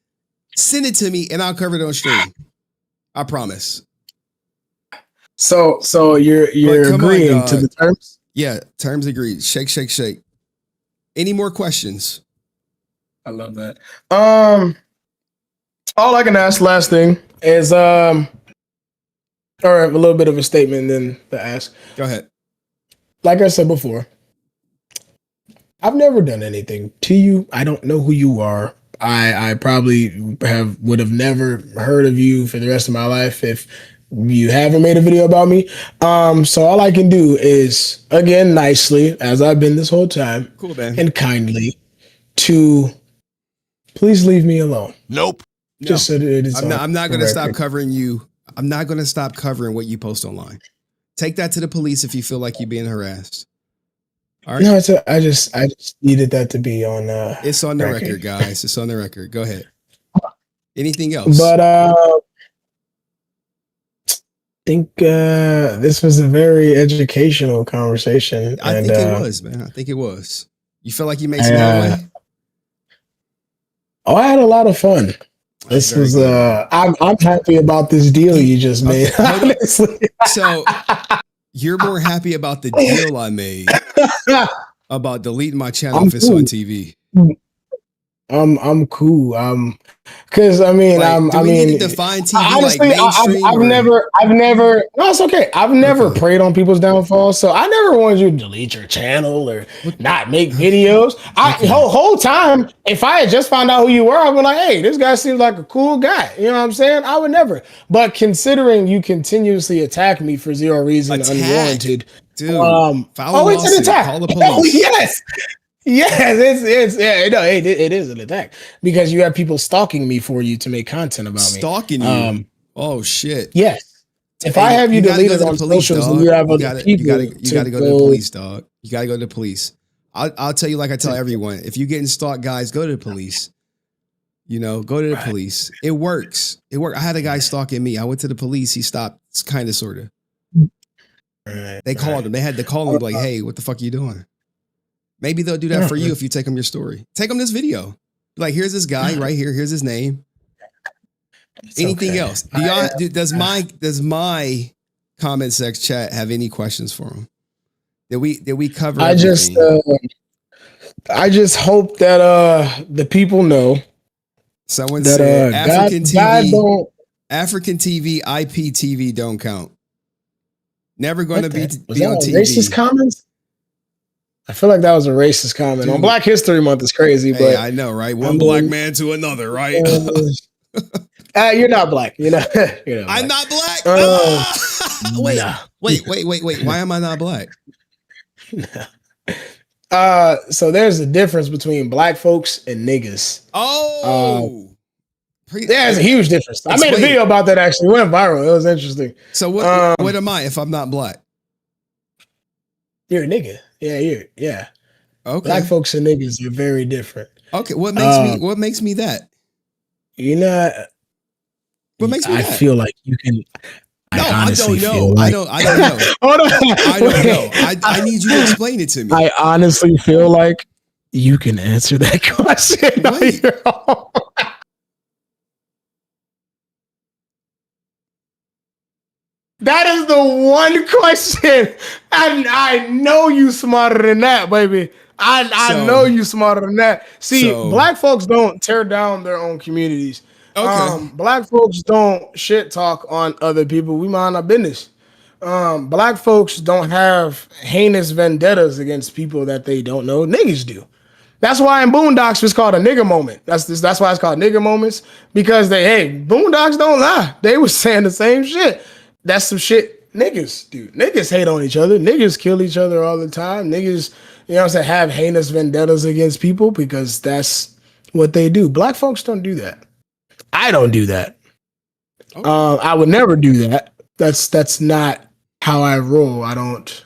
Speaker 1: send it to me and I'll cover it on stream. I promise.
Speaker 10: So you're agreeing to the terms?
Speaker 1: Yeah, terms agreed. Shake, shake, shake. Any more questions?
Speaker 10: I love that. All I can ask, last thing, is or a little bit of a statement then to ask.
Speaker 1: Go ahead.
Speaker 10: Like I said before, I've never done anything to you. I don't know who you are. I probably would have never heard of you for the rest of my life if you haven't made a video about me. So all I can do is, again, nicely, as I've been this whole time,
Speaker 1: cool, man,
Speaker 10: and kindly, to please leave me alone.
Speaker 16: Nope.
Speaker 10: Just so that it is.
Speaker 1: I'm not going to stop covering you. I'm not going to stop covering what you post online. Take that to the police if you feel like you're being harassed. All right.
Speaker 10: No, I just needed that to be on.
Speaker 1: It's on the record, guys. It's on the record. Go ahead. Anything else?
Speaker 10: But I think this was a very educational conversation.
Speaker 1: I think it was, man. I think it was. You feel like you made some headway?
Speaker 10: Oh, I had a lot of fun. This was I'm happy about this deal you just made. Honestly.
Speaker 1: So you're more happy about the deal I made about deleting my channel if it's on TV.
Speaker 10: I'm cool. Because I mean,
Speaker 1: do we need to define TV
Speaker 10: honestly,
Speaker 1: like mainstream?
Speaker 10: I've never. No, it's okay. I've never preyed on people's downfalls, so I never wanted you to delete your channel or not make videos. Whole time, if I had just found out who you were, I'd be like, hey, this guy seems like a cool guy. You know what I'm saying? I would never. But considering you continuously attack me for zero reason, unwarranted,
Speaker 1: dude. It's
Speaker 10: an attack.
Speaker 1: Call the police.
Speaker 10: Oh, yes. Yes, it is an attack because you have people stalking me for you to make content about me.
Speaker 1: Stalking you? Oh shit!
Speaker 10: Yes. If I have you deleted on socials and you have other people,
Speaker 1: you got to go to the police, dog. You got to go to the police. I'll tell you like I tell everyone: if you're getting stalked, guys, go to the police. You know, go to the police. It works. It worked. I had a guy stalking me. I went to the police. He stopped. It's kind of, sort of. They called him. They had to call him like, "Hey, what the fuck are you doing?" Maybe they'll do that for you if you take them your story. Take them this video. Like, here's this guy right here. Here's his name. Anything else? Does my comment section chat have any questions for him? Did we cover?
Speaker 10: I just hope that the people know.
Speaker 1: Someone
Speaker 10: that,
Speaker 1: said African TV,
Speaker 10: God
Speaker 1: African TV, IPTV don't count. Never going to be on TV.
Speaker 10: Racist comments. I feel like that was a racist comment. Dude. On Black History Month is crazy, but
Speaker 1: I know, right? One black man to another, right?
Speaker 10: You're not black. You're not black.
Speaker 1: I'm not black. Wait. Why am I not black?
Speaker 10: So there's a difference between black folks and niggas. There's a huge difference. I made a video about that actually. It went viral. It was interesting.
Speaker 1: So what am I if I'm not black?
Speaker 10: You're a nigga. Yeah.
Speaker 1: Okay.
Speaker 10: Black folks and niggas are very different.
Speaker 1: Okay. What makes me that?
Speaker 10: You're not.
Speaker 1: What makes me that?
Speaker 10: I feel like you can.
Speaker 1: I don't know. I don't know.
Speaker 10: Hold on.
Speaker 1: I don't know. I need you to explain it to me.
Speaker 10: I honestly feel like you can answer that question on your own. That is the one question. And I know you smarter than that, baby. I know you smarter than that. See, black folks don't tear down their own communities.
Speaker 1: Okay.
Speaker 10: Black folks don't shit talk on other people. We mind our business. Black folks don't have heinous vendettas against people that they don't know. Niggas do. That's why in Boondocks it's called a nigga moment. That's why it's called nigga moments, because Boondocks don't lie. They was saying the same shit. That's some shit niggas do. Niggas hate on each other. Niggas kill each other all the time. Niggas, you know what I'm saying, have heinous vendettas against people because that's what they do. Black folks don't do that. I don't do that. I would never do that. That's not how I roll. I don't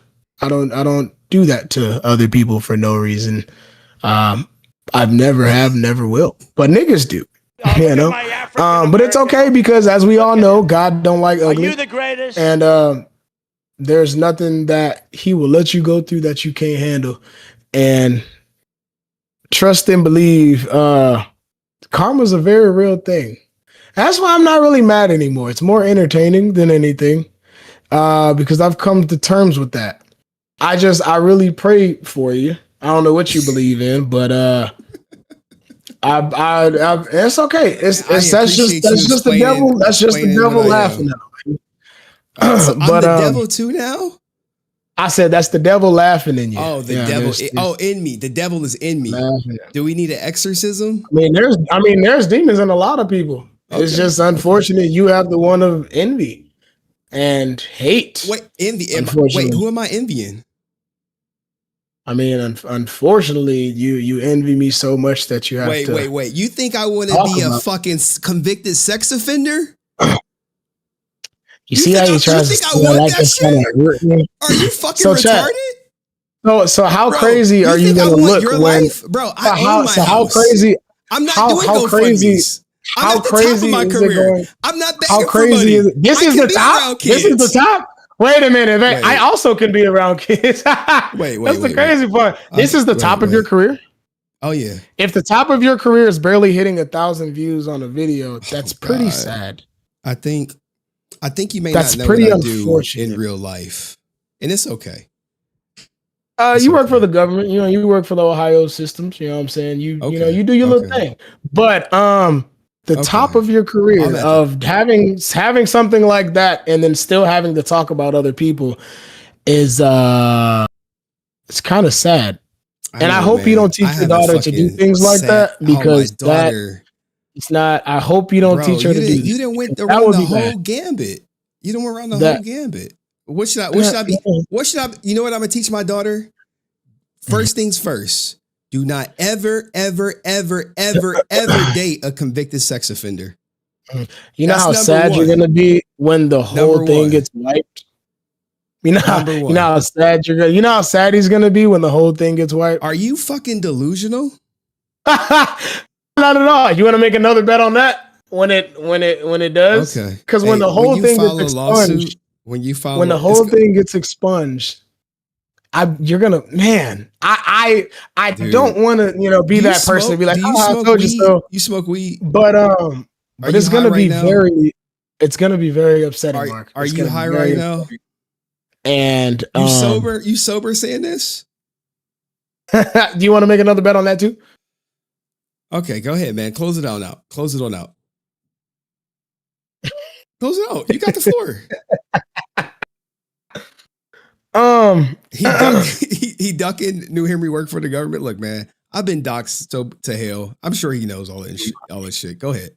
Speaker 10: do that to other people for no reason. I've never will. But niggas do. You know? But it's okay because as we all know, God don't like ugly.
Speaker 8: Are you the greatest?
Speaker 10: And there's nothing that he will let you go through that you can't handle. And trust and believe, karma's a very real thing. That's why I'm not really mad anymore. It's more entertaining than anything. Because I've come to terms with that. I really pray for you. I don't know what you believe in, but it's okay. That's just the devil. That's just the devil laughing at me.
Speaker 1: So I'm the devil too now?
Speaker 10: I said that's the devil laughing in you.
Speaker 1: Oh, the devil. In me. The devil is in me. Do we need an exorcism?
Speaker 10: I mean, there's demons in a lot of people. Okay. It's just unfortunate you have the one of envy and hate.
Speaker 1: Wait, envy. Wait, who am I envying?
Speaker 10: I mean, unfortunately, you envy me so much that you have to.
Speaker 1: Wait. You think I want to be a fucking convicted sex offender?
Speaker 10: You see how he tries to say like that shit?
Speaker 1: Are you fucking retarded?
Speaker 10: So how crazy are you gonna look when?
Speaker 1: Bro, I own my house.
Speaker 10: How crazy?
Speaker 1: I'm not doing GoFundMes.
Speaker 10: How crazy
Speaker 1: is my career? I'm not begging
Speaker 10: how crazy
Speaker 1: for money.
Speaker 10: Is it? This is the top. This is the top. Wait a minute. I also can be around kids. That's the crazy part. This is the top of your career.
Speaker 1: Oh yeah.
Speaker 10: If the top of your career is barely hitting 1,000 views on a video, that's pretty sad.
Speaker 1: I think you may not know what I do in real life, and it's okay.
Speaker 10: You work for the government. You know, you work for the Ohio systems. You know what I'm saying? You know, you do your little thing. But the top of your career of having something like that and then still having to talk about other people is it's kind of sad. I hope you don't teach your daughter to do things like that because it's not. I hope you don't teach her to do.
Speaker 1: You didn't went around the whole gambit. You didn't went around the whole gambit. What should I be? What should I? You know what I'm gonna teach my daughter? First things first. Do not ever date a convicted sex offender.
Speaker 10: You know how sad you're gonna be when the whole thing gets wiped. You know how sad you're gonna. You know how sad he's gonna be when the whole thing gets wiped.
Speaker 1: Are you fucking delusional?
Speaker 10: Not at all. You want to make another bet on that when it does?
Speaker 1: Okay.
Speaker 10: Because when the whole thing gets expunged, when the whole thing gets expunged, you're gonna, man. I don't want to be that person to be like, I told you so.
Speaker 1: You smoke weed,
Speaker 10: but it's gonna be it's gonna be very upsetting. Mark,
Speaker 1: are you high right now?
Speaker 10: And
Speaker 1: you sober? You sober saying this?
Speaker 10: Do you want to make another bet on that too?
Speaker 1: Okay, go ahead, man. Close it on out. Close it on out. Close it out. You got the floor. He ducking New Henry work for the government. Look, man, I've been doxxed to hell. I'm sure he knows all this shit. Go ahead.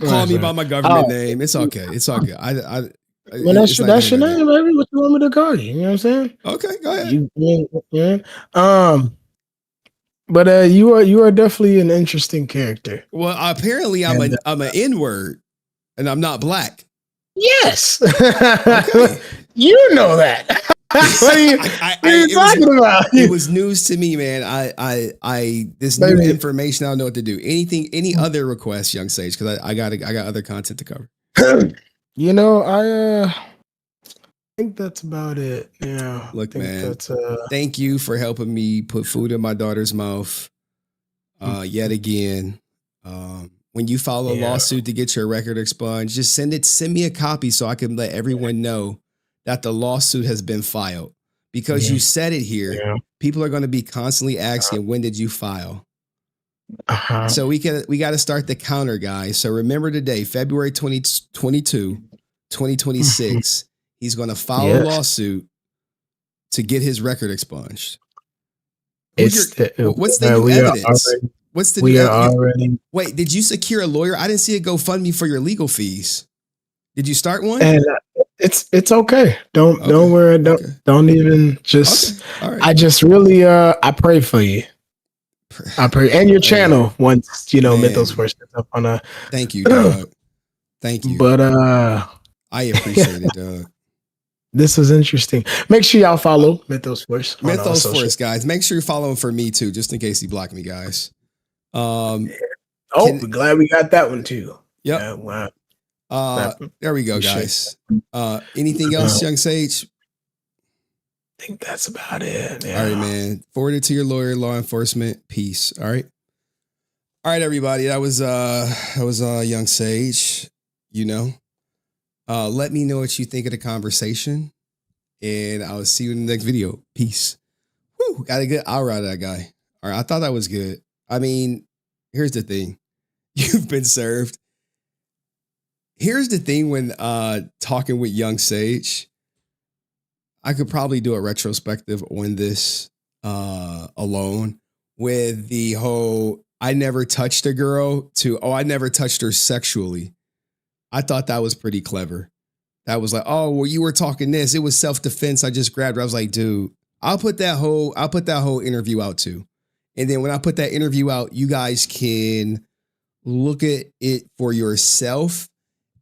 Speaker 1: Call me by my government name. It's okay. It's all good.
Speaker 10: That's your name, baby. What you want me to call you? You know what I'm saying?
Speaker 1: Okay, go ahead.
Speaker 10: But you are definitely an interesting character.
Speaker 1: Well, apparently I'm an N-word, and I'm not black.
Speaker 10: Yes, okay. You know that. What are you talking about?
Speaker 1: It was news to me, man. This new information. I don't know what to do. Any other requests, Young Sage? Because I got other content to cover.
Speaker 10: I think that's about it. Yeah.
Speaker 1: Look, man. Thank you for helping me put food in my daughter's mouth. Yet again. When you file a lawsuit to get your record expunged, just send me a copy so I can let everyone know that the lawsuit has been filed. Because you said it here. Yeah. People are going to be constantly asking, when did you file? So we got to start the counter, guys. So remember today, February 2022, 2026, he's going to file a lawsuit to get his record expunged. What's the new evidence? What's the new evidence? Wait, did you secure a lawyer? I didn't see a GoFundMe for your legal fees. Did you start one?
Speaker 10: And
Speaker 12: It's okay. Don't worry. Don't even just.
Speaker 1: All right.
Speaker 12: I just really I pray for you. I pray, and your channel once Mythos first gets up on a.
Speaker 1: Thank you, dog. Thank you.
Speaker 12: But
Speaker 1: I appreciate it, dog.
Speaker 12: This was interesting. Make sure y'all follow Mythos Force.
Speaker 1: Mythos Force, guys. Make sure you follow him for me too, just in case he blocked me, guys.
Speaker 12: We're glad we got that one too.
Speaker 1: Yep.
Speaker 12: Yeah, wow.
Speaker 1: There we go, guys. Anything else, Young Sage?
Speaker 12: I think that's about it. Yeah.
Speaker 1: All right, man. Forward it to your lawyer, law enforcement. Peace. All right. All right, everybody. That was Young Sage. Let me know what you think of the conversation, and I'll see you in the next video. Peace. Woo, got a good hour out of that guy. All right, I thought that was good. I mean, here's the thing. You've been served. Here's the thing when talking with Young Sage, I could probably do a retrospective on this alone with the whole I never touched a girl to, I never touched her sexually. I thought that was pretty clever. That was like, oh, well, you were talking this. It was self-defense. I just grabbed her. I was like, dude, I'll put that whole interview out too. And then when I put that interview out, you guys can look at it for yourself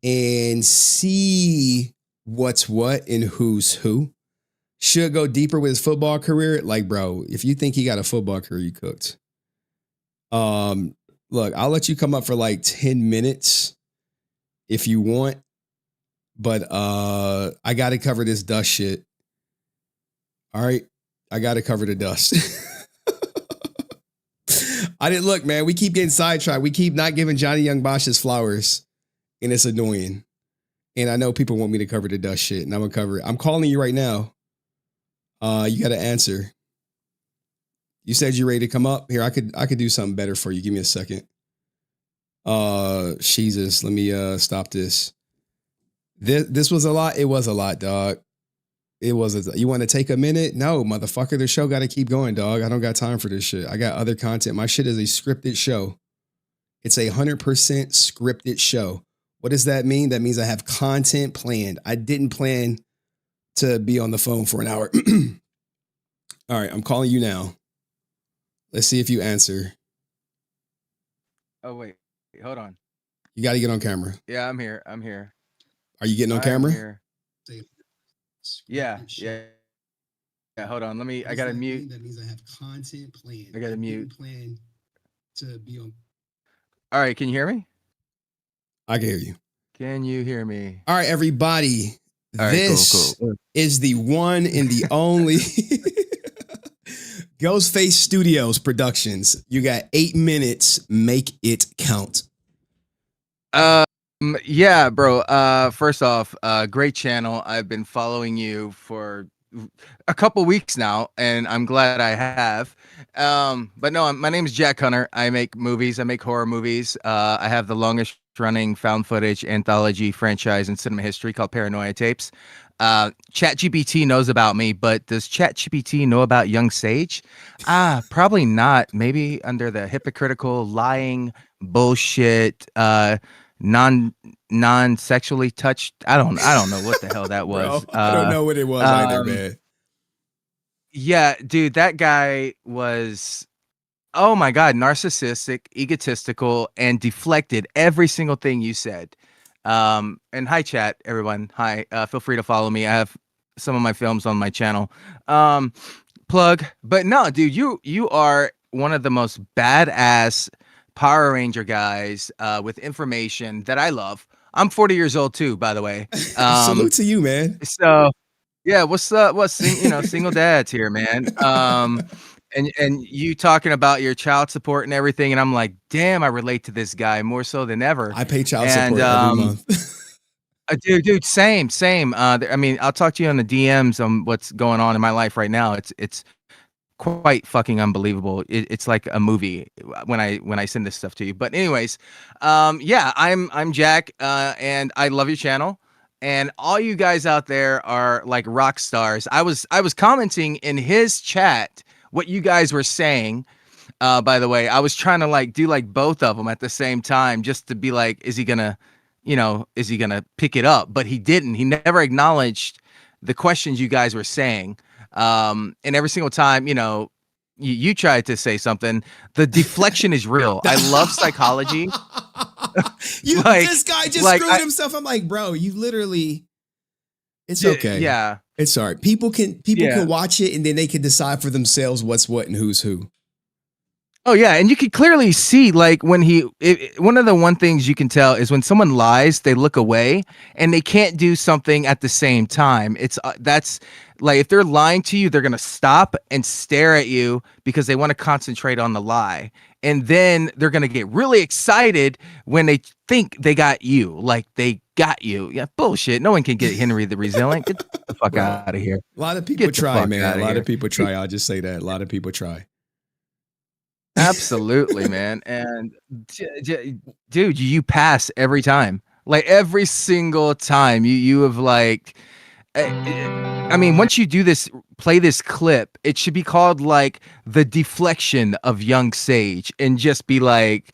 Speaker 1: and see what's what and who's who. Should go deeper with his football career. Like, bro, if you think he got a football career, you cooked. Look, I'll let you come up for like 10 minutes if you want, but I got to cover this dust shit. All right, I got to cover the dust. I didn't look, man. We keep getting sidetracked. We keep not giving Johnny Young Bosch his flowers, and it's annoying. And I know people want me to cover the dust shit, and I'm gonna cover it. I'm calling you right now. You got to answer. You said you're ready to come up here. I could do something better for you. Give me a second. Jesus, let me stop this. This was a lot. It was a lot, dog. It was. You want to take a minute? No, motherfucker. The show got to keep going, dog. I don't got time for this shit. I got other content. My shit is a scripted show. It's 100% scripted show. What does that mean? That means I have content planned. I didn't plan to be on the phone for an hour. All right, I'm calling you now. Let's see if you answer.
Speaker 18: Oh, wait. Hold on.
Speaker 1: You got to get on camera.
Speaker 18: Yeah, I'm here. I'm here.
Speaker 1: Are you getting on camera?
Speaker 18: Yeah. Hold on. I got to mute.
Speaker 1: That means I have content planned.
Speaker 18: I got to mute.
Speaker 1: Plan to be on.
Speaker 18: All right. Can you hear me?
Speaker 1: I can hear you.
Speaker 18: Can you hear me?
Speaker 1: All right, everybody.
Speaker 18: All right,
Speaker 1: this
Speaker 18: cool.
Speaker 1: is the one and the only Ghostface Studios Productions. You got 8 minutes. Make it count.
Speaker 18: Yeah, bro. First off, great channel. I've been following you for a couple weeks now, and I'm glad I have. But no, my name is Jack Hunter. I make movies. I make horror movies. I have the longest running found footage anthology franchise in cinema history called Paranoia Tapes. ChatGPT knows about me, but does ChatGPT know about Young Sage? Probably not. Maybe under the hypocritical, lying, bullshit, non-sexually touched. I don't know what the hell that was.
Speaker 1: Bro, I don't know what it was either, man.
Speaker 18: Yeah, dude, that guy was, oh my God, narcissistic, egotistical, and deflected every single thing you said. And hi, chat, everyone. Hi, feel free to follow me. I have some of my films on my channel. Plug, but no, dude, you are one of the most badass Power Ranger guys with information that I love. I'm 40 years old too, by the way.
Speaker 1: Salute to you, man.
Speaker 18: So yeah, what's up? Single dads here, man. And you talking about your child support and everything, and I'm like, damn, I relate to this guy more so than ever.
Speaker 1: I pay child support every month.
Speaker 18: Dude, same. I mean, I'll talk to you on the DMs on what's going on in my life right now. It's quite fucking unbelievable. It's like a movie when I send this stuff to you. But anyways, yeah, I'm Jack, and I love your channel. And all you guys out there are like rock stars. I was commenting in his chat what you guys were saying. By the way, I was trying to like do like both of them at the same time, just to be like, is he gonna is he gonna pick it up? But he didn't. He never acknowledged the questions you guys were saying. And every single time, you tried to say something, the deflection is real. I love psychology.
Speaker 1: This guy just screwed himself. I'm like, bro, you literally. It's okay.
Speaker 18: Yeah,
Speaker 1: it's all right. People can watch it and then they can decide for themselves what's what and who's who.
Speaker 18: Oh yeah, and you can clearly see like when one of the one things you can tell is when someone lies, they look away and they can't do something at the same time. That's like if they're lying to you, they're gonna stop and stare at you because they want to concentrate on the lie, and then they're gonna get really excited when they think they got you, like they got you. Yeah, bullshit. No one can get Henry the Resilient. Get the fuck out of here.
Speaker 1: A lot of people try, man. A lot of people try. I'll just say that. A lot of people try.
Speaker 18: Absolutely, man. And dude, you pass every time. Like every single time you have like I mean, once you do this, play this clip, it should be called like the deflection of Young Sage and just be like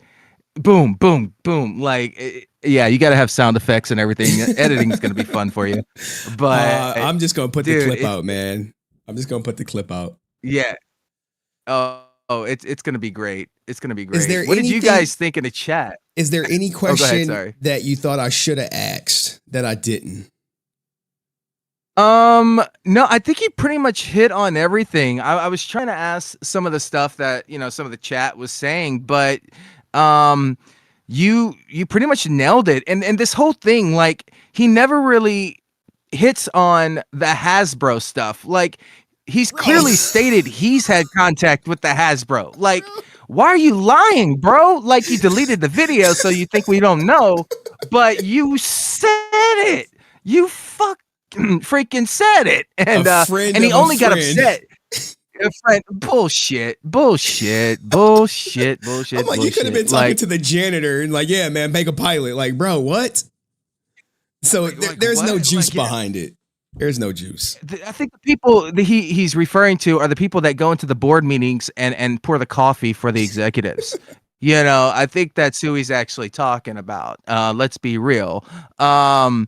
Speaker 18: boom, boom, boom. Like yeah, you got to have sound effects and everything. Editing is going to be fun for you. But
Speaker 1: I'm just going to put the clip out, man. I'm just going to put the clip out.
Speaker 18: Yeah. Oh, it's gonna be great. It's gonna be great. What did you guys think in the chat?
Speaker 1: Is there any question that you thought I should have asked that I didn't?
Speaker 18: No, I think you pretty much hit on everything. I was trying to ask some of the stuff that some of the chat was saying, but you pretty much nailed it. And this whole thing, like he never really hits on the Hasbro stuff. Like he's clearly stated he's had contact with the Hasbro. Like, why are you lying, bro? Like you deleted the video, so you think we don't know, but you said it. You freaking said it, and he only got upset. A friend, bullshit. I'm like,
Speaker 1: you could have been talking to the janitor and like, yeah, man, make a pilot. Like, bro, what? So there's no juice behind it. There's no juice.
Speaker 18: I think the people that he's referring to are the people that go into the board meetings and pour the coffee for the executives. I think that's who he's actually talking about. Let's be real. Yeah,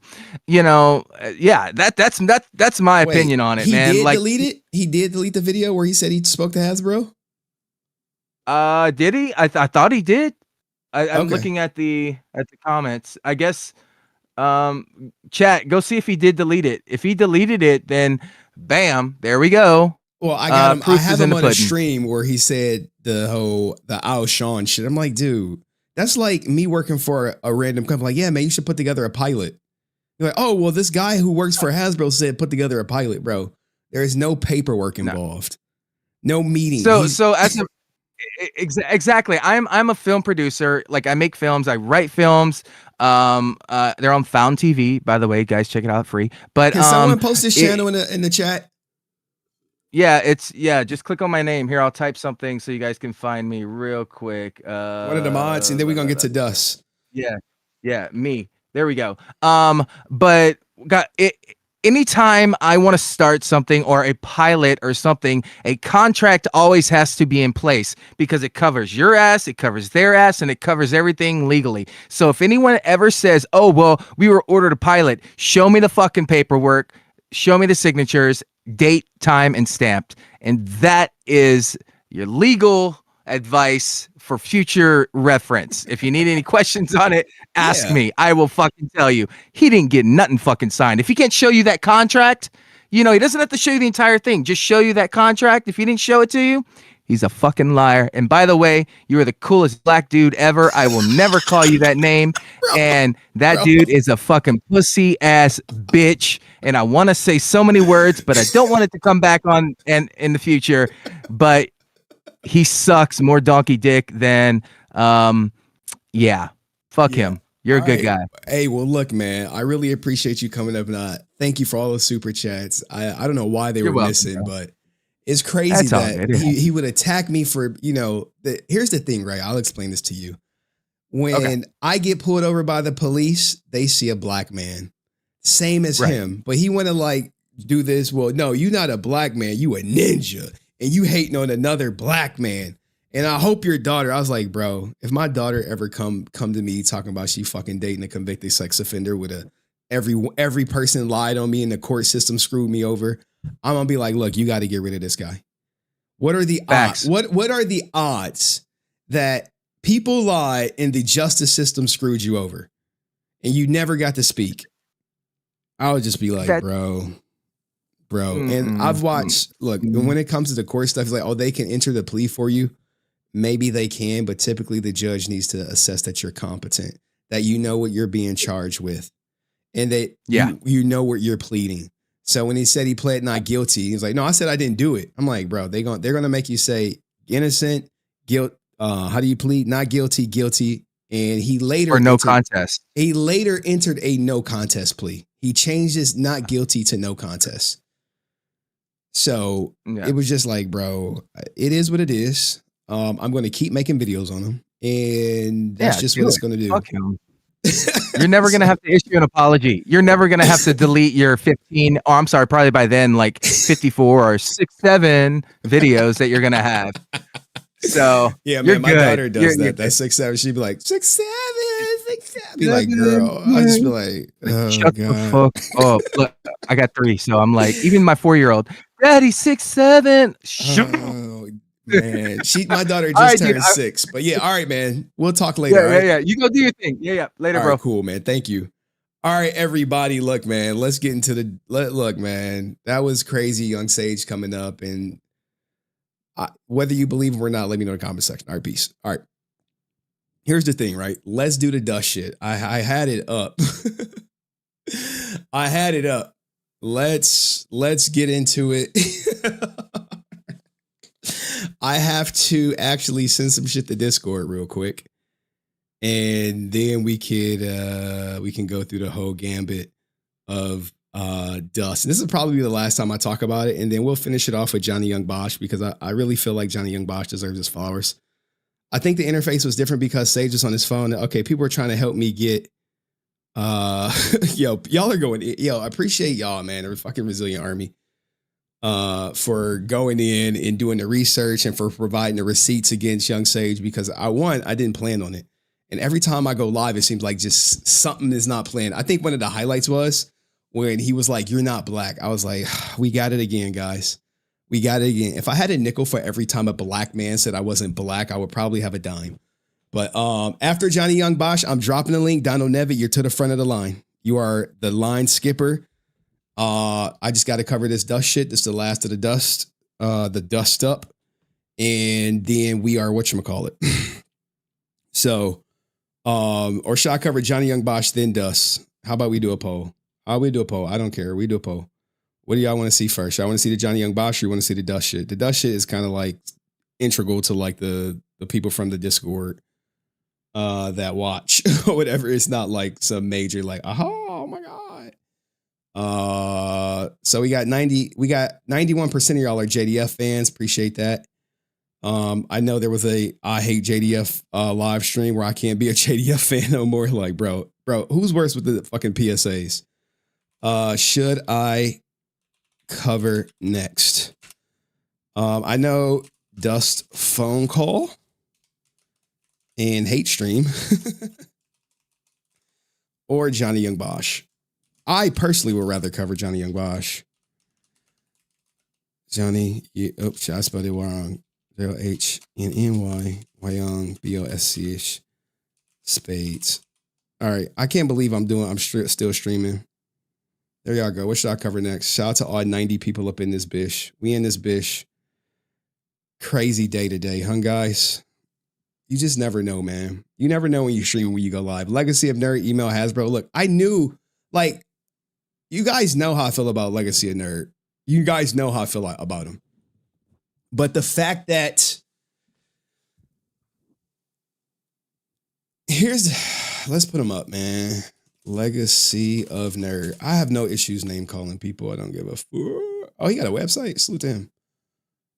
Speaker 18: that's my opinion on it, man.
Speaker 1: Did delete it? He did delete the video where he said he spoke to Hasbro?
Speaker 18: Did he? I thought he did. I'm looking at the comments. I guess chat, go see if he did delete it. If he deleted it, then bam, there we go.
Speaker 1: Well, I got him. I have him on a stream where he said the Al Sean shit. I'm like, dude, that's like me working for a random company. Like, yeah, man, you should put together a pilot. You're like, oh, well, this guy who works for Hasbro said put together a pilot, bro. There is no paperwork involved, no meeting.
Speaker 18: So as a exactly, I'm a film producer. Like I make films, I write films. They're on Found TV, by the way, guys. Check it out, free. But
Speaker 1: can someone post this channel in the chat?
Speaker 18: Yeah, just click on my name here. I'll type something so you guys can find me real quick.
Speaker 1: One of the mods, and then we're gonna get to Dust.
Speaker 18: Yeah, me. There we go. But got it. Anytime I want to start something or a pilot or something, a contract always has to be in place because it covers your ass, it covers their ass, and it covers everything legally. So if anyone ever says, oh, well, we were ordered a pilot, show me the fucking paperwork, show me the signatures, date, time, and stamped. And that is your legal advice for future reference. If you need any questions on it, ask me. I will fucking tell you. He didn't get nothing fucking signed. If he can't show you that contract, he doesn't have to show you the entire thing. Just show you that contract. If he didn't show it to you, he's a fucking liar. And by the way, you are the coolest black dude ever. I will never call you that name. And that dude is a fucking pussy ass bitch. And I want to say so many words, but I don't want it to come back on and in the future. But he sucks more donkey dick than fuck him. You're a good guy.
Speaker 1: Hey, well, look, man, I really appreciate you coming up, and thank you for all the super chats. I don't know why they were missing, but it's crazy that he would attack me for, here's the thing, right? I'll explain this to you. When I get pulled over by the police, they see a black man, same as him, but he want to like do this. Well, no, you're not a black man. You a ninja. And you hating on another black man. And I hope your daughter, I was like, bro, if my daughter ever come to me talking about she fucking dating a convicted sex offender with every person lied on me and the court system screwed me over, I'm gonna be like, look, you got to get rid of this guy. What are the odds? What are the odds that people lied and the justice system screwed you over and you never got to speak? I would just be like, bro. And I've watched, look, when it comes to the court stuff, it's like, oh, they can enter the plea for you. Maybe they can, but typically the judge needs to assess that you're competent, that you know what you're being charged with, and that you know what you're pleading. So when he said he pled not guilty, he was like, no, I said I didn't do it. I'm like, bro, they're gonna make you say innocent, guilt. How do you plead? Not guilty, guilty. And he later
Speaker 18: or no contest.
Speaker 1: He later entered a no contest plea. He changed his not guilty to no contest. So it was just like, bro, it is what it is. I'm going to keep making videos on him, and that's just what it's going to do.
Speaker 18: Fuck him. You're never going to have to issue an apology. You're never going to have to delete your 15, or I'm sorry, probably by then, like 54 or 67 videos that you're going to have. So
Speaker 1: yeah, man, my daughter does that. That's 6'7". She'd be like 6'7", 6'7". Be like, girl, I just be like, oh,
Speaker 18: shut
Speaker 1: God.
Speaker 18: the fuck up. Look, I got 3, so I'm like, even my 4-year-old, Daddy 6'7".
Speaker 1: Oh, man, my daughter just turned 6, but yeah, all right, man. We'll talk later.
Speaker 18: Yeah. You go do your thing. Yeah. Later,
Speaker 1: all
Speaker 18: bro.
Speaker 1: Right, cool, man. Thank you. All right, everybody. Look, man. Let's get into look, man. That was crazy. Young Sage coming up, and whether you believe him or not, let me know in the comment section. All right, peace. All right. Here's the thing, right? Let's do the dust shit. I had it up. I had it up. Let's get into it. I have to actually send some shit to Discord real quick, and then we can go through the whole gambit of dust. And this is probably the last time I talk about it, and then we'll finish it off with Johnny Young Bosch, because I really feel like Johnny Young Bosch deserves his flowers. I think the interface was different because Sage was on his phone. Okay, people were trying to help me get y'all are going, I appreciate y'all, man, the fucking resilient army, for going in and doing the research and for providing the receipts against Young Sage, because I didn't plan on it. And every time I go live, it seems like just something is not planned. I think one of the highlights was when he was like, "You're not black." I was like, we got it again, guys. We got it again. If I had a nickel for every time a black man said I wasn't black, I would probably have a dime. But after Johnny Young Bosch, I'm dropping the link. Donald Nevitt, you're to the front of the line. You are the line skipper. I just got to cover this dust shit. This is the last of the dust up. And then we are whatchamacallit. So, or should I cover Johnny Young Bosch, then dust? How about we do a poll? I don't care. We do a poll. What do y'all want to see first? Y'all want to see the Johnny Young Bosch, or you want to see the dust shit? The dust shit is kind of like integral to like the people from the Discord that watch or whatever. It's not like some major like, oh my God. So we got 91% of y'all are JDF fans. Appreciate that. I know there was a I hate JDF live stream where I can't be a JDF fan no more. Like, bro, who's worse with the fucking PSAs? Should I cover next? I know Dust phone call and hate stream or Johnny Young Bosch. I personally would rather cover Johnny Young Bosch. Johnny, oops, I spelled it wrong. HNNY Young BOSCH Spades. All right, I can't believe I'm still streaming. There y'all go. What should I cover next? Shout out to all 90 people up in this bish. We in this bish. Crazy day today, huh, guys? You just never know, man. You never know when you stream, when you go live. Legacy of Nerd, email Hasbro. Look, I knew, like, you guys know how I feel about Legacy of Nerd. You guys know how I feel about him. But the fact that let's put him up, man. Legacy of Nerd. I have no issues name calling people. I don't give a fuck. Oh, he got a website. Salute to him.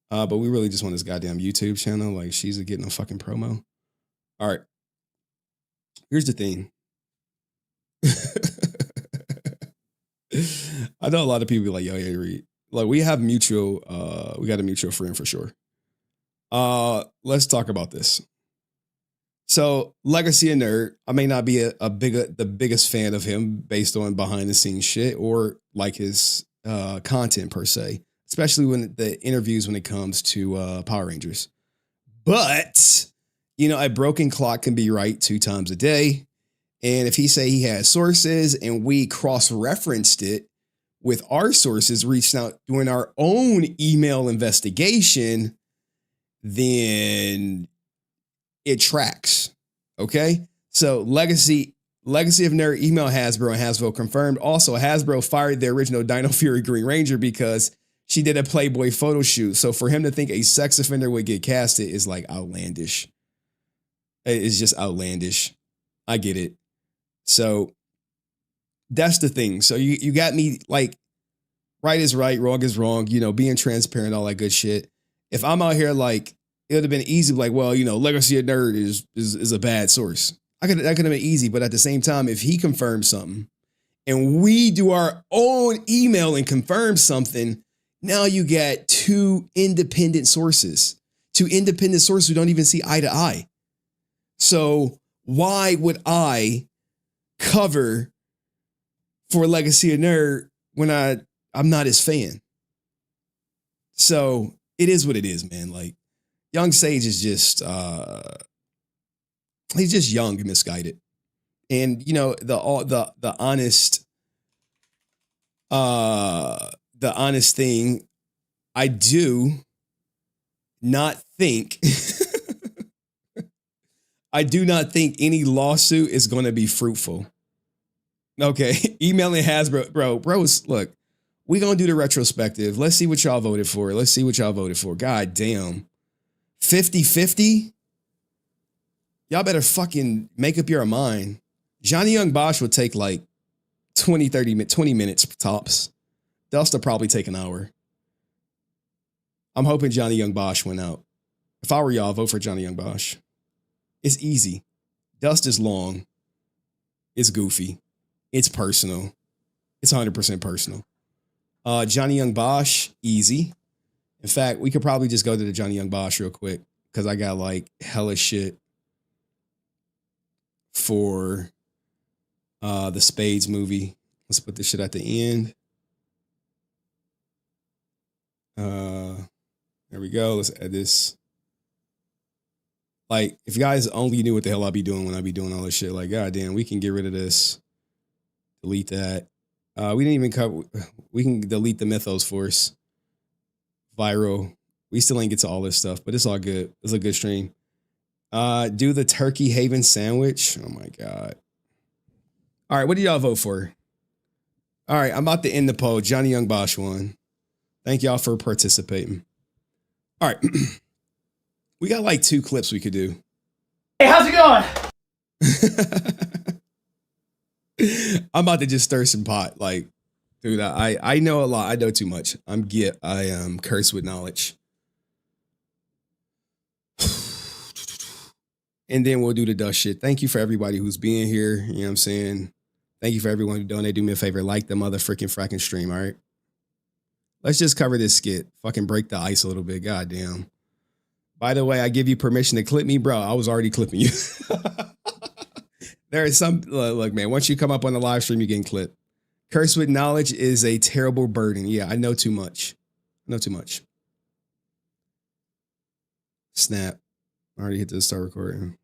Speaker 1: But we really just want his goddamn YouTube channel. Like, she's getting a fucking promo. All right. Here's the thing. I know a lot of people be like, yo, Henry. Like, we have we got a mutual friend for sure. Let's talk about this. So, Legacy of Nerd, I may not be the biggest fan of him based on behind the scenes shit or like his content per se, especially when the interviews when it comes to Power Rangers. But, you know, a broken clock can be right 2 times a day. And if he say he has sources and we cross-referenced it with our sources, reached out doing our own email investigation, then it tracks. Okay. So Legacy of Nerd email Hasbro, and Hasbro confirmed. Also, Hasbro fired the original Dino Fury Green Ranger because she did a Playboy photo shoot. So for him to think a sex offender would get casted is like outlandish. It's just outlandish. I get it. So that's the thing. So you got me like, right is right, wrong is wrong, you know, being transparent, all that good shit. If I'm out here like, it would have been easy, like, well, you know, Legacy of Nerd is a bad source. That could have been easy, but at the same time, if he confirms something and we do our own email and confirm something, now you got 2 independent sources. 2 independent sources who don't even see eye to eye. So why would I cover for Legacy of Nerd when I'm not his fan? So it is what it is, man. Like, Young Sage is just, he's just young and misguided. And, you know, the honest thing, I do not think, I do not think any lawsuit is going to be fruitful. Okay. Emailing Hasbro, bros, look, we going to do the retrospective. Let's see what y'all voted for. God damn. 50-50? Y'all better fucking make up your mind. Johnny Young Bosch would take like 20 minutes tops. Dust will probably take an hour. I'm hoping Johnny Young Bosch went out. If I were y'all, vote for Johnny Young Bosch. It's easy. Dust is long. It's goofy. It's personal. It's 100% personal. Johnny Young Bosch, easy. In fact, we could probably just go to the Johnny Young Bosch real quick because I got like hella shit for the Spades movie. Let's put this shit at the end. There we go. Let's add this. Like, if you guys only knew what the hell I'd be doing when I be doing all this shit, like, goddamn, we can get rid of this. Delete that. We didn't even cover, we can delete the Mythos Force. Viral. We still ain't get to all this stuff, but it's all good. It's a good stream. Do the Turkey Haven sandwich. Oh my God. All right, what do y'all vote for? All right, I'm about to end the poll. Johnny Young Bosch won. Thank y'all for participating. All right. We got like 2 clips we could do.
Speaker 8: Hey, how's it going?
Speaker 1: I'm about to just stir some pot. Like, dude, I know a lot. I know too much. I am cursed with knowledge. And then we'll do the dust shit. Thank you for everybody who's being here. You know what I'm saying? Thank you for everyone who donated. Do me a favor. Like the fracking stream, all right? Let's just cover this skit. Fucking break the ice a little bit. Goddamn. By the way, I give you permission to clip me, bro. I was already clipping you. There is some, look, man, once you come up on the live stream, you're getting clipped. Cursed with knowledge is a terrible burden. Yeah, I know too much. Snap. I already hit the start recording.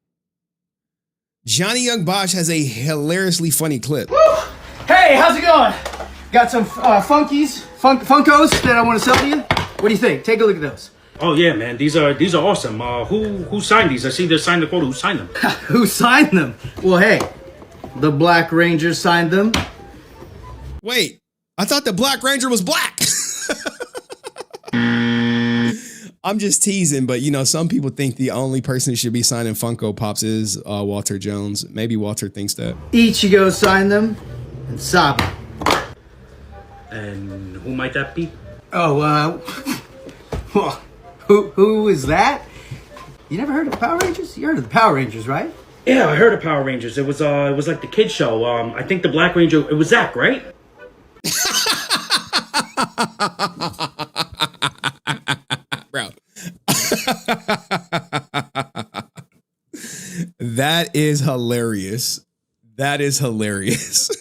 Speaker 1: Johnny Young Bosch has a hilariously funny clip.
Speaker 8: Woo! Hey, how's it going? Got some Funkos that I want to sell to you. What do you think? Take a look at those.
Speaker 3: Oh yeah, man, these are awesome. Who signed these? I see they're signed the quote. Who signed them?
Speaker 8: Who signed them? Well, hey, the Black Ranger signed them.
Speaker 1: Wait, I thought the Black Ranger was black. I'm just teasing, but you know, some people think the only person who should be signing Funko Pops is Walter Jones. Maybe Walter thinks that.
Speaker 8: Ichigo signed them, and Sabu.
Speaker 3: And who might that be?
Speaker 8: Oh, well, who is that? You never heard of Power Rangers? You heard of the Power Rangers, right?
Speaker 3: Yeah, I heard of Power Rangers. It was like the kid show. I think the Black Ranger. It was Zach, right?
Speaker 1: Bro. That is hilarious. That is hilarious.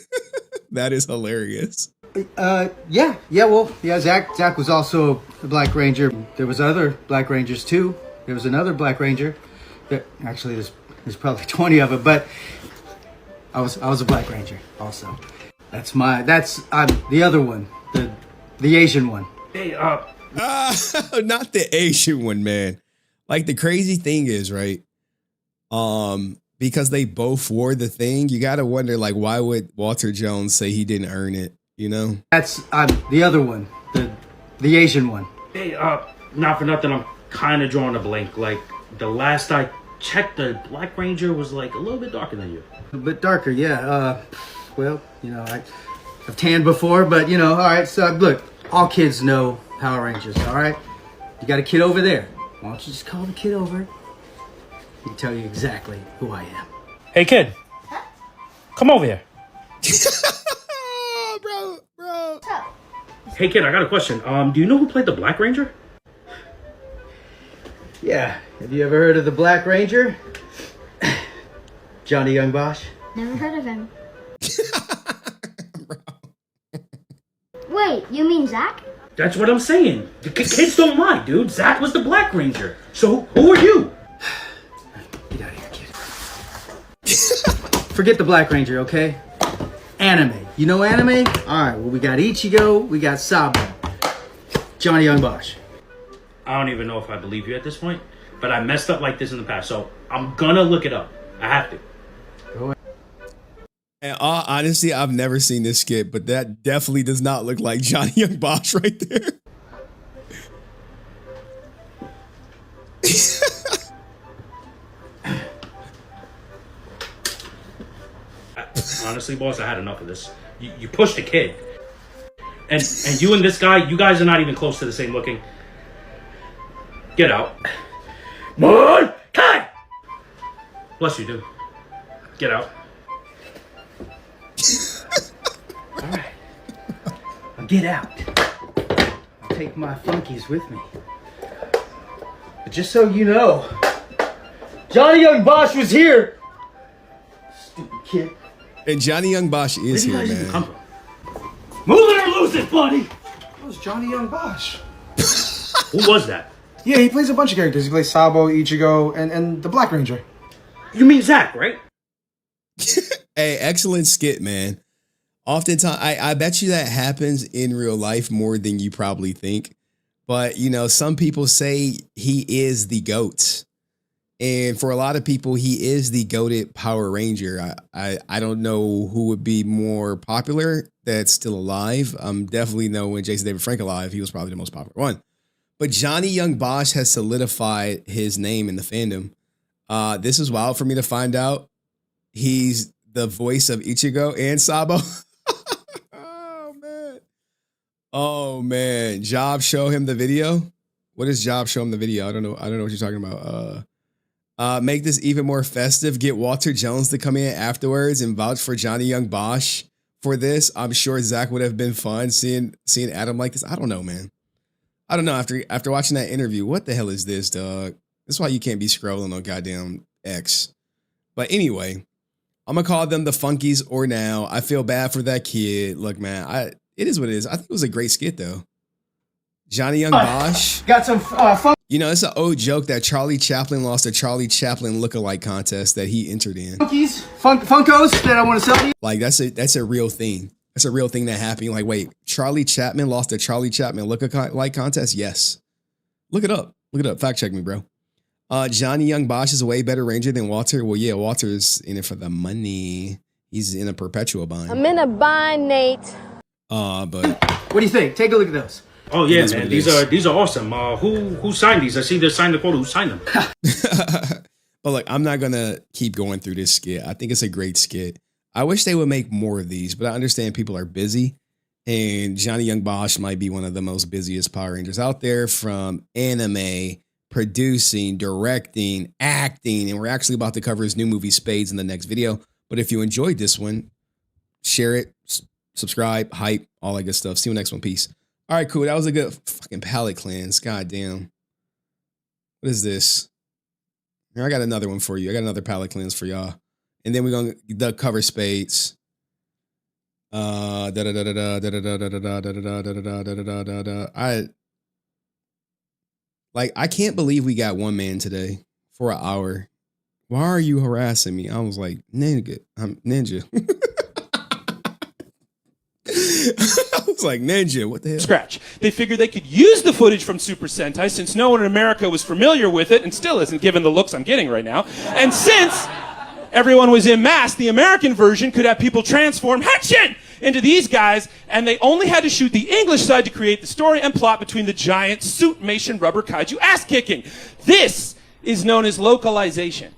Speaker 1: That is hilarious.
Speaker 8: Yeah. Zach was also the Black Ranger. There was other Black Rangers too. There was another Black Ranger. Actually, there's probably 20 of them, but I was a Black Ranger also. That's the other one, the Asian one.
Speaker 3: Hey,
Speaker 1: not the Asian one, man. Like the crazy thing is, right? Because they both wore the thing, you gotta wonder, like, why would Walter Jones say he didn't earn it? You know?
Speaker 8: That's the other one, the Asian one.
Speaker 3: Hey, not for nothing, I'm kind of drawing a blank. Like, the last I checked, the Black Ranger was like a little bit darker than you.
Speaker 8: A bit darker, yeah. Well, you know, I've tanned before, but you know, all right. So look, all kids know Power Rangers, all right? You got a kid over there. Why don't you just call the kid over? He can tell you exactly who I am.
Speaker 3: Hey, kid. Come over here.
Speaker 1: bro.
Speaker 3: Hey, kid, I got a question. Do you know who played the Black Ranger?
Speaker 8: Yeah. Have you ever heard of the Black Ranger? Johnny Young Bosch?
Speaker 15: Never heard of him. Wait, you mean Zach?
Speaker 3: That's what I'm saying. The kids don't lie, dude. Zach was the Black Ranger. So who are you?
Speaker 8: Get out of here, kid. Forget the Black Ranger, okay? Anime. You know anime? Alright, well, we got Ichigo, we got Sabo. Johnny Young Bosch.
Speaker 3: I don't even know if I believe you at this point, but I messed up like this in the past, so I'm gonna look it up. I have to.
Speaker 8: Go ahead.
Speaker 1: And honestly, I've never seen this skit, but that definitely does not look like Johnny Young Bosch right there.
Speaker 3: Honestly, boss, I had enough of this. You pushed a kid. And you and this guy, you guys are not even close to the same looking. Get out. More time! Bless you, dude. Get out.
Speaker 8: Alright. Now get out. I'll take my funkies with me. But just so you know, Johnny Young Bosch was here. Stupid kid.
Speaker 1: And Johnny Young Bosch is here, man.
Speaker 3: Move it or lose it, buddy!
Speaker 10: That was Johnny Young Bosch.
Speaker 3: Who was that?
Speaker 10: Yeah, he plays a bunch of characters. He plays Sabo, Ichigo, and the Black Ranger.
Speaker 3: You mean Zach, right?
Speaker 1: Hey, excellent skit, man. Oftentimes, I bet you that happens in real life more than you probably think. But, you know, some people say he is the GOAT. And for a lot of people, he is the GOATed Power Ranger. I don't know who would be more popular that's still alive. Definitely know when Jason David Frank alive, he was probably the most popular one. But Johnny Young Bosch has solidified his name in the fandom. This is wild for me to find out. He's the voice of Ichigo and Sabo. Oh man. Job show him the video. What does Job show him the video? I don't know what you're talking about. Make this even more festive. Get Walter Jones to come in afterwards and vouch for Johnny Young Bosch for this. I'm sure Zach would have been fun seeing Adam like this. I don't know, man. I don't know. After watching that interview, what the hell is this, dog? That's why you can't be scrolling on goddamn X. But anyway, I'm gonna call them the Funkies or now. I feel bad for that kid. Look, man, it is what it is. I think it was a great skit though. Johnny Young Bosch.
Speaker 10: Got some fun.
Speaker 1: You know, it's an old joke that Charlie Chaplin lost a Charlie Chaplin lookalike contest that he entered in.
Speaker 8: Funkies, Funkos that I want to sell you.
Speaker 1: Like that's a real thing. That's a real thing that happened. Like, wait, Charlie Chaplin lost a Charlie Chaplin lookalike contest? Yes. Look it up. Look it up. Fact check me, bro. Johnny Young Bosch is a way better ranger than Walter. Well, yeah, Walter's in it for the money. He's in a perpetual bind.
Speaker 15: I'm in a bind, Nate.
Speaker 1: But
Speaker 8: what do you think? Take a look at those.
Speaker 3: Oh yeah, man. These are awesome. Who signed these? I see they signed the quote. Who signed them?
Speaker 1: But look, I'm not gonna keep going through this skit. I think it's a great skit. I wish they would make more of these, but I understand people are busy. And Johnny Young Bosch might be one of the most busiest Power Rangers out there, from anime, producing, directing, acting. And we're actually about to cover his new movie Spades in the next video. But if you enjoyed this one, share it, subscribe, hype, all that good stuff. See you next one. Peace. All right, cool. That was a good fucking palate cleanse. God damn. What is this? Here, I got another one for you. I got another palette cleanse for y'all. And then we're going to cover Spades. I can't believe we got one man today for an hour. Why are you harassing me? I was like, nigga, I'm Ninja. I was like, Ninja, what the hell?
Speaker 4: Scratch. They figured they could use the footage from Super Sentai since no one in America was familiar with it and still isn't, given the looks I'm getting right now. And since everyone was in mass, the American version could have people transform Henshin into these guys, and they only had to shoot the English side to create the story and plot between the giant suit-mation rubber kaiju ass-kicking. This is known as localization.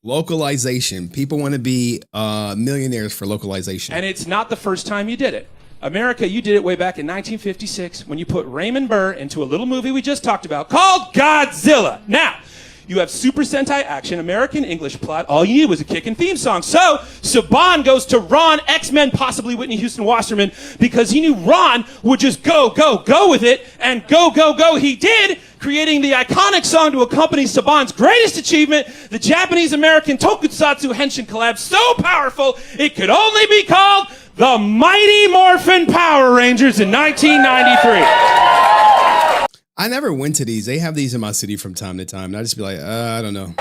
Speaker 1: Localization. People want to be millionaires for localization.
Speaker 4: And it's not the first time you did it. America, you did it way back in 1956 when you put Raymond Burr into a little movie we just talked about called Godzilla. Now, you have Super Sentai action, American English plot. All you needed was a kickin' theme song. So, Saban goes to Ron, X-Men, possibly Whitney Houston Wasserman, because he knew Ron would just go with it, and go he did, creating the iconic song to accompany Saban's greatest achievement, the Japanese-American Tokusatsu Henshin collab, so powerful it could only be called the Mighty Morphin Power Rangers in 1993.
Speaker 1: I never went to these. They have these in my city from time to time. And I just be like, I don't know.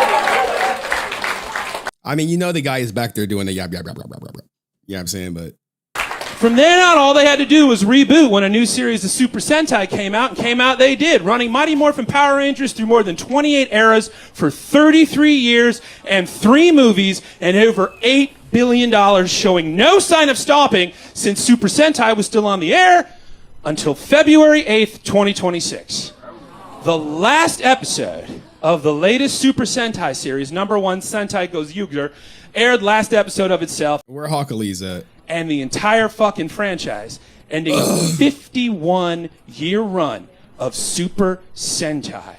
Speaker 1: I mean, the guy is back there doing the yab. You know what I'm saying? But
Speaker 4: from then on, all they had to do was reboot when a new series of Super Sentai came out, and came out they did, running Mighty Morphin Power Rangers through more than 28 eras for 33 years and 3 movies and over $8 billion, showing no sign of stopping since Super Sentai was still on the air until February 8th, 2026. The last episode of the latest Super Sentai series, number 1, Sentai Goes Yuger, aired last episode of itself.
Speaker 1: Where Hawkalee's at?
Speaker 4: And the entire fucking franchise, ending a 51-year run of Super Sentai.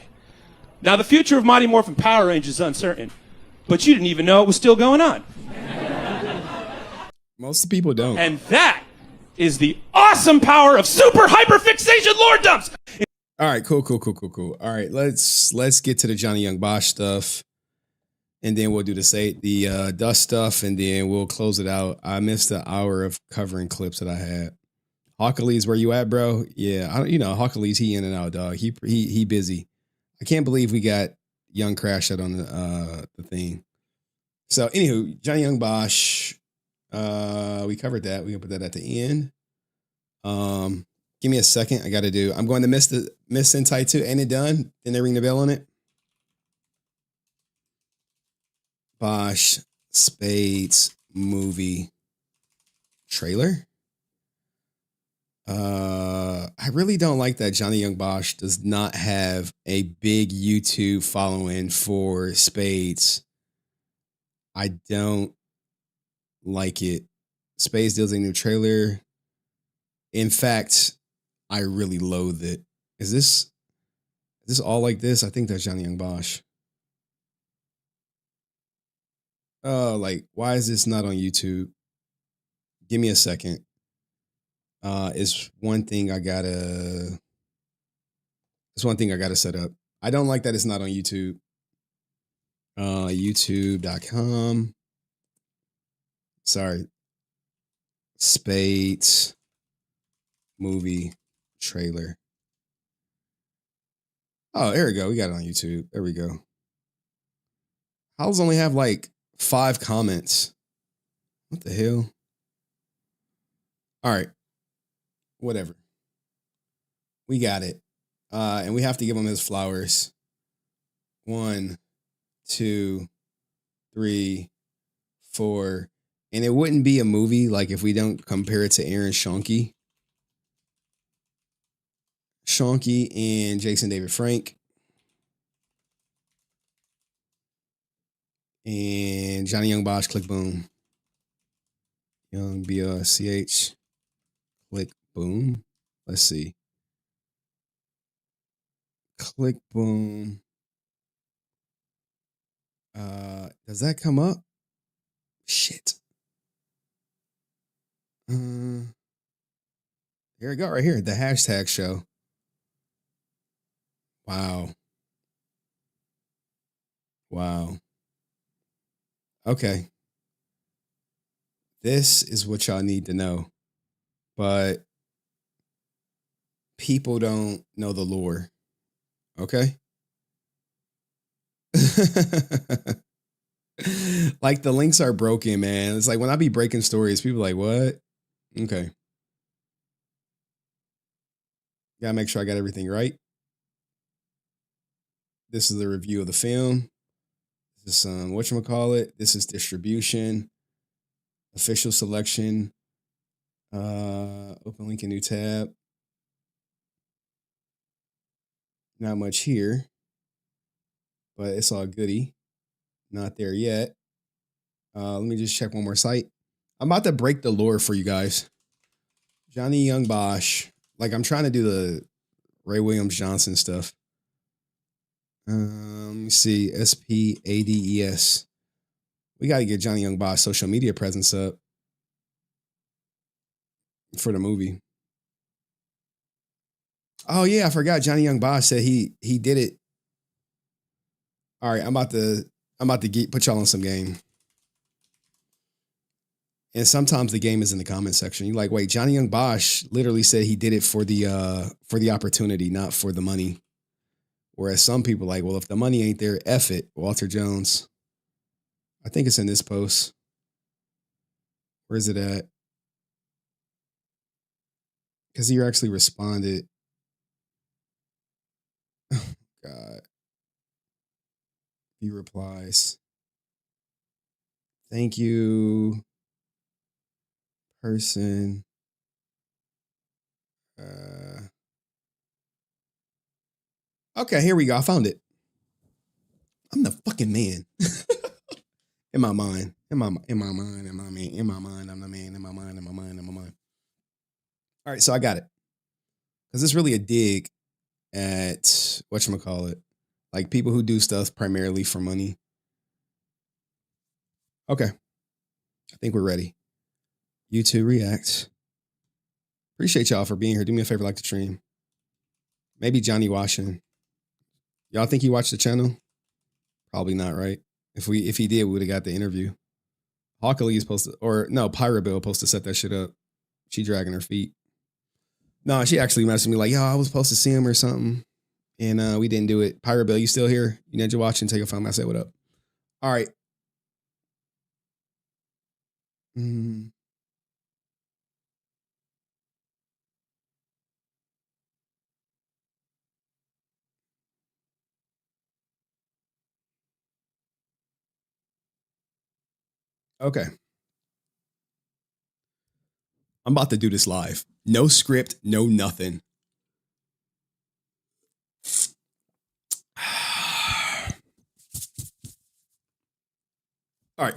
Speaker 4: Now, the future of Mighty Morphin Power Rangers is uncertain, but you didn't even know it was still going on.
Speaker 1: Most people don't.
Speaker 4: And that is the awesome power of super hyperfixation lordoms.
Speaker 1: All right, cool. All right, let's get to the Johnny Young Bosch stuff, and then we'll do the dust stuff, and then we'll close it out. I missed an hour of covering clips that I had. Hawkalee's, where you at, bro? Yeah, Hawkalee's, he in and out, dog. He busy. I can't believe we got Young Crashout on the thing. So, anywho, Johnny Young Bosch. We covered that. We can put that at the end. Give me a second. I'm going to Miss Sentai 2. Ain't it done? Didn't they ring the bell on it? Bosch Spades movie trailer. I really don't like that Johnny Young Bosch does not have a big YouTube following for Spades. I don't like it. Spades deals a new trailer. In fact, I really loathe it. Is this all like this? I think that's Johnny Young Bosch. Why is this not on YouTube? Give me a second. It's one thing I gotta set up. I don't like that it's not on YouTube. YouTube.com. Sorry. Spades movie trailer. Oh, there we go. We got it on YouTube. There we go. How's only have 5 comments? What the hell? All right. Whatever. We got it. And we have to give him his flowers. 1, 2, 3, 4. And it wouldn't be a movie if we don't compare it to Aaron Schonke. Schonke and Jason David Frank. And Johnny Young Bosch, click boom. Young B-R-C-H. Click boom. Let's see. Click boom. Does that come up? Shit. Here we go, right here. The hashtag show. Wow. Wow. Okay. This is what y'all need to know. But people don't know the lore. Okay? Like the links are broken, man. It's like when I be breaking stories, people are like, what? Okay. Gotta make sure I got everything right. This is the review of the film. This is whatchamacallit. This is distribution. Official selection. Open link in new tab. Not much here. But it's all goody. Not there yet. Let me just check one more site. I'm about to break the lore for you guys. Johnny Young Bosch. Like I'm trying to do the Ray Williams Johnson stuff. Let me see. SPADES. We got to get Johnny Young Bosch social media presence up for the movie. Oh yeah, I forgot. Johnny Young Bosch said he did it. All right, I'm about to put y'all on some game. And sometimes the game is in the comment section. You're like, wait, Johnny Young Bosch literally said he did it for the opportunity, not for the money. Whereas some people are like, well, if the money ain't there, F it. Walter Jones. I think it's in this post. Where is it at? Because he actually responded. Oh, God. He replies. Thank you. Person. Okay, here we go. I found it. I'm the fucking man. In my mind. I'm the man. In my mind. All right, so I got it. Because it's really a dig at whatchamacallit. Like people who do stuff primarily for money. Okay. I think we're ready. YouTube React. Appreciate y'all for being here. Do me a favor, like the stream. Maybe Johnny Washington. Y'all think he watched the channel? Probably not, right? If he did, we would have got the interview. Hawkley is supposed to, or no, Pyra Bill supposed to set that shit up. She dragging her feet. No, she actually messaged me like, yo, I was supposed to see him or something. And we didn't do it. Pyra Bill, you still here? You ninja watching? Take a phone. I said, what up? All right. Okay. I'm about to do this live. No script, no nothing. All right.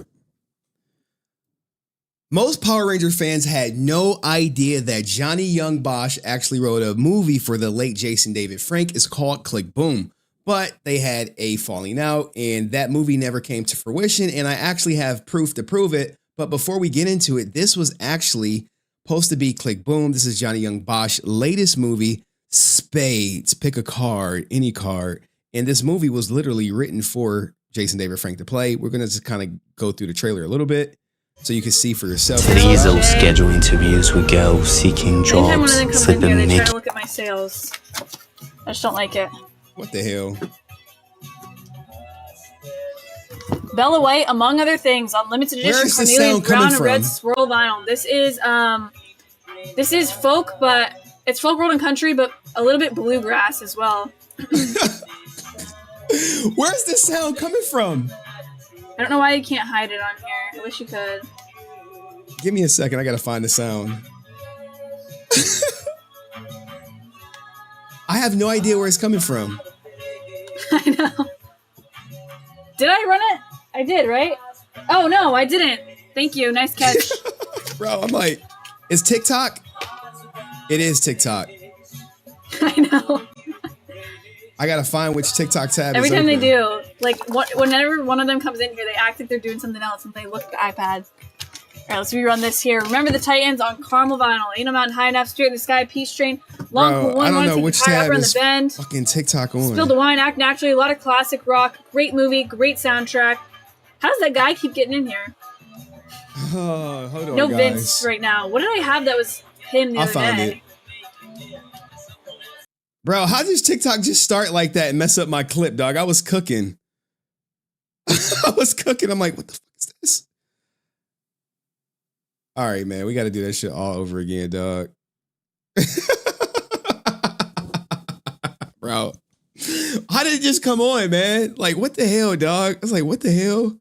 Speaker 1: Most Power Ranger fans had no idea that Johnny Young Bosch actually wrote a movie for the late Jason David Frank. It's called Click Boom. But they had a falling out, and that movie never came to fruition, and I actually have proof to prove it. But before we get into it, this was actually supposed to be Click Boom. This is Johnny Young Bosch's latest movie, Spades. Pick a card, any card. And this movie was literally written for Jason David Frank to play. We're going to just kind of go through the trailer a little bit so you can see for yourself.
Speaker 20: These will schedule interviews with girls seeking
Speaker 14: Anytime one of
Speaker 20: jobs,
Speaker 14: them comes in
Speaker 20: slipping
Speaker 14: here, they try
Speaker 20: Nick.
Speaker 14: to look at my sales. I just don't like it.
Speaker 1: What the hell?
Speaker 14: Bella White, among other things, on limited edition
Speaker 1: Where is the
Speaker 14: Cornelius
Speaker 1: sound
Speaker 14: Brown
Speaker 1: coming
Speaker 14: and
Speaker 1: from?
Speaker 14: Red Swirl vinyl. This is folk, but it's folk, world, and country, but a little bit bluegrass as well.
Speaker 1: Where's this sound coming from?
Speaker 14: I don't know why you can't hide it on here. I wish you could.
Speaker 1: Give me a second. I got to find the sound. I have no idea where it's coming from.
Speaker 14: I know. Did I run it? I did, right? Oh, no, I didn't. Thank you. Nice catch.
Speaker 1: Bro, I'm like, is TikTok? It is TikTok.
Speaker 14: I know.
Speaker 1: I got to find which TikTok tab
Speaker 14: Every
Speaker 1: is
Speaker 14: time
Speaker 1: open.
Speaker 14: they do, like, whenever one of them comes in here, they act like they're doing something else and they look at the iPad. right, let's rerun this here. Remember the Titans on caramel vinyl. Ain't no mountain high enough. Straight in the sky. Peace train. Long
Speaker 1: Bro,
Speaker 14: one.
Speaker 1: I don't know
Speaker 14: Take
Speaker 1: which
Speaker 14: the tire
Speaker 1: tab
Speaker 14: over on
Speaker 1: is
Speaker 14: the bend.
Speaker 1: fucking TikTok on.
Speaker 14: Spill the wine. Act naturally. A lot of classic rock. Great movie. Great soundtrack. How does that guy keep getting in here?
Speaker 1: Oh, hold on,
Speaker 14: No
Speaker 1: guys.
Speaker 14: Vince right now. What did I have that was him the
Speaker 1: I
Speaker 14: other
Speaker 1: found
Speaker 14: day?
Speaker 1: it. Bro, how does TikTok just start like that and mess up my clip, dog? I was cooking. I was cooking. I'm like, what the fuck is this? All right, man. We got to do that shit all over again, dog. Bro, how did it just come on, man? Like, what the hell, dog? I was like, what the hell?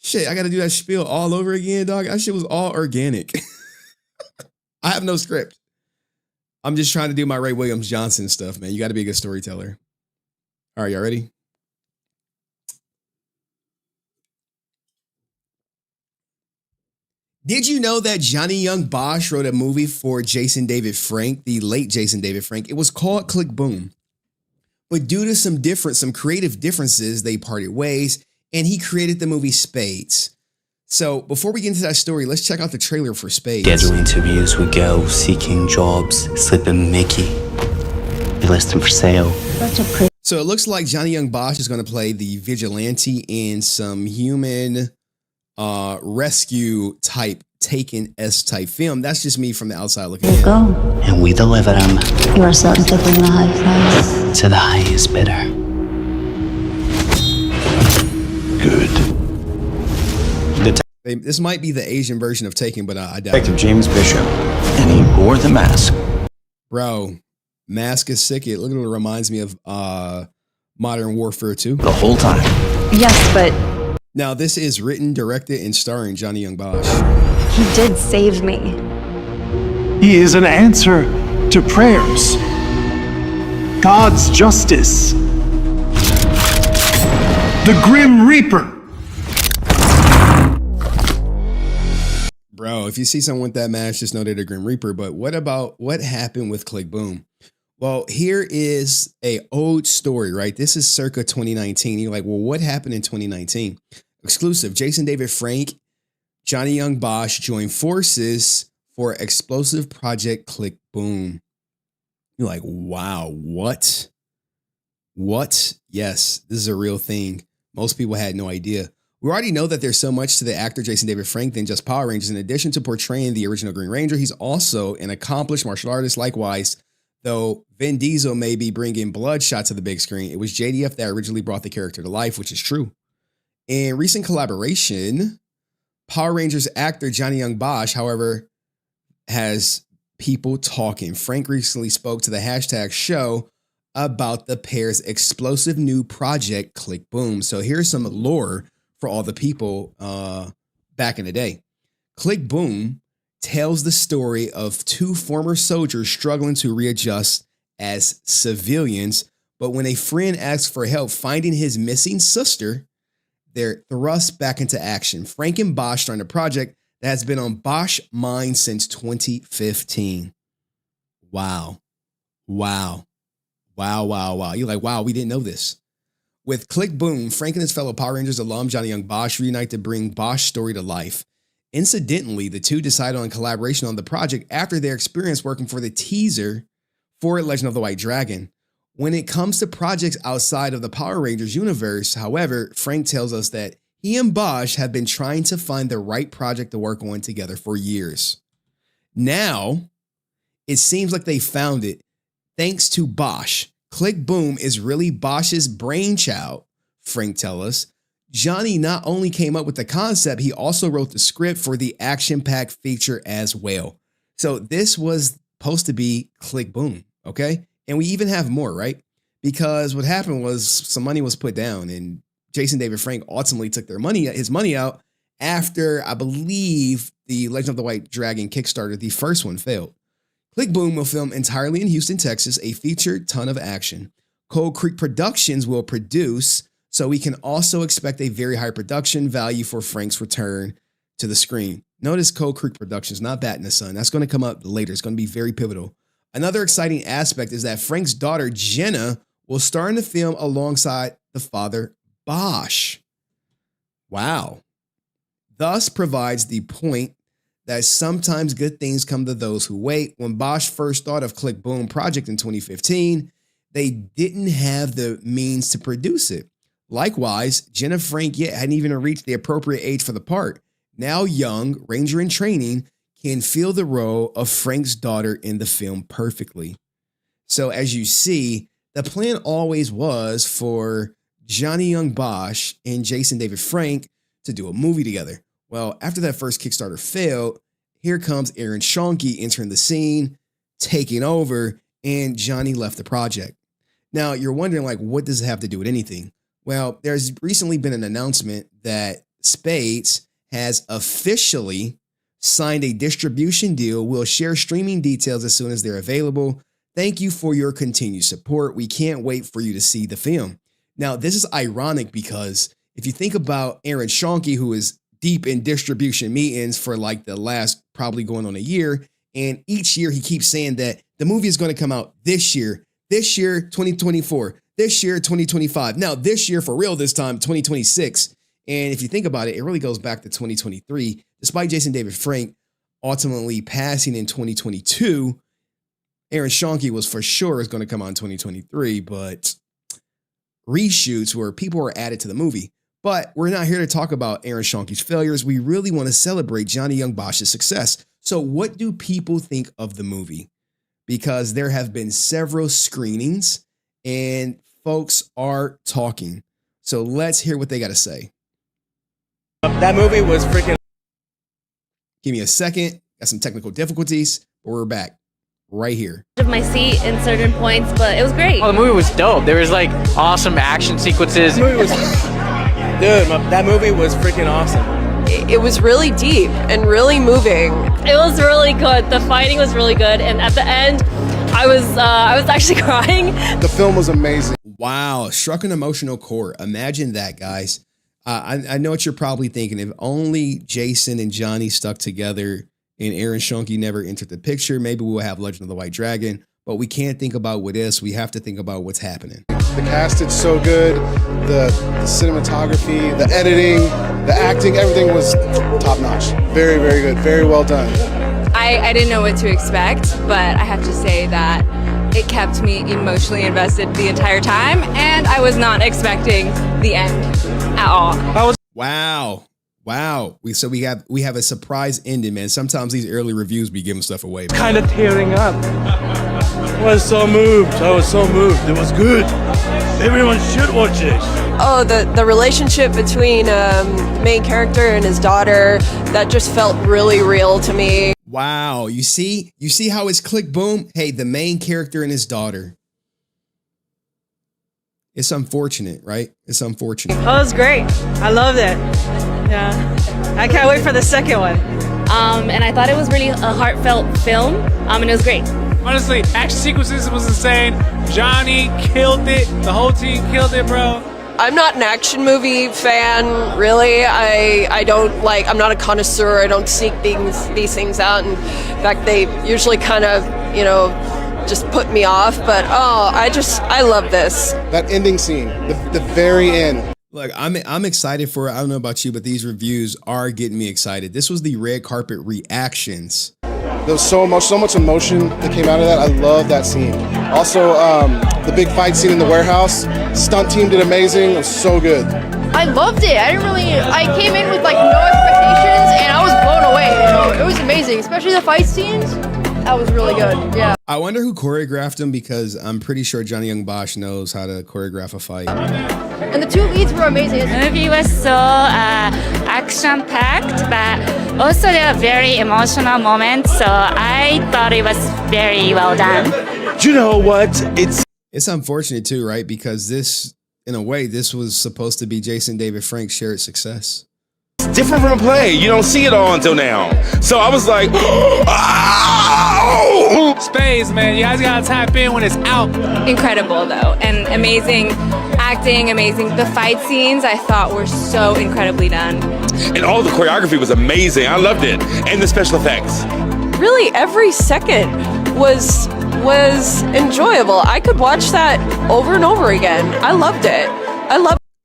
Speaker 1: Shit, I got to do that spiel all over again, dog. That shit was all organic. I have no script. I'm just trying to do my Ray Williams Johnson stuff, man. You got to be a good storyteller. All right, y'all ready? Did you know that Johnny Young Bosch wrote a movie for Jason David Frank, the late Jason David Frank? It was called Click Boom. But due to some creative differences, they parted ways, and he created the movie Spades. So before we get into that story, let's check out the trailer for Spades.
Speaker 20: Schedule interviews with girls seeking jobs, slipping Mickey. Be listing for sale.
Speaker 1: So it looks like Johnny Young Bosch is going to play the vigilante in some human rescue type, Taken-esque type film. That's just me from the outside looking in.
Speaker 20: And we deliver them.
Speaker 15: You are certain to bring the high price.
Speaker 20: To the highest bidder. Good.
Speaker 1: This might be the Asian version of Taken, but I doubt
Speaker 20: Detective James Bishop. And he wore the mask.
Speaker 1: Bro, Mask is sick. Look at what it reminds me of Modern Warfare 2.
Speaker 20: The whole time.
Speaker 15: Yes, but
Speaker 1: Now, this is written, directed, and starring Johnny Young Bosch.
Speaker 15: he did save me.
Speaker 7: He is an answer to prayers. God's justice. The Grim Reaper.
Speaker 1: Bro, if you see someone with that mask, just know they're the Grim Reaper. But what happened with Click Boom? Well, here is a old story, right? This is circa 2019. You're like, well, what happened in 2019? Exclusive. Jason David Frank, Johnny Young Bosch joined forces for explosive project Click Boom. You're like, wow, what? What? Yes, this is a real thing. Most people had no idea. We already know that there's so much to the actor Jason David Frank than just Power Rangers. In addition to portraying the original Green Ranger, he's also an accomplished martial artist. Likewise, though Vin Diesel may be bringing Bloodshot to the big screen, it was JDF that originally brought the character to life, which is true. In recent collaboration, Power Rangers actor Johnny Young Bosch, however, has people talking. Frank recently spoke to the hashtag show about the pair's explosive new project, Click Boom. So here's some lore for all the people back in the day. Click Boom tells the story of two former soldiers struggling to readjust as civilians, but when a friend asks for help finding his missing sister, they're thrust back into action. Frank and Bosch started a project that has been on Bosch mind since 2015. Wow. Wow. Wow, wow, wow. You're like, wow, we didn't know this. With Click Boom, Frank and his fellow Power Rangers alum Johnny Young Bosch reunite to bring Bosch's story to life. Incidentally, the two decided on collaboration on the project after their experience working for the teaser for Legend of the White Dragon. When it comes to projects outside of the Power Rangers universe, however, Frank tells us that he and Bosch have been trying to find the right project to work on together for years. Now, it seems like they found it thanks to Bosch. Click Boom is really Bosch's brainchild, Frank tells us. Johnny not only came up with the concept, he also wrote the script for the action-packed feature as well. So this was supposed to be Click Boom, okay? And we even have more, right? Because what happened was some money was put down and Jason David Frank ultimately took his money out after, I believe, the Legend of the White Dragon Kickstarter, the first one, failed. Click Boom will film entirely in Houston, Texas, a featured ton of action. Cold Creek Productions will produce, so we can also expect a very high production value for Frank's return to the screen. Notice Cold Creek Productions, not Bat in the Sun. That's going to come up later. It's going to be very pivotal. Another exciting aspect is that Frank's daughter, Jenna, will star in the film alongside the father, Bosch. Wow. Thus provides the point that sometimes good things come to those who wait. When Bosch first thought of Click Boom Project in 2015, they didn't have the means to produce it. Likewise, Jenna Frank yet hadn't even reached the appropriate age for the part. Now Yong, Ranger in training, can fill the role of Frank's daughter in the film perfectly. So as you see, the plan always was for Johnny Young Bosch and Jason David Frank to do a movie together. Well, after that first Kickstarter failed, here comes Aaron Schonke entering the scene, taking over, and Johnny left the project. Now, you're wondering, like, what does it have to do with anything? Well, there's recently been an announcement that Spades has officially signed a distribution deal. We'll share streaming details as soon as they're available. Thank you for your continued support. We can't wait for you to see the film. Now, this is ironic because if you think about Aaron Schonke, who is deep in distribution meetings for like the last probably going on a year, and each year he keeps saying that the movie is going to come out this year, 2024, this year, 2025. Now, this year for real this time, 2026. And if you think about it, it really goes back to 2023. Despite Jason David Frank ultimately passing in 2022, Aaron Schonke was for sure is going to come out in 2023, but reshoots where people were added to the movie. But we're not here to talk about Aaron Schonke's failures. We really want to celebrate Johnny Young Bosch's success. So what do people think of the movie? Because there have been several screenings and folks are talking. So let's hear what they got to say.
Speaker 9: That movie was freaking...
Speaker 1: Give me a second. Got some technical difficulties, but we're back right here.
Speaker 21: Of my seat in certain points, but it was great.
Speaker 9: Oh, the movie was dope. There was like awesome action sequences. The movie was... Dude, that movie was freaking awesome.
Speaker 22: It was really deep and really moving.
Speaker 21: It was really good. The fighting was really good, and at the end, I was actually crying.
Speaker 1: The film was amazing. Wow, struck an emotional chord. Imagine that, guys. I know what you're probably thinking. If only Jason and Johnny stuck together and Aaron Schonke never entered the picture, maybe we'll have Legend of the White Dragon. But we can't think about what is. We have to think about what's happening.
Speaker 24: The cast is so good. The cinematography, the editing, the acting, everything was top notch. Very, very good. Very well done.
Speaker 22: I didn't know what to expect, but I have to say that it kept me emotionally invested the entire time, and I was not expecting the end at all.
Speaker 1: Wow. We have a surprise ending, man. Sometimes these early reviews be giving stuff away.
Speaker 9: Kind of tearing up. I was so moved. It was good. Everyone should watch it.
Speaker 22: Oh, the relationship between main character and his daughter, that just felt really real to me.
Speaker 1: Wow, you see how it's Click Boom? Hey, the main character and his daughter. It's unfortunate, right? It's unfortunate.
Speaker 25: Oh, it was great. I loved it. Yeah. I can't wait for the second one.
Speaker 21: And I thought it was really a heartfelt film, and it was great.
Speaker 9: Honestly, action sequences was insane. Johnny killed it. The whole team killed it, bro.
Speaker 22: I'm not an action movie fan, really. I'm not a connoisseur. I don't seek these things out. In fact, they usually kind of, just put me off. But I love this.
Speaker 24: That ending scene, the very end.
Speaker 1: Look, I'm excited for it. I don't know about you, but these reviews are getting me excited. This was the red carpet reactions.
Speaker 24: There was so much emotion that came out of that. I love that scene. Also, the big fight scene in the warehouse. Stunt team did amazing. It was so good.
Speaker 22: I loved it. I came in with no expectations, and I was blown away. It was amazing, especially the fight scenes. That was really good. Yeah.
Speaker 1: I wonder who choreographed them, because I'm pretty sure Johnny Young Bosch knows how to choreograph a fight.
Speaker 22: And the two leads were amazing.
Speaker 21: The movie was so action-packed, but also there were very emotional moments, so I thought it was very well done.
Speaker 24: Do you know what?
Speaker 1: It's unfortunate too, right? Because this, in a way, this was supposed to be Jason David Frank's shared success.
Speaker 26: It's different from a play. You don't see it all until now. So I was like,
Speaker 9: Spades, man, you guys gotta tap in when it's out.
Speaker 22: Incredible, though, and amazing acting, amazing. The fight scenes I thought were so incredibly done.
Speaker 26: And all the choreography was amazing. I loved it. And the special effects.
Speaker 22: Really, every second was enjoyable. I could watch that over and over again. I loved it.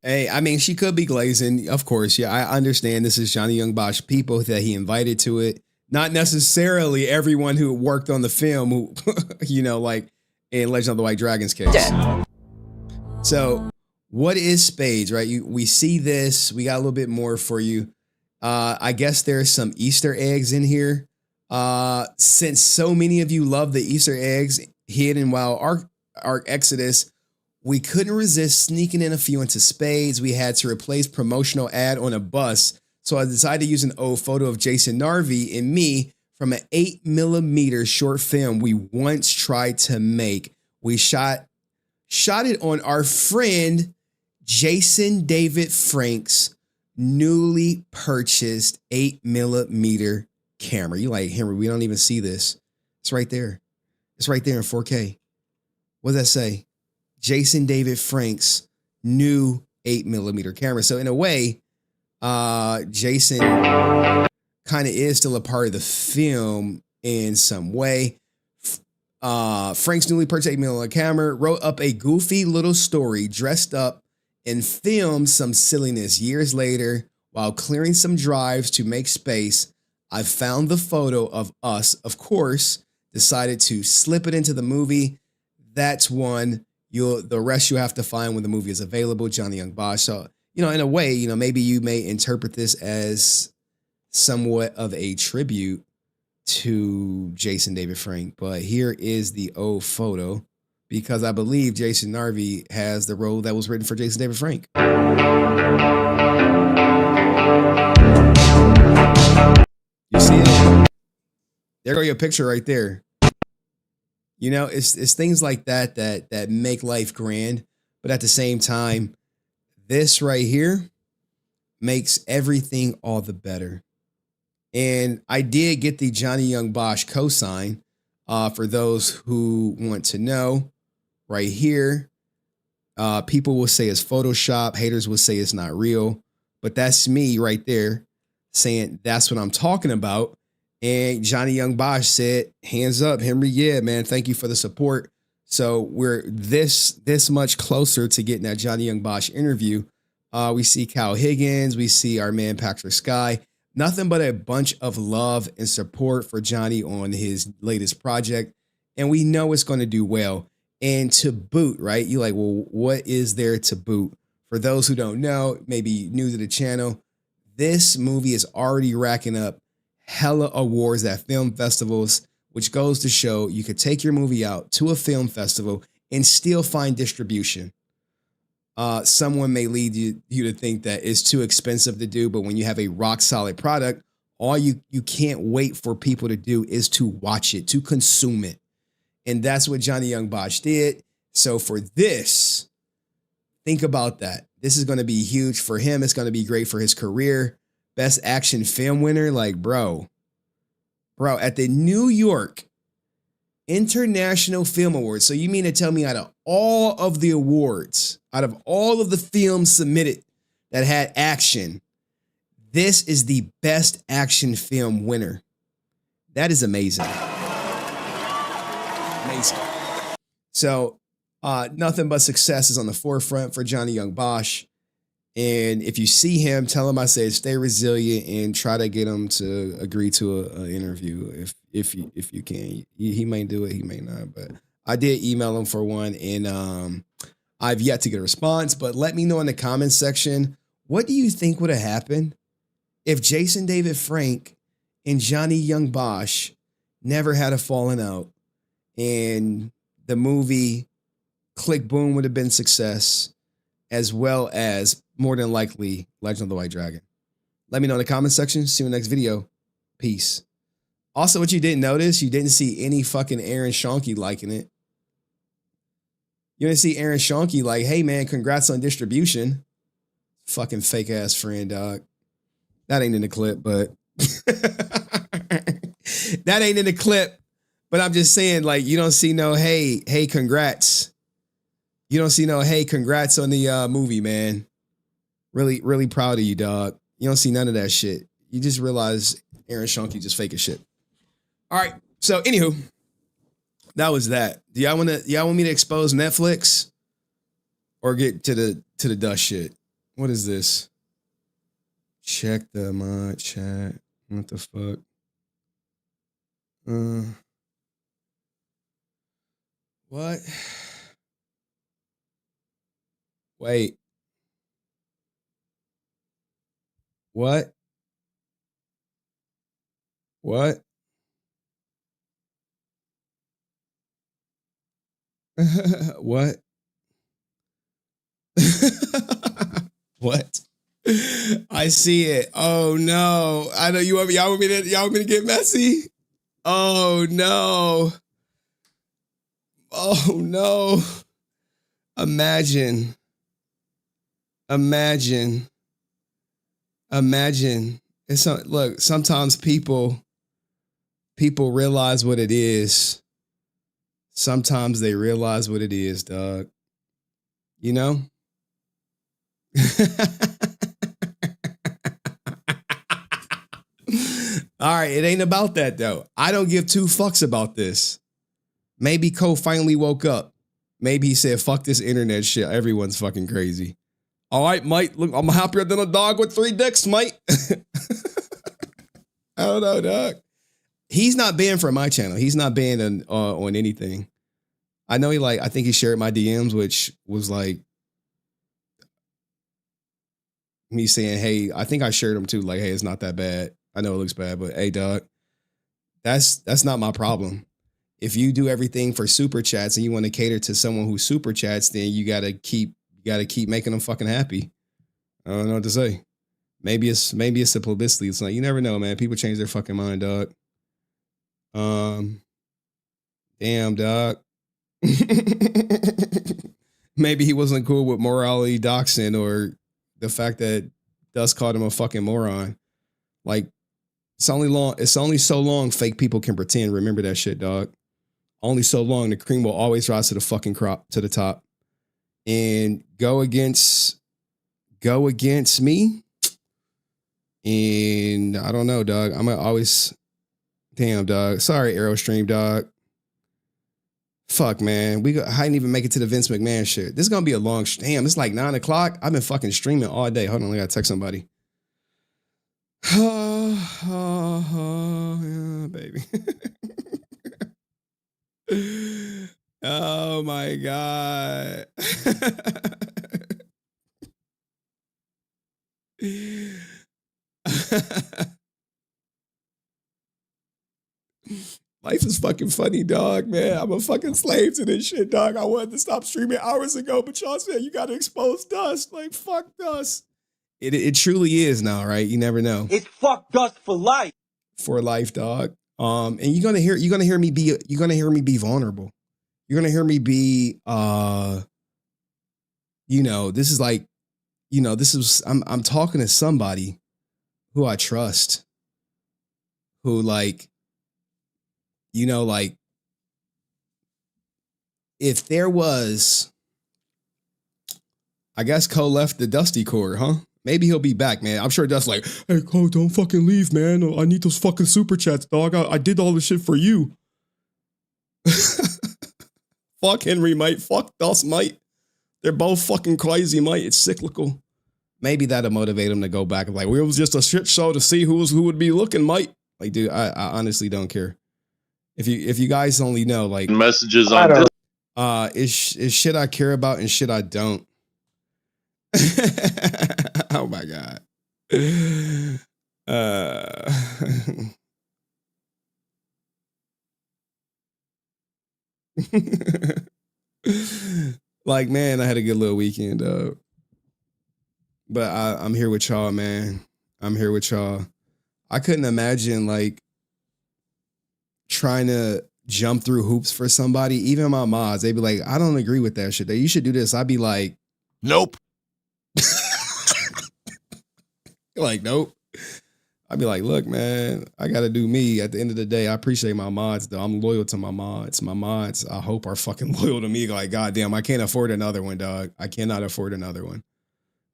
Speaker 1: Hey, I mean, she could be glazing, of course. Yeah, I understand this is Johnny Young Bosch people that he invited to it. Not necessarily everyone who worked on the film who, like in Legend of the White Dragon's case. So what is Spades, right? We see this. We got a little bit more for you. I guess there's some Easter eggs in here. Since so many of you love the Easter eggs hidden while our Exodus, we couldn't resist sneaking in a few into Spades. We had to replace promotional ad on a bus. So I decided to use an old photo of Jason Narvi and me from an 8mm short film we once tried to make. We shot it on our friend Jason David Frank's newly purchased 8mm camera. You like, Henry, we don't even see this. It's right there. It's right there in 4K. What does that say? Jason David Frank's new 8mm camera. So in a way, Jason kind of is still a part of the film in some way. Frank's newly purchased 8mm camera wrote up a goofy little story, dressed up and filmed some silliness. Years later, while clearing some drives to make space, I found the photo of us, of course, decided to slip it into the movie. That's one. The rest you have to find when the movie is available. Johnny Young Bosh. So, in a way, maybe you may interpret this as somewhat of a tribute to Jason David Frank. But here is the old photo, because I believe Jason Narvi has the role that was written for Jason David Frank. You see it? There go your picture right there. It's things like that make life grand, but at the same time, this right here makes everything all the better. And I did get the Johnny Young Bosh cosign. For those who want to know, right here, people will say it's Photoshop. Haters will say it's not real, but that's me right there saying that's what I'm talking about. And Johnny Young Bosh said, hands up, Henry. Yeah, man. Thank you for the support. So we're this much closer to getting that Johnny Young Bosh interview. We see Cal Higgins. We see our man, Patrick Sky. Nothing but a bunch of love and support for Johnny on his latest project. And we know it's going to do well. And to boot, right? You're like, well, what is there to boot? For those who don't know, maybe new to the channel, this movie is already racking up hella awards at film festivals, which goes to show you could take your movie out to a film festival and still find distribution. Someone may lead you to think that it's too expensive to do, but when you have a rock solid product, all you can't wait for people to do is to watch it, to consume it. And that's what Johnny Young Bosh did. So for this, think about that. This is going to be huge for him. It's going to be great for his career. Best action film winner, like, bro, at the New York International Film Awards. So you mean to tell me out of all of the awards, out of all of the films submitted that had action, this is the best action film winner? That is amazing. Amazing. So nothing but success is on the forefront for Johnny Young Bosh. And if you see him, tell him I said stay resilient and try to get him to agree to an interview if you can. He may do it, he may not. But I did email him for one, and I've yet to get a response. But let me know in the comments section, what do you think would have happened if Jason David Frank and Johnny Young Bosh never had a falling out, and the movie Click Boom would have been success, as well as more than likely Legend of the White Dragon? Let me know in the comment section. See you in the next video. Peace. Also, what you didn't notice, you didn't see any fucking Aaron Shonky liking it. You didn't see Aaron Shonky like, hey man, congrats on distribution. Fucking fake ass friend, dog. That ain't in the clip, but that ain't in the clip. But I'm just saying, like, you don't see no, hey, congrats. You don't see no, hey, congrats on the movie, man. Really, really proud of you, dog. You don't see none of that shit. You just realize Aaron Shonky just faking shit. All right. So, anywho, that was that. Do y'all want me to expose Netflix or get to the dust shit? What is this? Check the mod chat. What the fuck? What? Wait. What? What? What? What? I see it. Oh no. I know y'all want me to get messy? Oh no. Oh no. Imagine. It's look, sometimes people realize what it is. Sometimes they realize what it is, dog. You know? All right, it ain't about that though. I don't give two fucks about this. Maybe Cole finally woke up. Maybe he said, fuck this internet shit. Everyone's fucking crazy. All right, mate. Look, I'm happier than a dog with 3 dicks, mate. I don't know, dog. He's not banned from my channel. He's not banned on anything. I know I think he shared my DMs, which was like me saying, hey, I think I shared them too. Like, hey, it's not that bad. I know it looks bad, but hey, dog, that's not my problem. If you do everything for super chats and you want to cater to someone who super chats, then you gotta keep making them fucking happy. I don't know what to say. Maybe it's the publicity. It's like, you never know, man. People change their fucking mind, dog. Damn, dog. Maybe he wasn't cool with morality doxing or the fact that Dust called him a fucking moron. Like, it's only so long fake people can pretend. Remember that shit, dog. Only so long the cream will always rise to the fucking to the top. And go against me. And I don't know, dog. I'm gonna always, damn, dog. Sorry, Aerostream, dog. Fuck, man. I didn't even make it to the Vince McMahon shit. This is gonna be a long. Damn, it's like 9 o'clock. I've been fucking streaming all day. Hold on, I gotta text somebody. Yeah, baby. Oh my god. Life is fucking funny, dog, man. I'm a fucking slave to this shit, dog. I wanted to stop streaming hours ago, but y'all said you gotta expose Dust. Like, fuck Dust. It truly is now, right? You never know.
Speaker 2: It's fuck Dust for life.
Speaker 1: For life, dog. And you're gonna hear me be vulnerable. You're gonna hear me be this is like, I'm talking to somebody who I trust, who if there was, I guess Cole left the Dusty Core, huh? Maybe he'll be back, man. I'm sure Dust's like, hey, Cole, don't fucking leave, man. I need those fucking super chats, dog. I did all this shit for you. Fuck Henry, mate. Fuck Dust, mate. They're both fucking crazy, mate. It's cyclical. Maybe that'll motivate him to go back and like, well, it was just a shit show to see who would be looking, mate. Like, dude, I honestly don't care. If you guys only know, like,
Speaker 5: messages on this.
Speaker 1: Is shit I care about and shit I don't. Oh my god. Like, man, I had a good little weekend, but I'm here with y'all, man. I'm here with y'all. I couldn't imagine like trying to jump through hoops for somebody. Even my mods, they'd be like, I don't agree with that shit. You should do this. I'd be like, nope. Like, nope. I'd be like, look, man, I got to do me. At the end of the day, I appreciate my mods, though. I'm loyal to my mods. My mods, I hope, are fucking loyal to me. Like, goddamn, I can't afford another one, dog. I cannot afford another one.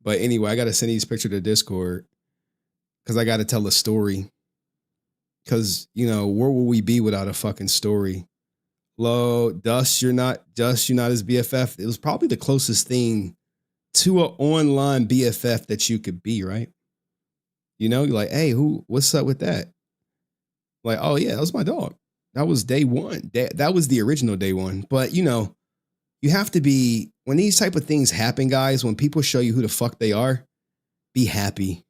Speaker 1: But anyway, I got to send these pictures to Discord because I got to tell a story. Because, where will we be without a fucking story? Dust, you're not his BFF. It was probably the closest thing to an online BFF that you could be, right? You're like, hey, what's up with that? Like, oh yeah, that was my dog. That was day one. That was the original day one. But you know, you have to be, when these type of things happen, guys, when people show you who the fuck they are, be happy.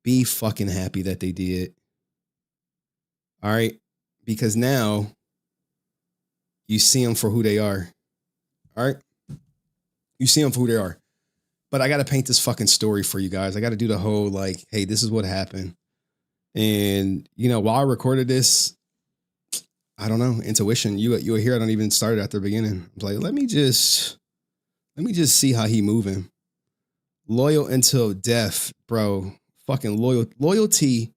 Speaker 1: Be fucking happy that they did. All right. Because now you see them for who they are. All right. You see them for who they are. But I got to paint this fucking story for you guys. I got to do the whole like, hey, this is what happened. And, you know, while I recorded this, I don't know, intuition. You'll hear I don't even start at the beginning. I was like, let me just see how he moving. Loyal until death, bro. Fucking loyalty.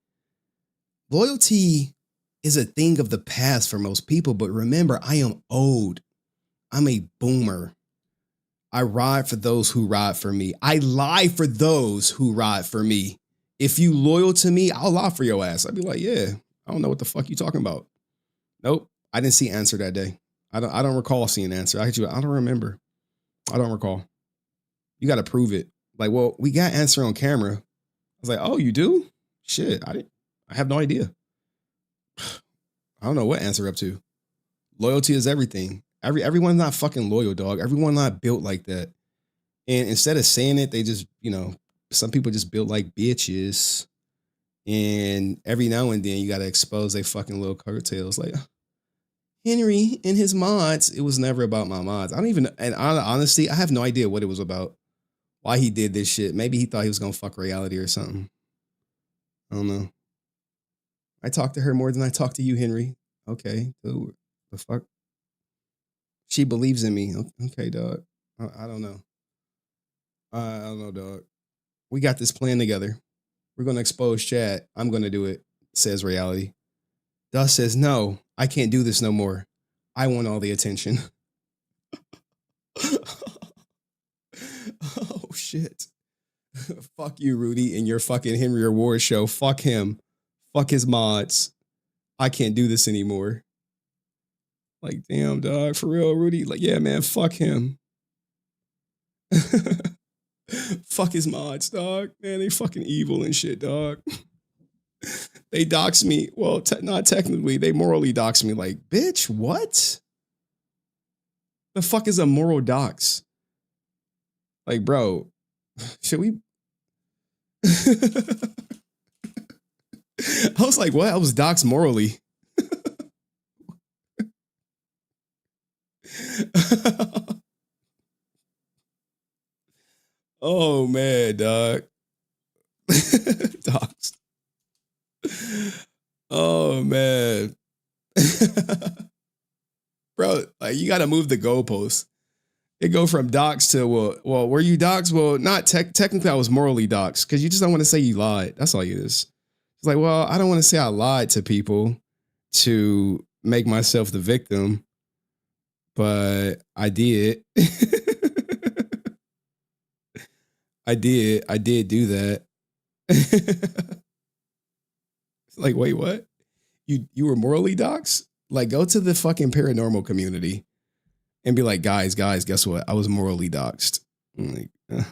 Speaker 1: Loyalty is a thing of the past for most people. But remember, I am old. I'm a boomer. I ride for those who ride for me. I lie for those who ride for me. If you loyal to me, I'll lie for your ass. I'd be like, yeah, I don't know what the fuck you talking about. Nope. I didn't see Answer that day. I don't recall seeing Answer. I don't remember. I don't recall. You got to prove it. Like, well, we got Answer on camera. I was like, oh, you do? Shit. I have no idea. I don't know what Answer up to. Loyalty is everything. Everyone's not fucking loyal, dog. Everyone not built like that. And instead of saying it, they just, you know, some people just built like bitches. And every now and then you got to expose their fucking little coattails. Like, Henry and his mods, it was never about my mods. I don't even, and honestly, I have no idea what it was about. Why he did this shit. Maybe he thought he was going to fuck reality or something. I don't know. I talked to her more than I talked to you, Henry. Okay. So the fuck? She believes in me. Okay, dog. I don't know. I don't know, dog. We got this plan together. We're going to expose Chad. I'm going to do it, says reality. Dust says, no, I can't do this no more. I want all the attention. Oh, shit. Fuck you, Rudy, and your fucking Henry Award show. Fuck him. Fuck his mods. I can't do this anymore. Like, damn, dog. For real, Rudy. Like, yeah, man, fuck him. Fuck his mods, dog. Man, they fucking evil and shit, dog. They dox me. Well, not technically. They morally dox me. Like, bitch, what? The fuck is a moral dox? Like, bro, should we? I was like, what? I was doxed morally. Oh, man, dog. Doxed. Oh, man. Bro, like, you got to move the goalposts. It go from dox to, well, were you doxed? Well, not technically I was morally doxed because you just don't want to say you lied. That's all it is. It's like, well, I don't want to say I lied to people to make myself the victim, but I did. I did do that. Like, wait, what? You were morally doxed? Like, go to the fucking paranormal community and be like, guys, guess what? I was morally doxed. I'm like, they're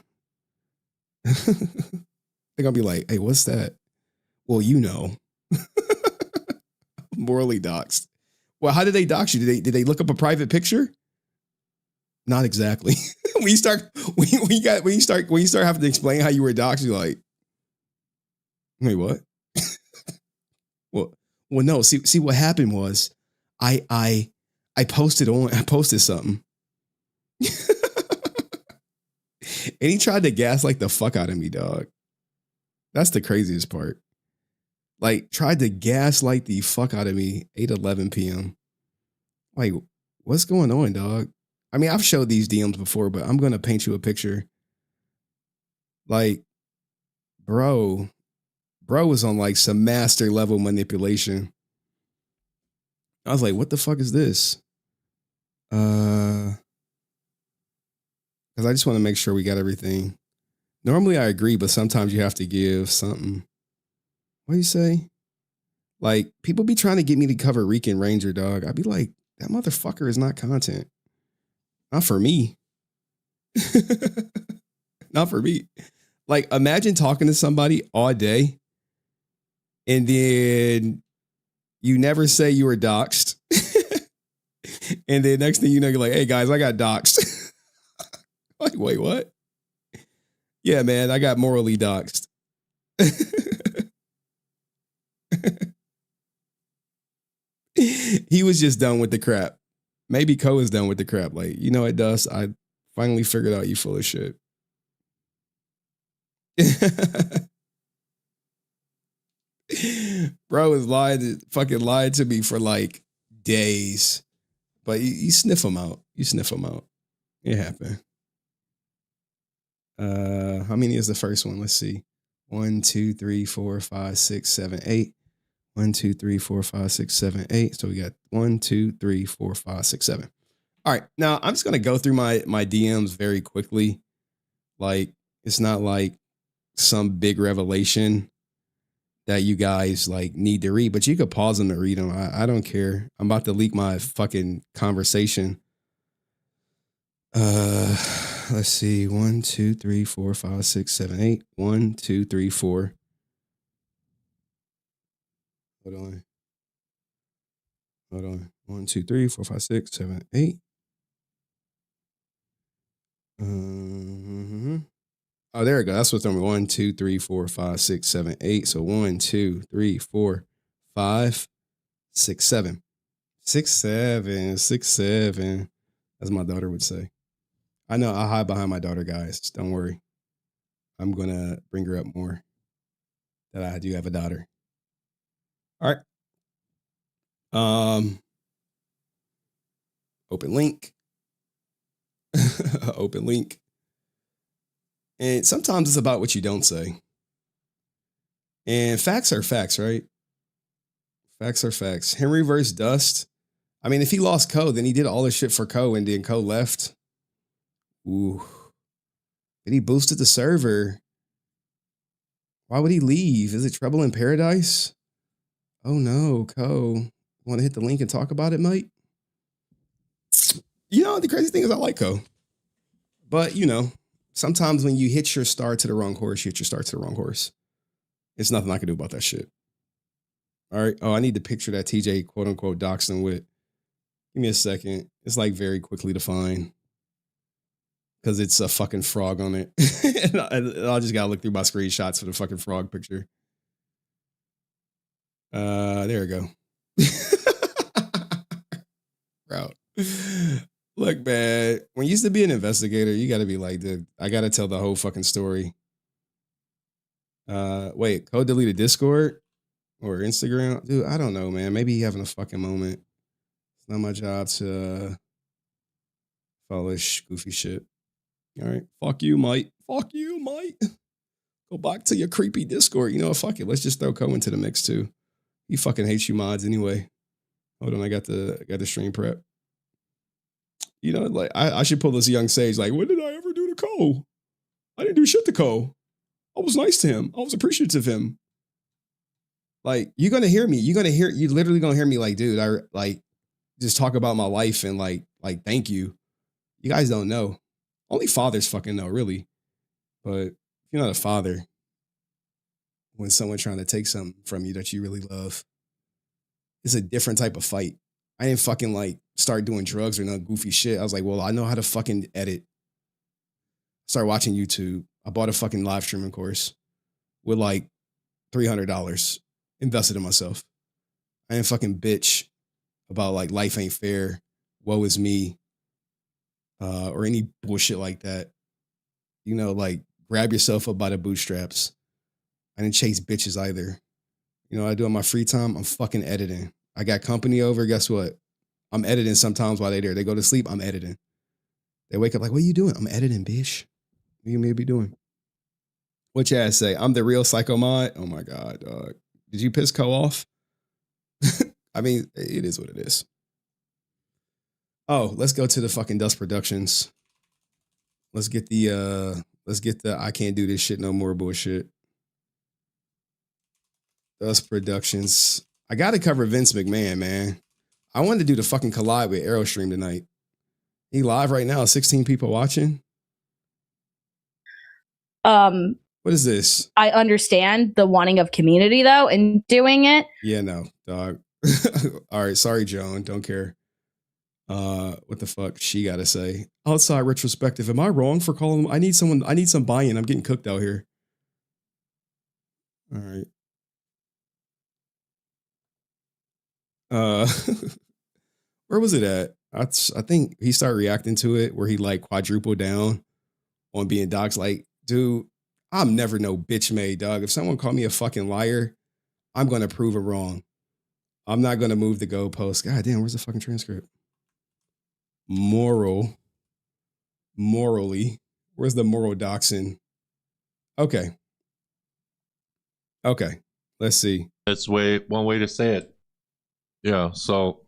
Speaker 1: gonna be like, hey, what's that? Well, you know. Morally doxed. Well, how did they dox you? Did they look up a private picture? Not exactly. when you start having to explain how you were doxed, you're like, wait, what? Well, no. See, what happened was, I posted something, and he tried to gaslight the fuck out of me, dog. That's the craziest part. Like, tried to gaslight the fuck out of me. 8:11 p.m. Like, what's going on, dog? I mean, I've showed these DMs before, but I'm gonna paint you a picture. Like, bro was on like some master level manipulation. I was like, what the fuck is this? Because I just want to make sure we got everything. Normally I agree, but sometimes you have to give something. What do you say? Like, people be trying to get me to cover Rican Ranger, dog. I'd be like, that motherfucker is not content. Not for me. Not for me. Like, imagine talking to somebody all day and then You never say you were doxxed. And then next thing you know, you're like, hey guys, I got doxxed. Like, wait, what? Yeah, man, I got morally doxxed. He was just done with the crap. Maybe Ko is done with the crap. Like, you know what, Dust? I finally figured out you full of shit. Bro is fucking lied to me for like days. But you sniff them out. You sniff them out. It happened. How many is the first one? Let's see. 1, 2, 3, 4, 5, 6, 7, 8. 1, 2, 3, 4, 5, 6, 7, 8. So we got 1, 2, 3, 4, 5, 6, 7. All right. Now I'm just gonna go through my DMs very quickly. Like, it's not like some big revelation that you guys like need to read, but you could pause them to read them. I don't care. I'm about to leak my fucking conversation. Let's see. 1, 2, 3, 4, 5, 6, 7, 8. 1, 2, 3, 4. Hold on. 1, 2, 3, 4, 5, 6, 7, 8. Oh, there we go. That's what's number 1, 2, 3, 4, 5, 6, 7, 8. So 1, 2, 3, 4, 5, 6, 7. 6, 7, 6, 7. As my daughter would say. I know I hide behind my daughter, guys. Don't worry. I'm gonna bring her up more. That I do have a daughter. All right. Open link. Open link. And sometimes it's about what you don't say. And facts are facts, right? Facts are facts. Henryverse Dust. I mean, if he lost Ko, then he did all this shit for Ko and then Ko left. Ooh. Then he boosted the server. Why would he leave? Is it trouble in paradise? Oh no, Ko. Want to hit the link and talk about it, mate? You know, the crazy thing is I like Ko. But, you know, sometimes when you hit your star to the wrong horse, you hit your star to the wrong horse. It's nothing I can do about that shit. All right. Oh, I need the picture that TJ quote unquote doxed him with. Give me a second. It's like very quickly to find. Because it's a fucking frog on it. And I just gotta look through my screenshots for the fucking frog picture. There we go. Bro. Look, man, when you used to be an investigator, you gotta be like, dude, I gotta tell the whole fucking story. Wait, Ko deleted Discord or Instagram? Dude, I don't know, man. Maybe he having a fucking moment. It's not my job to follow this goofy shit. All right. Fuck you, mate. Fuck you, mate. Go back to your creepy Discord. You know what? Fuck it. Let's just throw Ko into the mix too. He fucking hates you mods anyway. Hold on, I got the stream prep. You know, like I should pull this young sage. Like, what did I ever do to Ko? I didn't do shit to Ko. I was nice to him. I was appreciative of him. Like, you're gonna hear me. You literally gonna hear me like, dude, I like just talk about my life and like thank you. You guys don't know. Only fathers fucking know, really. But if you're not a father, when someone trying to take something from you that you really love, it's a different type of fight. I didn't fucking like start doing drugs or no goofy shit. I was like, well, I know how to fucking edit. Start watching YouTube. I bought a fucking live streaming course with like $300 invested in myself. I didn't fucking bitch about like life ain't fair, woe is me, or any bullshit like that. You know, like grab yourself up by the bootstraps. I didn't chase bitches either. You know what I do in my free time? I'm fucking editing. I got company over. Guess what? I'm editing sometimes while they're there. They go to sleep. I'm editing. They wake up like, what are you doing? I'm editing, bitch. What you may be doing? What you ass say? I'm the real psycho mod. Oh my God, dog. Did you piss Ko off? I mean, it is what it is. Oh, let's go to the fucking Dust Productions. Let's get the I can't do this shit no more bullshit. Dust Productions. I gotta cover Vince McMahon, man. I wanted to do the fucking collide with Aerostream tonight. He live right now, 16 people watching.
Speaker 5: What
Speaker 1: is this?
Speaker 5: I understand the wanting of community though, and doing it.
Speaker 1: Yeah, no, dog. All right, sorry, Joan. Don't care. What the fuck she gotta say? Outside retrospective, am I wrong for calling? I need some buy-in. I'm getting cooked out here. All right. Where was it at? I think he started reacting to it where he like quadrupled down on being doxxed. Like, dude, I'm never no bitch made, dog. If someone called me a fucking liar, I'm gonna prove it wrong. I'm not gonna move the goalpost. God damn, where's the fucking transcript? Morally. Where's the moral doxing? Okay. Let's see.
Speaker 5: That's one way to say it. Yeah. So,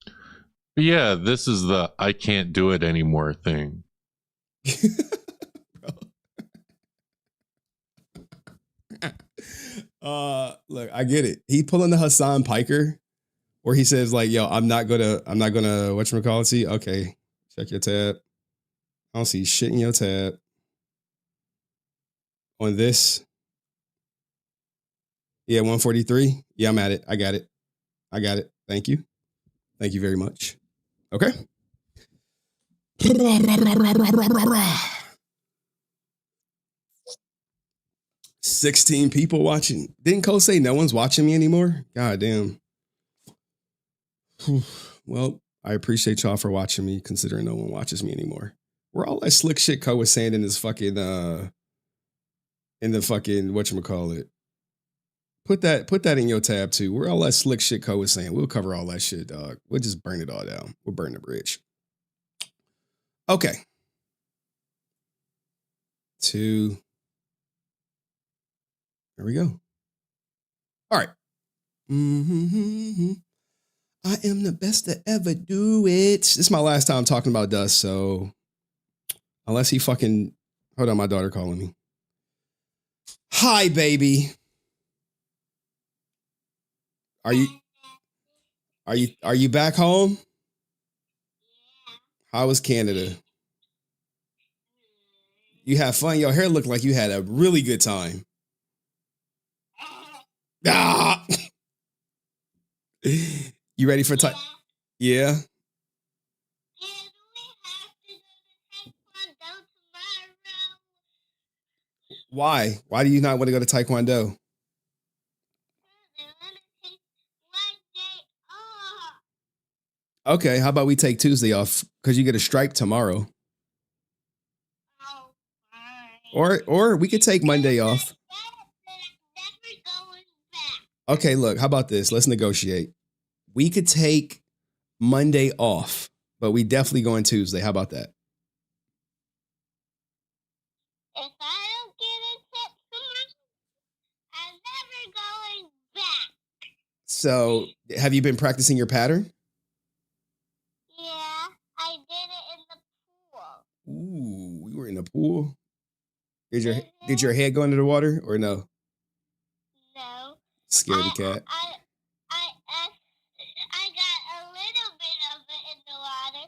Speaker 5: but yeah, this is the I can't do it anymore thing.
Speaker 1: Look, I get it. He pulling the Hassan Piker where he says like, yo, I'm not gonna whatchamacallit see. Okay, check your tab. I don't see shit in your tab. On this. Yeah, 143. Yeah, I'm at it. I got it. Thank you. Thank you very much. Okay. 16 people watching. Didn't Cole say no one's watching me anymore? God damn. Well, I appreciate y'all for watching me, considering no one watches me anymore. We're all that slick shit Cole was saying in this fucking in the fucking whatchamacallit. Put that in your tab too. We're all that slick shit Cole was saying. We'll cover all that shit, dog. We'll just burn it all down. We'll burn the bridge. Okay. 2. There we go. All right. I am the best to ever do it. This is my last time talking about dust, so unless he fucking hold on, my daughter calling me. Hi, baby. Are you back home? How was Canada? You had fun? Your hair looked like you had a really good time. Ah! You ready for time? Yeah. Why? Why do you not want to go to Taekwondo? Okay, how about we take Tuesday off because you get a strike tomorrow. Or we could take Monday off. Okay, look, how about this? Let's negotiate. We could take Monday off, but we definitely go on Tuesday. How about that? If I don't get a tip tomorrow, I'm never going back. So, have you been practicing your pattern? Yeah, I did it in the pool. Ooh, you were in the pool? Did your head go into the water or no? No. Scaredy cat. I got a little bit of it in the water.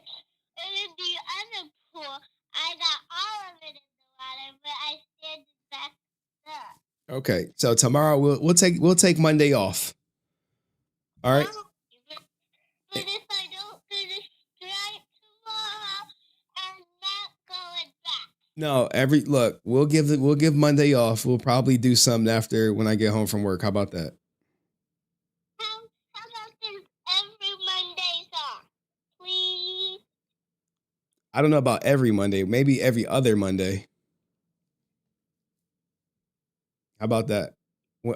Speaker 1: And in the other pool, I got all of it in the water, but I stand back up. Okay, so tomorrow we'll take Monday off. All right. But if I don't finish strike tomorrow, I'm not going back. No, we'll give Monday off. We'll probably do something after when I get home from work. How about that? How about every Monday's off, please? I don't know about every Monday. Maybe every other Monday. How about that?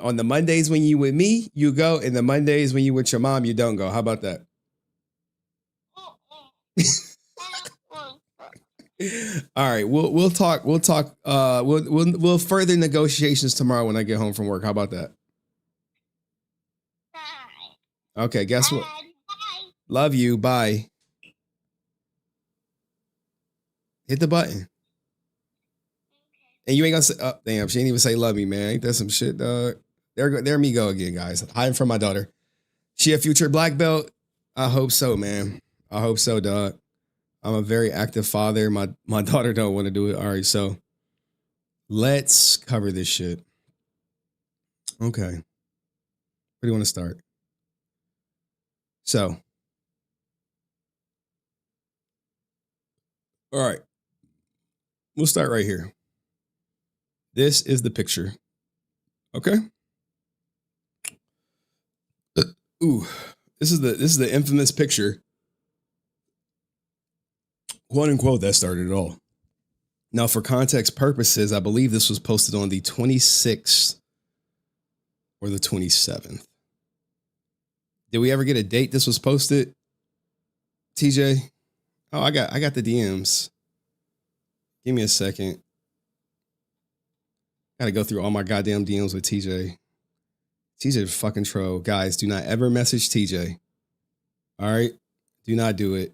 Speaker 1: On the Mondays when you with me, you go, and the Mondays when you with your mom, you don't go. How about that? All right, we'll talk. We'll further negotiations tomorrow when I get home from work. How about that? Okay, guess what? Love you. Bye. Hit the button. And you ain't gonna say, oh, damn, she ain't even say love me, man. Ain't that some shit, dog? There me go again, guys. Hiding from my daughter. She a future black belt? I hope so, man. I hope so, dog. I'm a very active father. My daughter don't want to do it. All right, so let's cover this shit. Okay. Where do you want to start? So, all right, we'll start right here. This is the picture. Okay. Ooh, this is the infamous picture, quote unquote, that started it all. Now, for context purposes, I believe this was posted on the 26th or the 27th. Did we ever get a date this was posted? TJ? Oh, I got the DMs. Give me a second. Gotta go through all my goddamn DMs with TJ. TJ is fucking troll. Guys, do not ever message TJ. All right? Do not do it.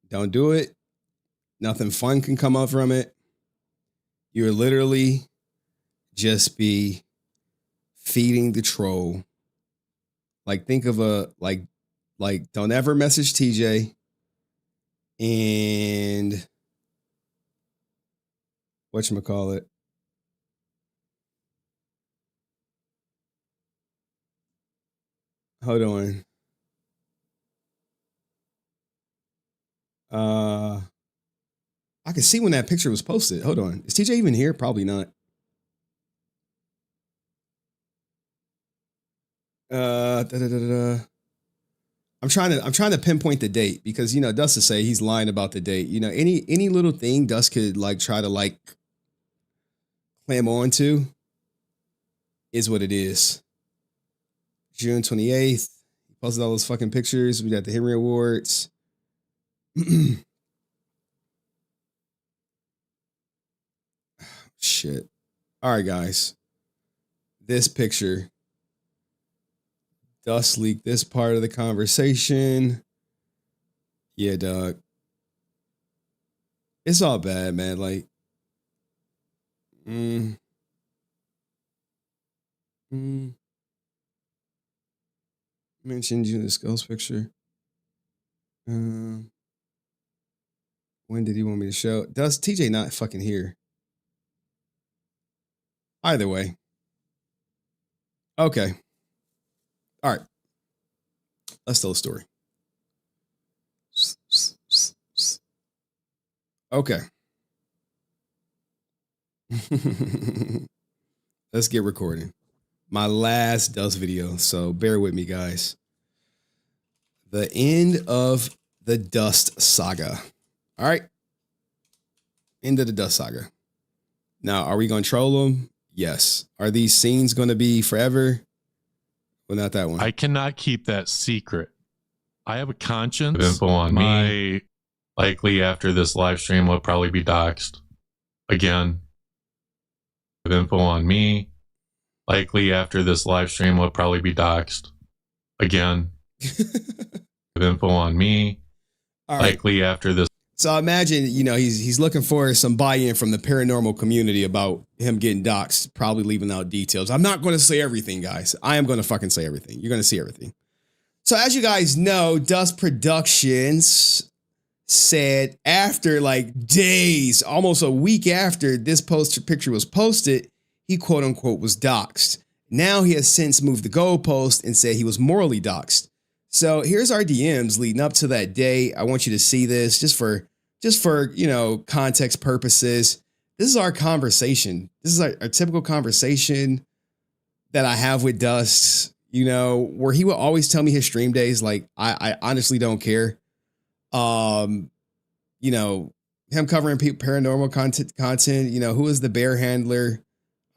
Speaker 1: Don't do it. Nothing fun can come up from it. You're literally just be feeding the troll. Like, think of like don't ever message TJ. And whatchamacallit? Hold on. I can see when that picture was posted. Hold on. Is TJ even here? Probably not. I'm trying to pinpoint the date because, you know, Dust to say he's lying about the date. You know, any little thing Dust could like try to like clam on to is what it is. June 28th. He posted all those fucking pictures. We got the Henry Awards. Shit. All right, guys. This picture. Dust leaked this part of the conversation. Yeah, dog. It's all bad, man. Like, mentioned you in this ghost picture. When did he want me to show? Does TJ not fucking here? Either way. Okay. All right. Let's tell the story. Okay. Let's get recording. My last Dust video, so bear with me, guys. The end of the Dust saga. All right. End of the Dust saga. Now, are we going to troll them? Yes. Are these scenes going to be forever? Well, not that one.
Speaker 5: I cannot keep that secret. I have a conscience. Info on me. Likely after this live stream will probably be doxxed. Again. Info on me. Likely after this live stream will probably be doxxed. Again. Info on me. All right. Likely after this.
Speaker 1: So imagine, you know, he's looking for some buy-in from the paranormal community about him getting doxxed, probably leaving out details. I'm not going to say everything, guys. I am going to fucking say everything. You're going to see everything. So as you guys know, Dust Productions said after like days, almost a week after this picture was posted, he quote unquote was doxxed. Now he has since moved the goalpost and said he was morally doxxed. So here's our DMs leading up to that day. I want you to see this just for, you know, context purposes. This is our conversation. This is our typical conversation that I have with Dust, you know, where he will always tell me his stream days. Like, I honestly don't care. You know, him covering paranormal content, you know, who is the bear handler?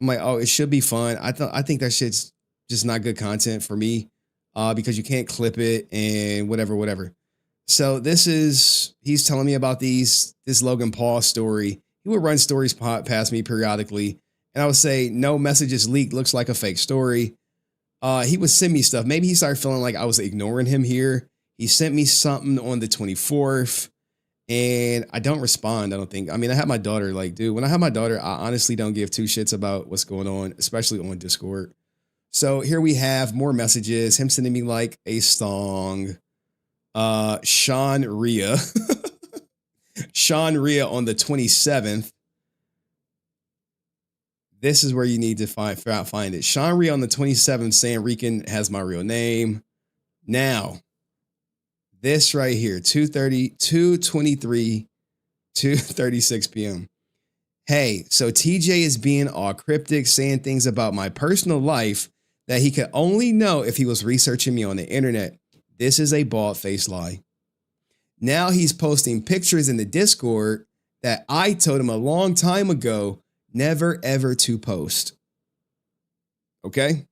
Speaker 1: I'm like, oh, it should be fun. I think that shit's just not good content for me. Because you can't clip it and whatever. So he's telling me about this Logan Paul story. He would run stories past me periodically. And I would say, no messages leaked, looks like a fake story. He would send me stuff. Maybe he started feeling like I was ignoring him here. He sent me something on the 24th and I don't respond. I don't think. I mean, I have my daughter. Like, dude, when I have my daughter, I honestly don't give two shits about what's going on, especially on Discord. So here we have more messages. Him sending me like a song. Sean Rhea. Sean Rhea on the 27th. This is where you need to find it. Sean Rhea on the 27th saying Rican has my real name. Now, This right here, 2:23, 2:36 p.m. Hey, so TJ is being all cryptic, saying things about my personal life that he could only know if he was researching me on the internet. This is a bald-faced lie. Now he's posting pictures in the Discord that I told him a long time ago never ever to post. Okay?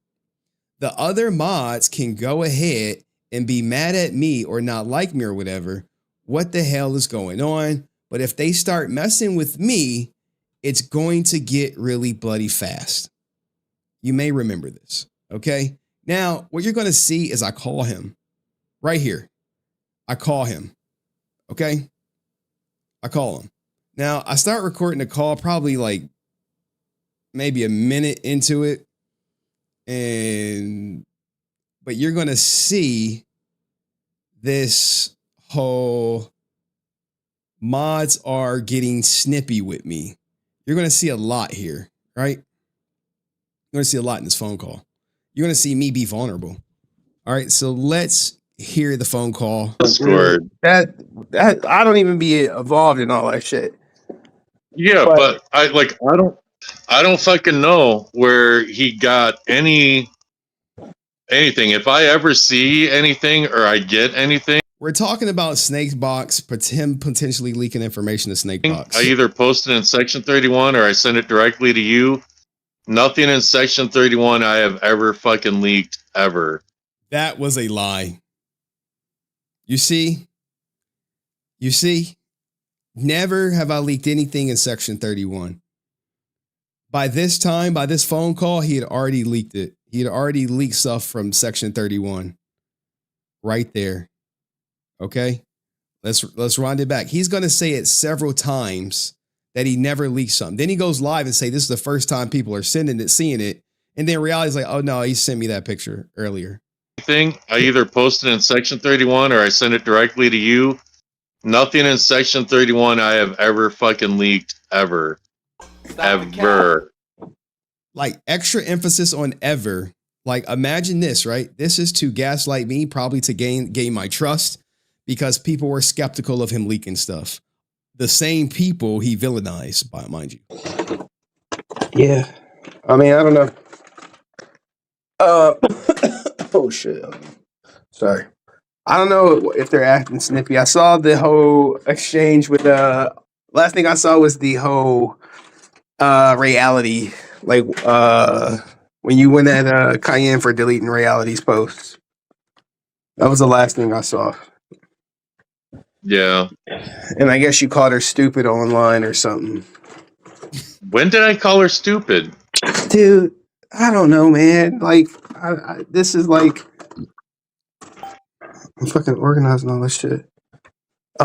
Speaker 1: The other mods can go ahead and be mad at me or not like me or whatever. What the hell is going on? But if they start messing with me, it's going to get really bloody fast. You may remember this. Okay? Now, what you're going to see is I call him right here. I call him. Okay? I call him. Now, I start recording the call probably like maybe a minute into it. But you're going to see this whole mods are getting snippy with me. You're going to see a lot here, right? You're going to see a lot in this phone call. You're going to see me be vulnerable. All right, so let's hear the phone call.
Speaker 5: Discord.
Speaker 6: That I don't even be involved in all that shit.
Speaker 5: Yeah, but I don't fucking know where he got anything. If I ever see anything or I get anything,
Speaker 1: we're talking about Snakebox, him potentially leaking information to Snakebox.
Speaker 5: I either post it in Section 31 or I send it directly to you. Nothing in Section 31 I have ever fucking leaked ever.
Speaker 1: That was a lie. You see? Never have I leaked anything in Section 31. By this time, by this phone call, he had already leaked it. He had already leaked stuff from Section 31. Right there. Okay? Let's round it back. He's going to say it several times that he never leaked something. Then he goes live and say, this is the first time people are seeing it. And then reality is like, oh no, he sent me that picture earlier.
Speaker 5: I either post it in Section 31 or I send it directly to you. Nothing in Section 31 I have ever fucking leaked ever. Ever.
Speaker 1: Like extra emphasis on ever. Like imagine this, right? This is to gaslight me, probably to gain my trust because people were skeptical of him leaking stuff. The same people he villainized, by mind you.
Speaker 6: Yeah. I mean, I don't know. Oh shit. Sorry. I don't know if they're acting snippy. I saw the whole exchange with last thing I saw was the whole reality. Like when you went at Cayenne for deleting reality's posts. That was the last thing I saw.
Speaker 5: Yeah.
Speaker 6: And I guess you called her stupid online or something.
Speaker 5: When did I call her stupid?
Speaker 6: Dude, I don't know, man. Like, this is like... I'm fucking organizing all this shit.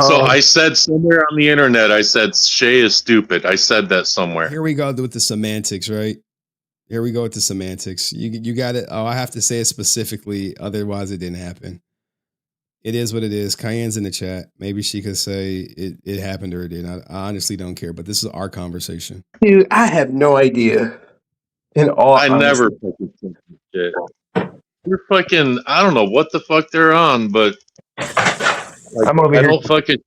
Speaker 5: So I said somewhere on the internet, I said Shay is stupid. I said that somewhere.
Speaker 1: Here we go with the semantics, right? Here we go with the semantics. You got it. Oh, I have to say it specifically. Otherwise, it didn't happen. It is what it is. Cayenne's in the chat. Maybe she could say it happened or it didn't. I honestly don't care, but this is our conversation.
Speaker 6: Dude, I have no idea.
Speaker 5: I never fucking think of shit. They're fucking, I don't know what the fuck they're on, but like,
Speaker 6: I'm over here
Speaker 5: fucking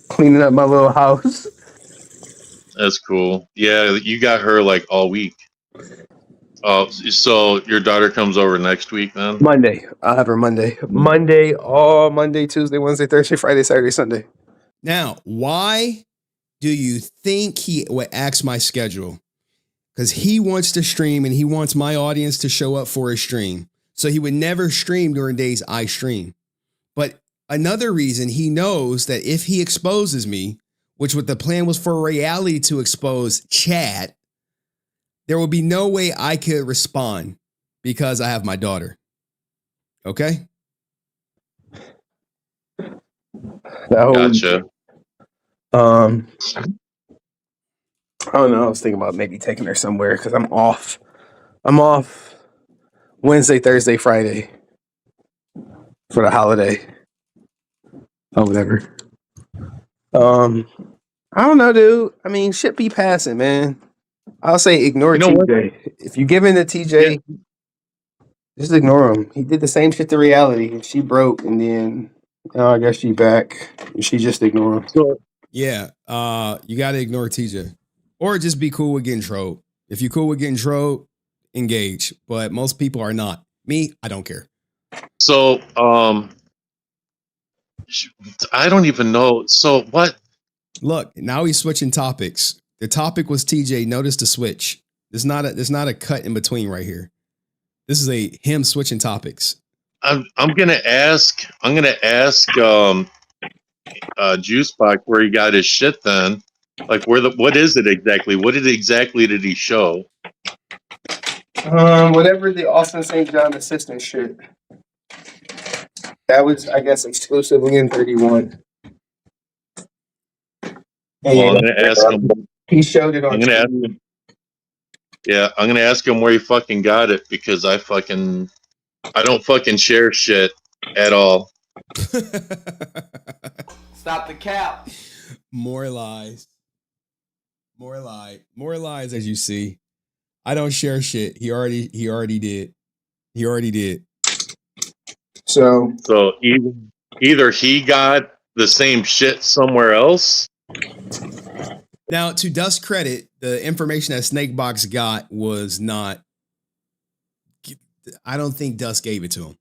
Speaker 6: cleaning up my little house.
Speaker 5: That's cool. Yeah, you got her like all week. Oh, so your daughter comes over next week then?
Speaker 6: Monday. I'll have her Monday. Monday, Tuesday, Wednesday, Thursday, Friday, Saturday, Sunday.
Speaker 1: Now, why do you think he would ask my schedule? Because he wants to stream and he wants my audience to show up for his stream. So he would never stream during days I stream. But another reason, he knows that if he exposes me, which what the plan was for reality to expose chat, there will be no way I could respond because I have my daughter. Okay?
Speaker 5: Gotcha.
Speaker 6: I don't know. I was thinking about maybe taking her somewhere because I'm off. I'm off Wednesday, Thursday, Friday for the holiday. Oh, whatever. I don't know, dude. I mean, shit be passing, man. I'll say ignore TJ. If you give in to TJ, just ignore him. He did the same shit to reality. She broke, and then Oh, I guess she back. She just ignoring.
Speaker 5: So
Speaker 1: Yeah, you got to ignore TJ, or just be cool with getting trolled. If you're cool with getting trolled, engage. But most people are not. Me, I don't care.
Speaker 5: So, I don't even know. So what?
Speaker 1: Look, now he's switching topics. The topic was TJ. Notice the switch. There's not a cut in between right here. This is a him switching topics.
Speaker 5: I'm gonna ask. Juicebox where he got his shit then. Like what is it exactly? What exactly did he show?
Speaker 6: Whatever the Austin St. John assistant shit. That was, I guess, exclusively in 31.
Speaker 5: Well, I'm gonna ask him.
Speaker 6: He showed it on.
Speaker 5: I'm gonna ask him. Yeah, I'm gonna ask him where he fucking got it because I don't fucking share shit at all.
Speaker 2: Stop the cap.
Speaker 1: More lies. More lies as you see. I don't share shit. He already did. He already did.
Speaker 6: So
Speaker 5: either he got the same shit somewhere else.
Speaker 1: Now, to Dust's credit, the information that Snakebox got was not. I don't think Dust gave it to him,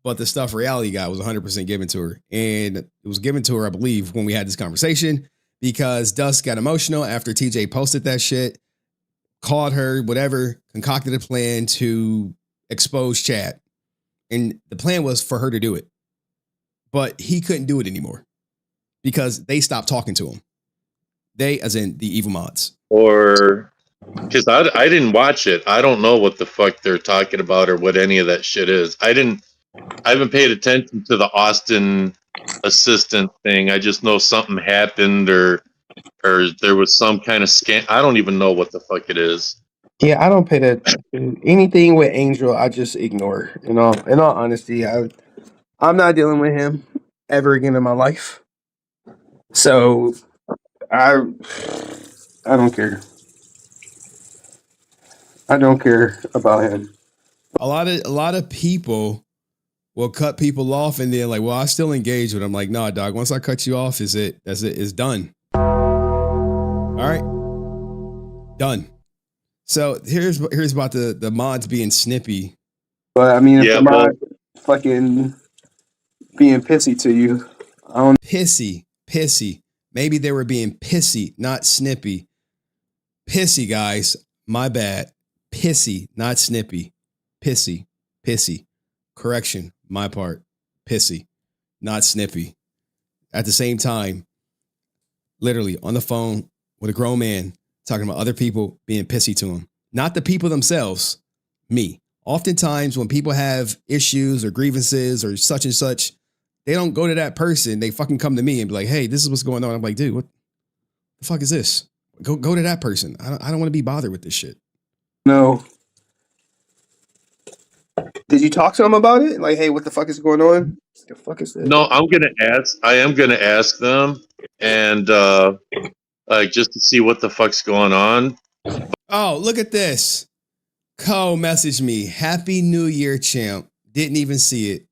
Speaker 1: but the stuff Reality got was 100% given to her, and it was given to her, I believe, when we had this conversation because Dust got emotional after TJ posted that shit, called her, whatever, concocted a plan to expose Chad, and the plan was for her to do it, but he couldn't do it anymore because they stopped talking to him. They, as in the evil mods.
Speaker 5: Or because I didn't watch it. I don't know what the fuck they're talking about or what any of that shit is. I haven't paid attention to the Austin assistant thing. I just know something happened or there was some kind of scam. I don't even know what the fuck it is.
Speaker 6: Yeah, I don't pay that. Anything with Angel, I just ignore. In all honesty, I'm not dealing with him ever again in my life. So I don't care. I don't care about him.
Speaker 1: A lot of people will cut people off and then like, well, I still engage with them. Like, nah, dog. Once I cut you off, it's done. All right, done. So here's about the mods being snippy.
Speaker 6: But I mean, if the mod fucking being pissy to you, I don't.
Speaker 1: Pissy. Maybe they were being pissy, not snippy. Pissy, guys. My bad. Pissy, not snippy. Pissy. Correction, my part. Pissy, not snippy. At the same time, literally on the phone with a grown man talking about other people being pissy to him. Not the people themselves, me. Oftentimes when people have issues or grievances or such and such, they don't go to that person. They fucking come to me and be like, hey, this is what's going on. I'm like, dude, what the fuck is this? Go to that person. I don't want to be bothered with this shit.
Speaker 6: No. Did you talk to him about it? Like, hey, what the fuck is going on? What the fuck is this?
Speaker 5: No, I am gonna ask them and like just to see what the fuck's going on.
Speaker 1: Oh, look at this. Co messaged me. Happy New Year, champ. Didn't even see it.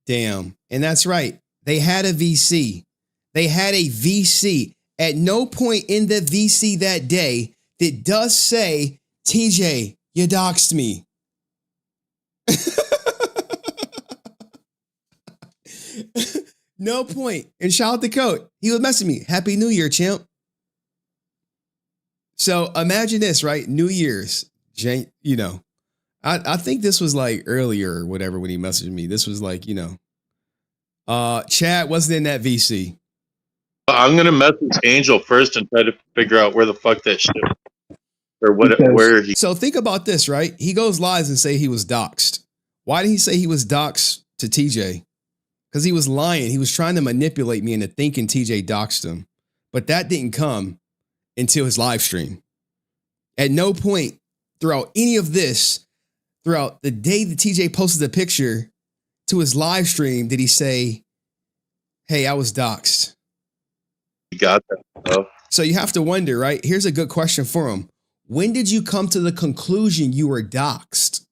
Speaker 1: Damn. And that's right. They had a VC. At no point in the VC that day did Dust say, TJ, you doxed me. No point. And shout out to Code. He was messaging me. Happy New Year, champ. So imagine this, right? New Year's. You know, I think this was like earlier or whatever when he messaged me. This was like, Chad wasn't in that VC.
Speaker 5: I'm gonna message Angel first and try to figure out where the fuck that shit or where he.
Speaker 1: So think about this, right? He goes live and say he was doxxed. Why did he say he was doxxed to TJ? Because he was lying. He was trying to manipulate me into thinking TJ doxed him. But that didn't come until his live stream. At no point throughout any of this, throughout the day that TJ posted the picture to his live stream, did he say, hey, I was doxed.
Speaker 5: You got that stuff.
Speaker 1: So you have to wonder, right? Here's a good question for him. When did you come to the conclusion you were doxed?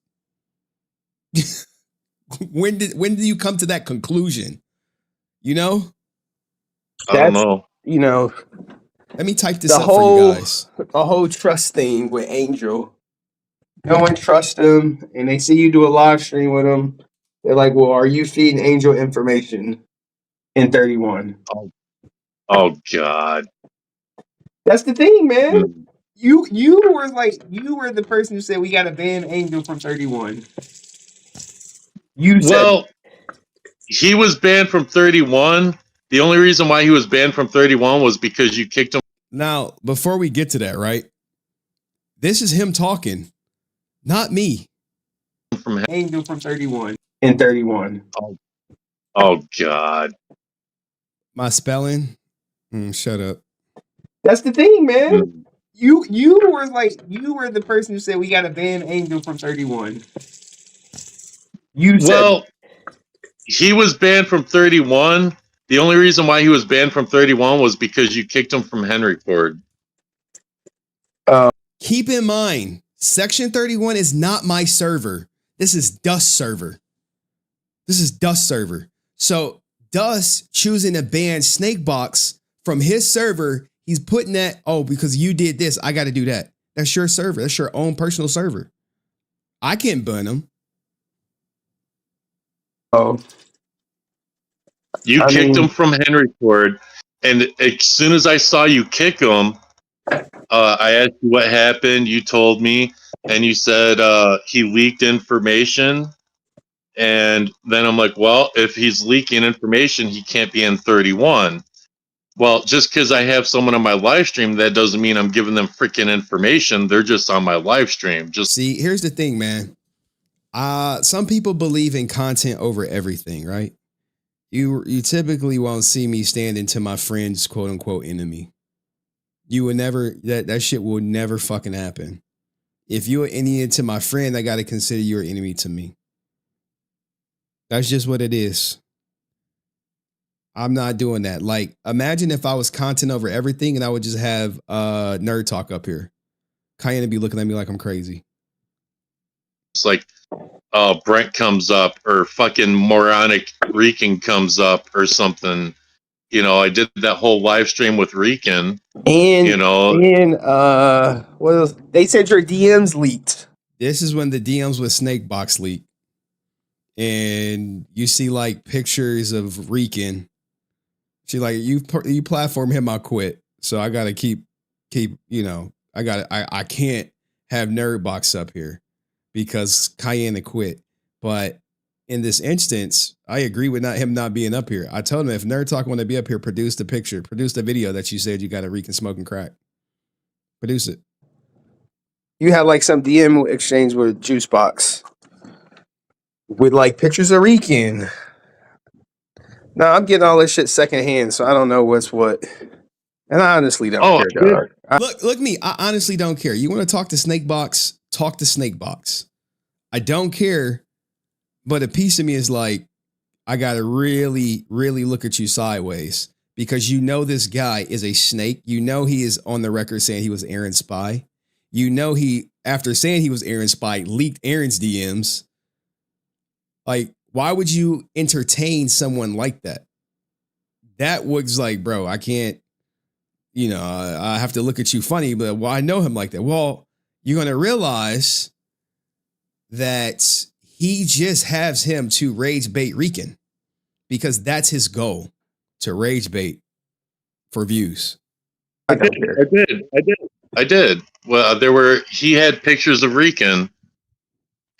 Speaker 1: When did you come to that conclusion? You know?
Speaker 6: I don't know. You know,
Speaker 1: let me type this up for you guys.
Speaker 6: The whole trust thing with Angel. No one trusts him, and they see you do a live stream with him. They're like, "Well, are you feeding Angel information?" In 31.
Speaker 5: Oh God.
Speaker 6: That's the thing, man. You were the person who said we gotta ban Angel from 31.
Speaker 5: Well, he was banned from 31. The only reason why he was banned from 31 was because you kicked him.
Speaker 1: Now, before we get to that, right? This is him talking, not me.
Speaker 5: From
Speaker 6: Angel from 31. In 31.
Speaker 5: Oh God.
Speaker 1: My spelling? Shut up.
Speaker 6: That's the thing, man. You were the person who said we gotta ban Angel from 31.
Speaker 5: Well, he was banned from 31. The only reason why he was banned from 31 was because you kicked him from HenryResilient.
Speaker 1: Keep in mind, Section 31 is not my server. This is Dust server. So Dust choosing to ban Snakebox from his server, he's putting that, because you did this, I got to do that. That's your server. That's your own personal server. I can't burn him.
Speaker 5: You kicked him from HenryResilient, and as soon as I saw you kick him, I asked you what happened. You told me, and you said he leaked information. And then I'm like, well, if he's leaking information, he can't be in 31. Well, just because I have someone on my live stream, that doesn't mean I'm giving them freaking information. They're just on my live stream.
Speaker 1: See, here's the thing, man. Some people believe in content over everything, right? You typically won't see me standing to my friend's quote unquote enemy. You would never, that shit will never fucking happen. If you're an enemy to my friend, I got to consider you an enemy to me. That's just what it is. I'm not doing that. Like, imagine if I was content over everything and I would just have nerd talk up here. Cayenne would be looking at me like I'm crazy.
Speaker 5: It's like, Brent comes up, or fucking moronic Rican comes up, or something. You know, I did that whole live stream with Rican.
Speaker 6: And
Speaker 5: you know,
Speaker 6: what else? They said your DMs leaked.
Speaker 1: This is when the DMs with Snakebox leaked. And you see like pictures of Rican. She like, you platform him, I'll quit. So I gotta keep, I can't have Nerdbox up here because Cayenne quit. But in this instance, I agree with him not being up here. I told him if Nerd Talk want to be up here, produce the picture, produce the video that you said you got a Rican smoking crack. Produce it.
Speaker 6: You had like some DM exchange with Juicebox with like pictures of Rican. No, I'm getting all this shit secondhand, so I don't know what's what. And I honestly don't care, dog.
Speaker 1: Look me, I honestly don't care. You want to talk to Snakebox? Talk to Snakebox. I don't care. But a piece of me is like, I got to really, really look at you sideways because you know this guy is a snake. You know he is on the record saying he was Aaron's spy. You know he, after saying he was Aaron's spy, leaked Aaron's DMs. Like, why would you entertain someone like that? That was like, bro, I can't, I have to look at you funny, but I know him like that. Well, you're going to realize that he just has him to rage bait Rican because that's his goal, to rage bait for views.
Speaker 5: I did. Well, he had pictures of Rican,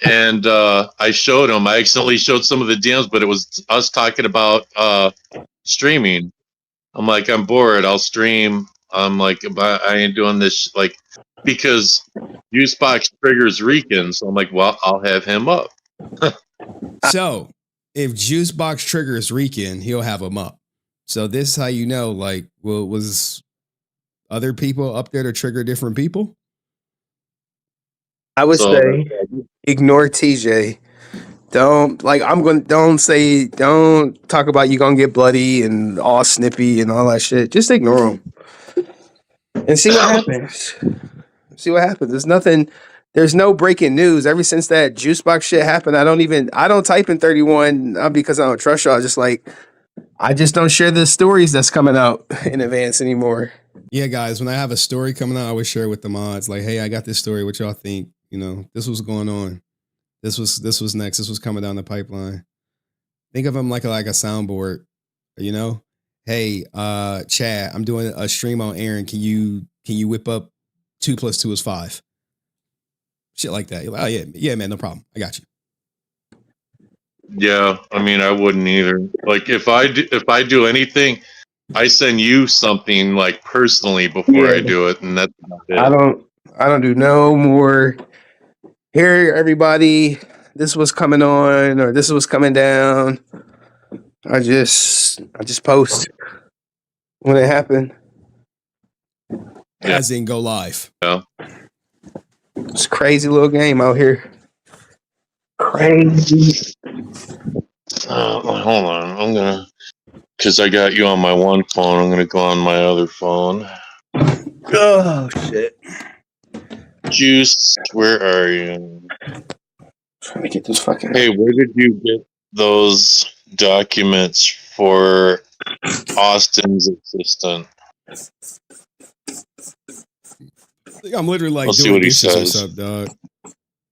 Speaker 5: and I showed him. I accidentally showed some of the DMs, but it was us talking about streaming. I'm like, I'm bored. I'll stream. I'm like, I ain't doing this because Juicebox triggers Rican. So I'm like, well, I'll have him up.
Speaker 1: So if Juicebox triggers Rican, he'll have him up. So this is how you know, like, well, was other people up there to trigger different people?
Speaker 6: I would say ignore TJ. Don't talk about you gonna get bloody and all snippy and all that shit. Just ignore him and see what happens. There's nothing there's no breaking news. Ever since that juice box shit happened, I don't type in 31, not because I don't trust y'all. Just like, I just don't share the stories that's coming out in advance anymore.
Speaker 1: Yeah, guys, when I have a story coming out, I always share it with the mods. Like, hey, I got this story. What y'all think? You know, this was going on. This was next. This was coming down the pipeline. Think of them like a soundboard. You know, hey, Chad, I'm doing a stream on Aaron. Can you whip up 2 + 2 is 5? Shit like that. You're like, oh yeah, man, no problem. I got you.
Speaker 5: Yeah, I mean, I wouldn't either. Like, if I do anything, I send you something like personally before I do it, and that's about it.
Speaker 6: I don't do no more. Here, everybody, this was coming on, or this was coming down. I just post when it happened.
Speaker 1: As in go live.
Speaker 5: Yeah.
Speaker 6: It's a crazy little game out here. Crazy.
Speaker 5: Hold on, because I got you on my one phone. I'm gonna go on my other phone.
Speaker 6: Oh shit.
Speaker 5: Juice, where are you?
Speaker 6: Trying to get this fucking.
Speaker 5: Hey, where did you get those documents for Austin's assistant?
Speaker 1: I think I'm literally like
Speaker 5: Let's see
Speaker 1: doing
Speaker 5: what he
Speaker 1: dishes or
Speaker 5: says.
Speaker 1: something, dog.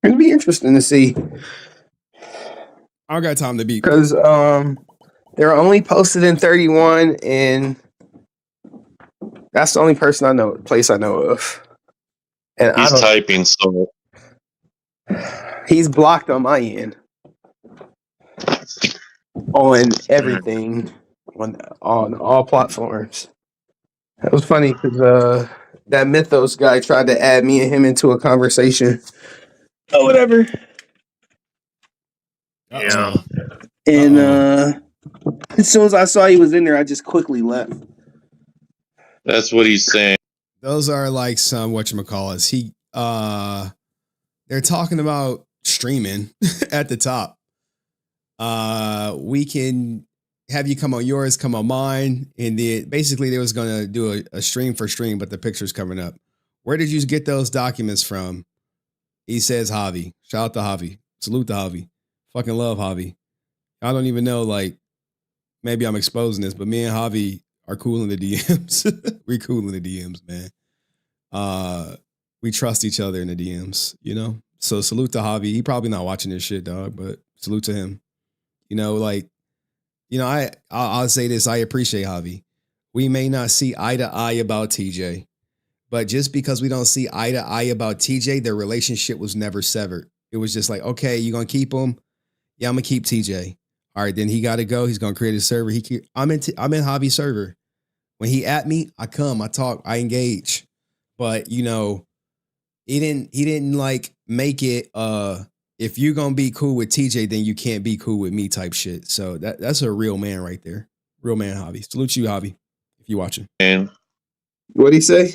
Speaker 6: It'd be interesting to see.
Speaker 1: I don't got time to be
Speaker 6: because they're only posted in 31, and that's the only place I know of. And
Speaker 5: He's typing, so
Speaker 6: he's blocked on my end on everything on all platforms. That was funny because that Mythos guy tried to add me and him into a conversation. Oh, whatever.
Speaker 5: yeah.
Speaker 6: And as soon as I saw he was in there, I just quickly left.
Speaker 5: That's what he's saying.
Speaker 1: Those are like some whatchamacallits. They're talking about streaming at the top. We can have you come on yours, come on mine. And basically they was gonna do a stream for stream, but the picture's coming up. Where did you get those documents from? He says Javi. Shout out to Javi. Salute to Javi. Fucking love Javi. I don't even know, like, maybe I'm exposing this, but me and Javi are cool in the DMs. We cool in the DMs, man. We trust each other in the DMs, you know? So salute to Javi. He probably not watching this shit, dog, but salute to him. You know, like, you know, I'll say this. I appreciate Javi. We may not see eye to eye about TJ, but just because we don't see eye to eye about TJ, their relationship was never severed. It was just like, okay, you gonna keep him? Yeah, I'm gonna keep TJ. All right, then he got to go. He's gonna create a server. I'm in Javi's server. When he at me, I come, I talk, I engage. But you know, he didn't like make it. If you're gonna be cool with TJ, then you can't be cool with me type shit. So that's a real man right there. Real man, Javi. Salute you, Javi, if you're watching.
Speaker 5: And
Speaker 6: what'd he say?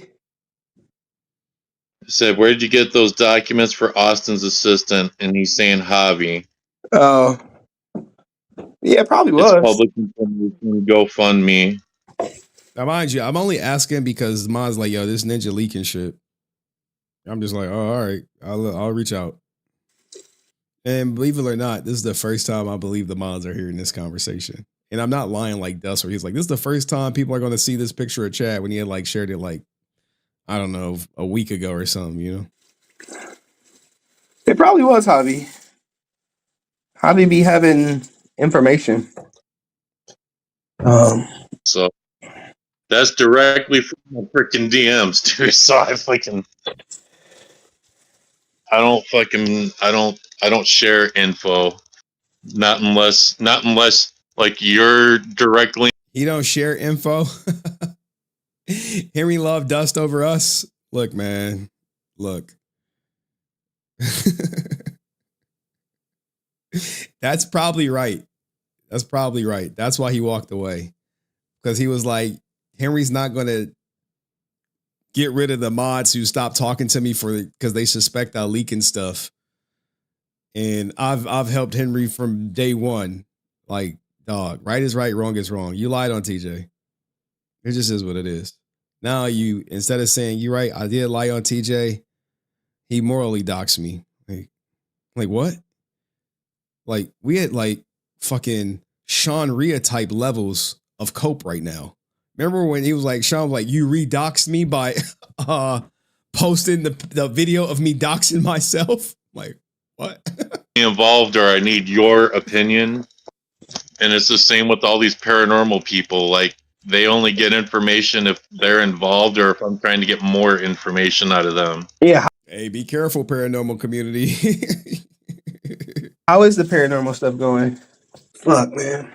Speaker 5: He said, where did you get those documents for Austin's assistant? And he's saying Javi.
Speaker 6: Oh. Yeah, probably was.
Speaker 5: It's public information. GoFundMe.
Speaker 1: Now, mind you, I'm only asking because mine's like, yo, this ninja leaking shit. I'm just like, oh, all right, I'll reach out. And believe it or not, this is the first time I believe the mods are hearing this conversation. And I'm not lying like Dust, where he's like, this is the first time people are going to see this picture of Chad when he had like shared it like, I don't know, a week ago or something, you know?
Speaker 6: It probably was Javi. Javi be having information.
Speaker 5: So that's directly from the freaking DMs, dude. So I don't share info. Not unless like you're directly.
Speaker 1: You don't share info. Henry love Dust over us. Look, man. Look. That's probably right. That's probably right. That's why he walked away. Because he was like, Henry's not going to get rid of the mods who stopped talking to me because they suspect I leaking stuff. And I've helped Henry from day one. Like, dog, right is right, wrong is wrong. You lied on TJ. It just is what it is. Now instead of saying, you're right, I did lie on TJ. He morally doxed me. Like what? Like we had like fucking Sean Rhea type levels of cope right now. Remember when he was like, Sean was like, you redoxed me by posting the video of me doxing myself? Like, what?
Speaker 5: Involved, or I need your opinion. And it's the same with all these paranormal people. Like, they only get information if they're involved or if I'm trying to get more information out of them.
Speaker 6: Yeah.
Speaker 1: Hey, be careful, paranormal community.
Speaker 6: How is the paranormal stuff going? Fuck, man.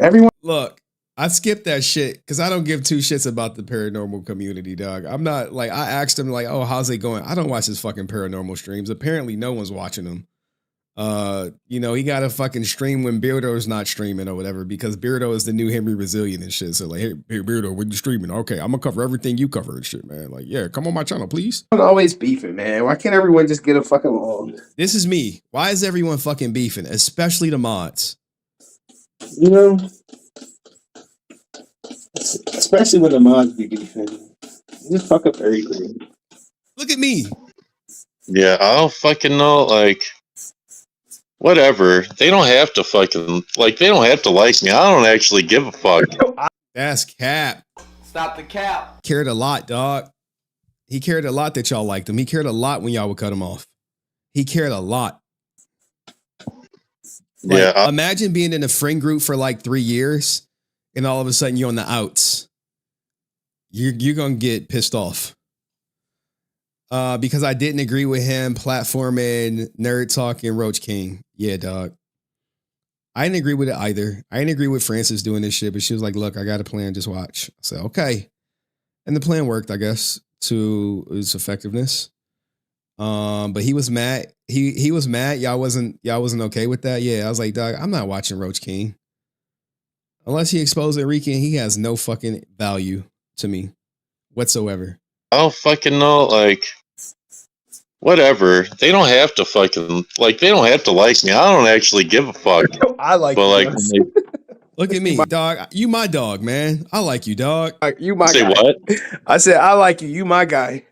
Speaker 6: Everyone.
Speaker 1: Look, I skipped that shit because I don't give two shits about the paranormal community, dog. I'm not like, I asked him like, oh, how's it going? I don't watch his fucking paranormal streams. Apparently no one's watching them. You know, he got a fucking stream when Beardo's not streaming or whatever, because Beardo is the new HenryResilient and shit. So like, hey Beardo, when you streaming? Okay, I'm gonna cover everything you cover and shit, man. Like, yeah, come on my channel, please.
Speaker 6: I'm always beefing, man. Why can't everyone just get a fucking along?
Speaker 1: This is me. Why is everyone fucking beefing? Especially the mods.
Speaker 6: You know? Especially when the mods be beefing. Just fuck up everything.
Speaker 1: Look at me.
Speaker 5: Yeah, I don't fucking know, like, whatever. They don't have to fucking, like, they don't have to like me. I don't actually give a fuck.
Speaker 1: That's cap.
Speaker 2: Stop the cap.
Speaker 1: Cared a lot, dog. He cared a lot that y'all liked him. He cared a lot when y'all would cut him off. He cared a lot. Like,
Speaker 5: Yeah.
Speaker 1: Imagine being in a friend group for like 3 years and all of a sudden you're on the outs. You're going to get pissed off. Because I didn't agree with him platforming Nerd Talk and Roach King. Yeah, dog. I didn't agree with it either. I didn't agree with Francis doing this shit, but she was like, look, I got a plan, just watch. I said, okay. And the plan worked, I guess, to its effectiveness. But he was mad. He was mad. Y'all wasn't okay with that. Yeah, I was like, dog, I'm not watching Roach King. Unless he exposed Enrique, he has no fucking value to me whatsoever.
Speaker 5: I don't fucking know, like, whatever. They don't have to fucking, like, they don't have to like me. I don't actually give a fuck.
Speaker 6: I like
Speaker 5: but, like,
Speaker 1: look at me, dog. You my dog, man. I like you, dog.
Speaker 6: You my
Speaker 5: say
Speaker 6: guy.
Speaker 5: what?
Speaker 6: I said, I like you. You my guy.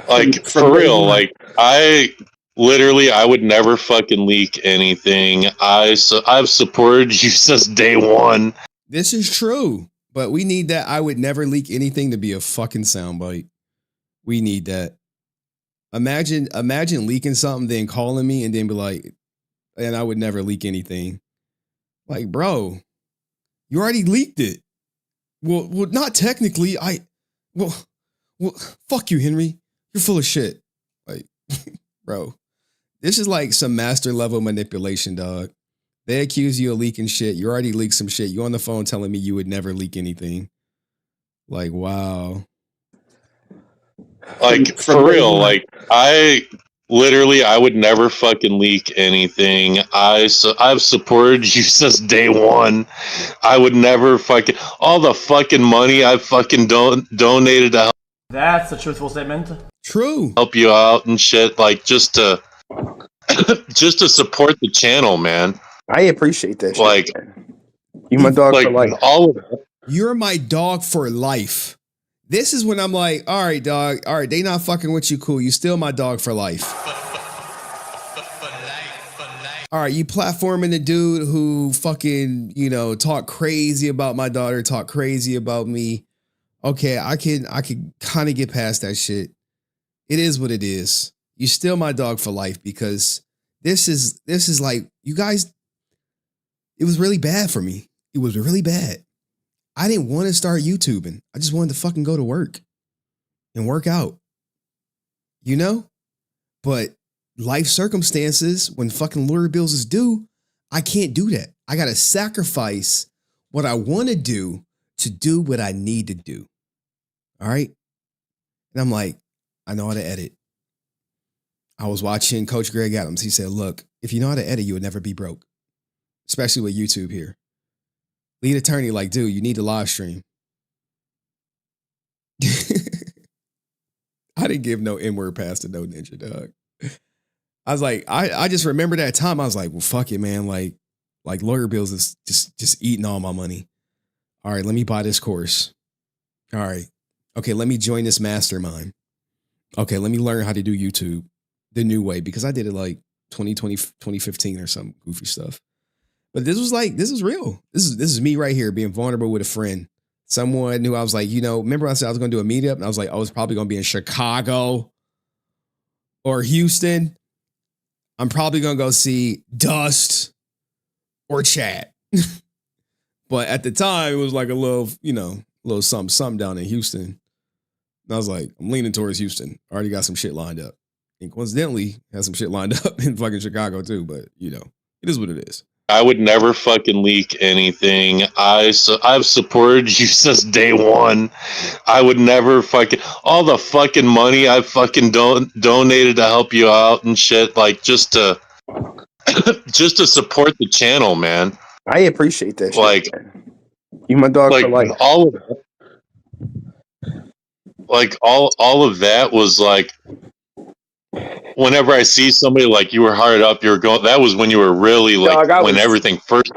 Speaker 5: Like, for real, like, I would never fucking leak anything. I've supported you since day one.
Speaker 1: This is true, but we need that. I would never leak anything to be a fucking soundbite. We need that. Imagine leaking something, then calling me and then be like, and I would never leak anything. Like, bro, you already leaked it. Well, not technically. Well, fuck you, Henry. You're full of shit. Like, bro, this is like some master level manipulation, dog. They accuse you of leaking shit. You already leaked some shit. You on the phone telling me you would never leak anything. Like, wow.
Speaker 5: Like, for real, like, I would never fucking leak anything. I've supported you since day one. I would never fucking, all the fucking money I fucking donated to help.
Speaker 2: That's a truthful statement.
Speaker 1: True.
Speaker 5: Help you out and shit, like, just to support the channel, man.
Speaker 6: I appreciate that shit.
Speaker 5: Like,
Speaker 6: you my dog for life.
Speaker 5: All of it.
Speaker 1: You're my dog for life. This is when I'm like, all right, dog. All right, they not fucking with you, cool. You still my dog for life. All right, you platforming the dude who fucking, talk crazy about my daughter, talk crazy about me. Okay, I can kind of get past that shit. It is what it is. You still my dog for life, because this is like, you guys, it was really bad for me. It was really bad. I didn't want to start YouTubing. I just wanted to fucking go to work and work out, but life circumstances, when fucking lawyer bills is due, I can't do that. I got to sacrifice what I want to do what I need to do. All right. And I'm like, I know how to edit. I was watching Coach Gregg Adams. He said, look, if you know how to edit, you would never be broke, especially with YouTube here. Lead attorney, like, dude, you need to live stream. I didn't give no N-word pass to no ninja, dog. I was like, I just remember that time. I was like, well, fuck it, man. Like lawyer bills is just eating all my money. All right, let me buy this course. All right. Okay, let me join this mastermind. Okay, let me learn how to do YouTube the new way because I did it like 2015 or some goofy stuff. But this was real. This is me right here being vulnerable with a friend. Someone who I was like, remember I said I was going to do a meetup and I was like, I was probably going to be in Chicago or Houston. I'm probably going to go see Dust or Chad. But at the time, it was like a little something down in Houston. And I was like, I'm leaning towards Houston. I already got some shit lined up. And coincidentally, had some shit lined up in fucking Chicago too. But, it is what it is.
Speaker 5: I would never fucking leak anything. I've supported you since day one. I would never fucking all the fucking money I fucking donated to help you out and shit, like just to support the channel, man.
Speaker 6: I appreciate that.
Speaker 5: Like,
Speaker 6: shit, you my dog for life.
Speaker 5: All of that was like. Whenever I see somebody like you were hard up, you were going. That was when you were really like
Speaker 6: dog,
Speaker 5: when everything first.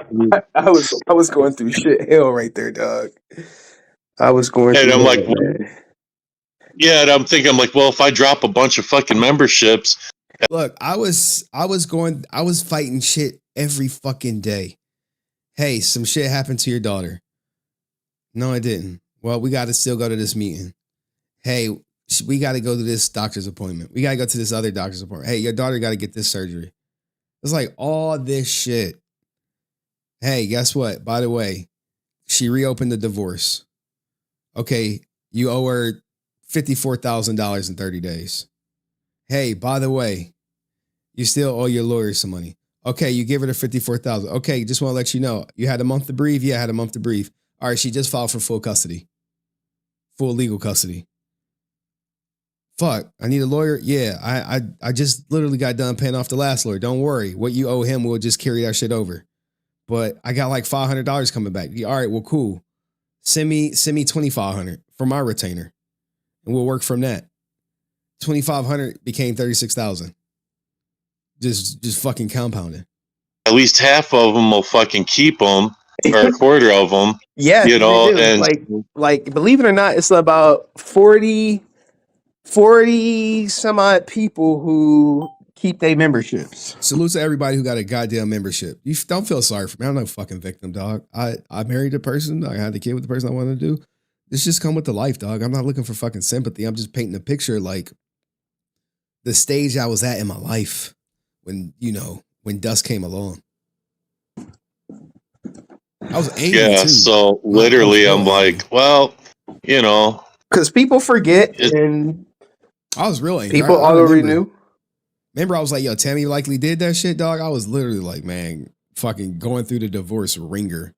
Speaker 6: I was going through shit hell right there, dog. I was going.
Speaker 5: And
Speaker 6: through
Speaker 5: I'm like,
Speaker 6: yeah,
Speaker 5: and I'm thinking, I'm like, well, if I drop a bunch of fucking memberships,
Speaker 1: look, I was fighting shit every fucking day. Hey, some shit happened to your daughter. No, it didn't. Well, we got to still go to this meeting. Hey, we got to go to this doctor's appointment. We got to go to this other doctor's appointment. Hey, your daughter got to get this surgery. It's like all this shit. Hey, guess what? By the way, she reopened the divorce. Okay, you owe her $54,000 in 30 days. Hey, by the way, you still owe your lawyer some money. Okay, you give her the $54,000. Okay, just want to let you know, you had a month to breathe. Yeah, I had a month to breathe. All right, she just filed for full custody, full legal custody. Fuck, I need a lawyer. Yeah, I just literally got done paying off the last lawyer. Don't worry, what you owe him, we'll just carry that shit over. But I got like $500 coming back. All right, well, cool. Send me $2,500 for my retainer, and we'll work from that. $2,500 became $36,000. Just fucking compounding.
Speaker 5: at least half of them will fucking keep them, or a quarter of them.
Speaker 6: Yeah, and like believe it or not, it's about 40 some odd people who keep their memberships.
Speaker 1: Salute to everybody who got a goddamn membership. You don't feel sorry for me. I'm no fucking victim, dog. I married a person. I had a kid with the person I wanted to do. This just come with the life, dog. I'm not looking for fucking sympathy. I'm just painting a picture like the stage I was at in my life when, when Dust came along. I was angry too.
Speaker 5: So literally I'm like, well,
Speaker 6: because people forget and
Speaker 1: I was real angry.
Speaker 6: People already knew.
Speaker 1: Remember, I was like, yo, Tammy likely did that shit, dog. I was literally like, man, fucking going through the divorce ringer.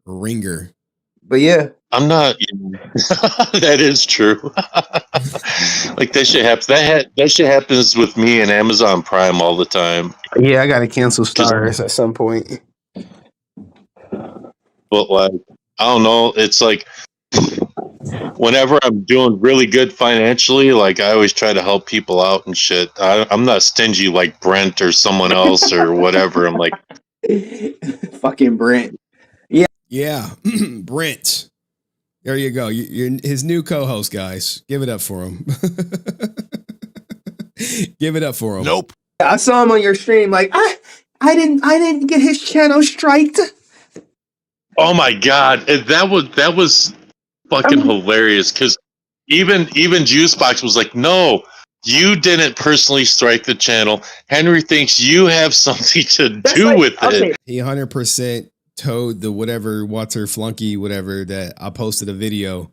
Speaker 6: But yeah.
Speaker 5: I'm not. That is true. Like that shit happens. That shit happens with me and Amazon Prime all the time.
Speaker 6: Yeah, I gotta cancel Stars at some point.
Speaker 5: But like, I don't know. It's like whenever I'm doing really good financially, like I always try to help people out and shit. I'm not stingy like Brent or someone else or whatever. I'm like,
Speaker 6: fucking Brent.
Speaker 1: Yeah, Brent. There you go. You're his new co-host, guys. Give it up for him. Give it up for him.
Speaker 6: Nope. I saw him on your stream. Like I didn't get his channel striked.
Speaker 5: oh my god, that was fucking hilarious. Because even Juicebox was like, no, you didn't personally strike the channel. Henry thinks you have something to do with it.
Speaker 1: He 100% told the whatever water flunky whatever that I posted a video,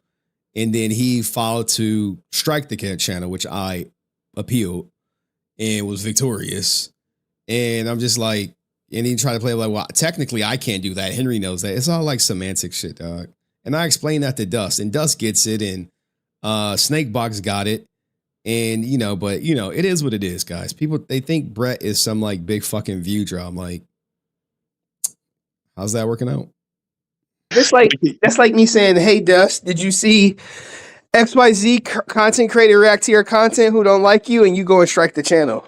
Speaker 1: and then he filed to strike the cat channel, which I appealed and was victorious. And I'm just like, and he tried to play like, well, technically I can't do that. Henry knows that. It's all like semantic shit, dog. And I explained that to Dust, and Dust gets it, and Snakebox got it. And but it is what it is, guys. People, they think Brett is some like big fucking view draw. I'm like, how's that working out?
Speaker 6: That's like me saying, hey, Dust, did you see XYZ content creator react to your content who don't like you, and you go and strike the channel?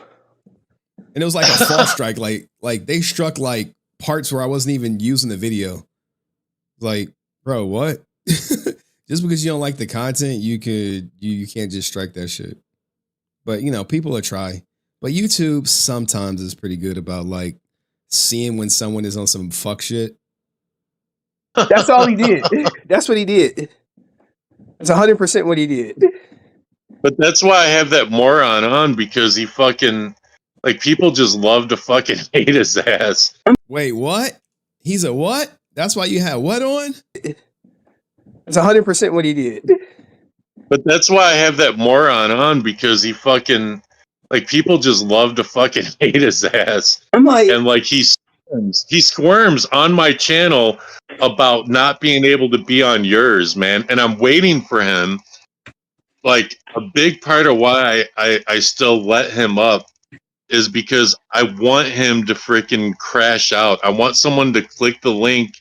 Speaker 1: And it was like a false strike. Like they struck like parts where I wasn't even using the video. Like, bro, what? Just because you don't like the content, you can't just strike that shit. But you know, people will try. But YouTube sometimes is pretty good about like seeing when someone is on some fuck shit.
Speaker 6: That's all he did. That's what he did. That's 100% what he did.
Speaker 5: But that's why I have that moron on, because he fucking, like, people just love to fucking hate his ass.
Speaker 1: Wait, what? He's a what? That's why you had what on?
Speaker 6: That's 100% what he did.
Speaker 5: But that's why I have that moron on, because he fucking, like, people just love to fucking hate his ass.
Speaker 6: I'm like,
Speaker 5: and like he squirms on my channel about not being able to be on yours, man. And I'm waiting for him. Like, a big part of why I still let him up is because I want him to freaking crash out. I want someone to click the link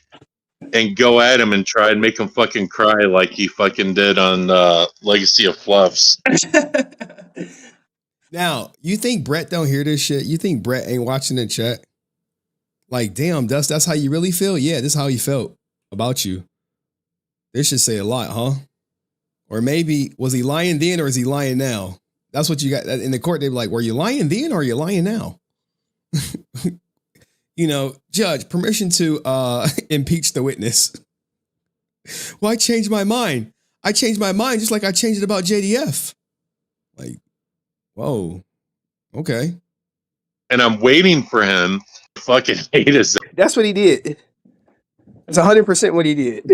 Speaker 5: and go at him and try and make him fucking cry like he fucking did on Legacy of Fluffs.
Speaker 1: Now, you think Brett don't hear this shit? You think Brett ain't watching the chat? Like, damn, Dust, that's how you really feel? Yeah, this is how he felt about you. This should say a lot, huh? Or maybe, was he lying then or is he lying now? That's what you got in the court. They be like, were you lying then or are you lying now? You know, judge, permission to impeach the witness. Well, I changed my mind. I changed my mind just like I changed it about JDF. Like, whoa, okay.
Speaker 5: And I'm waiting for him to fucking hate his ass.
Speaker 6: That's what he did. That's 100% what he did.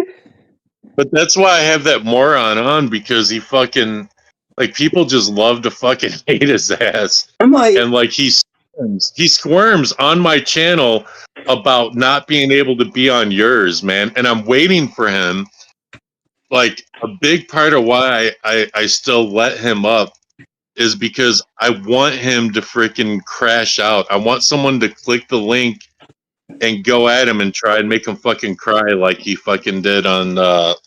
Speaker 5: But that's why I have that moron on, because he fucking, like, people just love to fucking hate his ass.
Speaker 6: I'm like,
Speaker 5: and like he squirms on my channel about not being able to be on yours, man. And I'm waiting for him. Like, a big part of why I still let him up is because I want him to freaking crash out. I want someone to click the link and go at him and try and make him fucking cry like he fucking did on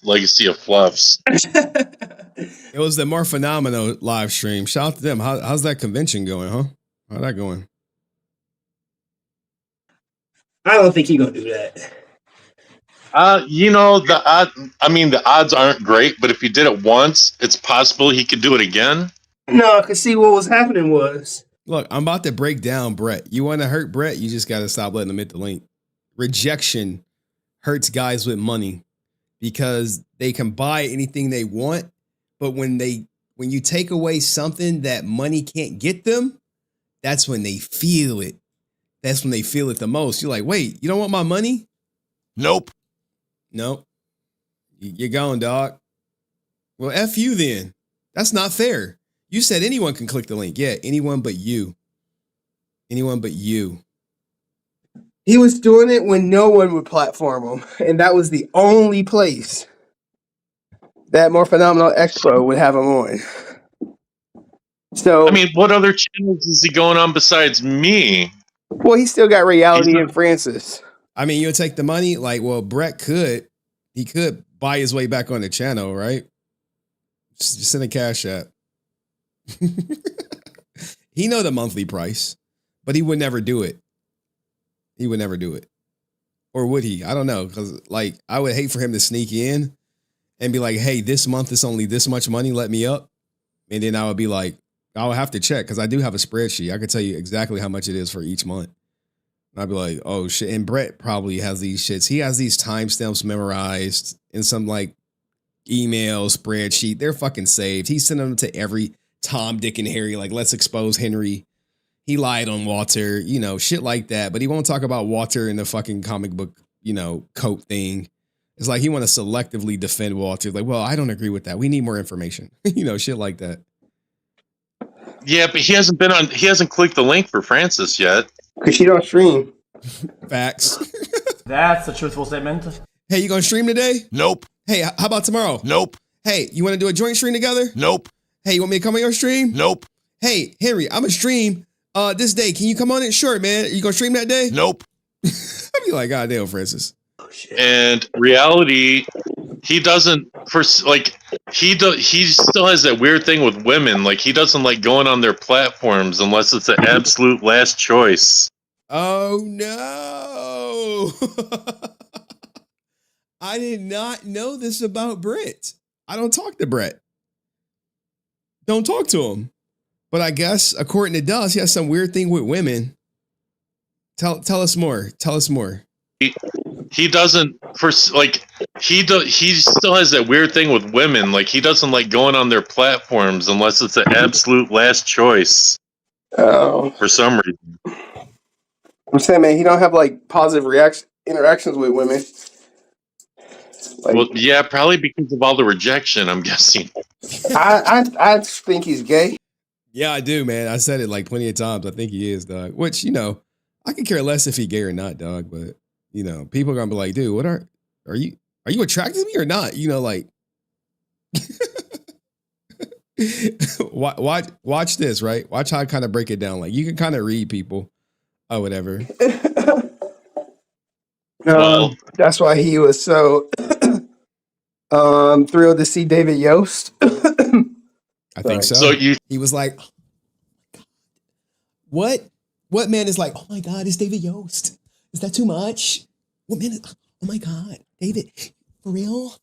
Speaker 5: Legacy of Fluffs.
Speaker 1: It was the More Phenomenal live stream. Shout out to them. How's that convention going, huh? How's that going?
Speaker 6: I don't think he's gonna do that.
Speaker 5: You know, the odds aren't great, but if he did it once, it's possible he could do it again.
Speaker 6: No, because see what was happening was.
Speaker 1: Look, I'm about to break down Brett. You want to hurt Brett? You just got to stop letting him hit the link. Rejection hurts guys with money because they can buy anything they want, but when you take away something that money can't get them, that's when they feel it. That's when they feel it the most. You're like, wait, you don't want my money? Nope. You're gone, dog. Well, F you then. That's not fair. You said anyone can click the link. Yeah, anyone but you. Anyone but you.
Speaker 6: He was doing it when no one would platform him, and that was the only place that More Phenomenal Expo would have him on. So,
Speaker 5: I mean, what other channels is he going on besides me?
Speaker 6: Well, he still got Reality and Francis.
Speaker 1: I mean, you'll take the money. Like, well, Brett could buy his way back on the channel, right? Just send a cash app. He know the monthly price, but he would never do it. He would never do it. Or would he? I don't know. Because, like, I would hate for him to sneak in and be like, hey, this month is only this much money. Let me up. And then I would be like, I would have to check because I do have a spreadsheet. I could tell you exactly how much it is for each month. And I'd be like, oh, shit. And Brett probably has these shits. He has these timestamps memorized in some, like, email spreadsheet. They're fucking saved. He's sending them to every Tom, Dick, and Harry. Like, let's expose Henry. He lied on Walter, you know, shit like that. But he won't talk about Walter in the fucking comic book, you know, coat thing. It's like he want to selectively defend Walter. Like, well, I don't agree with that. We need more information. You know, shit like that.
Speaker 5: Yeah, but he hasn't clicked the link for Francis yet.
Speaker 6: Because she don't stream.
Speaker 1: Facts.
Speaker 2: That's a truthful statement.
Speaker 1: Hey, you gonna stream today?
Speaker 11: Nope.
Speaker 1: Hey, how about tomorrow?
Speaker 11: Nope.
Speaker 1: Hey, you want to do a joint stream together?
Speaker 11: Nope.
Speaker 1: Hey, you want me to come on your stream?
Speaker 11: Nope.
Speaker 1: Hey, Henry, I'm gonna stream this day. Can you come on it? Sure, man. You gonna stream that day?
Speaker 11: Nope.
Speaker 1: I'd be like, God damn, Francis.
Speaker 5: And Reality, he doesn't he still has that weird thing with women. Like, he doesn't like going on their platforms unless it's an absolute last choice.
Speaker 1: Oh no. I did not know this about Brett. I don't talk to Brett. Don't talk to him. But I guess according to Dust, he has some weird thing with women. Tell us more. Tell us more.
Speaker 5: He doesn't he still has that weird thing with women. Like he doesn't like going on their platforms unless it's an absolute last choice.
Speaker 6: Oh.
Speaker 5: For some reason.
Speaker 6: I'm saying, man, he don't have like positive interactions with women. Like,
Speaker 5: Well, yeah, probably because of all the rejection, I'm guessing.
Speaker 6: I think he's gay.
Speaker 1: Yeah, I do, man. I said it like plenty of times. I think he is, dog. Which, you know, I could care less if he gay or not, dog. But, you know, people are gonna be like, dude, what are you attracted to me or not? You know, like watch this, right? Watch how I kind of break it down. Like you can kind of read people or whatever.
Speaker 6: That's why he was so thrilled to see David Yost.
Speaker 1: I think so. He was like, what man is like, oh my God, it's David Yost. Is that too much? What man is, oh my God, David, for real?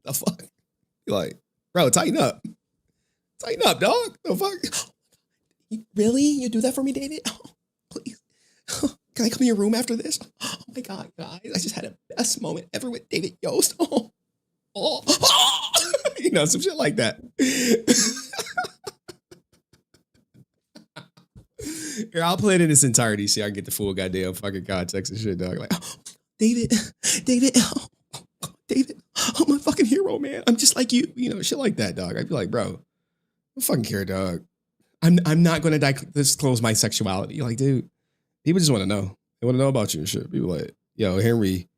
Speaker 1: The fuck? You're like, bro, tighten up. Tighten up, dog. The fuck? Really? You do that for me, David? Oh, please. Can I come in your room after this? Oh my God, guys. I just had a best moment ever with David Yost. You know, some shit like that. Here, I'll play it in its entirety. See, I can get the full goddamn fucking context and shit, dog. Like, oh, David, oh my fucking hero, man. I'm just like you, you know, shit like that, dog. I'd be like, bro, I don't fucking care, dog. I'm not going to disclose my sexuality. Like, dude, people just want to know. They want to know about you and shit. People like, yo, Henry.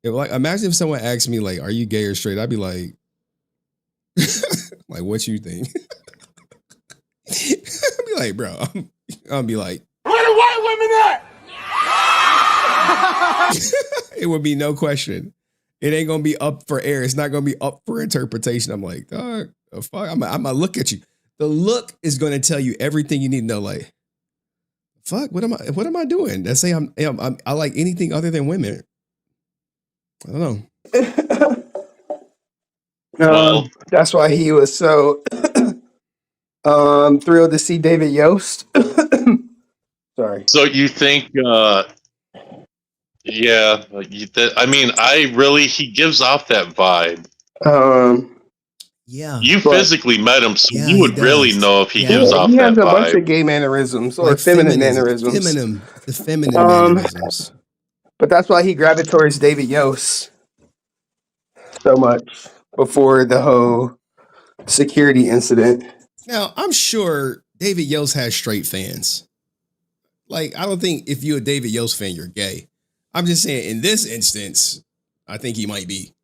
Speaker 1: Like, imagine if someone asked me, like, are you gay or straight? I'd be like, like, what you think? I'd be like, bro, I'll be like,
Speaker 9: where the white women at?
Speaker 1: It would be no question. It ain't gonna be up for air. It's not gonna be up for interpretation. I'm like, dog, the fuck? I'm gonna look at you. The look is gonna tell you everything you need to know. Like, fuck, what am I doing? That say I like anything other than women. I don't know.
Speaker 6: That's why he was so thrilled to see David Yost. Sorry.
Speaker 5: So you think, yeah, I mean, he gives off that vibe.
Speaker 1: Yeah.
Speaker 5: You physically met him, so you would really know if he gives off
Speaker 6: he
Speaker 5: that
Speaker 6: has a bunch
Speaker 5: vibe.
Speaker 6: of gay mannerisms or
Speaker 1: Like
Speaker 6: feminine mannerisms.
Speaker 1: The feminine mannerisms.
Speaker 6: But that's why he gravitated towards David Yost so much before the whole security incident.
Speaker 1: Now, I'm sure David Yost has straight fans. Like, I don't think if you're a David Yost fan, you're gay. I'm just saying, in this instance, I think he might be.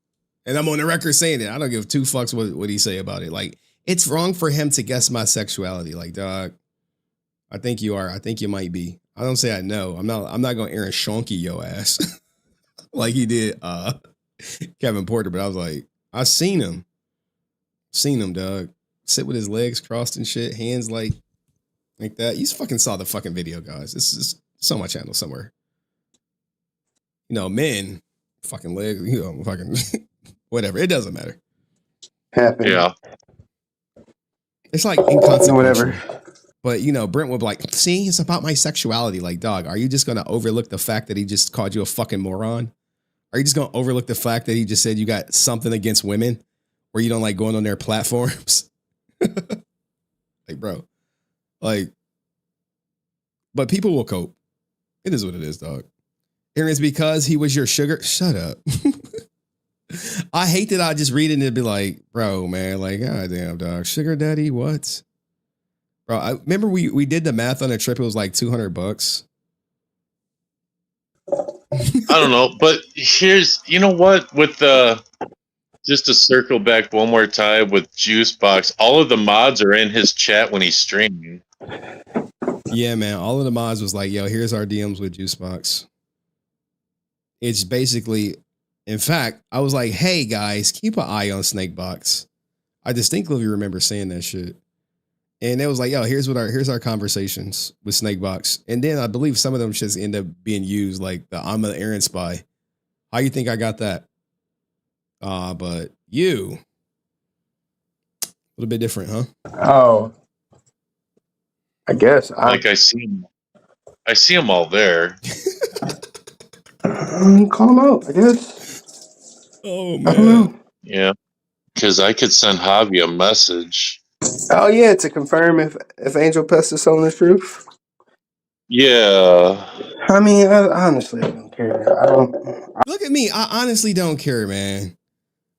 Speaker 1: And I'm on the record saying it. I don't give two fucks what he say about it. Like, it's wrong for him to guess my sexuality. Like, dog, I think you are. I think you might be. I don't say I know. I'm not going to Aaron Shonky your ass like he did Kevin Porter. But I was like, I seen him. Seen him, dog. Sit with his legs crossed and shit. Hands like that. You fucking saw the fucking video, guys. This is on my channel somewhere. You know, men, fucking legs, you know, fucking whatever. It doesn't matter.
Speaker 5: Yeah.
Speaker 1: It's like inconsequential.
Speaker 6: Whatever.
Speaker 1: But, you know, Brent would be like, see, it's about my sexuality. Like, dog, are you just going to overlook the fact that he just called you a fucking moron? Are you just going to overlook the fact that he just said you got something against women where you don't like going on their platforms? Like, bro, like, but people will cope. It is what it is, dog. And it's because he was your sugar. Shut up. I hate that I just read it and it'd be like, bro, man, like, goddamn, dog. Sugar daddy, what? Bro, I remember we did the math on a trip. It was like $200.
Speaker 5: I don't know, but here's, you know what, with just to circle back one more time with Juicebox, all of the mods are in his chat when he's streaming.
Speaker 1: Yeah, man. All of the mods was like, yo, here's our DMs with Juicebox. It's basically, in fact, I was like, hey guys, keep an eye on Snakebox. I distinctly remember saying that shit. And it was like, yo, here's our conversations with Snakebox. And then I believe some of them just end up being used, like the I'm an Aaron spy. How you think I got that? But you little bit different, huh?
Speaker 6: Oh, I guess.
Speaker 5: Like I see them all there.
Speaker 6: Call them out, I guess.
Speaker 1: Oh,
Speaker 6: I don't know.
Speaker 5: Yeah, because I could send Javi a message.
Speaker 6: Oh yeah, to confirm if Angel Pest is telling the truth.
Speaker 5: Yeah.
Speaker 6: I mean, I honestly don't care. I don't.
Speaker 1: Look at me. I honestly don't care, man.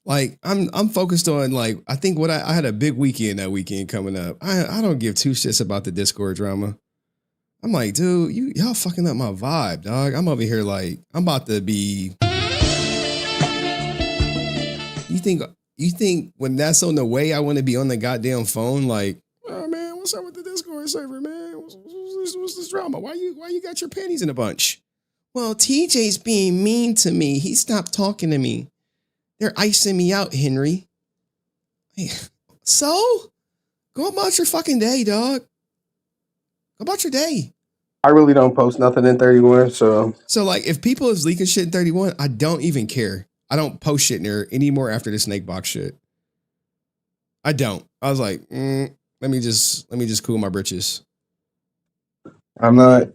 Speaker 1: Like I'm focused on like I think what I had a big weekend that weekend coming up. I don't give two shits about the Discord drama. I'm like, dude, y'all fucking up my vibe, dog. I'm over here like I'm about to be. You think when that's on the way, I want to be on the goddamn phone? Like, oh man, what's up with the Discord server, man? What's this drama? Why you got your panties in a bunch? Well, TJ's being mean to me. He stopped talking to me. They're icing me out, Henry. Hey, so go about your fucking day, dog. Go about your day.
Speaker 6: I really don't post nothing in 31, so
Speaker 1: like if people is leaking shit in 31, I don't even care. I don't post shit in there anymore after the snake box shit. I don't. I was like, let me just cool my britches.
Speaker 6: I'm not.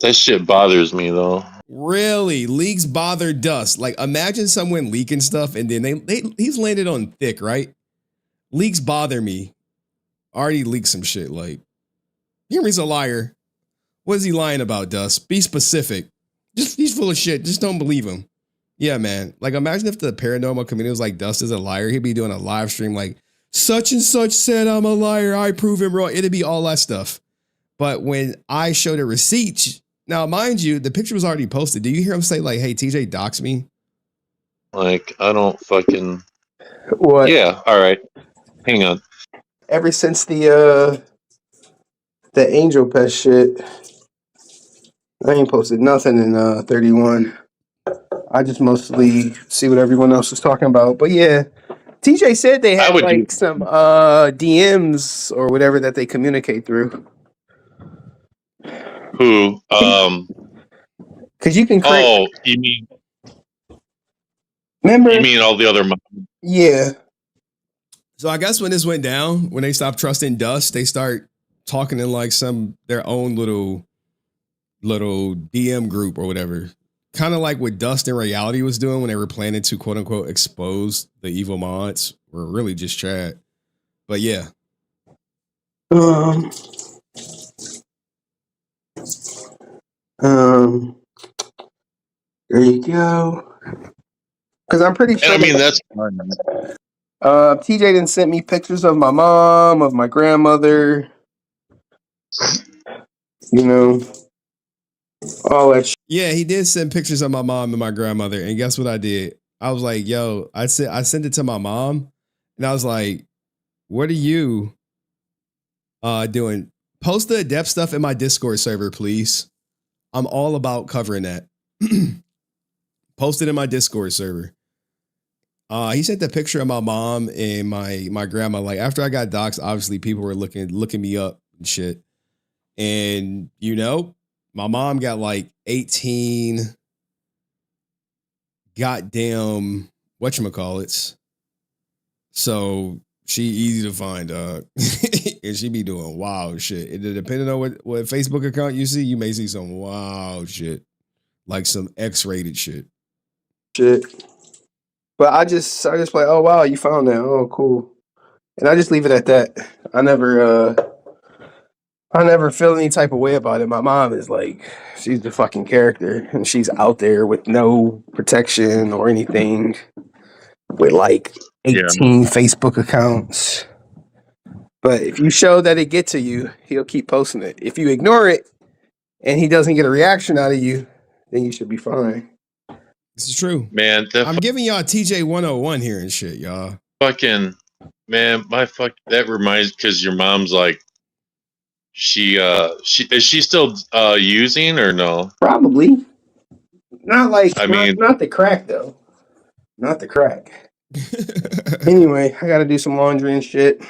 Speaker 5: That shit bothers me though.
Speaker 1: Really, leaks bother Dust. Like, imagine someone leaking stuff and then he's landed on thick, right? Leaks bother me. Already leaked some shit. Like, Henry's a liar. What is he lying about, Dust? Be specific. Just he's full of shit. Just don't believe him. Yeah, man. Like, imagine if the paranormal community was like, Dust is a liar. He'd be doing a live stream like, such and such said I'm a liar. I prove him wrong. It'd be all that stuff. But when I showed a receipt, now mind you, the picture was already posted. Do you hear him say like, hey, TJ doxed me?
Speaker 5: Like, I don't fucking.
Speaker 6: What?
Speaker 5: Yeah, all right. Hang on.
Speaker 6: Ever since the Angel Pest shit, I ain't posted nothing in 31. I just mostly see what everyone else is talking about. But yeah, TJ said they had like some DMs or whatever that they communicate through.
Speaker 5: Who?
Speaker 6: Because you can create.
Speaker 5: Oh, you mean?
Speaker 6: Remember?
Speaker 5: You mean all the other?
Speaker 6: Yeah.
Speaker 1: So I guess when this went down, when they stopped trusting Dust, they start talking in like their own little DM group or whatever. Kind of like what Dust in reality was doing when they were planning to quote unquote expose the evil mods, or really just chat. But yeah.
Speaker 6: There you go. Because I'm pretty sure.
Speaker 5: I mean, that's fine.
Speaker 6: TJ didn't send me pictures of my mom, of my grandmother. You know, all that shit.
Speaker 1: Yeah, he did send pictures of my mom and my grandmother. And guess what I did? I was like, yo, I sent it to my mom. And I was like, what are you doing? Post the adept stuff in my Discord server, please. I'm all about covering that. Post it in my Discord server. He sent the picture of my mom and my grandma. Like after I got doxxed, obviously people were looking me up and shit. And you know, my mom got like 18 goddamn whatchamacallits. So she easy to find, and she be doing wild shit. And depending on what Facebook account you see, you may see some wild shit. Like some X-rated shit.
Speaker 6: But I just like, oh wow, you found that. Oh cool. And I just leave it at that. I never feel any type of way about it. My mom is like, she's the fucking character, and she's out there with no protection or anything, with like 18 Facebook accounts. But if you show that it get to you, he'll keep posting it. If you ignore it and he doesn't get a reaction out of you, then you should be fine.
Speaker 1: This is true,
Speaker 5: man.
Speaker 1: I'm giving y'all TJ 101 here and shit, y'all.
Speaker 5: Fucking man, that reminds, because your mom's like, she is she still using or no?
Speaker 6: Probably. Not like,
Speaker 5: I mean,
Speaker 6: not the crack though. Not the crack. Anyway, I gotta do some laundry and shit.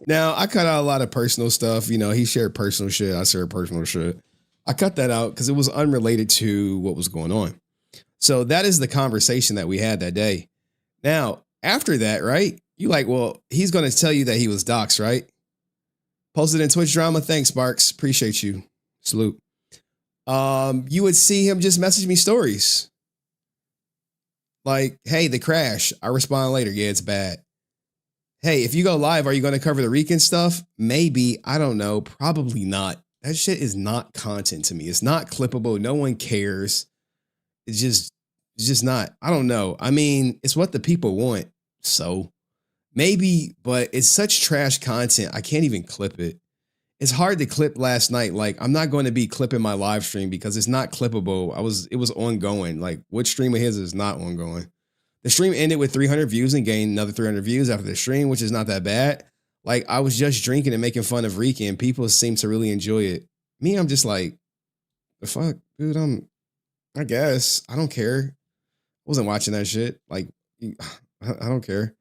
Speaker 1: Now, I cut out a lot of personal stuff. You know, he shared personal shit. I shared personal shit. I cut that out because it was unrelated to what was going on. So that is the conversation that we had that day. Now, after that, right, You like, well, he's going to tell you that he was doxxed, right? Posted in Twitch drama. Thanks, Sparks. Appreciate you. Salute. You would see him just message me stories. Like, hey, the crash. I respond later. Yeah, it's bad. Hey, if you go live, are you going to cover the Rican stuff? Maybe. I don't know. Probably not. That shit is not content to me. It's not clippable. No one cares. It's just not. I don't know. I mean, it's what the people want. So maybe, but it's such trash content. I can't even clip it. It's hard to clip last night. Like, I'm not going to be clipping my live stream because it's not clippable. It was ongoing. Like, what stream of his is not ongoing? The stream ended with 300 views and gained another 300 views after the stream, which is not that bad. Like, I was just drinking and making fun of Rican, and people seem to really enjoy it. Me, I'm just like, the fuck, dude, I guess. I don't care. I wasn't watching that shit. Like, I don't care.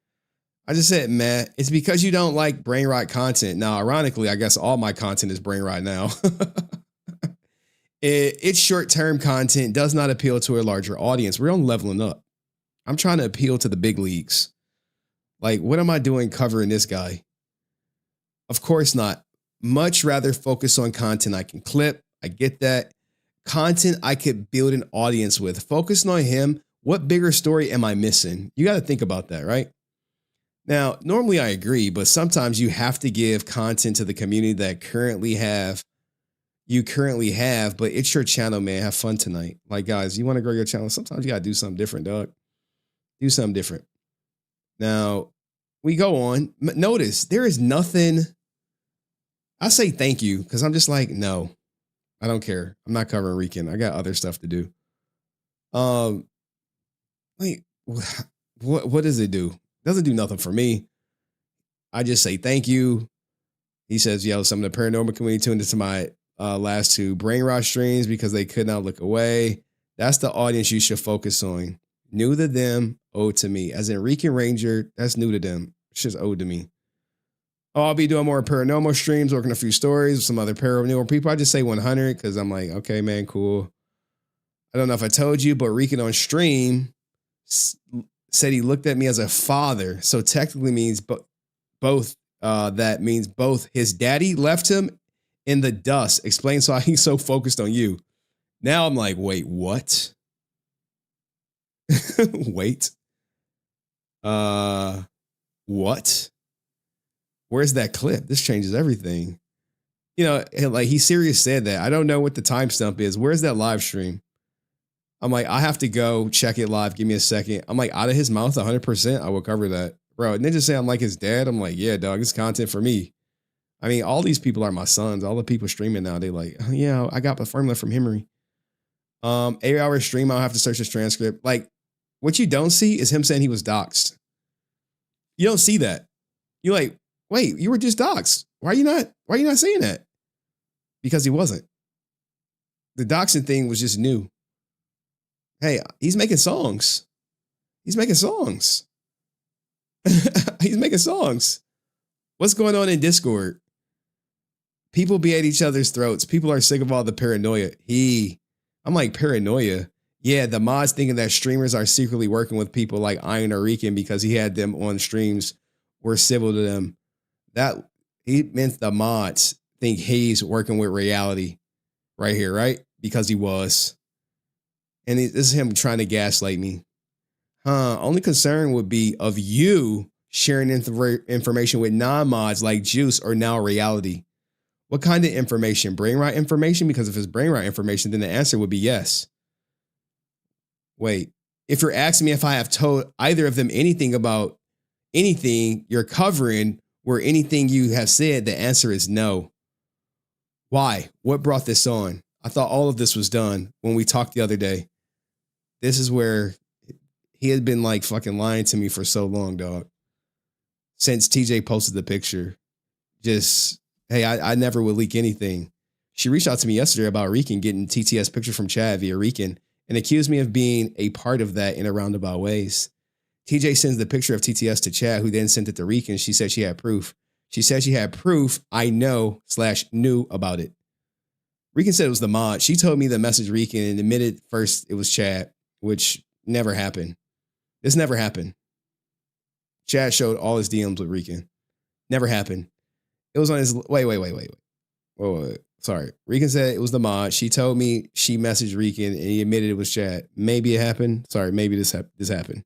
Speaker 1: I just said, man, it's because you don't like brain rot content. Now, ironically, I guess all my content is brain rot now. It's short-term content, does not appeal to a larger audience. We're on leveling up. I'm trying to appeal to the big leagues. Like, what am I doing covering this guy? Of course not. Much rather focus on content I can clip. I get that. Content I could build an audience with. Focusing on him, what bigger story am I missing? You got to think about that, right? Now, normally I agree, but sometimes you have to give content to the community that you currently have, but it's your channel, man. Have fun tonight. Like, guys, you want to grow your channel? Sometimes you got to do something different, dog. Do something different. Now, we go on. Notice, there is nothing. I say thank you because I'm just like, no, I don't care. I'm not covering Rican. I got other stuff to do. Wait, what does it do? It doesn't do nothing for me. I just say thank you. He says, yo, some of the paranormal community tuned into my last two brain rot streams because they could not look away. That's the audience you should focus on. New to them, owed to me. As in Rican Ranger, that's new to them. It's just owed to me. Oh, I'll be doing more paranormal streams, working a few stories with some other paranormal people. I just say 100 because I'm like, okay, man, cool. I don't know if I told you, but Rican on stream said he looked at me as a father. So technically means both. That means both his daddy left him in the dust. Explains why he's so focused on you. Now I'm like, wait, what? Wait. What? Where's that clip? This changes everything. You know, like he serious said that. I don't know what the timestamp is. Where's that live stream? I'm like, I have to go check it live. Give me a second. I'm like, out of his mouth, 100%. I will cover that. Bro, and then just say I'm like his dad. I'm like, yeah, dog, it's content for me. I mean, all these people are my sons. All the people streaming now, they like, oh, yeah, I got the formula from Henry. 8-hour stream, I'll have to search his transcript. Like, what you don't see is him saying he was doxxed. You don't see that. You're like, wait, you were just doxxed. Why are you not saying that? Because he wasn't. The doxing thing was just new. Hey, he's making songs. He's making songs. He's making songs. What's going on in Discord? People be at each other's throats. People are sick of all the paranoia. I'm like, paranoia? Yeah, the mods thinking that streamers are secretly working with people like Iron or Rican because he had them on streams, were civil to them. That he meant the mods think he's working with reality right here, right? Because he was. And this is him trying to gaslight me. Only concern would be of you sharing information with non-mods like Juice or Now Reality. What kind of information? Brain rot information? Because if it's brain rot information, then the answer would be yes. Wait, if you're asking me if I have told either of them anything about anything you're covering or anything you have said, the answer is no. Why? What brought this on? I thought all of this was done when we talked the other day. This is where he had been like fucking lying to me for so long, dog. Since TJ posted the picture. Just, hey, I never would leak anything. She reached out to me yesterday about Rican getting TTS picture from Chad via Rican and accused me of being a part of that in a roundabout ways. TJ sends the picture of TTS to Chad, who then sent it to Rican. She said she had proof. She said she had proof I knew about it. Rican said it was the mod. She told me the message Rican and admitted first it was Chad, which never happened. This never happened. Chad showed all his DMs with Rican. Never happened. It was on his. Wait. Sorry. Rican said it was the mod. She told me she messaged Rican and he admitted it was Chad. Maybe it happened. Sorry, maybe this happened.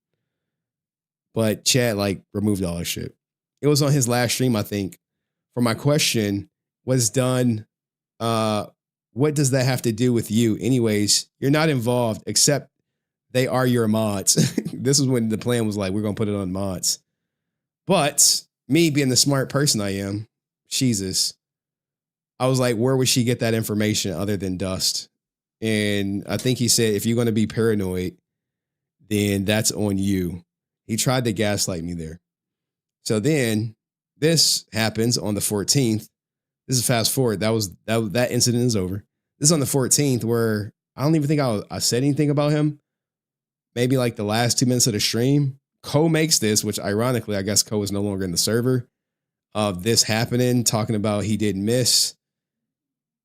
Speaker 1: But Chad like removed all that shit. It was on his last stream, I think. For my question was done. What does that have to do with you? Anyways, you're not involved except they are your mods. This was when the plan was like, we're going to put it on mods. But me being the smart person I am, Jesus, I was like, where would she get that information other than Dust? And I think he said, if you're going to be paranoid, then that's on you. He tried to gaslight me there. So then this happens on the 14th. This is fast forward. That incident is over. This is on the 14th where I don't even think I said anything about him. Maybe like the last 2 minutes of the stream. Ko makes this, which ironically, I guess Ko is no longer in the server, of this happening, talking about he didn't miss.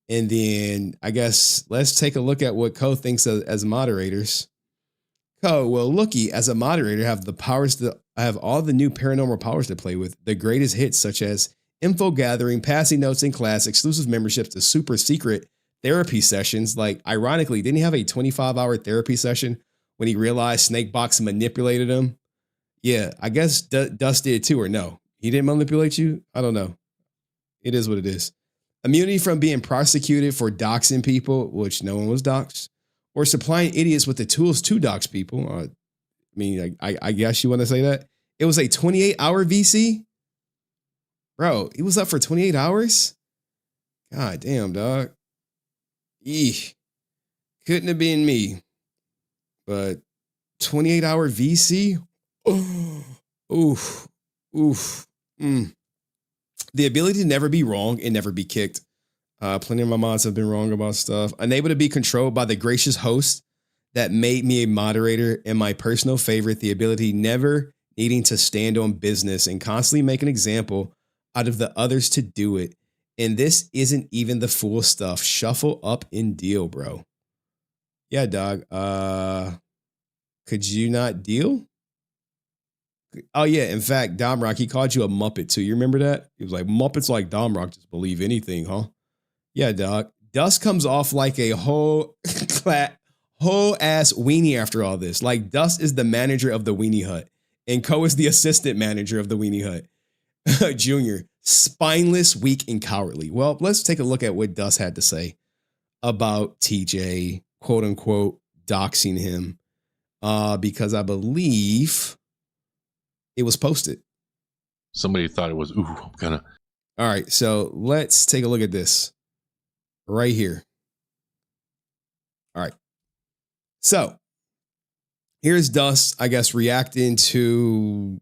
Speaker 1: And then I guess let's take a look at what Ko thinks as moderators. Ko, well, looky, as a moderator, I have all the new paranormal powers to play with. The greatest hits such as info gathering, passing notes in class, exclusive memberships to super secret therapy sessions. Like, ironically, didn't he have a 25-hour therapy session when he realized Snakebox manipulated him? Yeah, I guess Dust did too, or no? He didn't manipulate you? I don't know. It is what it is. Immunity from being prosecuted for doxing people, which no one was doxed, or supplying idiots with the tools to dox people. I mean, I guess you want to say that. It was a 28-hour VC? Bro, he was up for 28 hours? God damn, dog. Eesh. Couldn't have been me. But 28-hour VC? Oof. The ability to never be wrong and never be kicked. Plenty of my mods have been wrong about stuff. Unable to be controlled by the gracious host that made me a moderator, and my personal favorite, the ability never needing to stand on business and constantly make an example out of the others to do it. And this isn't even the full stuff. Shuffle up and deal, bro. Yeah, dog. Could you not deal? Oh, yeah. In fact, Domrock, he called you a Muppet, too. You remember that? He was like, Muppets like Domrock just believe anything, huh? Yeah, dog. Dust comes off like a whole ass weenie after all this. Like, Dust is the manager of the Weenie Hut, and Ko is the assistant manager of the Weenie Hut. Junior, spineless, weak, and cowardly. Well, let's take a look at what Dust had to say about TJ, quote unquote, doxing him, because I believe it was posted.
Speaker 5: Somebody thought it was, ooh, I'm gonna.
Speaker 1: All right, so let's take a look at this right here. All right. So here's Dust, I guess, reacting to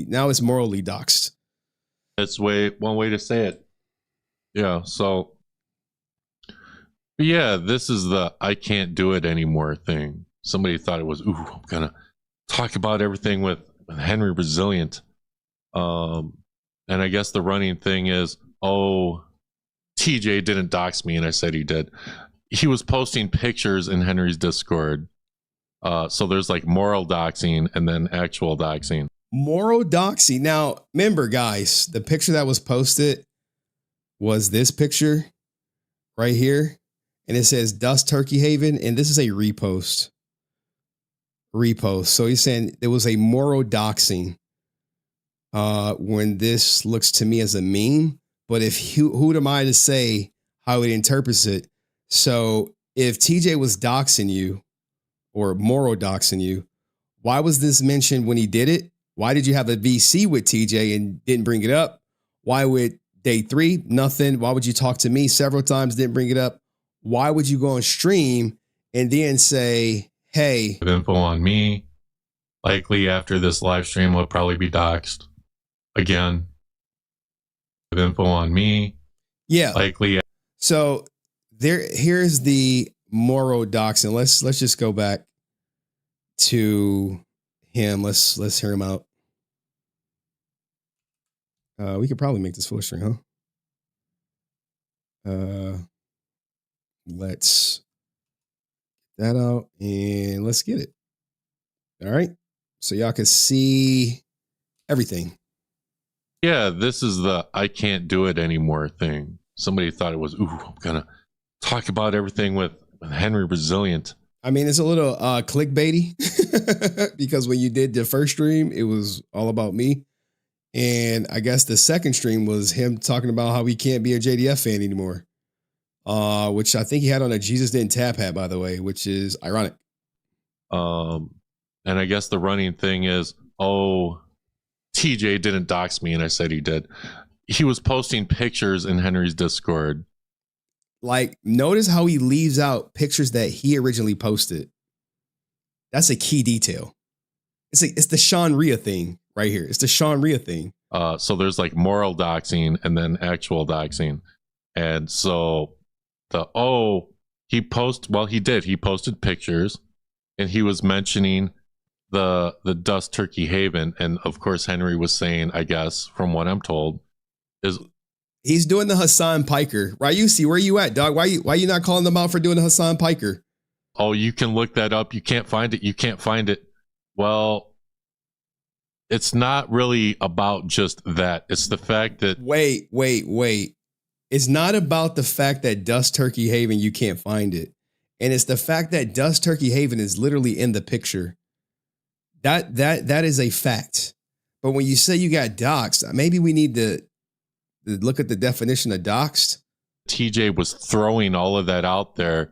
Speaker 1: now it's morally doxed.
Speaker 5: That's one way to say it. Yeah, so yeah, this is the I can't do it anymore thing. Somebody thought it was, ooh, I'm gonna talk about everything with HenryResilient. And I guess the running thing is, oh, TJ didn't dox me, and I said he did. He was posting pictures in Henry's Discord. So there's like moral doxing and then actual doxing.
Speaker 1: Moral doxing. Now, remember, guys, the picture that was posted was this picture right here. And it says Dust Turkey Haven. And this is a repost. So he's saying there was a moral doxing when this looks to me as a meme. But if who am I to say how it interprets it? So if TJ was doxing you or moral doxing you, why was this mentioned when he did it? Why did you have a VC with TJ and didn't bring it up? Why would day 3? Nothing. Why would you talk to me several times? Didn't bring it up. Why would you go on stream and then say, hey,
Speaker 5: info on me? Likely after this live stream will probably be doxed again. Info on me.
Speaker 1: Yeah.
Speaker 5: Likely.
Speaker 1: So here's the moral doxing. Let's just go back to him. Let's hear him out. We could probably make this full screen, huh? Let's get that out and let's get it. All right. So y'all can see everything.
Speaker 5: Yeah, this is the I can't do it anymore thing. Somebody thought it was, ooh, I'm going to talk about everything with HenryResilient.
Speaker 1: I mean, it's a little clickbaity because when you did the first stream, it was all about me. And I guess the second stream was him talking about how he can't be a JDF fan anymore. Which I think he had on a Jesus Didn't Tap hat, by the way, which is ironic.
Speaker 5: And I guess the running thing is, oh, TJ didn't dox me, and I said he did. He was posting pictures in Henry's Discord.
Speaker 1: Like, notice how he leaves out pictures that he originally posted. That's a key detail. It's the Sean Rhea thing right here. It's the Sean Rhea thing.
Speaker 5: So there's like moral doxing and then actual doxing. And so he posted pictures and he was mentioning the Dust Turkey Haven. And of course, Henry was saying, I guess, from what I'm told, is
Speaker 1: he's doing the Hassan Piker. Right? You see, where you at, dog? Why you not calling them out for doing the Hassan Piker?
Speaker 5: Oh, you can look that up. You can't find it. You can't find it. Well, it's not really about just that. It's the fact that
Speaker 1: wait. It's not about the fact that Dust Turkey Haven, you can't find it. And it's the fact that Dust Turkey Haven is literally in the picture. That is a fact. But when you say you got doxed, maybe we need to look at the definition of doxed.
Speaker 5: TJ was throwing all of that out there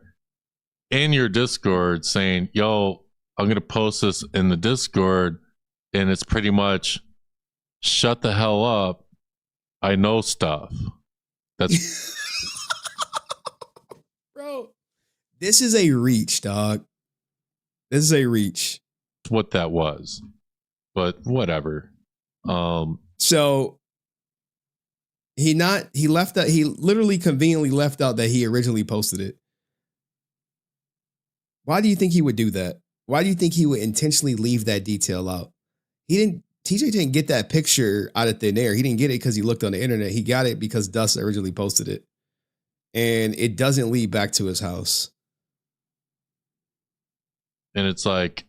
Speaker 5: in your Discord saying, yo, I'm going to post this in the Discord. And it's pretty much shut the hell up. I know stuff. That's
Speaker 1: bro. This is a reach, dog. This is a reach.
Speaker 5: What that was. But whatever.
Speaker 1: So he left out, he literally conveniently left out that he originally posted it. Why do you think he would do that? Why do you think he would intentionally leave that detail out? TJ didn't get that picture out of thin air. He didn't get it because he looked on the internet. He got it because Dust originally posted it. And it doesn't lead back to his house.
Speaker 5: And it's like,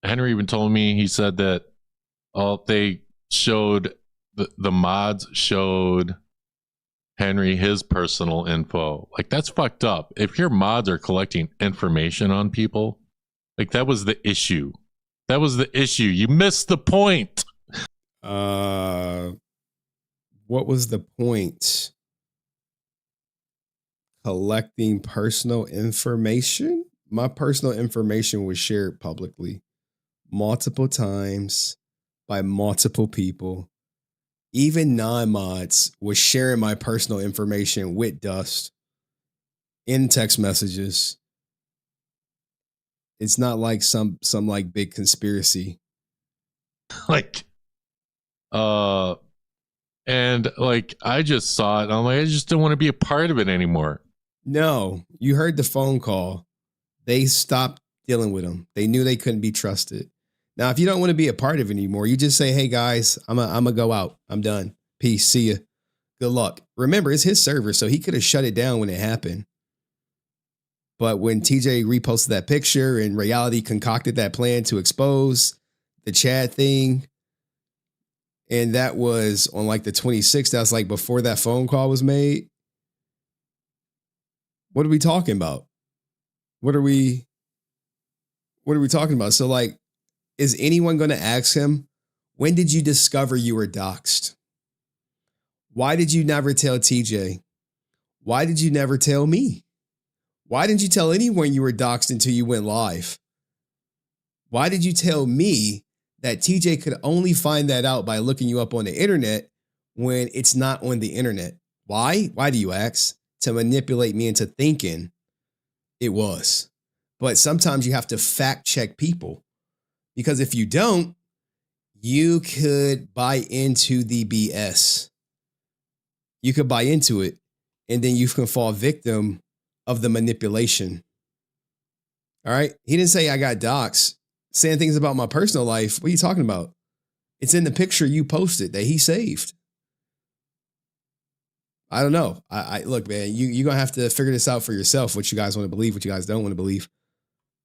Speaker 5: Henry even told me, he said that they showed, the mods showed Henry his personal info. Like, that's fucked up. If your mods are collecting information on people, like, that was the issue. That was the issue. You missed the point.
Speaker 1: What was the point? Collecting personal information? My personal information was shared publicly multiple times by multiple people. Even non-mods was sharing my personal information with Dust in text messages. It's not like some like big conspiracy.
Speaker 5: Like, and like, I just saw it and I'm like, I just don't want to be a part of it anymore.
Speaker 1: No, you heard the phone call. They stopped dealing with him. They knew they couldn't be trusted. Now, if you don't want to be a part of it anymore, you just say, hey guys, I'm gonna go out. I'm done. Peace. See ya. Good luck. Remember, it's his server, so he could have shut it down when it happened. But when TJ reposted that picture and Reality concocted that plan to expose the Chad thing, and that was on like the 26th, that's like before that phone call was made. What are we talking about? What are we talking about? So like, is anyone going to ask him, when did you discover you were doxxed? Why did you never tell TJ? Why did you never tell me? Why didn't you tell anyone you were doxxed until you went live? Why did you tell me that TJ could only find that out by looking you up on the internet when it's not on the internet? Why? Why do you ask? To manipulate me into thinking it was. But sometimes you have to fact check people, because if you don't, you could buy into the BS. You could buy into it, and then you can fall victim of the manipulation. All right. He didn't say I got doxxed saying things about my personal life. What are you talking about? It's in the picture you posted that he saved. I don't know. I look, man, you're going to have to figure this out for yourself, what you guys want to believe, what you guys don't want to believe.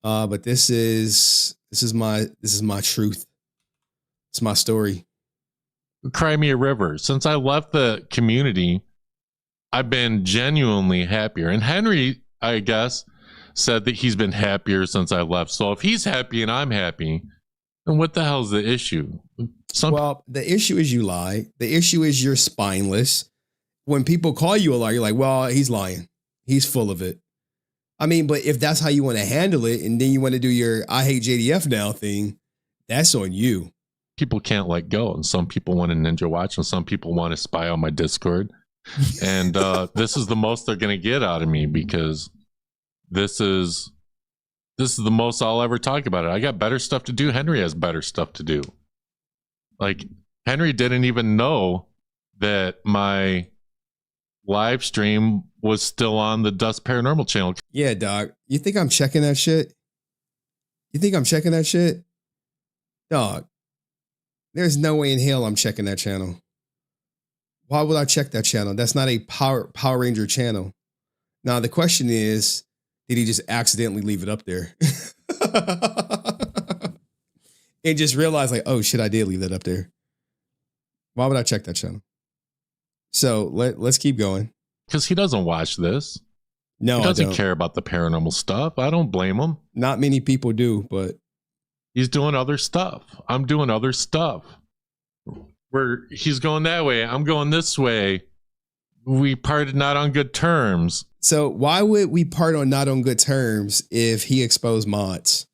Speaker 1: But this is This is my truth. It's my story.
Speaker 5: Cry me a river. Since I left the community, I've been genuinely happier. And Henry, I guess, said that he's been happier since I left. So if he's happy and I'm happy, then what the hell's the issue?
Speaker 1: Well, the issue is you lie. The issue is you're spineless. When people call you a liar, you're like, well, he's lying. He's full of it. I mean, but if that's how you want to handle it, and then you want to do your I hate JDF now thing, that's on you.
Speaker 5: People can't let go. And some people want a ninja watch, and some people want to spy on my Discord. And this is the most they're going to get out of me, because this is the most I'll ever talk about it. I got better stuff to do. Henry has better stuff to do. Like, Henry didn't even know that my live stream was still on the Dust Paranormal channel.
Speaker 1: Yeah, dog. You think I'm checking that shit? You think I'm checking that shit? Dog, there's no way in hell I'm checking that channel. Why would I check that channel? That's not a Power Ranger channel. Now, the question is, did he just accidentally leave it up there? And just realize, like, oh shit, I did leave that up there. Why would I check that channel? So let's keep going.
Speaker 5: Because he doesn't watch this.
Speaker 1: No,
Speaker 5: he doesn't
Speaker 1: I don't
Speaker 5: care about the paranormal stuff. I don't blame him.
Speaker 1: Not many people do, but
Speaker 5: he's doing other stuff. I'm doing other stuff. Where he's going that way, I'm going this way. We parted not on good terms.
Speaker 1: So why would we part on not on good terms if he exposed mods?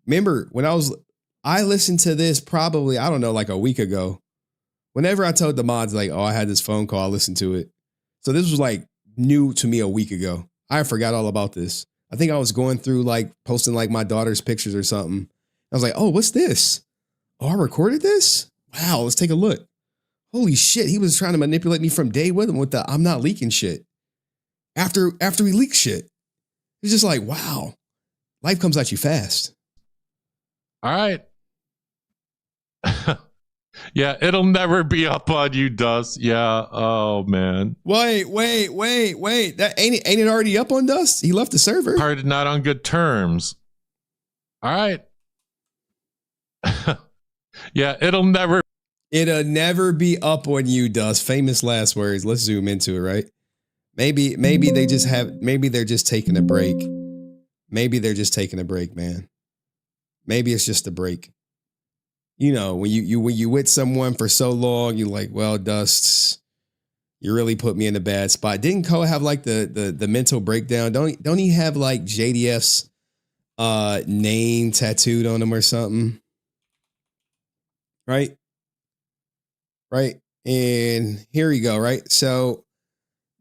Speaker 1: Remember when I listened to this probably, I don't know, like a week ago. Whenever I told the mods, like, oh, I had this phone call, I listened to it. So this was like new to me a week ago. I forgot all about this. I think I was going through like posting like my daughter's pictures or something. I was like, oh, what's this? Oh, I recorded this? Wow, let's take a look. Holy shit, he was trying to manipulate me from day one with the I'm not leaking shit. After we leak shit. It's just like, wow, life comes at you fast.
Speaker 5: All right. Yeah, it'll never be up on you, Dust. Yeah. Oh man.
Speaker 1: Wait. That ain't it already up on Dust? He left the server.
Speaker 5: Parted not on good terms. All right. Yeah, it'll never
Speaker 1: be up on you, Dust. Famous last words. Let's zoom into it, right? Maybe they're just taking a break. Maybe they're just taking a break, man. Maybe it's just a break. You know, when you with someone for so long, you're like, well, Dust, you really put me in a bad spot. Didn't Cole have like the mental breakdown? Don't he have like JDF's name tattooed on him or something? Right? And here we go, right? So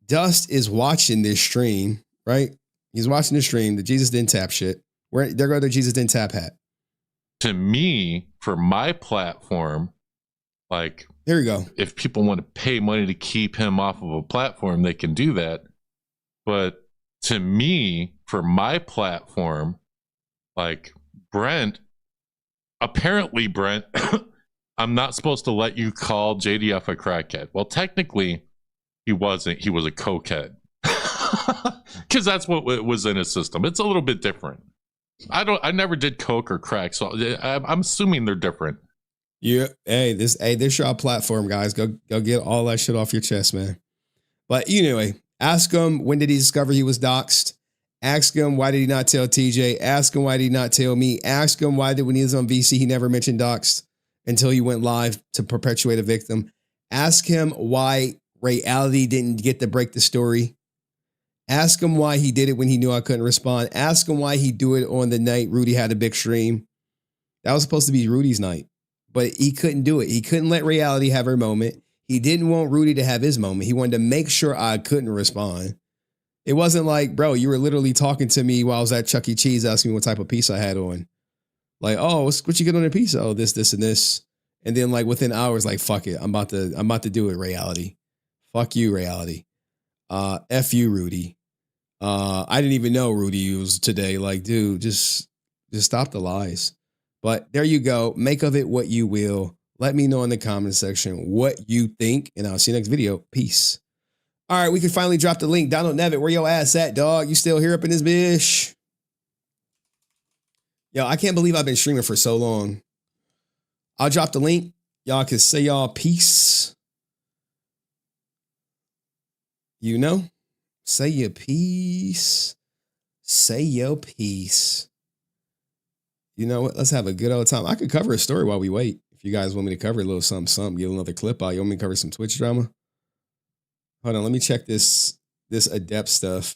Speaker 1: Dust is watching this stream, right? He's watching the stream, the Jesus Didn't Tap shit. There go the Jesus Didn't Tap hat.
Speaker 5: To me, for my platform, like,
Speaker 1: here we go.
Speaker 5: If people want to pay money to keep him off of a platform, they can do that. But to me, for my platform, like Brent, I'm not supposed to let you call JDF a crackhead. Well, technically, he wasn't. He was a cokehead. Because that's what was in his system. It's a little bit different. I never did coke or crack, so I'm assuming they're different.
Speaker 1: Yeah. Hey, this your platform, guys. Go get all that shit off your chest, man. But anyway, ask him, when did he discover he was doxxed? Ask him, why did he not tell TJ? Ask him, why did he not tell me? Ask him, why did, when he was on VC, he never mentioned doxxed until he went live to perpetuate a victim. Ask him why Reality didn't get to break the story. Ask him why he did it when he knew I couldn't respond. Ask him why he do it on the night Rudy had a big stream. That was supposed to be Rudy's night, but he couldn't do it. He couldn't let Reality have her moment. He didn't want Rudy to have his moment. He wanted to make sure I couldn't respond. It wasn't like, bro, you were literally talking to me while I was at Chuck E. Cheese asking me what type of pizza I had on. Like, oh, what you get on the pizza? Oh, this, and this. And then like within hours, like, fuck it. I'm about to do it, Reality. Fuck you, Reality. F you, Rudy. I didn't even know Rudy was today. Like, dude, just stop the lies. But there you go. Make of it what you will. Let me know in the comment section what you think, and I'll see you next video. Peace. All right, we can finally drop the link. Donald Nevitt, where your ass at, dog? You still here up in this bitch? Yo, I can't believe I've been streaming for so long. I'll drop the link. Y'all can say y'all peace. You know, say your peace. Say your peace. You know what? Let's have a good old time. I could cover a story while we wait. If you guys want me to cover a little something, get another clip out. You want me to cover some Twitch drama? Hold on, let me check this adept stuff.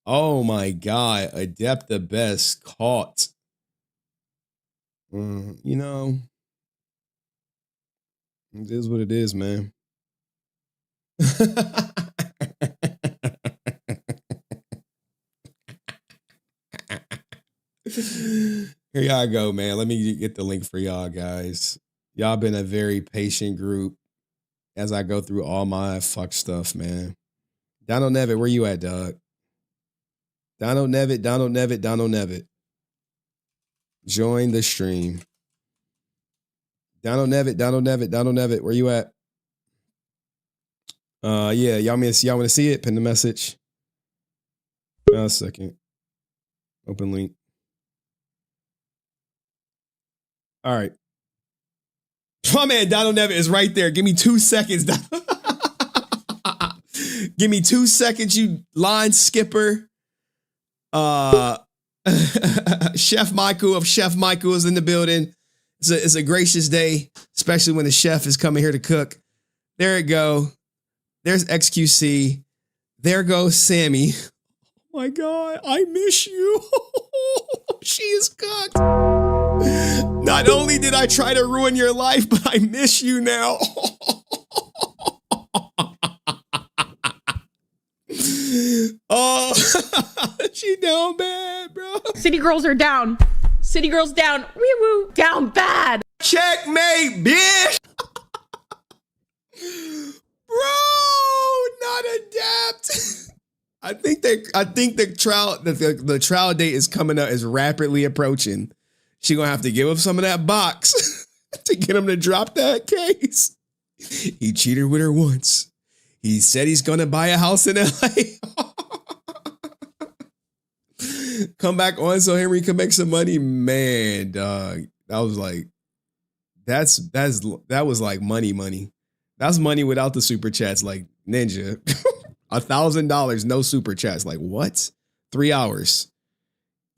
Speaker 1: Oh my God, adept the best caught. You know, it is what it is, man. Here y'all go, man. Let me get the link for y'all guys. Y'all been a very patient group as I go through all my fuck stuff, man. Donald Nevitt, where you at, dog? Donald Nevitt. Join the stream. Donald Nevitt, where you at? Yeah, y'all want to see it? Pin the message. A second. Open link. All right. My man Donald Nevitt is right there. Give me 2 seconds. Give me 2 seconds, you line skipper. Chef Maiku of Chef Maiku is in the building. It's a gracious day, especially when the chef is coming here to cook. There it go. There's XQC. There goes Sammy. Oh my God, I miss you. She is cooked. Not only did I try to ruin your life, but I miss you now. Oh, she down bad, bro.
Speaker 11: City girls are down. City girls down. Wee woo. Down bad.
Speaker 1: Checkmate, bitch. Bro, not adapt. I think the trial date is coming up, is rapidly approaching. She gonna have to give up some of that box to get him to drop that case. He cheated with her once. He said he's gonna buy a house in LA. Come back on so Henry can make some money. Man, dog. That was like money. That's money without the super chats, like Ninja. $1,000, no super chats. Like what? 3 hours.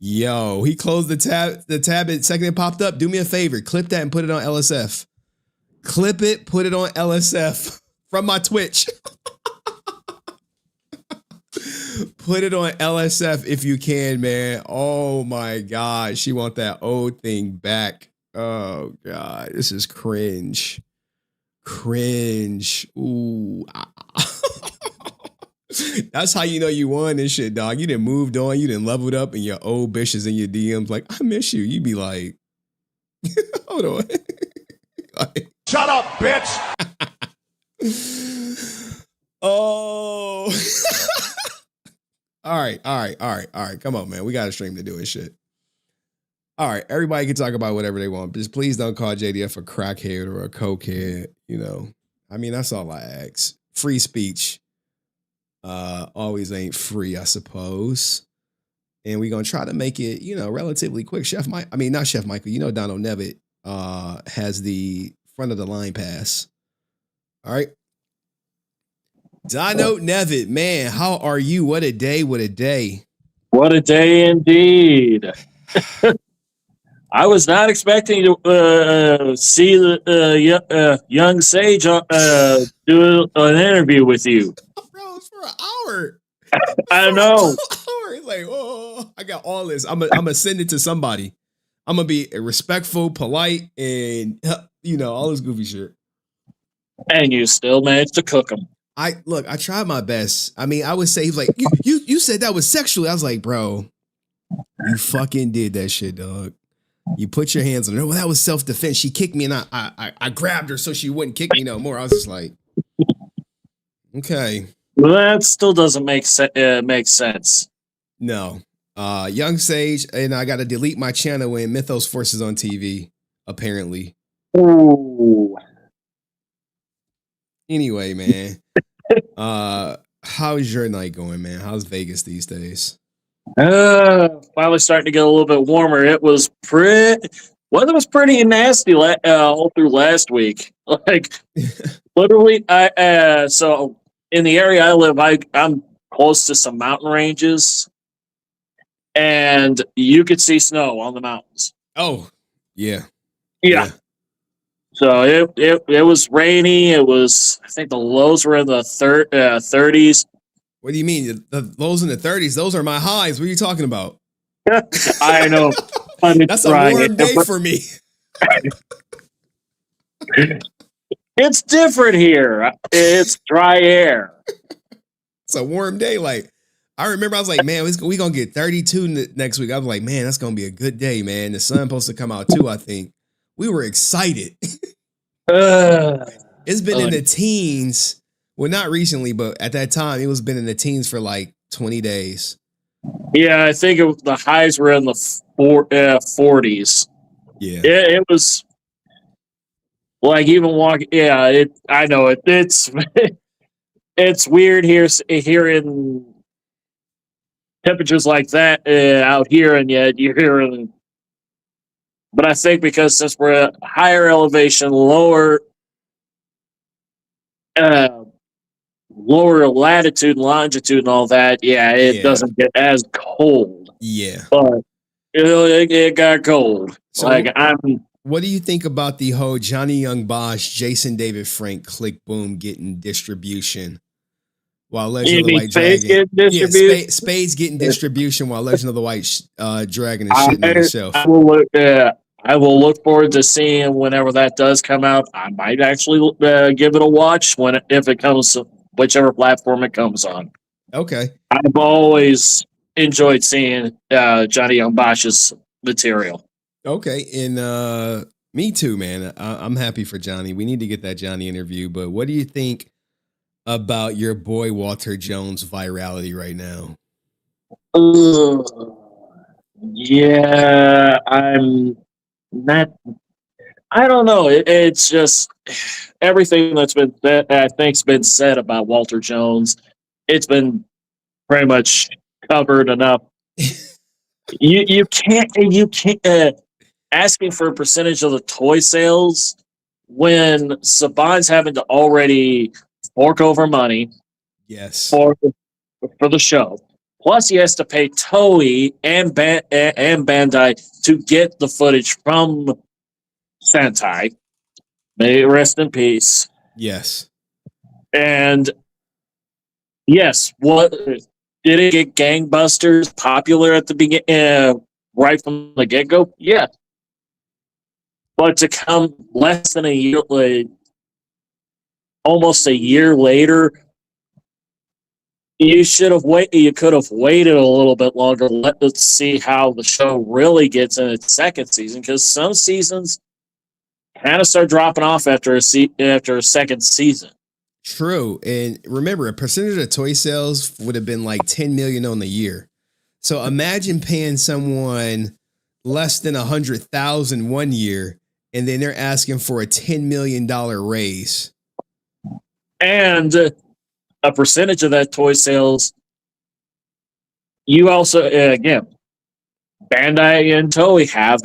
Speaker 1: Yo, he closed the tab. The tab at second it popped up. Do me a favor, clip that and put it on LSF. Clip it, put it on LSF from my Twitch. Put it on LSF if you can, man. Oh my God, she want that old thing back. Oh God, this is cringe. Cringe. Ooh. That's how you know you won this shit, dog. You done moved on, you done leveled up, and your old bitch is in your DMs like, I miss you. You be like, hold on. Like,
Speaker 7: shut up, bitch.
Speaker 1: Oh. All right. Come on, man. We got a stream to do this shit. All right, everybody can talk about whatever they want. Just please don't call JDF a crackhead or a cokehead. You know, I mean, that's all I ask. Free speech always ain't free, I suppose. And we're gonna try to make it, you know, relatively quick. Not Chef Michael. You know, Donald Nevitt has the front of the line pass. All right. Donald Nevitt, man, how are you? What a day! What a day!
Speaker 13: What a day indeed. I was not expecting to see young Sage do an interview with you.
Speaker 1: Bro, it's for an hour.
Speaker 13: I know.
Speaker 1: It's like, oh, I got all this. I'm gonna send it to somebody. I'm gonna be respectful, polite, and you know, all this goofy shit.
Speaker 13: And you still managed to cook them.
Speaker 1: I tried my best. I mean, I would say, he's like, you said that was sexually. I was like, bro, you fucking did that shit, dog. You put your hands on her. Well, that was self-defense. She kicked me and I grabbed her so she wouldn't kick me no more. I was just like, okay.
Speaker 13: Well, that still doesn't make sense.
Speaker 1: No. Young Sage, and I got to delete my channel when Mythos Force is on TV, apparently.
Speaker 13: Ooh.
Speaker 1: Anyway, man. How's your night going, man? How's Vegas these days?
Speaker 13: Finally starting to get a little bit warmer. It was weather was pretty nasty all through last week. Like literally, so in the area I live, I'm close to some mountain ranges, and you could see snow on the mountains.
Speaker 1: Oh, yeah.
Speaker 13: Yeah. So it was rainy. It was, I think the lows were in the 30s.
Speaker 1: What do you mean? The lows in the 30s? Those are my highs. What are you talking about?
Speaker 13: I know.
Speaker 1: That's a warm day for me.
Speaker 13: It's different here. It's dry air.
Speaker 1: It's a warm day. Like, I remember I was like, man, we going to get 32 next week. I was like, man, that's going to be a good day, man. The sun's supposed to come out too, I think. We were excited. It's been in the teens. Well, not recently, but at that time, it was been in the teens for like 20 days.
Speaker 13: Yeah, I think the highs were in the 40s.
Speaker 1: Yeah.
Speaker 13: It was like even walking. Yeah, I know it. It's weird here in temperatures like that out here, and yet you're hearing. But I think because since we're at higher elevation, lower latitude and longitude and all that, it doesn't get as cold.
Speaker 1: Yeah.
Speaker 13: But it got cold.
Speaker 1: So what do you think about the whole Johnny Young Bosch, Jason David Frank click boom getting distribution while Legend of the White Dragon Spades getting distribution while Legend of the White Dragon is shitting on the shelf?
Speaker 13: I will look forward to seeing whenever that does come out. I might actually give it a watch if it comes, whichever platform it comes on.
Speaker 1: Okay.
Speaker 13: I've always enjoyed seeing Johnny Young Bosch's material.
Speaker 1: Okay, and me too, man. I'm happy for Johnny. We need to get that Johnny interview. But what do you think about your boy Walter Jones' virality right now?
Speaker 13: Yeah, I'm not. I don't know. It's just everything that's been I think's been said about Walter Jones. It's been pretty much covered enough. you can't asking for a percentage of the toy sales when Saban's having to already fork over money.
Speaker 1: Yes.
Speaker 13: For the show. Plus, he has to pay Toei and Bandai to get the footage from Sentai. May it rest in peace.
Speaker 1: Yes.
Speaker 13: And yes, what did it get gangbusters popular at the beginning, right from the get go? Yeah. But to come less than a year, almost a year later, you should have waited. You could have waited a little bit longer. Let's see how the show really gets in its second season, because some seasons kind of start dropping off after a second season.
Speaker 1: True, and remember, a percentage of toy sales would have been like 10 million on the year. So imagine paying someone less than 100,000 one year, and then they're asking for a $10 million raise.
Speaker 13: And a percentage of that toy sales, you also, again, Bandai and Toei have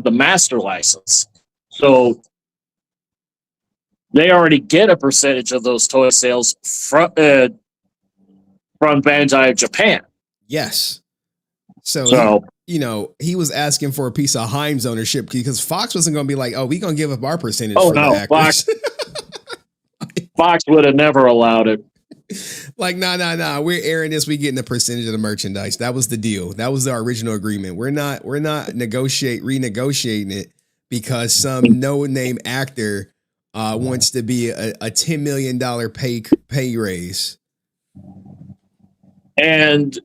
Speaker 13: the master license. So they already get a percentage of those toy sales from Bandai Japan.
Speaker 1: Yes. So he was asking for a piece of Himes ownership because Fox wasn't going to be like, oh, we're going to give up our percentage for the actors.
Speaker 13: Fox would have never allowed it.
Speaker 1: Like, nah. We're airing this. We getting a percentage of the merchandise. That was the deal. That was our original agreement. We're not renegotiating it because some no-name actor wants to be a $10 million pay raise.
Speaker 13: And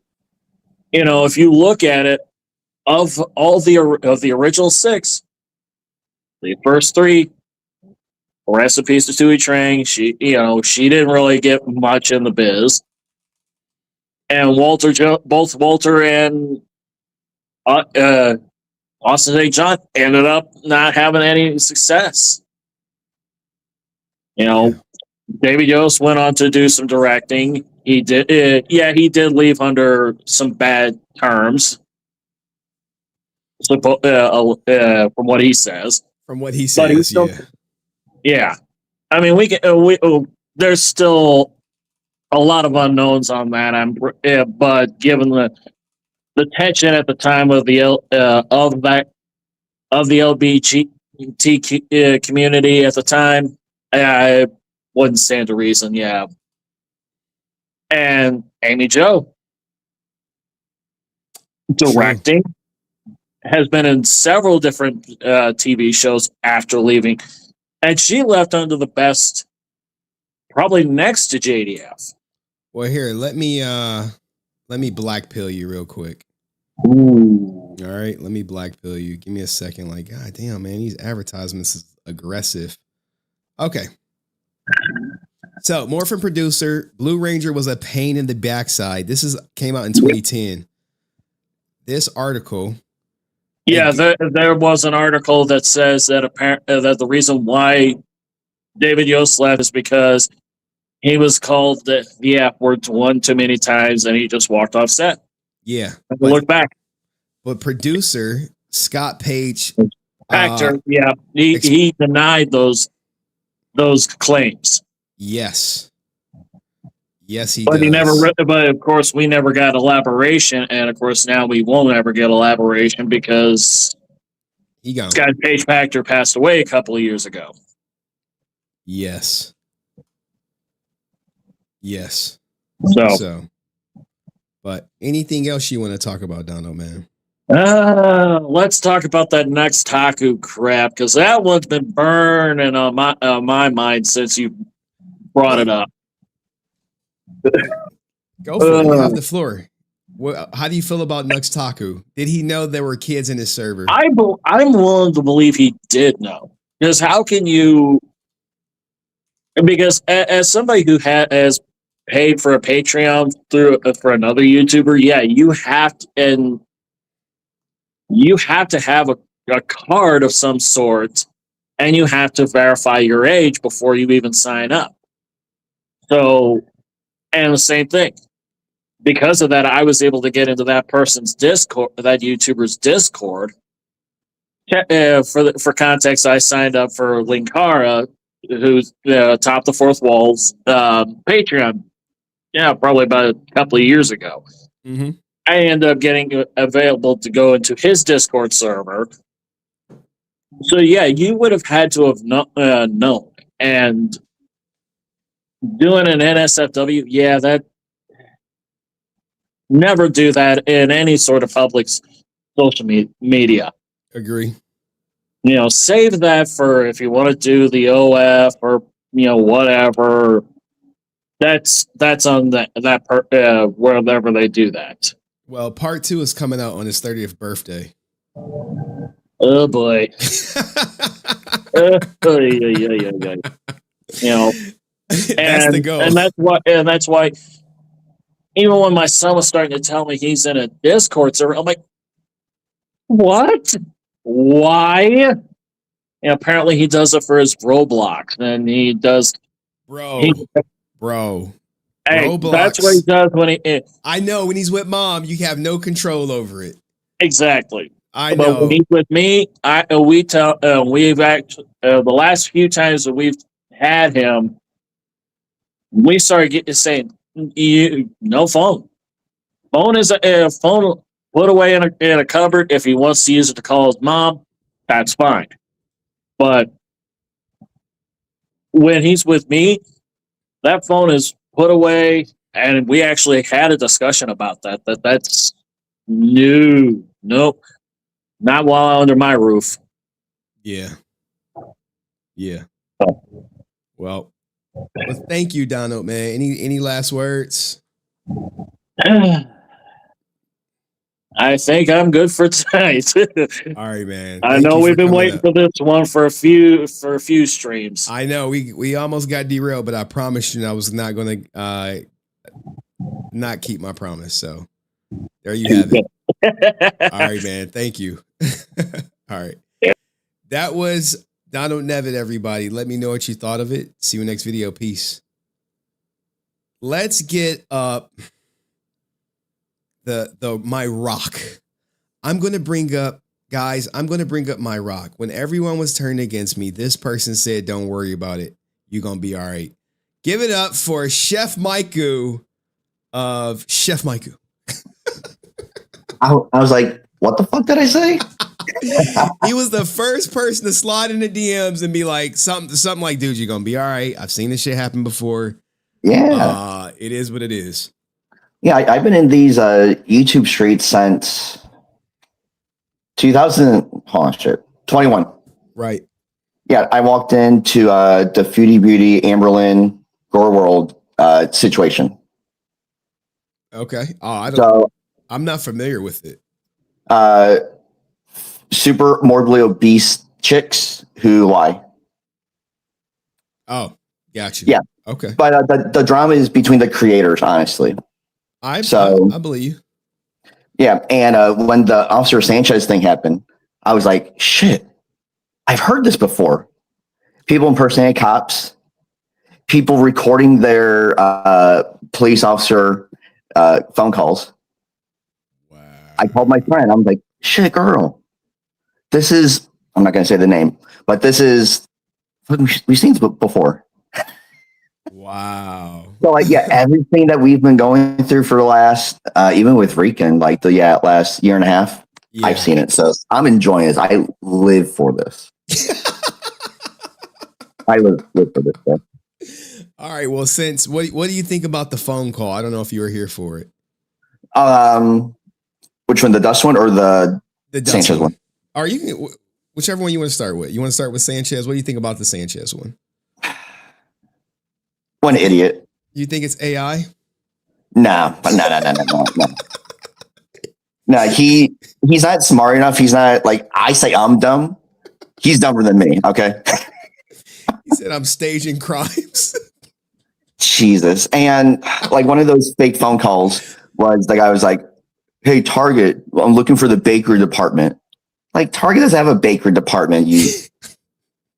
Speaker 13: if you look at it, of the original 6, the first 3. Recipes to Tui Trang. She didn't really get much in the biz, and both Walter and Austin St. John ended up not having any success. David Yost went on to do some directing. He did, he did leave under some bad terms, from what he says.
Speaker 1: From what he
Speaker 13: But
Speaker 1: says, yeah.
Speaker 13: Yeah, I mean, there's still a lot of unknowns on that. But given the tension at the time of the LGBT community at the time, I wouldn't stand to reason. Yeah, and Amy Jo directing has been in several different TV shows after leaving, and she left under the best, probably next to JDF.
Speaker 1: Well, here, let me black pill you real quick.
Speaker 13: Ooh.
Speaker 1: All right, let me black pill you. Give me a second. Like, god damn, man, these advertisements is aggressive. Okay. So, Morphin producer, Blue Ranger was a pain in the backside. This came out in 2010. This article.
Speaker 13: Yeah, there was an article that says that that the reason why David Yost left is because he was called the F word one too many times, and he just walked off set.
Speaker 1: Yeah,
Speaker 13: look back.
Speaker 1: But producer Scott Page,
Speaker 13: actor, he denied those claims.
Speaker 1: Yes, he
Speaker 13: but
Speaker 1: does.
Speaker 13: He never. But of course, we never got elaboration, and of course, now we won't ever get elaboration because Scott Page actor passed away a couple of years ago.
Speaker 1: Yes. So, but anything else you want to talk about, Dono, man?
Speaker 13: Let's talk about that next Taku crap, because that one's been burning on my mind since you brought it up.
Speaker 1: Go for it. You have the floor. How do you feel about Nux Taku? Did he know there were kids in his server?
Speaker 13: I'm willing to believe he did know, because how can you? Because as somebody who has paid for a Patreon for another YouTuber, yeah, you have to have a card of some sort, and you have to verify your age before you even sign up. So, and the same thing. Because of that, I was able to get into that person's Discord, that YouTuber's Discord. For context, I signed up for Linkara, who's Top the Fourth Wall's Patreon. Yeah, probably about a couple of years ago.
Speaker 1: Mm-hmm.
Speaker 13: I ended up getting available to go into his Discord server. So yeah, you would have had to have known. And doing an NSFW, yeah, that never do that in any sort of public social media.
Speaker 1: Agree.
Speaker 13: Save that for if you want to do the OF or whatever. That's on wherever they do that.
Speaker 1: Well, part 2 is coming out on his 30th birthday.
Speaker 13: Oh boy.
Speaker 1: That's the goal.
Speaker 13: And that's why even when my son was starting to tell me he's in a Discord server, I'm like, what? Why? And apparently he does it for his Roblox, and he does.
Speaker 1: Bro.
Speaker 13: Hey,
Speaker 1: Roblox.
Speaker 13: That's what he does when he.
Speaker 1: I know when he's with mom, you have no control over it.
Speaker 13: Exactly.
Speaker 1: I know.
Speaker 13: But when he's with me, we've actually the last few times that we've had him, we started saying, no phone. Phone is a phone put away in a cupboard. If he wants to use it to call his mom, that's fine. But when he's with me, that phone is put away, and we actually had a discussion about that. That's nope, not while under my roof.
Speaker 1: Yeah. Well, thank you, Donald, man. Any last words?
Speaker 13: I think I'm good for tonight.
Speaker 1: All right, man.
Speaker 13: I know we've been waiting for this one for a few streams.
Speaker 1: I know we almost got derailed, but I promised you I was not going to not keep my promise. So there you have it. All right, man. Thank you. All right. That was Donald Nevitt, everybody. Let me know what you thought of it. See you next video. Peace. Let's get up the my rock. I'm gonna bring up, guys, I'm gonna bring up my rock. When everyone was turned against me, this person said, don't worry about it. You're gonna be all right. Give it up for Chef Maiku of Chef Maiku.
Speaker 12: I was like, what the fuck did I say?
Speaker 1: He was the first person to slide in the DMs and be like something like, dude, you're gonna be all right. I've seen this shit happen before.
Speaker 12: Yeah.
Speaker 1: It is what it is.
Speaker 12: Yeah, I've been in these YouTube streets since 21.
Speaker 1: Right.
Speaker 12: Yeah, I walked into the Foodie Beauty, Amberlin, Gore World situation.
Speaker 1: Okay. I'm not familiar with it.
Speaker 12: Super morbidly obese chicks who lie.
Speaker 1: Oh, got you.
Speaker 12: Yeah.
Speaker 1: Okay.
Speaker 12: But the drama is between the creators, honestly.
Speaker 1: I believe you.
Speaker 12: Yeah, and when the Officer Sanchez thing happened, I was like, shit, I've heard this before. People impersonating cops, people recording their police officer phone calls. Wow. I called my friend. I'm like, shit, girl, this is, I'm not going to say the name, but this is, we've seen this before.
Speaker 1: Wow.
Speaker 12: So like, yeah, everything that we've been going through for the last, even with Rican, like last year and a half, I've seen it. So I'm enjoying this. I live for this. I live for this stuff.
Speaker 1: All right. Well, since what do you think about the phone call? I don't know if you were here for it.
Speaker 12: Which one, the Dust one or the Sanchez one?
Speaker 1: Or you can, whichever one you want to start with. You want to start with Sanchez? What do you think about the Sanchez one?
Speaker 12: What an idiot.
Speaker 1: You think it's AI?
Speaker 12: No. No, he's not smart enough. He's not like, I say I'm dumb. He's dumber than me. Okay.
Speaker 1: He said I'm staging crimes.
Speaker 12: Jesus. And like one of those fake phone calls was the guy was like, hey, Target, I'm looking for the bakery department. Like Target doesn't have a bakery department.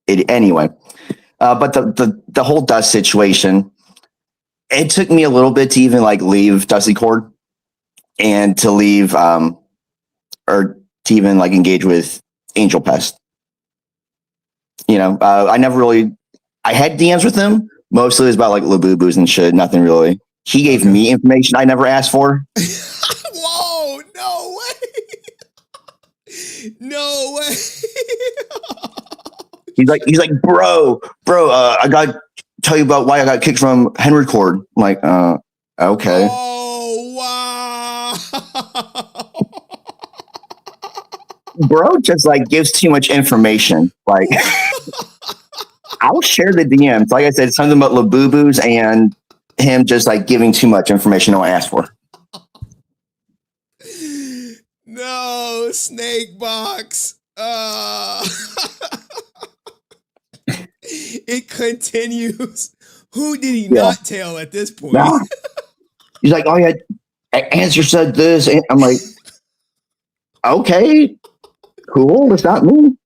Speaker 12: Anyway. But the whole Dust situation, it took me a little bit to even like leave Dusty Cord and to leave or to even like engage with Angel Pest. You know, I had DMs with him. Mostly it was about like Labubu's and shit. Nothing really. He gave me information I never asked for.
Speaker 1: Whoa, no way. No way.
Speaker 12: He's like, bro, I got to tell you about why I got kicked from Henry Cord. I'm like, okay.
Speaker 1: Oh, wow.
Speaker 12: Bro just like gives too much information. Like, I'll share the DMs. Like I said, something about Labubu's and him just like giving too much information no one asked for.
Speaker 1: No, Snake Box. It continues. Who did he not tell at this point?
Speaker 12: Nah. He's like, oh yeah, Answer said this. And I'm like, okay, cool. It's not me.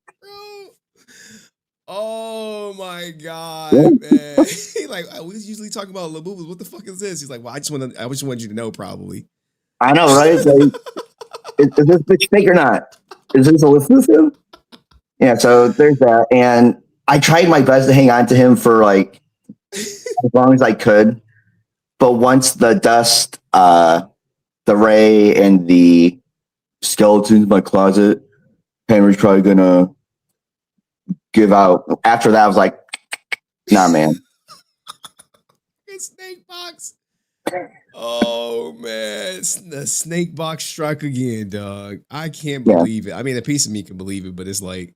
Speaker 1: Oh my God, man. He like, we usually talk about Labubu's. What the fuck is this? He's like, well, I just want you to know, probably.
Speaker 12: I know, right? It's like, is this bitch fake or not? Is this a Lafufu? Yeah, so there's that. And I tried my best to hang on to him for like as long as I could. But once the Dust, the Ray, and the skeletons in my closet, Henry's probably gonna give out. After that, I was like, nah, man.
Speaker 1: Snake Box. Oh man, the Snake Box struck again, dog. I can't believe it. I mean, a piece of me can believe it, but it's like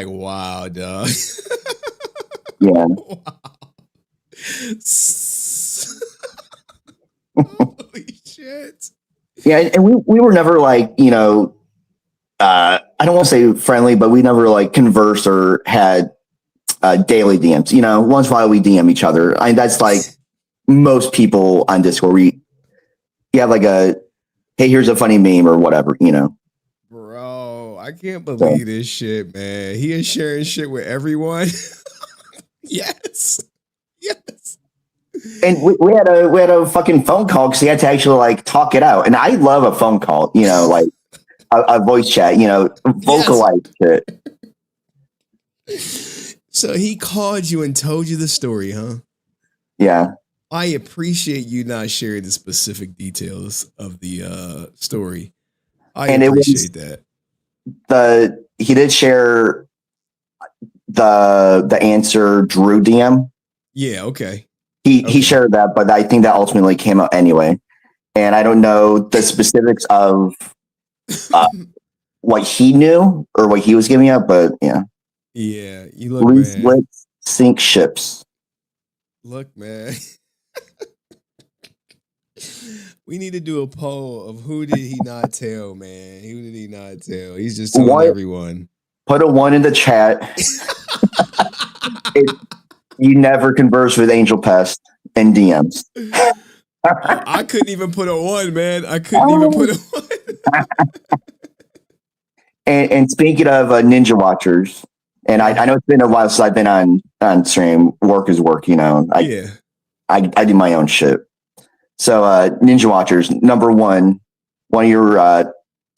Speaker 1: wow, dog.
Speaker 12: Yeah.
Speaker 1: Wow. Holy shit.
Speaker 12: Yeah, and we were never like, you know, I don't want to say friendly, but we never like conversed or had daily DMs. You know, once in a while we DM each other. That's like most people on Discord. You have like a, hey, here's a funny meme or whatever, you know.
Speaker 1: Bro, I can't believe this shit, man. He is sharing shit with everyone. Yes. Yes.
Speaker 12: And we had a fucking phone call because he had to actually like talk it out. And I love a phone call, you know, like a voice chat, you know, vocalize shit.
Speaker 1: So he called you and told you the story, huh?
Speaker 12: Yeah.
Speaker 1: I appreciate you not sharing the specific details of the story. I appreciate that.
Speaker 12: He did share the answer Drew DM.
Speaker 1: Yeah, okay.
Speaker 12: He shared that, but I think that ultimately came out anyway. And I don't know the specifics of what he knew or what he was giving up, but yeah.
Speaker 1: Yeah, you look, man.
Speaker 12: Let's sink ships.
Speaker 1: Look, man. We need to do a poll of who did he not tell, man. Who did he not tell? He's just telling everyone.
Speaker 12: Put a 1 in the chat. You never converse with Angel Pest in DMs.
Speaker 1: I couldn't even put a 1, man. I couldn't even put a 1.
Speaker 12: And speaking of Ninja Watchers, and I know it's been a while since I've been on stream. Work is work, you know. I do my own shit. So Ninja Watchers, number one of your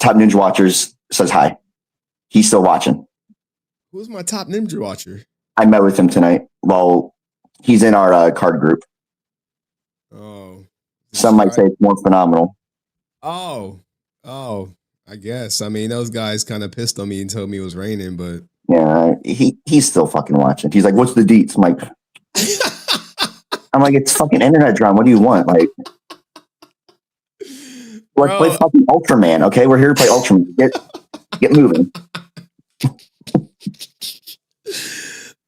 Speaker 12: top Ninja Watchers says hi. He's still watching.
Speaker 1: Who's my top Ninja Watcher?
Speaker 12: I met with him tonight. Well, he's in our card group.
Speaker 1: Oh.
Speaker 12: Some might say it's more phenomenal.
Speaker 1: Oh, I guess. I mean, those guys kind of pissed on me and told me it was raining, but
Speaker 12: yeah, he's still fucking watching. He's like, "What's the deets?" I'm like, "It's fucking internet drama. What do you want?" Like, let's play fucking Ultraman. Okay, we're here to play Ultraman. Get moving.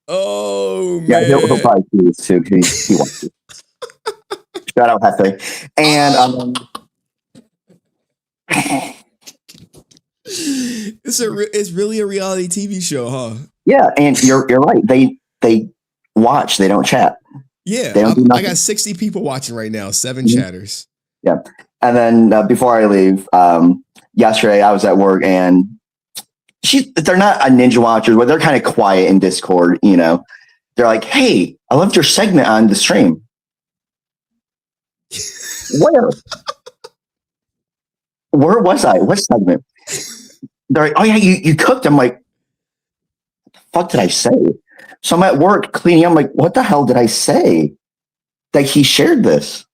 Speaker 1: Oh man,
Speaker 12: yeah, he'll probably see this too. He wants to. Shout out Hefe. And
Speaker 1: it's really a reality TV show, huh?
Speaker 12: Yeah, and you're right. They watch, they don't chat.
Speaker 1: Yeah,
Speaker 12: they don't do
Speaker 1: I got 60 people watching right now, 7 chatters.
Speaker 12: Yeah, and then before I leave, yesterday I was at work and they're not a Ninja Watchers, but they're kind of quiet in Discord. You know, they're like, "Hey, I loved your segment on the stream." Where was I? What segment? They're like, "Oh yeah, you cooked." I'm like, "What the fuck did I say?" So I'm at work cleaning. I'm like, "What the hell did I say?" That he shared this.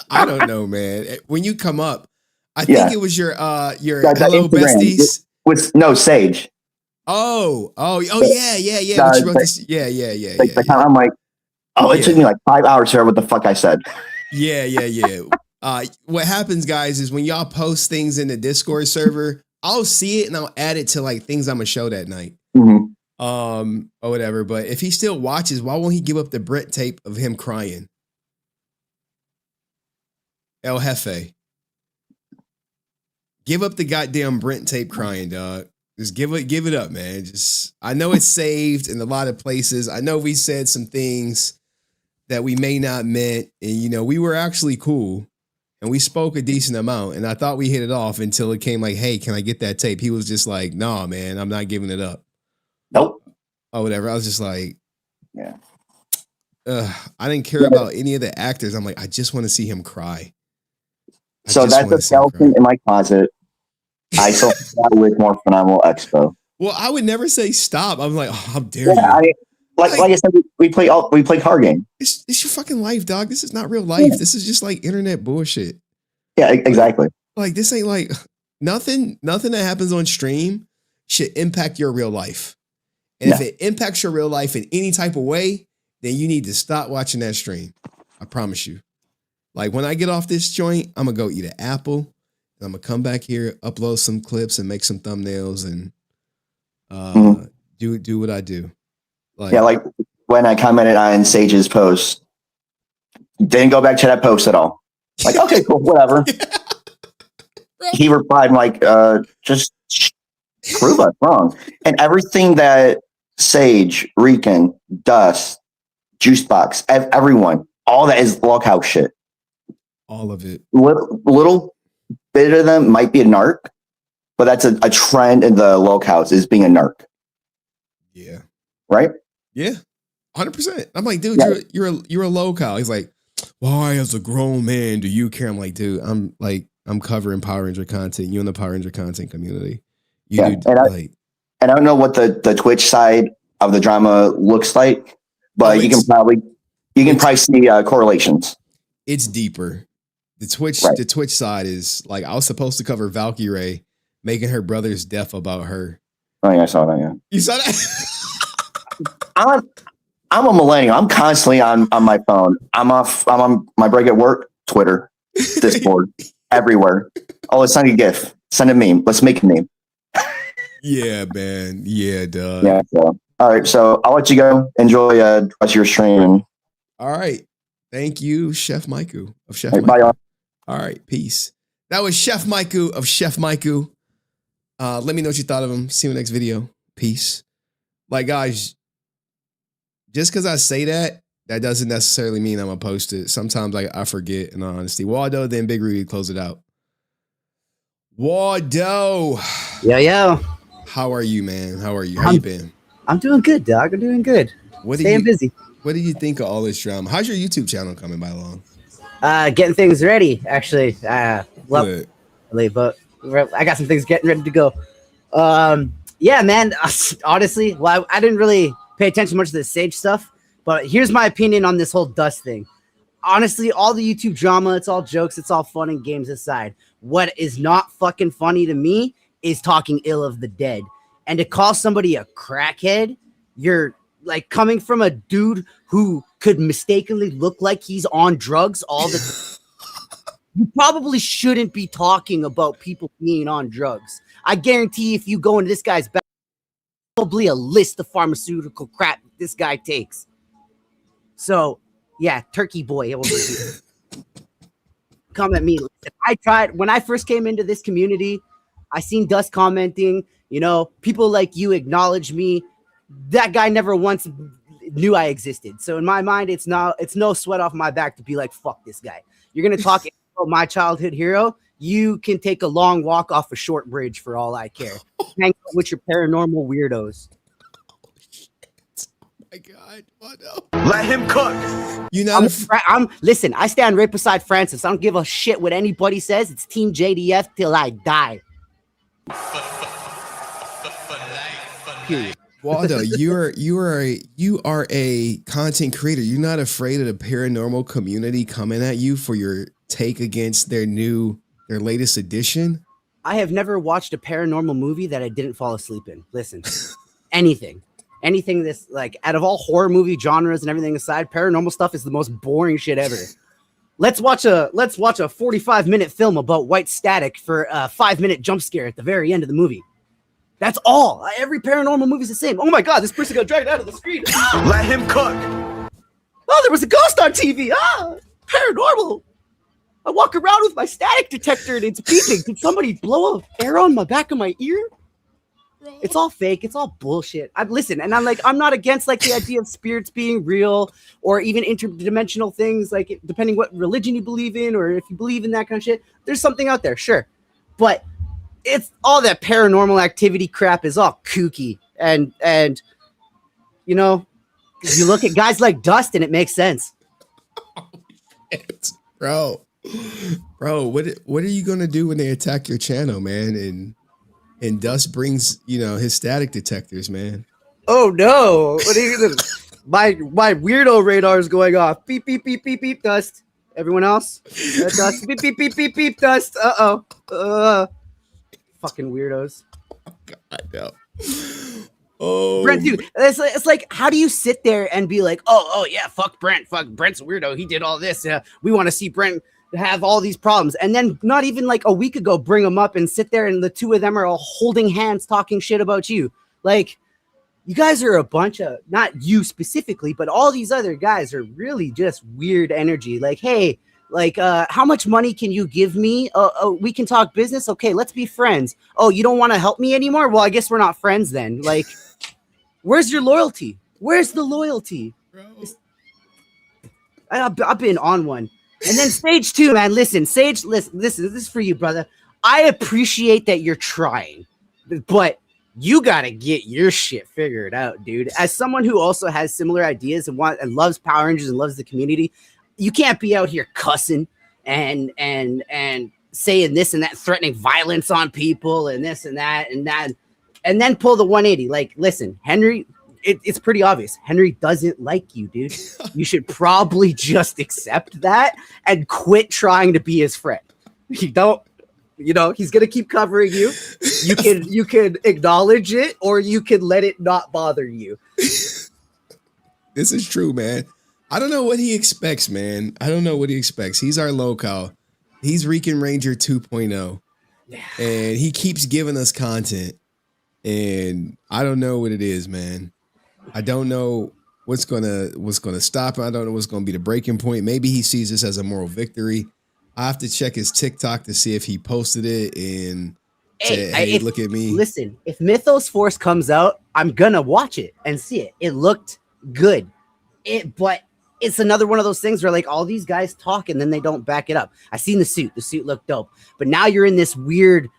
Speaker 1: I don't know, man. When you come up, I think it was your hello
Speaker 12: Instagram.
Speaker 1: besties.
Speaker 12: No, Sage.
Speaker 1: Oh, yeah. But you wrote this, yeah.
Speaker 12: I'm like, it took me like 5 hours to hear what the fuck I said.
Speaker 1: Yeah. What happens, guys, is when y'all post things in the Discord server, I'll see it and I'll add it to like things I'm gonna show that night.
Speaker 12: Mm-hmm.
Speaker 1: Or whatever. But if he still watches, why won't he give up the Brent tape of him crying? El Jefe. Give up the goddamn Brent tape crying, dog. Just give it up, man. I know it's saved in a lot of places. I know we said some things that we may not meant, and we were actually cool. And we spoke a decent amount, and I thought we hit it off until it came like, "Hey, can I get that tape?" He was just like, "Nah, man, I'm not giving it up."
Speaker 12: Nope.
Speaker 1: Or whatever. I was just like,
Speaker 12: yeah.
Speaker 1: I didn't care about any of the actors. I'm like, I just want to see him cry.
Speaker 12: So that's a skeleton in my closet. I saw that with more Phenomenal Expo.
Speaker 1: Well, I would never say stop. I'm like, oh, how dare you?
Speaker 12: Like I said, we play card game.
Speaker 1: It's your fucking life, dog. This is not real life. Yeah. This is just like internet bullshit.
Speaker 12: Yeah, exactly.
Speaker 1: Like this ain't like nothing that happens on stream should impact your real life. And if it impacts your real life in any type of way, then you need to stop watching that stream. I promise you. Like when I get off this joint, I'm gonna go eat an apple. And I'm gonna come back here, upload some clips, and make some thumbnails, and do what I do.
Speaker 12: Like when I commented on Sage's post, didn't go back to that post at all. Like, okay, cool, whatever. He replied like, just prove us wrong. And everything that Sage, Rican, Dust, Juicebox, everyone, all that is Loghouse shit.
Speaker 1: All of it.
Speaker 12: Little bit of them might be a narc, but that's a trend in the locales is being a narc.
Speaker 1: Yeah.
Speaker 12: Right?
Speaker 1: Yeah. 100%. I'm like, dude, you're a local. He's like, why as a grown man do you care? I'm like, dude, I'm covering Power Ranger content. You in the Power Ranger content community. You do
Speaker 12: and I don't know what the Twitch side of the drama looks like, but you can probably see correlations.
Speaker 1: It's deeper. The Twitch side is like, I was supposed to cover Valkyrie making her brother's death about her.
Speaker 12: Oh yeah, I saw that. Yeah,
Speaker 1: you saw that.
Speaker 12: I'm a millennial. I'm constantly on my phone. I'm on my break at work. Twitter, Discord, everywhere. Oh, let's send a GIF. Send a meme. Let's make a meme.
Speaker 1: Yeah, man. Yeah, duh.
Speaker 12: Yeah. So, all right. So I'll let you go. Enjoy the rest of your stream.
Speaker 1: All right. Thank you, Chef Maiku of Chef
Speaker 12: Right,
Speaker 1: Maiku.
Speaker 12: bye, y'all.
Speaker 1: All right. Peace. That was Chef Maiku of Chef Maiku. Let me know what you thought of him. See you in the next video. Peace. Like, guys, just because I say that doesn't necessarily mean I'm going to post it. Sometimes I forget, in all honesty. WallDoh, then Big Rudy, close it out. WallDoh.
Speaker 10: Yo.
Speaker 1: How are you, man? How are you? How you been?
Speaker 10: I'm doing good, dog. I'm doing good. Staying busy.
Speaker 1: What do you think of all this drama? How's your YouTube channel coming by along?
Speaker 10: Getting things ready, actually. But I got some things getting ready to go. Yeah, man. Honestly, well, I didn't really pay attention much to the Sage stuff, but here's my opinion on this whole Dust thing. Honestly, all the YouTube drama, it's all jokes, it's all fun and games aside. What is not fucking funny to me is talking ill of the dead. And to call somebody a crackhead, you're like coming from a dude who could mistakenly look like he's on drugs all the time. You probably shouldn't be talking about people being on drugs. I guarantee if you go into this guy's back, probably a list of pharmaceutical crap this guy takes. So, yeah, turkey boy. Come at me. I tried when I first came into this community. I seen Dust commenting, people like you acknowledge me. That guy never once knew I existed. So in my mind, it's no sweat off my back to be like, fuck this guy. You're going to talk about my childhood hero. You can take a long walk off a short bridge for all I care. Hang out with your paranormal weirdos.
Speaker 1: My God,
Speaker 10: let him cook. Listen, I stand right beside Francis. I don't give a shit what anybody says. It's Team JDF till I die. Period.
Speaker 1: WallDoh, you are a content creator. You're not afraid of the paranormal community coming at you for your take against their latest edition?
Speaker 10: I have never watched a paranormal movie that I didn't fall asleep in. Listen, anything this, like, out of all horror movie genres and everything aside, paranormal stuff is the most boring shit ever. Let's watch a 45-minute film about white static for a 5-minute jump scare at the very end of the movie. That's all. Every paranormal movie is the same. Oh my God, this person got dragged out of the screen. Let him cook. Oh, there was a ghost on TV. Paranormal. I walk around with my static detector and it's beeping. Did somebody blow an arrow on my back of my ear? It's all fake. It's all bullshit. I'm not against like the idea of spirits being real or even interdimensional things, like depending what religion you believe in or if you believe in that kind of shit. There's something out there, sure. But it's all that paranormal activity crap is all kooky. And you look at guys like Dust and it makes sense.
Speaker 1: Bro, what are you gonna do when they attack your channel, man? And Dust brings, his static detectors, man.
Speaker 10: Oh no! What are you gonna do? My weirdo radar is going off. Beep beep beep beep beep. Dust. Everyone else? Dust. Beep beep beep beep beep. Dust. Fucking weirdos.
Speaker 1: I know. Oh,
Speaker 10: Brent, dude, it's like, how do you sit there and be like, oh yeah, fuck Brent, Brent's a weirdo, he did all this. We want to see Brent have all these problems, and then not even like a week ago, bring them up and sit there, and the two of them are all holding hands, talking shit about you. Like, you guys are a bunch of, not you specifically, but all these other guys are really just weird energy. Like, hey, like, how much money can you give me? We can talk business. Okay, let's be friends. Oh, you don't want to help me anymore? Well, I guess we're not friends then. Like, where's your loyalty? Where's the loyalty? I've been on one. And then Sage too, man. Listen, Sage, listen, this is for you, brother. I appreciate that you're trying, but you got to get your shit figured out, dude. As someone who also has similar ideas and loves Power Rangers and loves the community, you can't be out here cussing and saying this and that, threatening violence on people and this and that, and then pull the 180. Like, listen, Henry, it's pretty obvious. Henry doesn't like you, dude. You should probably just accept that and quit trying to be his friend. You don't. You know, he's gonna keep covering you. You can acknowledge it, or you can let it not bother you.
Speaker 1: This is true, man. I don't know what he expects, man. I don't know what he expects. He's our local. He's Rican Ranger 2.0. And he keeps giving us content. And I don't know what it is, man. I don't know what's gonna stop him. I don't know what's gonna be the breaking point. Maybe he sees this as a moral victory. I have to check his TikTok to see if he posted it and say, hey, look at me.
Speaker 10: Listen, if Mythos Force comes out, I'm gonna watch it and see it. It looked good. But it's another one of those things where like all these guys talk and then they don't back it up. I seen the suit. The suit looked dope. But now you're in this weird,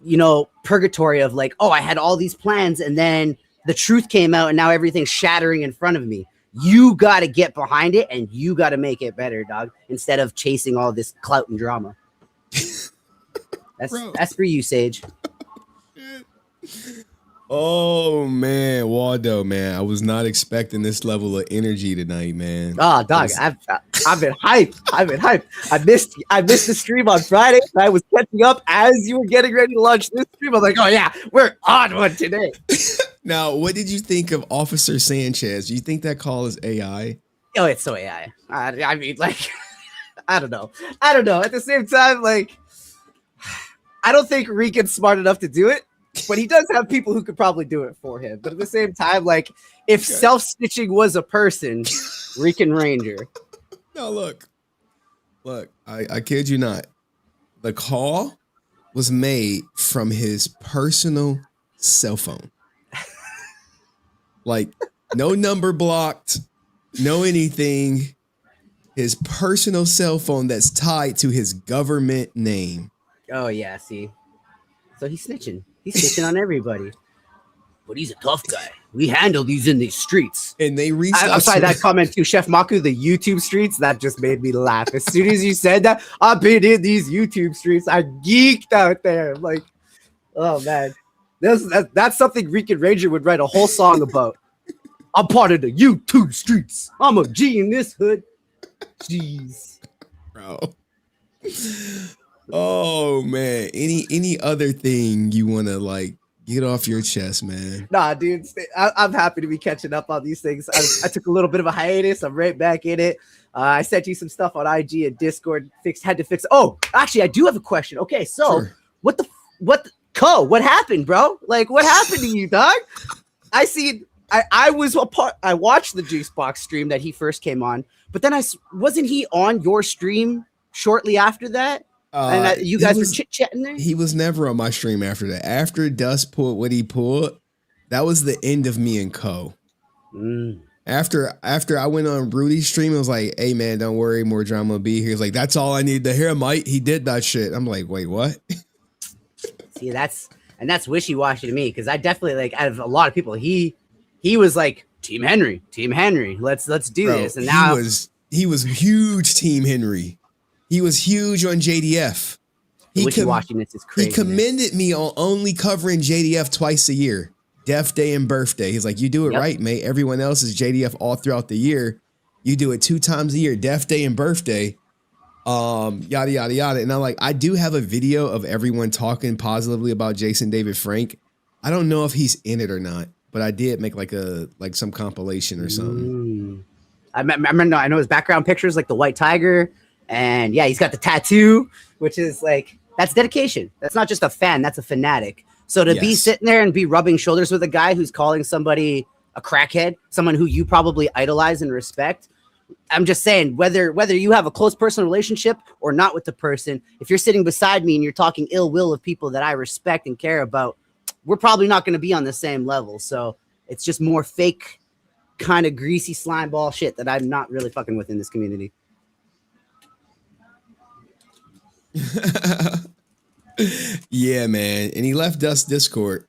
Speaker 10: you know, purgatory of like, oh, I had all these plans and then the truth came out and now everything's shattering in front of me. You got to get behind it and you got to make it better, dog, instead of chasing all this clout and drama. That's for you, Sage.
Speaker 1: Oh, man. WallDoh, man. I was not expecting this level of energy tonight, man.
Speaker 10: Oh, dog, I've been hyped. I've been hyped. I missed the stream on Friday. I was catching up as you were getting ready to launch this stream. I was like, oh, yeah, we're on one today.
Speaker 1: Now, what did you think of Officer Sanchez? Do you think that call is AI?
Speaker 10: Oh, it's so AI. I mean, like, I don't know. At the same time, like, I don't think Rican's smart enough to do it, but he does have people who could probably do it for him. But at the same time, like, if self-stitching was a person, Rican Ranger.
Speaker 1: No, look, I kid you not. The call was made from his personal cell phone. Like, no number blocked, no anything. His personal cell phone that's tied to his government name.
Speaker 10: Oh, yeah, see. So he's snitching. He's snitching on everybody. But he's a tough guy. We handle these in these streets.
Speaker 1: And they reached
Speaker 10: I'm sorry, that comment too, Chef Maku, the YouTube streets, that just made me laugh. As soon as you said that, I've been in these YouTube streets. I geeked out there. I'm like, oh, man. That's something Rican Ranger would write a whole song about. I'm part of the YouTube streets. I'm a G in this hood. Jeez.
Speaker 1: Bro. Oh, man. Any other thing you want to, like, get off your chest, man?
Speaker 10: Nah, dude. I'm happy to be catching up on these things. I took a little bit of a hiatus. I'm right back in it. I sent you some stuff on IG and Discord. Had to fix. Oh, actually, I do have a question. Okay, so
Speaker 1: Sure.
Speaker 10: what happened, bro? Like, what happened to you, dog? I was a part. I watched the Juicebox stream that he first came on, but then wasn't he on your stream shortly after that? And you guys were chit chatting there.
Speaker 1: He was never on my stream after that. After Dust pulled what he pulled, that was the end of me and Co. After I went on Rudy's stream, I was like, "Hey man, don't worry, more drama will be here." He's like, "That's all I need to hear, Mike. He did that shit." I'm like, "Wait, what?"
Speaker 10: See, that's wishy-washy to me because I definitely like out of a lot of people, he was like Team Henry. Let's do this. And now
Speaker 1: he was huge Team Henry. He was huge on JDF.
Speaker 10: Wishy-washiness is crazy.
Speaker 1: He commended me on only covering JDF twice a year, Death Day and Birthday. He's like, "You do it right, mate. Everyone else is JDF all throughout the year. You do it 2 times a year, Death Day and Birthday." Yada yada yada. And I'm like, I do have a video of everyone talking positively about Jason David Frank. I don't know if he's in it or not, but I did make like some compilation or something.
Speaker 10: I know his background pictures, like the white tiger, and yeah, he's got the tattoo, which is like that's dedication. That's not just a fan, that's a fanatic. So to be sitting there and be rubbing shoulders with a guy who's calling somebody a crackhead, someone who you probably idolize and respect. I'm just saying, whether you have a close personal relationship or not with the person, if you're sitting beside me and you're talking ill will of people that I respect and care about, we're probably not going to be on the same level. So it's just more fake, kind of greasy slime ball shit that I'm not really fucking with in this community.
Speaker 1: Yeah, man. And he left Dust Discord.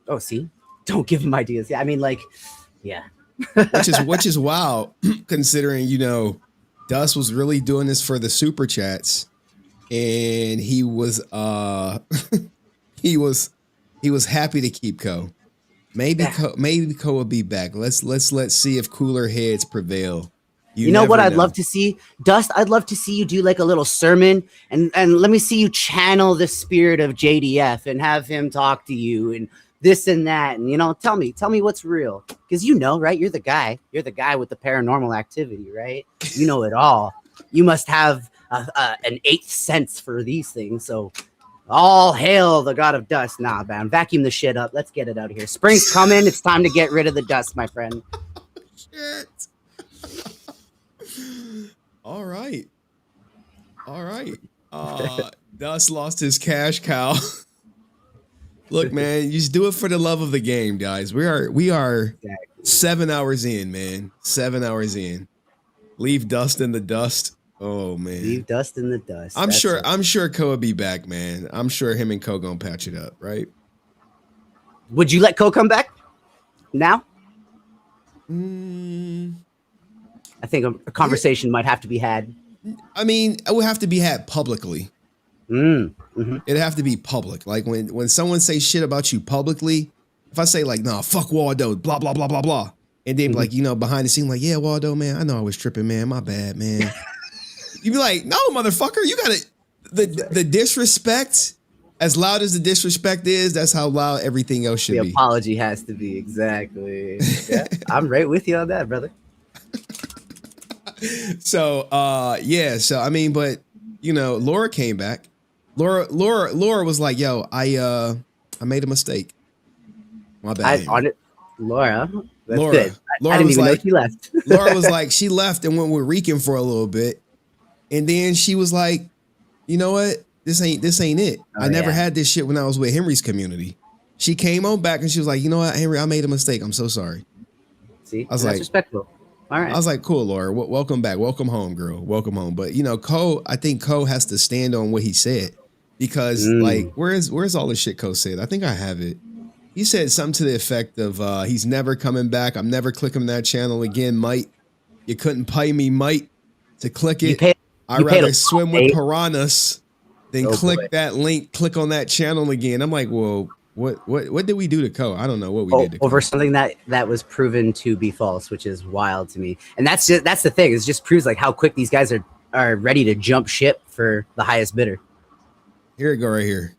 Speaker 10: Oh, see? Don't give him ideas. Yeah, I mean, like, yeah.
Speaker 1: which is wild, considering, you know, Dust was really doing this for the super chats. And he was he was happy to keep Co. Maybe Co will be back. Let's see if cooler heads prevail.
Speaker 10: You know what I'd love to see? Dust, I'd love to see you do like a little sermon and let me see you channel the spirit of JDF and have him talk to you and this and that. And, you know, tell me what's real. Because you know, right? You're the guy with the paranormal activity, right? You know it all. You must have an eighth sense for these things. So all hail the god of dust. Nah, man, vacuum the shit up. Let's get it out of here. Spring's coming. It's time to get rid of the dust, my friend.
Speaker 1: Shit. All right. Dust lost his cash cow. Look, man, you just do it for the love of the game, guys. We are 7 hours in, man. 7 hours in. Leave Dust in the dust. Oh man.
Speaker 10: Leave Dust in the dust.
Speaker 1: I'm sure Co will be back, man. I'm sure him and Co gonna patch it up, right?
Speaker 10: Would you let Co come back now? I think a conversation might have to be had.
Speaker 1: I mean, it would have to be had publicly. It'd have to be public. Like when someone say shit about you publicly, if I say like, nah, fuck WallDoh, blah, blah, blah, blah, blah. And then like, you know, behind the scene, like, yeah, WallDoh, man, I know I was tripping, man. My bad, man. You'd be like, no, motherfucker, you gotta, the disrespect, as loud as the disrespect is, that's how loud everything else should be.
Speaker 10: The apology has to be, exactly. Yeah, I'm right with you on that, brother.
Speaker 1: So, yeah, so, I mean, but, you know, Laura came back. Laura was like, yo, I made a mistake. My bad.
Speaker 10: Laura, that's
Speaker 1: Laura,
Speaker 10: good.
Speaker 1: Laura
Speaker 10: I didn't
Speaker 1: was
Speaker 10: even
Speaker 1: like,
Speaker 10: know she left.
Speaker 1: Laura was like, she left and went with Rican for a little bit. And then she was like, you know what? This ain't it. I never had this shit when I was with Henry's community. She came on back and she was like, you know what, Henry, I made a mistake. I'm so sorry.
Speaker 10: See,
Speaker 1: I was
Speaker 10: that's
Speaker 1: like,
Speaker 10: respectful. All right.
Speaker 1: I was like, cool, Laura. Welcome back. Welcome home, girl. Welcome home. But, you know, I think Co has to stand on what he said because, like, where's all the shit Co said? I think I have it. He said something to the effect of, he's never coming back. I'm never clicking that channel again, mate. You couldn't pay me, mate, to click it. I'd rather swim with piranhas than click that link, click on that channel again. I'm like, well, what did we do to Co? I don't know what we did to Co.
Speaker 10: Over something that was proven to be false, which is wild to me. And that's the thing. It just proves like how quick these guys are ready to jump ship for the highest bidder.
Speaker 1: Here we go right here.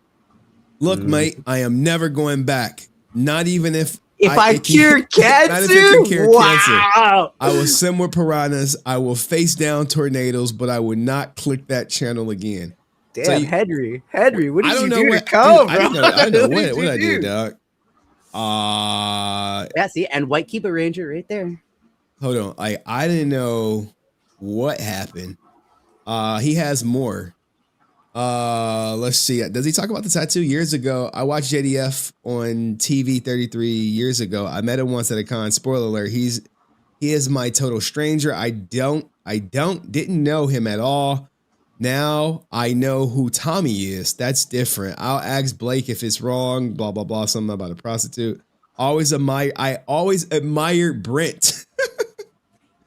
Speaker 1: Look, mate, I am never going back. Not even if
Speaker 10: I cure cancer.
Speaker 1: Not if it can cure cancer.
Speaker 10: Wow.
Speaker 1: I will swim with piranhas. I will face down tornadoes, but I would not click that channel again.
Speaker 10: Damn,
Speaker 1: So
Speaker 10: Henry, what did you do to
Speaker 1: what,
Speaker 10: Co,
Speaker 1: dude,
Speaker 10: bro?
Speaker 1: I don't know what I
Speaker 10: you
Speaker 1: did,
Speaker 10: do?
Speaker 1: dog.
Speaker 10: Yeah, see, and White Keeper Ranger right there.
Speaker 1: Hold on. I didn't know what happened. He has more. Let's see. Does he talk about the tattoo? Years ago, I watched JDF on TV 33 years ago. I met him once at a con. Spoiler alert. He is my total stranger. I didn't know him at all. Now I know who Tommy is. That's different. I'll ask Blake if it's wrong. Blah blah blah. Something about a prostitute. I always admired Brent.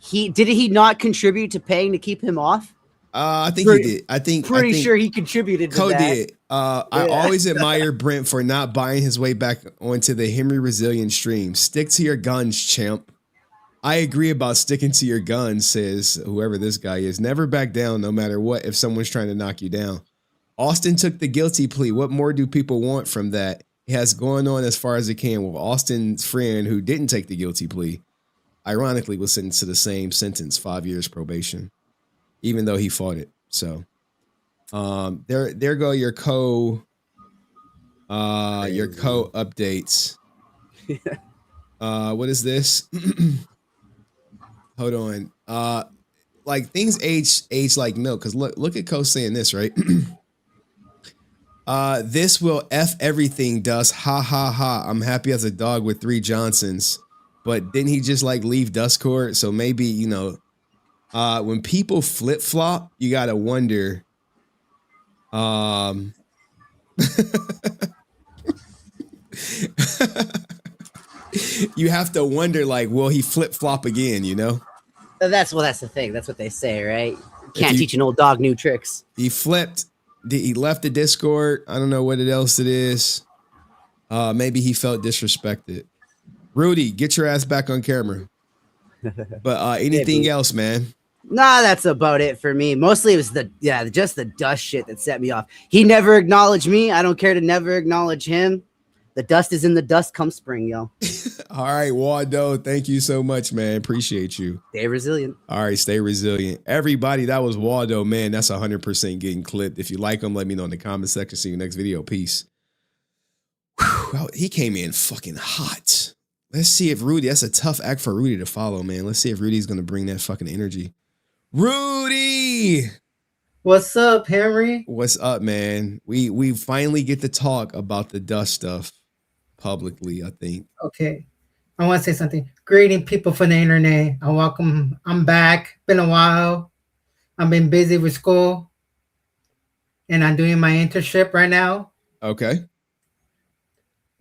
Speaker 10: Did he not contribute to paying to keep him off?
Speaker 1: I think he did. I think
Speaker 10: sure he contributed to
Speaker 1: Co
Speaker 10: that.
Speaker 1: did. I always admire Brent for not buying his way back onto the HenryResilient stream. Stick to your guns, champ. I agree about sticking to your guns, says whoever this guy is. Never back down no matter what if someone's trying to knock you down. Austin took the guilty plea. What more do people want from that? It has gone on as far as it can. Well, Austin's friend who didn't take the guilty plea, ironically, was sentenced to the same sentence, 5 years probation, even though he fought it. So there go your co updates. What is this? Hold on. Like things age like milk. Cause look at Co saying this, right? This will F everything, Dust. Ha ha ha. I'm happy as a dog with 3 Johnsons. But didn't he just like leave Dustcord? So maybe, you know, when people flip flop, you gotta wonder You have to wonder, like, will he flip flop again? You know,
Speaker 10: That's the thing. That's what they say, right? You
Speaker 1: If
Speaker 10: can't
Speaker 1: you-
Speaker 10: teach an old dog new tricks.
Speaker 1: he flipped. He left the Discord. I don't know what else it is. Maybe he felt disrespected. Rudy, get your ass back on camera. But anything else, man?
Speaker 10: Nah, that's about it for me. Mostly it was just the dust shit that set me off. He never acknowledged me. I don't care to never acknowledge him. The dust is in the dust come spring, yo.
Speaker 1: All right, WallDoh, thank you so much, man. Appreciate you.
Speaker 10: Stay resilient.
Speaker 1: All right, stay resilient. Everybody, that was WallDoh, man. That's 100% getting clipped. If you like him, let me know in the comment section. See you next video. Peace. Whew, he came in fucking hot. Let's see if Rudy, that's a tough act for Rudy to follow, man. Let's see if Rudy's going to bring that fucking energy. Rudy!
Speaker 8: What's up, Henry?
Speaker 1: What's up, man? We finally get to talk about the dust stuff publicly, I think.
Speaker 8: Okay. I want to say something. Greeting people from the internet. I'm back. Been a while. I've been busy with school. And I'm doing my internship right now.
Speaker 1: Okay.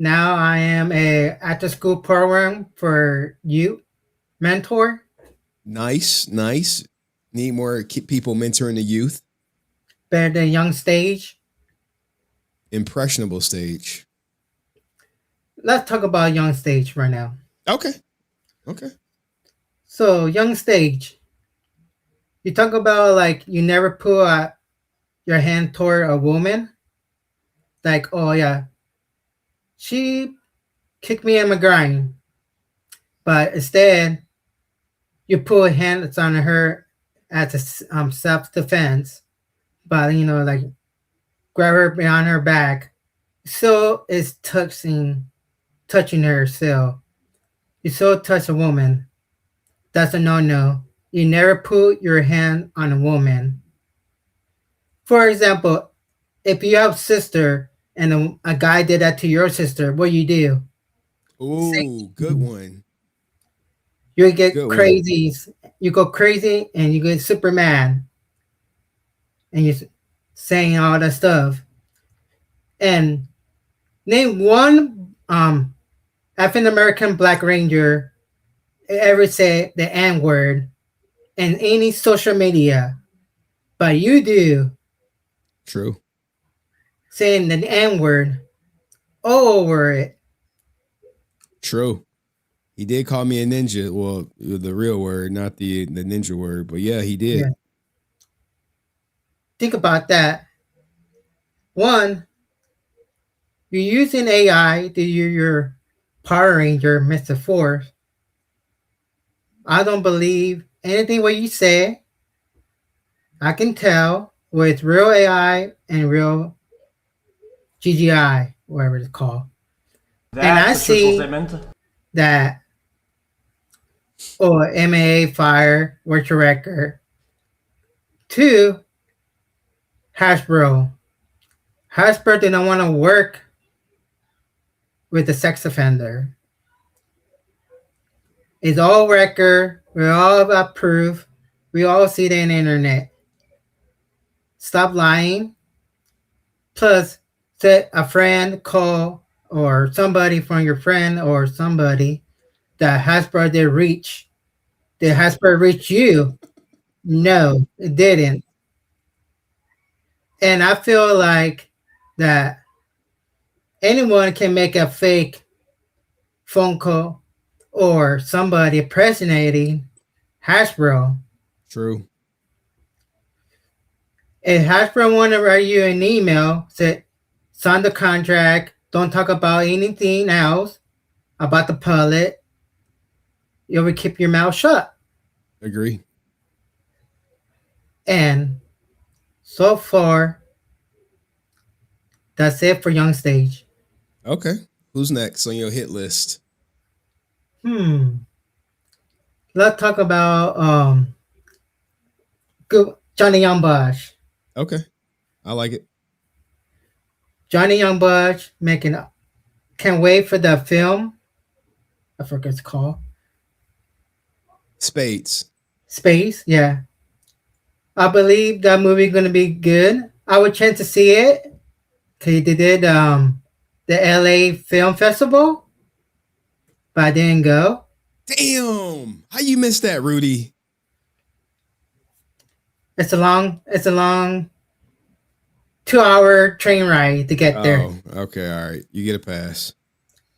Speaker 8: Now I am a after-school program for youth mentor.
Speaker 1: Nice. Need more people mentoring the youth.
Speaker 8: Better than young stage.
Speaker 1: Impressionable stage.
Speaker 8: Let's talk about young stage right now.
Speaker 1: Okay.
Speaker 8: So young stage. You talk about like you never put your hand toward a woman. Like, oh yeah, she kicked me in my grind. But instead, you put hands on her as a self-defense. But, like, grab her behind her back. So it's touching her still. You so touch a woman. That's a no-no. You never put your hand on a woman. For example, if you have a sister and a guy did that to your sister, what do?
Speaker 1: Ooh, good one.
Speaker 8: You get crazy. You go crazy and you get Superman. And you're saying all that stuff. And name one African American Black Ranger ever say the N-word in any social media. But you do.
Speaker 1: True.
Speaker 8: Saying the N-word all over it.
Speaker 1: True. He did call me a ninja. Well, the real word, not the ninja word. But yeah, he did.
Speaker 8: Yeah. Think about that. One, you're using AI to use your Power Ranger, Mr. Force. I don't believe anything what you say. I can tell with real AI and real GGI, whatever it's called. And I see that MAA fire, virtual record. 2, Hasbro didn't want to work with the sex offender. It's all record. We all got proof. We all see it on the internet. Stop lying. Plus, set a friend call or somebody from your friend or somebody that Hasbro did reach. Did Hasbro reach you? No, it didn't. And I feel like that anyone can make a fake phone call or somebody impersonating Hasbro.
Speaker 1: True.
Speaker 8: If Hasbro want to write you an email, say, sign the contract, don't talk about anything else about the pilot, you will keep your mouth shut.
Speaker 1: Agree.
Speaker 8: And so far, that's it for young stage.
Speaker 1: Okay. Who's next on your hit list?
Speaker 8: Let's talk about Johnny Young Bosch.
Speaker 1: Okay. I like it.
Speaker 8: Johnny Young Bosch can't wait for the film. I forget what it's called.
Speaker 1: Spades.
Speaker 8: Spades, yeah. I believe that movie is going to be good. I would chance to see it. Cause they did the LA Film Festival, but I didn't go.
Speaker 1: Damn, how you missed that, Rudy?
Speaker 8: It's a long 2-hour train ride to get there.
Speaker 1: Oh, okay, all right. You get a pass.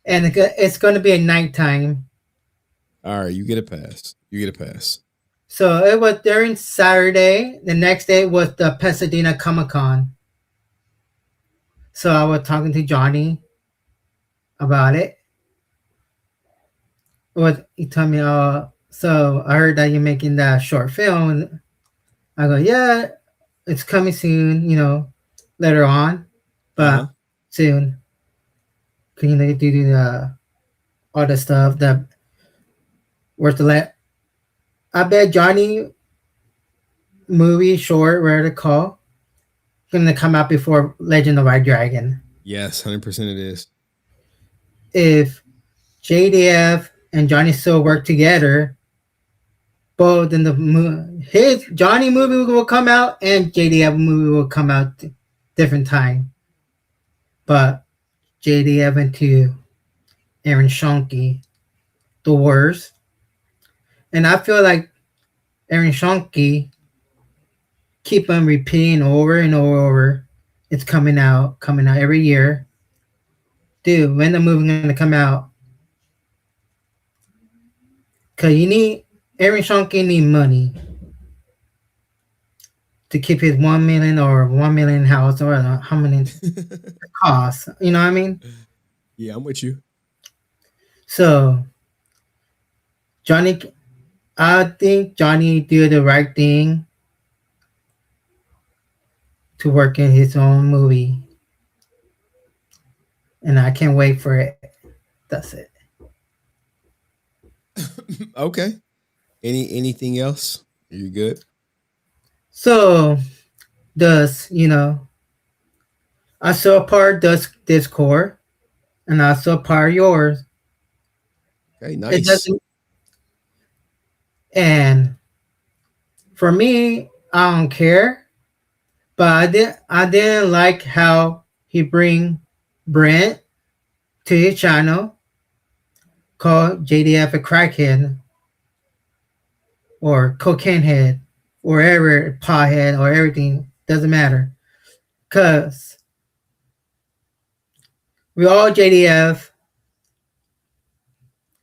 Speaker 8: And it's going to be at nighttime.
Speaker 1: All right, you get a pass. You get a pass.
Speaker 8: So it was during Saturday. The next day was the Pasadena Comic Con. So I was talking to Johnny about it. He told me, so I heard that you're making that short film. I go, yeah, it's coming soon, later on, but soon. Can you do the all the stuff that worth the let? I bet Johnny movie short, whatever to call, gonna come out before Legend of White Dragon.
Speaker 1: Yes, 100% it is.
Speaker 8: If JDF and Johnny still work together, both in his Johnny movie will come out and JDF movie will come out different time. But JDF went to Aaron Shonky, the worst. And I feel like Aaron Shonky keep on repeating over and over. It's coming out every year. Dude, when the movie gonna come out? Cause Aaron Shonky need money to keep his 1 million or 1 million house or how many it costs. You know what I mean?
Speaker 1: Yeah, I'm with you.
Speaker 8: So I think Johnny did the right thing to work in his own movie. And I can't wait for it. That's it.
Speaker 1: Okay. Anything else? Are you good?
Speaker 8: So I saw part Discord and I saw part yours.
Speaker 1: Okay, nice.
Speaker 8: And for me, I don't care. But I didn't like how he bring Brent to his channel, called JDF a crackhead or cocaine head, or whatever, pothead or everything, doesn't matter. Cause we all JDF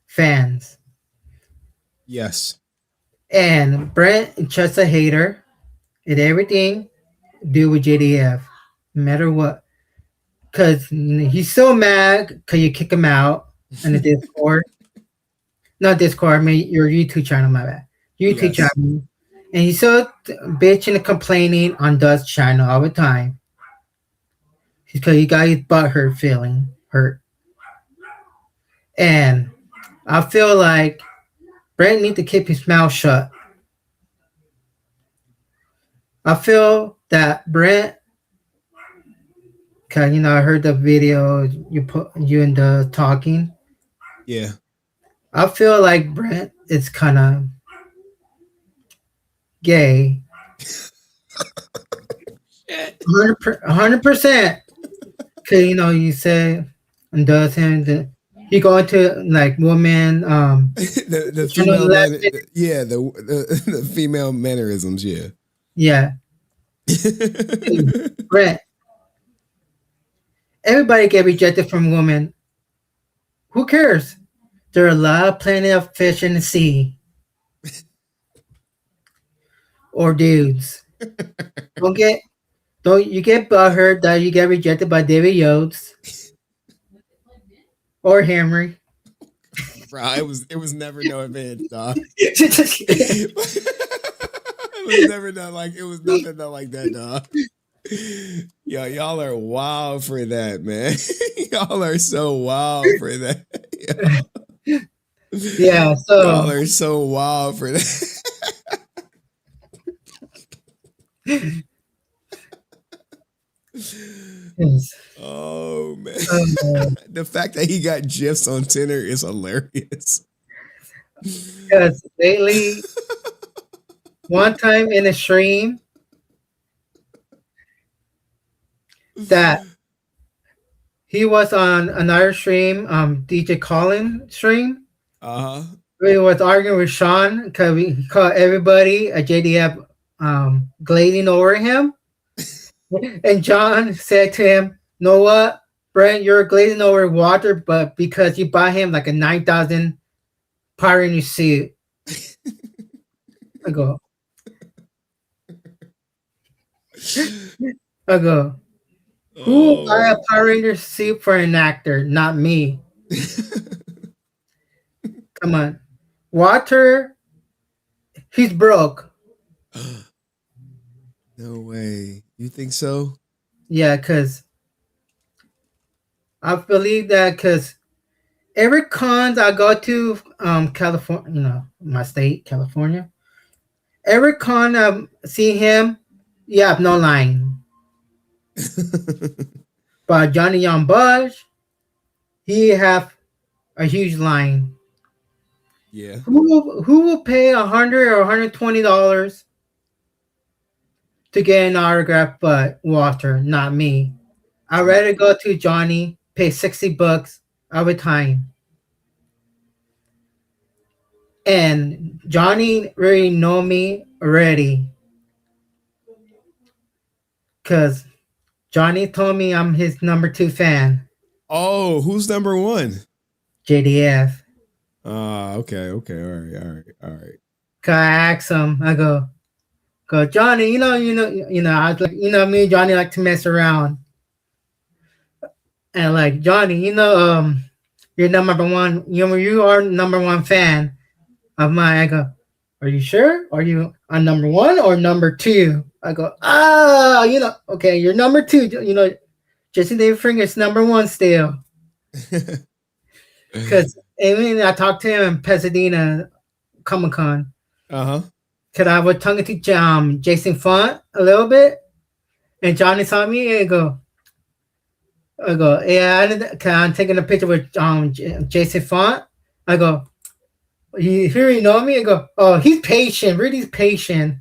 Speaker 8: fans.
Speaker 1: Yes.
Speaker 8: And Brent is just a hater and everything do with JDF, no matter what. Cause he's so mad cause you kick him out in the Discord. Not Discord, I mean your YouTube channel, my bad. YouTube channel. And he's so bitching and complaining on Dust's channel all the time. Because he got his butt hurt. And I feel like Brent needs to keep his mouth shut. I feel that Brent, cause I heard the video you and the talking.
Speaker 1: Yeah.
Speaker 8: I feel like Brent is kind of gay. 100%. Cause you say and does him he go into like woman
Speaker 1: the female the female mannerisms,
Speaker 8: yeah. Brent, everybody get rejected from women. Who cares? There are a lot of plenty of fish in the sea. Or dudes. Don't you get butthurt that you get rejected by David Yotes or Henry.
Speaker 1: Bro, it was never no advantage, dog. It was never done like it was nothing done like that, dog. Yo, y'all are wild for that, man. Y'all are so wild for that.
Speaker 8: Yeah, so
Speaker 1: y'all are so wild for that. Oh man. The fact that he got GIFs on Tinder is hilarious.
Speaker 8: Because lately, one time in a stream, that he was on another stream, DJ Colin stream. We was arguing with Sean because he called everybody a JDF glazing over him. And John said to him, "Know what, Brent, you're glazing over water, but because you buy him like a 9,000 Power Ranger suit." I go, who will buy a Power Ranger suit for an actor? Not me. Come on. Water, he's broke.
Speaker 1: No way. You think so?
Speaker 8: Yeah, because I believe that because every cons I go to California, my state, California, every con I see him, you have no line. But Johnny Young Bosch, he have a huge line.
Speaker 1: Yeah.
Speaker 8: Who will pay $100 or $120 to get an autograph but Walter, not me. I'd rather go to Johnny, pay $60 every time. And Johnny really know me already. Cause Johnny told me I'm his number 2 fan.
Speaker 1: Oh, who's number 1?
Speaker 8: JDF.
Speaker 1: Okay. All right.
Speaker 8: Cause I asked him, I go, Johnny, I was like, me and Johnny like to mess around. And like, Johnny, you're number 1, you are number 1 fan of mine. I go, are you sure? Are you on number 1 or number 2? I go, okay, you're number 2. Jesse David Finger's number 1 still. Because I talked to him in Pasadena Comic Con. Because I was talking to Jason Font a little bit, and Johnny saw me and I go, yeah, I'm taking a picture with Jason Font. I go, you know me? I go, oh, he's patient. Really patient.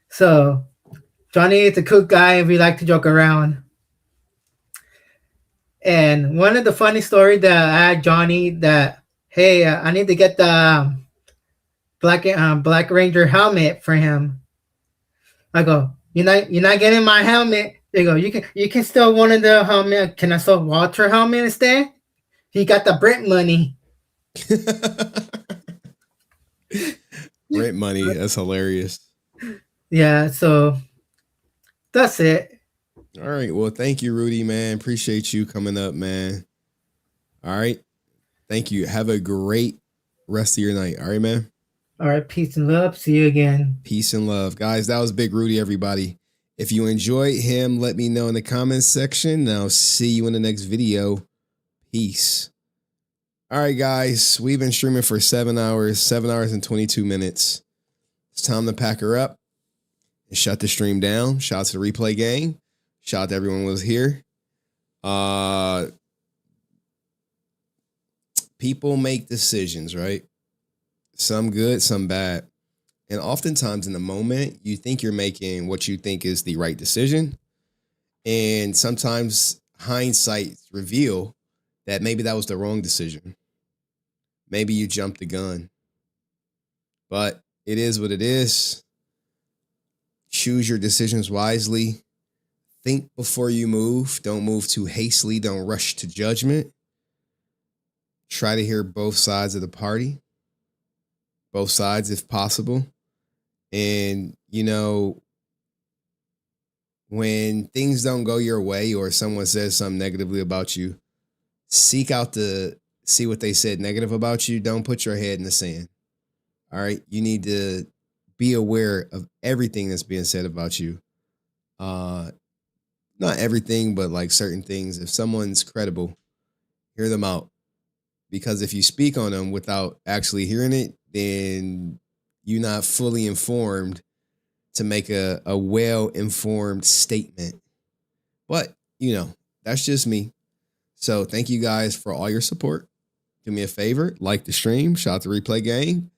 Speaker 8: So Johnny is a cool guy and we like to joke around. And one of the funny stories that I had Johnny that, hey, I need to get the Black Ranger helmet for him. I go, you're not getting my helmet. They go, you can steal one of the helmet. Can I steal Walter helmet instead? He got the Brent money.
Speaker 1: Brent money, that's hilarious.
Speaker 8: Yeah, so that's it.
Speaker 1: All right. Well, thank you, Rudy, man. Appreciate you coming up, man. All right. Thank you. Have a great rest of your night. All right, man.
Speaker 8: All right. Peace and love. See you again.
Speaker 1: Peace and love. Guys, that was Big Rudy, everybody. If you enjoyed him, let me know in the comments section. I'll see you in the next video. Peace. All right, guys. We've been streaming for 7 hours, 7 hours and 22 minutes. It's time to pack her up and shut the stream down. Shout out to the replay gang. Shout out to everyone who was here. People make decisions, right? Some good, some bad. And oftentimes in the moment, you think you're making what you think is the right decision. And sometimes hindsight reveal that maybe that was the wrong decision. Maybe you jumped the gun. But it is what it is. Choose your decisions wisely. Think before you move. Don't move too hastily. Don't rush to judgment. Try to hear both sides of the party. Both sides if possible. And, when things don't go your way or someone says something negatively about you, seek out to see what they said negative about you. Don't put your head in the sand. All right. You need to be aware of everything that's being said about you. Not everything, but like certain things. If someone's credible, hear them out. Because if you speak on them without actually hearing it, then you're not fully informed to make a well-informed statement. But, that's just me. So thank you guys for all your support. Do me a favor, like the stream, shout out to Replay Gang.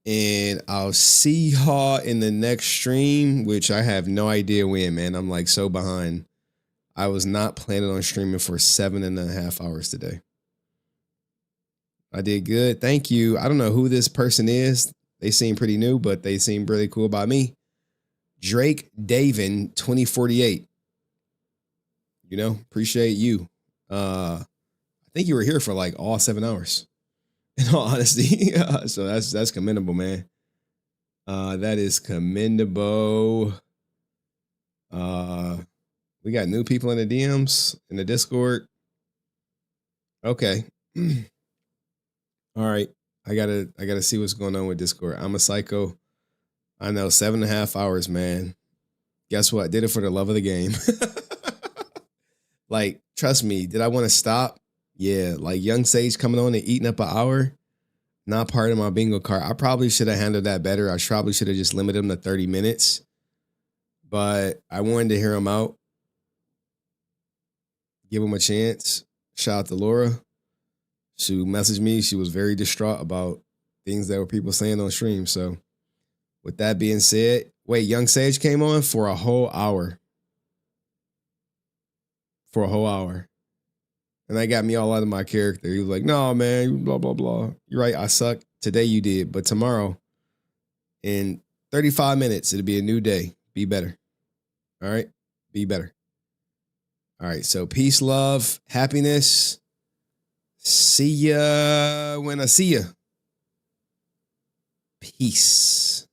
Speaker 1: And I'll see y'all in the next stream, which I have no idea when, man. I'm like so behind. I was not planning on streaming for 7.5 hours today. I did good. Thank you. I don't know who this person is. They seem pretty new, but they seem really cool by me. Drake Davin 2048. You know, appreciate you. I think you were here for like all 7 hours. In all honesty. So that's commendable, man. That is commendable. We got new people in the DMs in the Discord. Okay. All right. I gotta see what's going on with Discord. I'm a psycho. I know, 7.5 hours, man. Guess what? Did it for the love of the game. Like, trust me, did I want to stop? Yeah, like Young Sage coming on and eating up an hour, not part of my bingo card. I probably should have handled that better. I probably should have just limited him to 30 minutes. But I wanted to hear him out. Give him a chance. Shout out to Laura. She messaged me. She was very distraught about things that were people saying on stream. So with that being said, wait, Young Sage came on for a whole hour. For a whole hour. And that got me all out of my character. He was like, no, man, blah, blah, blah. You're right, I suck. Today you did. But tomorrow, in 35 minutes, it'll be a new day. Be better. All right? Be better. All right, so peace, love, happiness. See ya when I see ya. Peace.